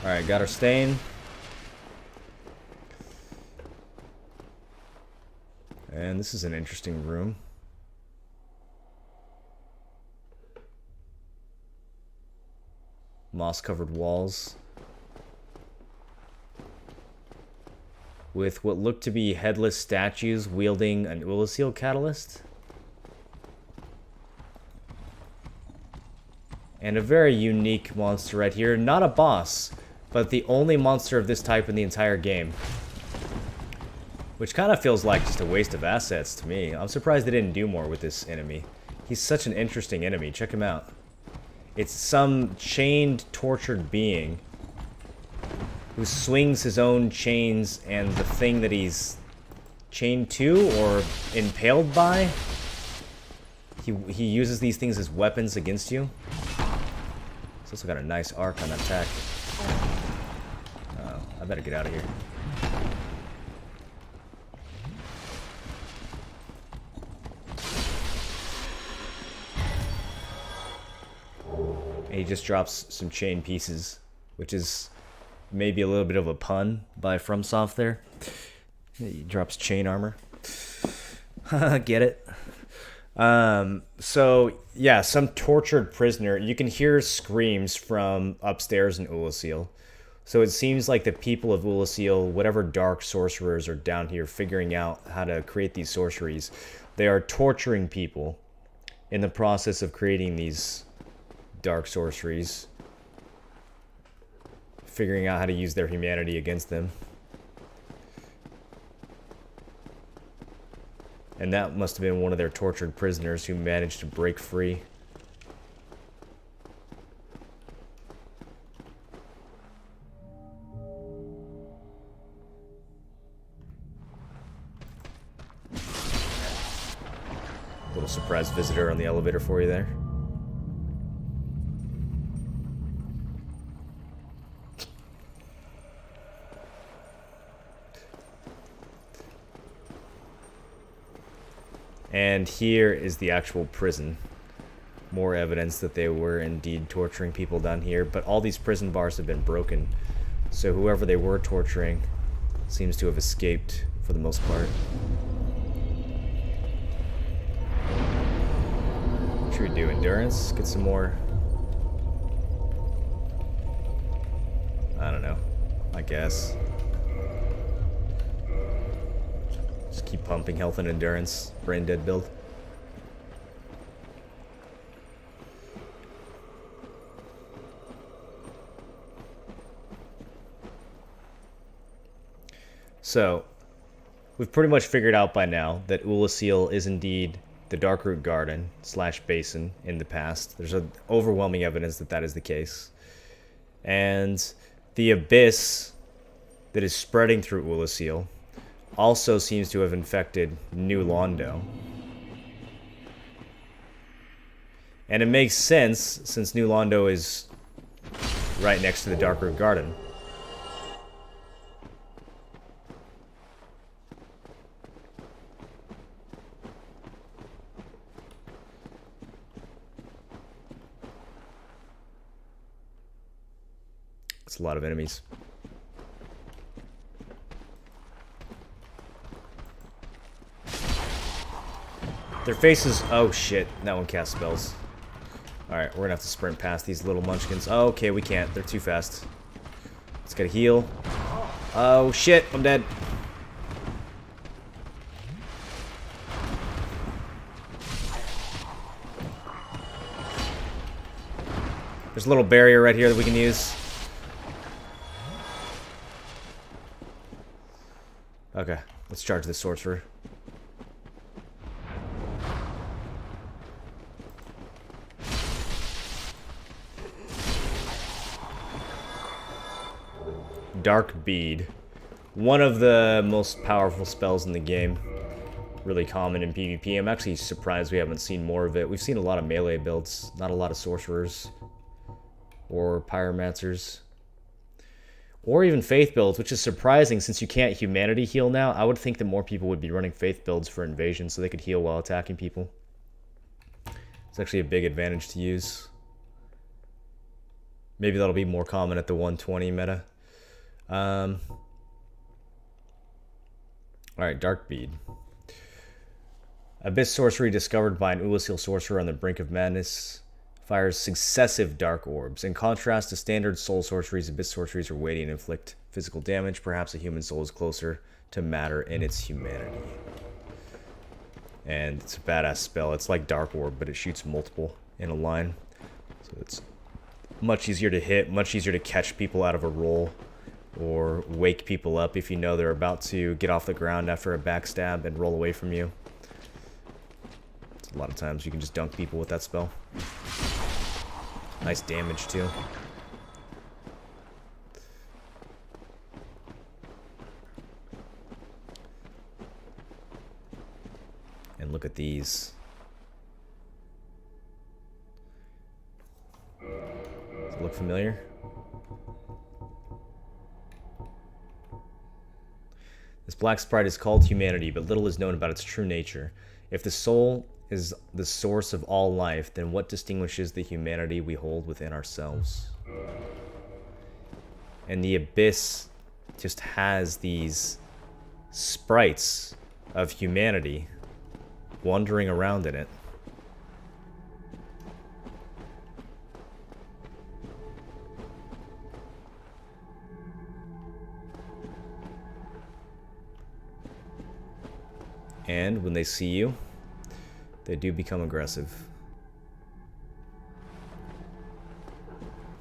[SPEAKER 1] Alright, got our stain. And this is an interesting room. Moss-covered walls. with what looked to be headless statues wielding an Oolacile catalyst. And a very unique monster right here. Not a boss, but the only monster of this type in the entire game. Which kind of feels like just a waste of assets to me. I'm surprised they didn't do more with this enemy. He's such an interesting enemy. Check him out. It's some chained, tortured being who swings his own chains, and the thing that he's chained to or impaled by, he uses these things as weapons against you. He's also got a nice arc on attack. Oh, I better get out of here. And he just drops some chain pieces, which is maybe a little bit of a pun by FromSoft there. He drops chain armor. Get it? So, yeah, some tortured prisoner. You can hear screams from upstairs in Oolacile. So it seems like the people of Oolacile, whatever dark sorcerers are down here figuring out how to create these sorceries, they are torturing people in the process of creating these dark sorceries, figuring out how to use their humanity against them. And that must have been one of their tortured prisoners who managed to break free. Little surprise visitor on the elevator for you there. And here is the actual prison. More evidence that they were indeed torturing people down here. But all these prison bars have been broken. So whoever they were torturing seems to have escaped for the most part. What should we do? Endurance? Get some more... I don't know. I guess. Just keep pumping health and endurance. Brain dead build. So, we've pretty much figured out by now that Oolacile is indeed the Darkroot Garden / Basin in the past. There's overwhelming evidence that that is the case. And the abyss that is spreading through Oolacile also seems to have infected New Londo. And it makes sense, since New Londo is right next to the Darkroot Garden. It's a lot of enemies. Their faces... Oh, shit. That one casts spells. Alright, we're gonna have to sprint past these little munchkins. Oh, okay, we can't. They're too fast. Let's get a heal. Oh, shit. I'm dead. There's a little barrier right here that we can use. Okay, let's charge this sorcerer. Dark Bead. One of the most powerful spells in the game. Really common in PvP. I'm actually surprised we haven't seen more of it. We've seen a lot of melee builds, not a lot of sorcerers. Or pyromancers. Or even faith builds, which is surprising since you can't humanity heal now. I would think that more people would be running faith builds for invasion so they could heal while attacking people. It's actually a big advantage to use. Maybe that'll be more common at the 120 meta. Alright, Dark Bead. Abyss sorcery discovered by an Oolacile sorcerer on the brink of madness. Fires successive dark orbs. In contrast to standard soul sorceries, abyss sorceries are weighty and inflict physical damage. Perhaps a human soul is closer to matter in its humanity. And it's a badass spell. It's like Dark Orb, but it shoots multiple in a line. So it's much easier to hit, much easier to catch people out of a roll, or wake people up if you know they're about to get off the ground after a backstab and roll away from you. A lot of times you can just dunk people with that spell. Nice damage too. And look at these. Does it look familiar? This black sprite is called humanity, but little is known about its true nature. If the soul is the source of all life, then what distinguishes the humanity we hold within ourselves? And the Abyss just has these sprites of humanity wandering around in it. And when they see you, they do become aggressive.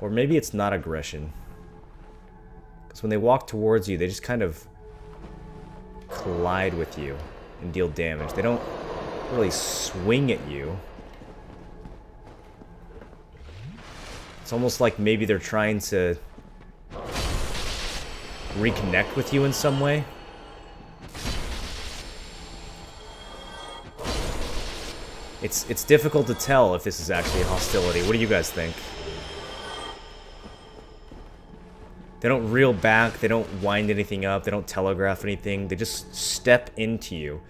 [SPEAKER 1] Or maybe it's not aggression. Because when they walk towards you, they just kind of collide with you and deal damage. They don't really swing at you. It's almost like maybe they're trying to reconnect with you in some way. It's difficult to tell if this is actually a hostility. What do you guys think? They don't reel back, they don't wind anything up, they don't telegraph anything, they just step into you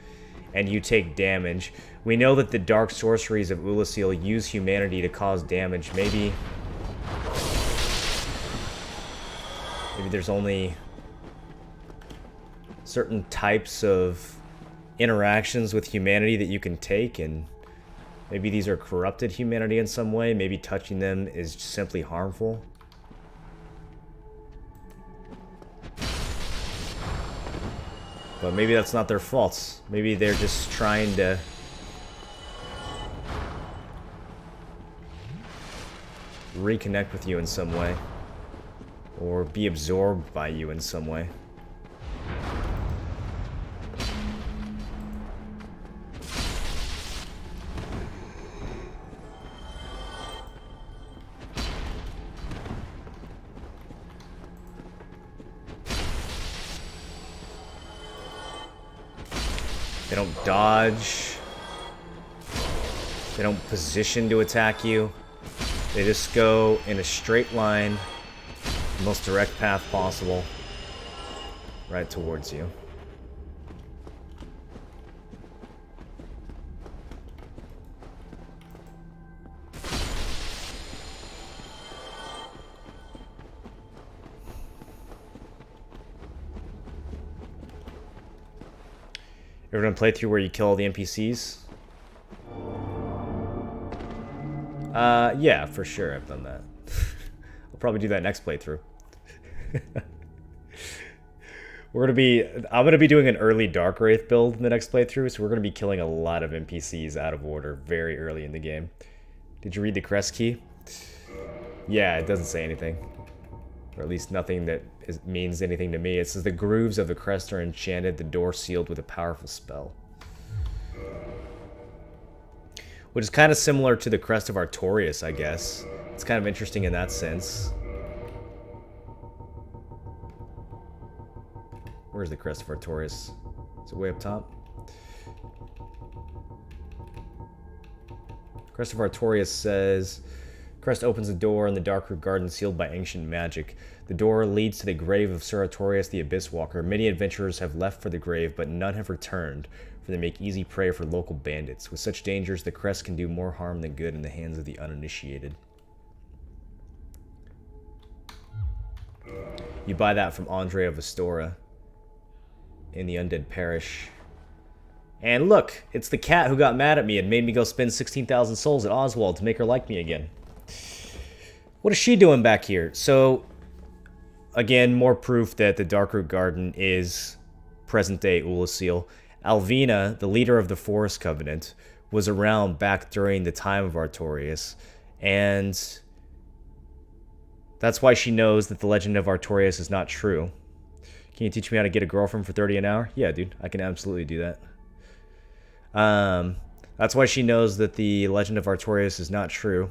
[SPEAKER 1] and you take damage. We know that the dark sorceries of Ulasil use humanity to cause damage. Maybe there's only certain types of interactions with humanity that you can take, and maybe these are corrupted humanity in some way. Maybe touching them is simply harmful. But maybe that's not their fault. Maybe they're just trying to reconnect with you in some way, or be absorbed by you in some way. They don't dodge. They don't position to attack you. They just go in a straight line, the most direct path possible, right towards you. You ever done a playthrough where you kill all the NPCs? Yeah, for sure I've done that. I'll probably do that next playthrough. I'm gonna be doing an early Dark Wraith build in the next playthrough, so we're gonna be killing a lot of NPCs out of order very early in the game. Did you read the crest key? Yeah, it doesn't say anything. Or at least nothing that means anything to me. It says the grooves of the crest are enchanted, the door sealed with a powerful spell. Which is kind of similar to the crest of Artorias, I guess. It's kind of interesting in that sense. Where's the crest of Artorias? Is it way up top? Crest of Artorias says, crest opens the door in the Darkroot Garden sealed by ancient magic. The door leads to the grave of Sir Artorias the Abyss Walker. Many adventurers have left for the grave, but none have returned, for they make easy prey for local bandits. With such dangers, the crest can do more harm than good in the hands of the uninitiated. You buy that from Andre of Astora in the Undead Parish. And look, it's the cat who got mad at me and made me go spend 16,000 souls at Oswald to make her like me again. What is she doing back here? So, again, more proof that the Darkroot Garden is present-day Ulasil. Alvina, the leader of the Forest Covenant, was around back during the time of Artorias, and that's why she knows that the legend of Artorias is not true. Can you teach me how to get a girlfriend for 30 an hour? Yeah, dude, I can absolutely do that. That's why she knows that the legend of Artorias is not true.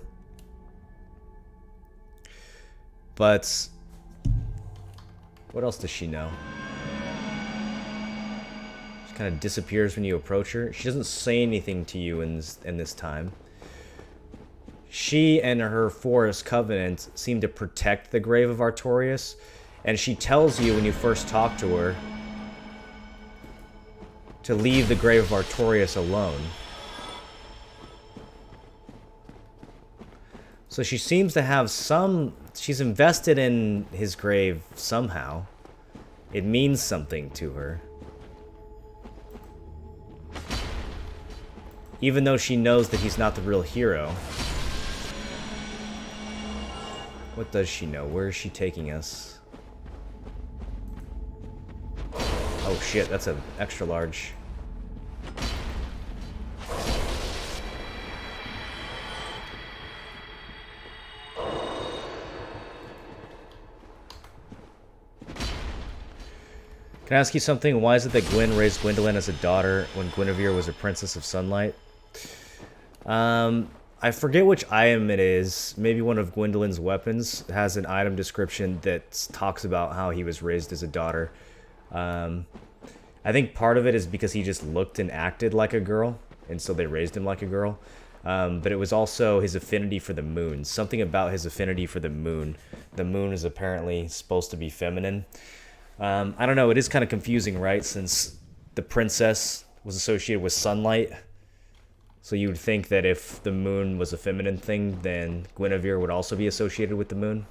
[SPEAKER 1] But what else does she know? She kind of disappears when you approach her. She doesn't say anything to you in this time. She and her Forest Covenant seem to protect the grave of Artorias, and she tells you when you first talk to her to leave the grave of Artorias alone. So she seems to have some... She's invested in his grave somehow. It means something to her. Even though she knows that he's not the real hero. What does she know? Where is she taking us? Oh shit, that's an extra large. Can I ask you something? Why is it that Gwyn raised Gwyndolin as a daughter when Guinevere was a princess of sunlight? I forget which item it is. Maybe one of Gwendolin's weapons has an item description that talks about how he was raised as a daughter. I think part of it is because he just looked and acted like a girl, and so they raised him like a girl. But it was also his affinity for the moon. Something about his affinity for the moon. The moon is apparently supposed to be feminine. I don't know, it is kind of confusing, right? Since the princess was associated with sunlight. So you would think that if the moon was a feminine thing, then Guinevere would also be associated with the moon.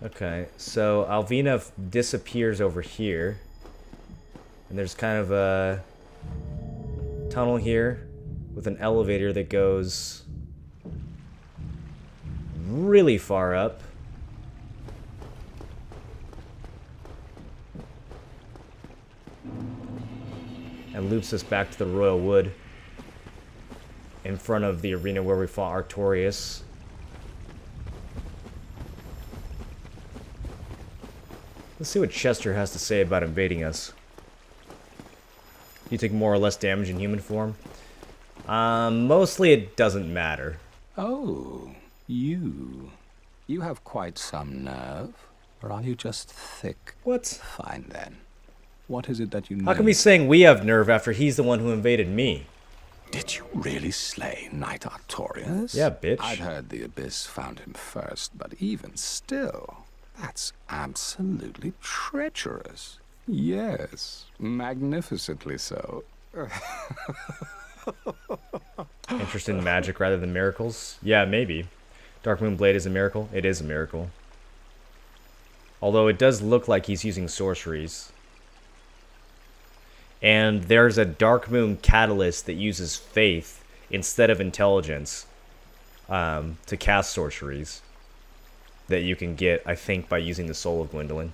[SPEAKER 1] Okay, so Alvina disappears over here. And there's kind of a tunnel here with an elevator that goes really far up. And loops us back to the Royal Wood in front of the arena where we fought Artorias. Let's see what Chester has to say about invading us. You take more or less damage in human form? Mostly it doesn't matter.
[SPEAKER 14] Oh, you. You have quite some nerve. Or are you just thick?
[SPEAKER 1] What?
[SPEAKER 14] Fine then. What is it that you need?
[SPEAKER 1] How come he's saying we have nerve after he's the one who invaded me?
[SPEAKER 14] Did you really slay Knight Artorias?
[SPEAKER 1] Yeah, bitch.
[SPEAKER 14] I'd heard the Abyss found him first, but even still, that's absolutely treacherous. Yes, magnificently so.
[SPEAKER 1] Interested in magic rather than miracles? Yeah, maybe. Darkmoon Blade is a miracle? It is a miracle. Although it does look like he's using sorceries. And there's a Darkmoon catalyst that uses faith instead of intelligence to cast sorceries that you can get, I think, by using the Soul of Gwyndolin.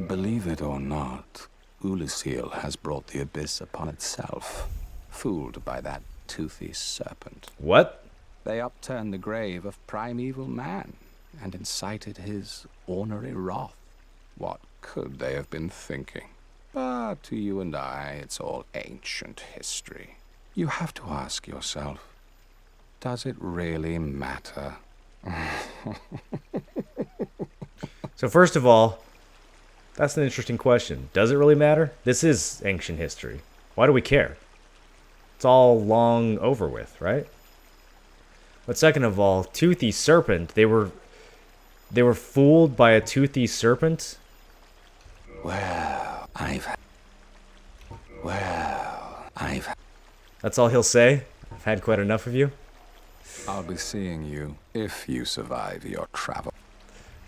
[SPEAKER 14] Believe it or not, Ulasil has brought the Abyss upon itself, fooled by that toothy serpent.
[SPEAKER 1] What?
[SPEAKER 14] They upturned the grave of primeval man and incited his ornery wrath. What could they have been thinking? But to you and I, it's all ancient history. You have to ask yourself, does it really matter?
[SPEAKER 1] So first of all, that's an interesting question. Does it really matter? This is ancient history. Why do we care? It's all long over with, right? But second of all, toothy serpent, they were fooled by a toothy serpent?
[SPEAKER 14] Well,
[SPEAKER 1] That's all he'll say? I've had quite enough of you?
[SPEAKER 14] I'll be seeing you if you survive your travel.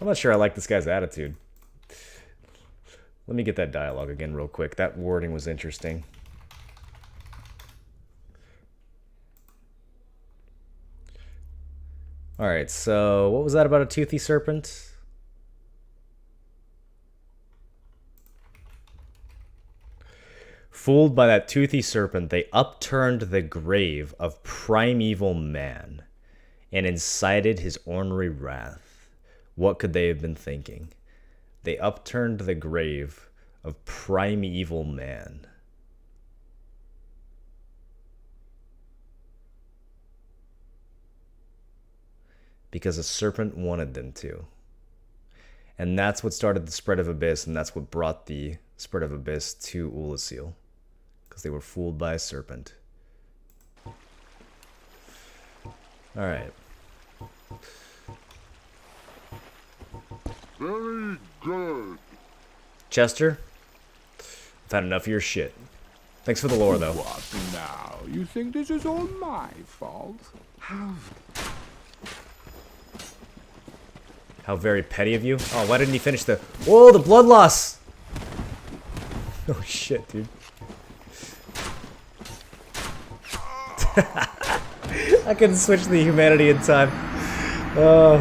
[SPEAKER 1] I'm not sure I like this guy's attitude. Let me get that dialogue again real quick. That wording was interesting. Alright, so what was that about a toothy serpent? Fooled by that toothy serpent, they upturned the grave of primeval man and incited his ornery wrath. What could they have been thinking? They upturned the grave of primeval man. Because a serpent wanted them to. And that's what started the spread of Abyss, and that's what brought the spread of Abyss to Oolacile. Because they were fooled by a serpent. Alright.
[SPEAKER 12] Very good.
[SPEAKER 1] Chester, I've had enough of your shit. Thanks for the lore, though.
[SPEAKER 14] What now? You think this is all my fault?
[SPEAKER 1] How very petty of you. Oh, why didn't he finish the... Whoa, the blood loss! Oh, shit, dude. I couldn't switch the humanity in time. Oh.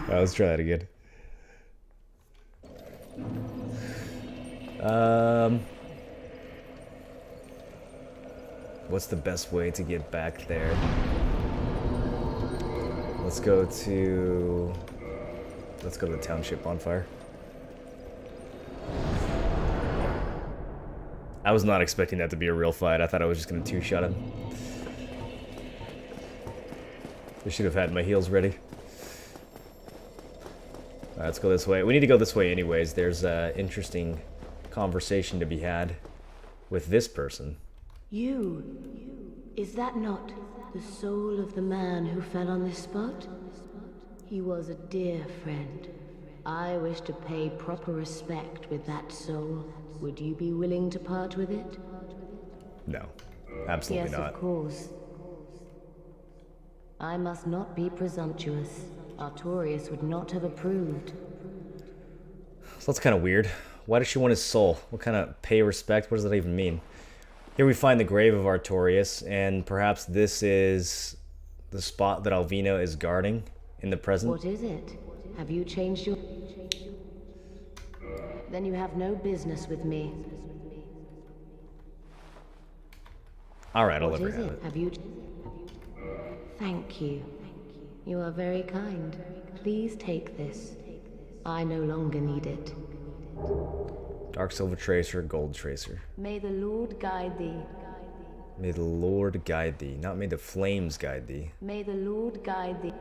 [SPEAKER 1] Alright, let's try that again. What's the best way to get back there? Let's go to the township bonfire. I was not expecting that to be a real fight. I thought I was just gonna two-shot him. I should have had my heals ready. Alright, let's go this way. We need to go this way anyways. There's an interesting conversation to be had with this person.
[SPEAKER 15] Is that not the soul of the man who fell on this spot? He was a dear friend. I wish to pay proper respect with that soul. Would you be willing to part with it?
[SPEAKER 1] No, absolutely not.
[SPEAKER 15] Yes, of course. I must not be presumptuous. Artorius would not have approved.
[SPEAKER 1] So that's kind of weird. Why does she want his soul? What kind of pay respect? What does that even mean? Here we find the grave of Artorius, and perhaps this is the spot that Alvina is guarding in the present.
[SPEAKER 15] What is it? Have you changed your... Then you have no business with me.
[SPEAKER 1] Alright, I'll let her have it.
[SPEAKER 15] Have you... Thank you. You are very kind. Please take this. I no longer need it.
[SPEAKER 1] Dark Silver Tracer, Gold Tracer.
[SPEAKER 15] May the Lord guide thee.
[SPEAKER 1] May the Lord guide thee. Not may the flames guide thee.
[SPEAKER 15] May the Lord guide thee.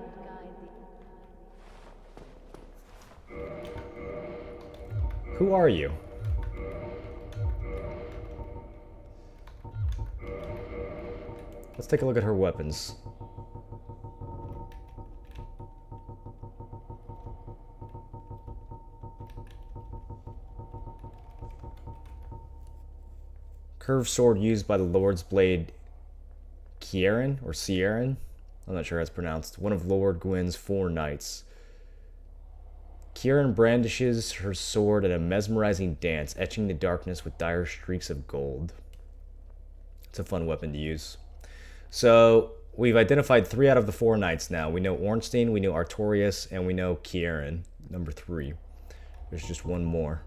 [SPEAKER 1] Who are you? Let's take a look at her weapons. Curved sword used by the Lord's Blade Kieran, or Sieran? I'm not sure how it's pronounced. One of Lord Gwyn's 4 knights. Kieran brandishes her sword in a mesmerizing dance, etching the darkness with dire streaks of gold. It's a fun weapon to use. So, we've identified 3 out of the 4 knights now. We know Ornstein, we know Artorius, and we know Kieran, number 3. There's just one more.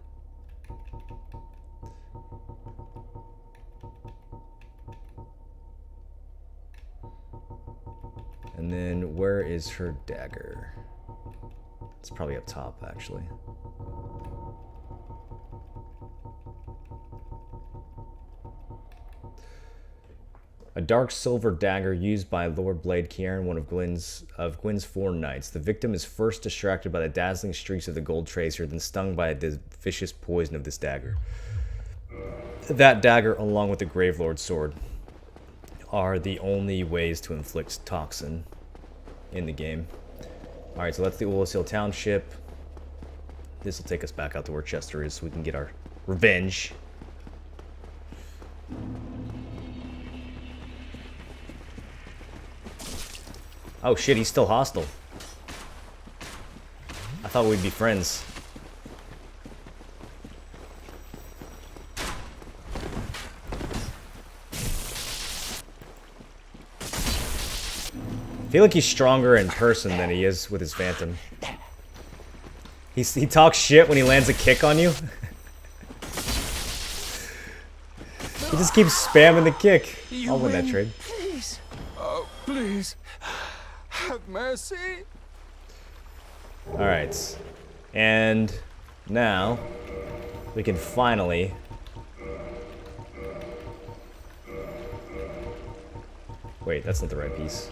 [SPEAKER 1] And then, where is her dagger? It's probably up top, actually. A dark silver dagger used by Lord Blade Kieran, one of Gwyn's 4 knights. The victim is first distracted by the dazzling streaks of the gold tracer, then stung by the vicious poison of this dagger. That dagger, along with the Gravelord's sword, are the only ways to inflict toxin in the game. Alright, so that's the Oolacile Township. This will take us back out to where Chester is so we can get our revenge. Oh shit, he's still hostile. I thought we'd be friends. feel like he's stronger in person than he is with his phantom. He talks shit when he lands a kick on you. He just keeps spamming the kick. I'll win that trade.
[SPEAKER 14] Please. Oh, please. Have mercy.
[SPEAKER 1] Alright. And now we can finally wait, that's not the right piece.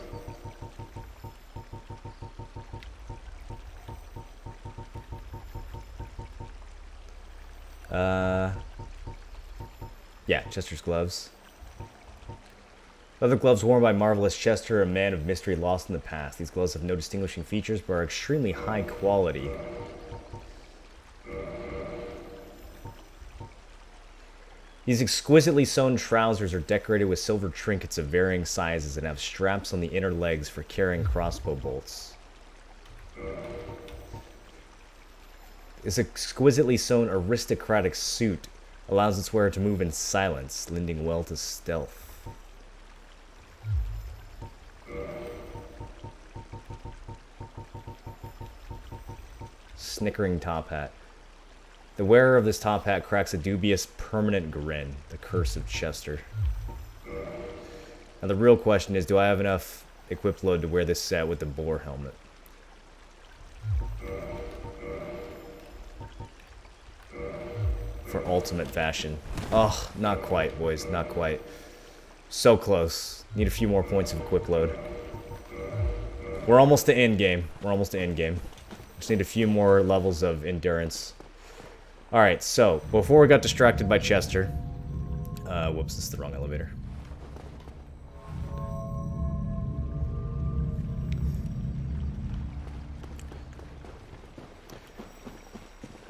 [SPEAKER 1] Yeah, Chester's gloves. Leather gloves worn by Marvelous Chester, a man of mystery lost in the past. These gloves have no distinguishing features, but are extremely high quality. These exquisitely sewn trousers are decorated with silver trinkets of varying sizes and have straps on the inner legs for carrying crossbow bolts. This exquisitely sewn aristocratic suit allows its wearer to move in silence, lending well to stealth. Snickering top hat. The wearer of this top hat cracks a dubious, permanent grin, the curse of Chester. Now the real question is, do I have enough equipped load to wear this set with the boar helmet? For ultimate fashion. Oh, not quite, boys, not quite. So close. Need a few more points of equip load. We're almost to end game. We're almost to end game. Just need a few more levels of endurance. Alright, so, before we got distracted by Chester... whoops, this is the wrong elevator.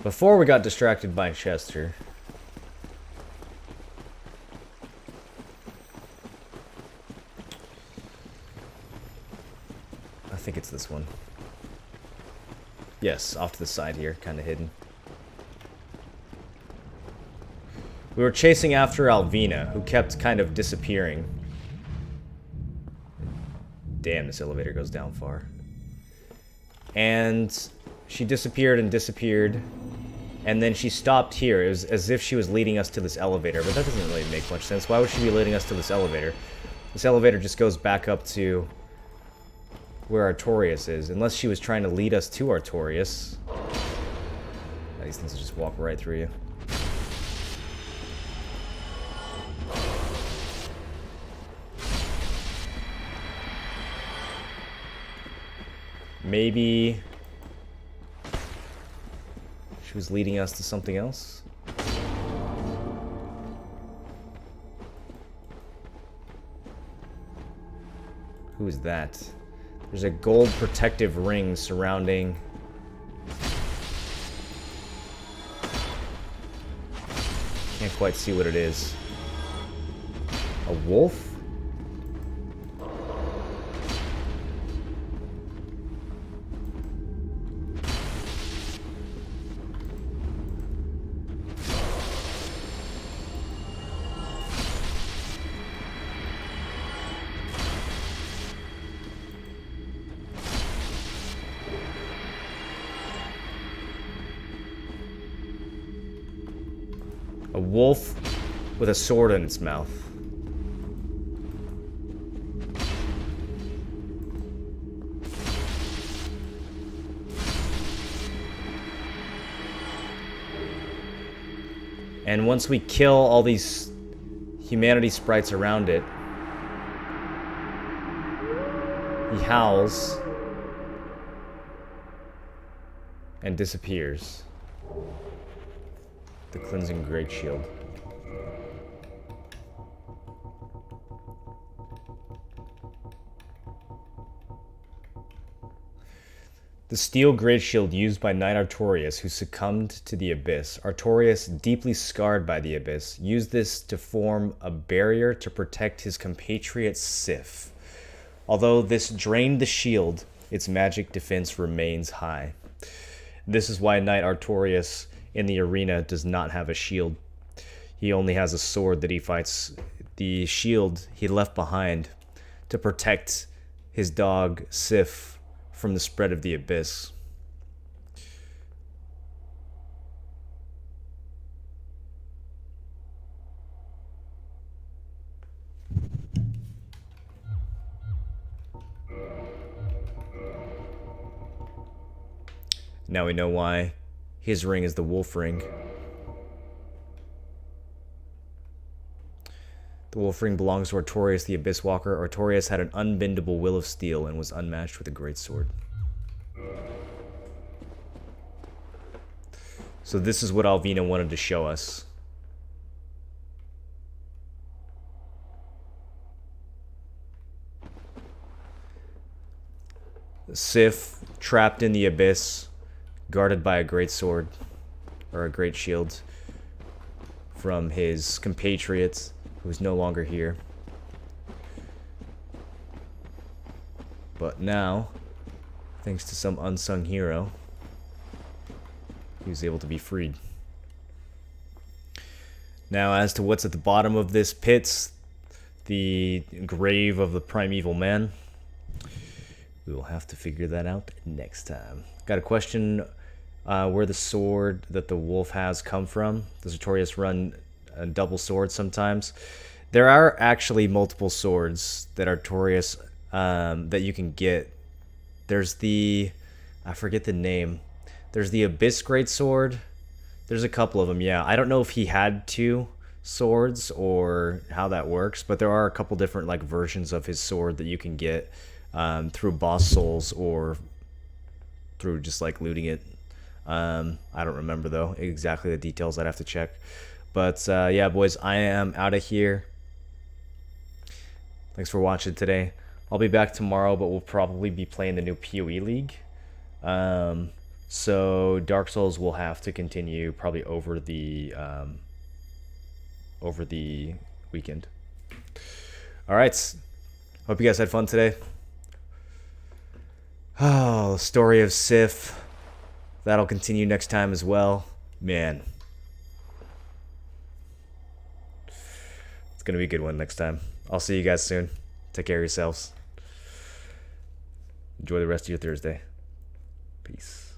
[SPEAKER 1] Before we got distracted by Chester... I think it's this one. Yes, off to the side here, kind of hidden. We were chasing after Alvina, who kept kind of disappearing. Damn, this elevator goes down far. And she disappeared and disappeared. And then she stopped here. It was as if she was leading us to this elevator, but that doesn't really make much sense. Why would she be leading us to this elevator? This elevator just goes back up to where Artorias is, unless she was trying to lead us to Artorias. These things will just walk right through you. Maybe she was leading us to something else? Who is that? There's a gold protective ring surrounding... Can't quite see what it is. A wolf? A wolf with a sword in its mouth. And once we kill all these humanity sprites around it, he howls and disappears. The cleansing great shield. The steel great shield used by Knight Artorias, who succumbed to the Abyss. Artorias, deeply scarred by the Abyss, used this to form a barrier to protect his compatriot Sif. Although this drained the shield, its magic defense remains high. This is why Knight Artorias in the arena does not have a shield. He only has a sword that he fights. The shield he left behind to protect his dog Sif from the spread of the abyss. Now we know why his ring is the wolf ring. The wolf ring belongs to Artorias the Abyss Walker. Artorias had an unbendable will of steel and was unmatched with a great sword. So this is what Alvina wanted to show us. Sif, trapped in the abyss, guarded by a great sword, or a great shield, from his compatriots, who's no longer here. But now, thanks to some unsung hero, he was able to be freed. Now, as to what's at the bottom of this pit, the grave of the primeval man, we will have to figure that out next time. Got a question where the sword that the wolf has come from. Does Artorias run a double sword sometimes? There are actually multiple swords that Artorias that you can get. There's the, I forget the name. There's the Abyss Greatsword. There's a couple of them, yeah. I don't know if he had two swords or how that works, but there are a couple different like versions of his sword that you can get through boss souls or through just like looting it. I don't remember though exactly the details. I'd have to check. But yeah, boys, I am out of here. Thanks for watching today. I'll be back tomorrow, but we'll probably be playing the new PoE League. So Dark Souls will have to continue probably over the weekend. All right. Hope you guys had fun today. Oh, the story of Sif. That'll continue next time as well. Man. It's going to be a good one next time. I'll see you guys soon. Take care of yourselves. Enjoy the rest of your Thursday. Peace.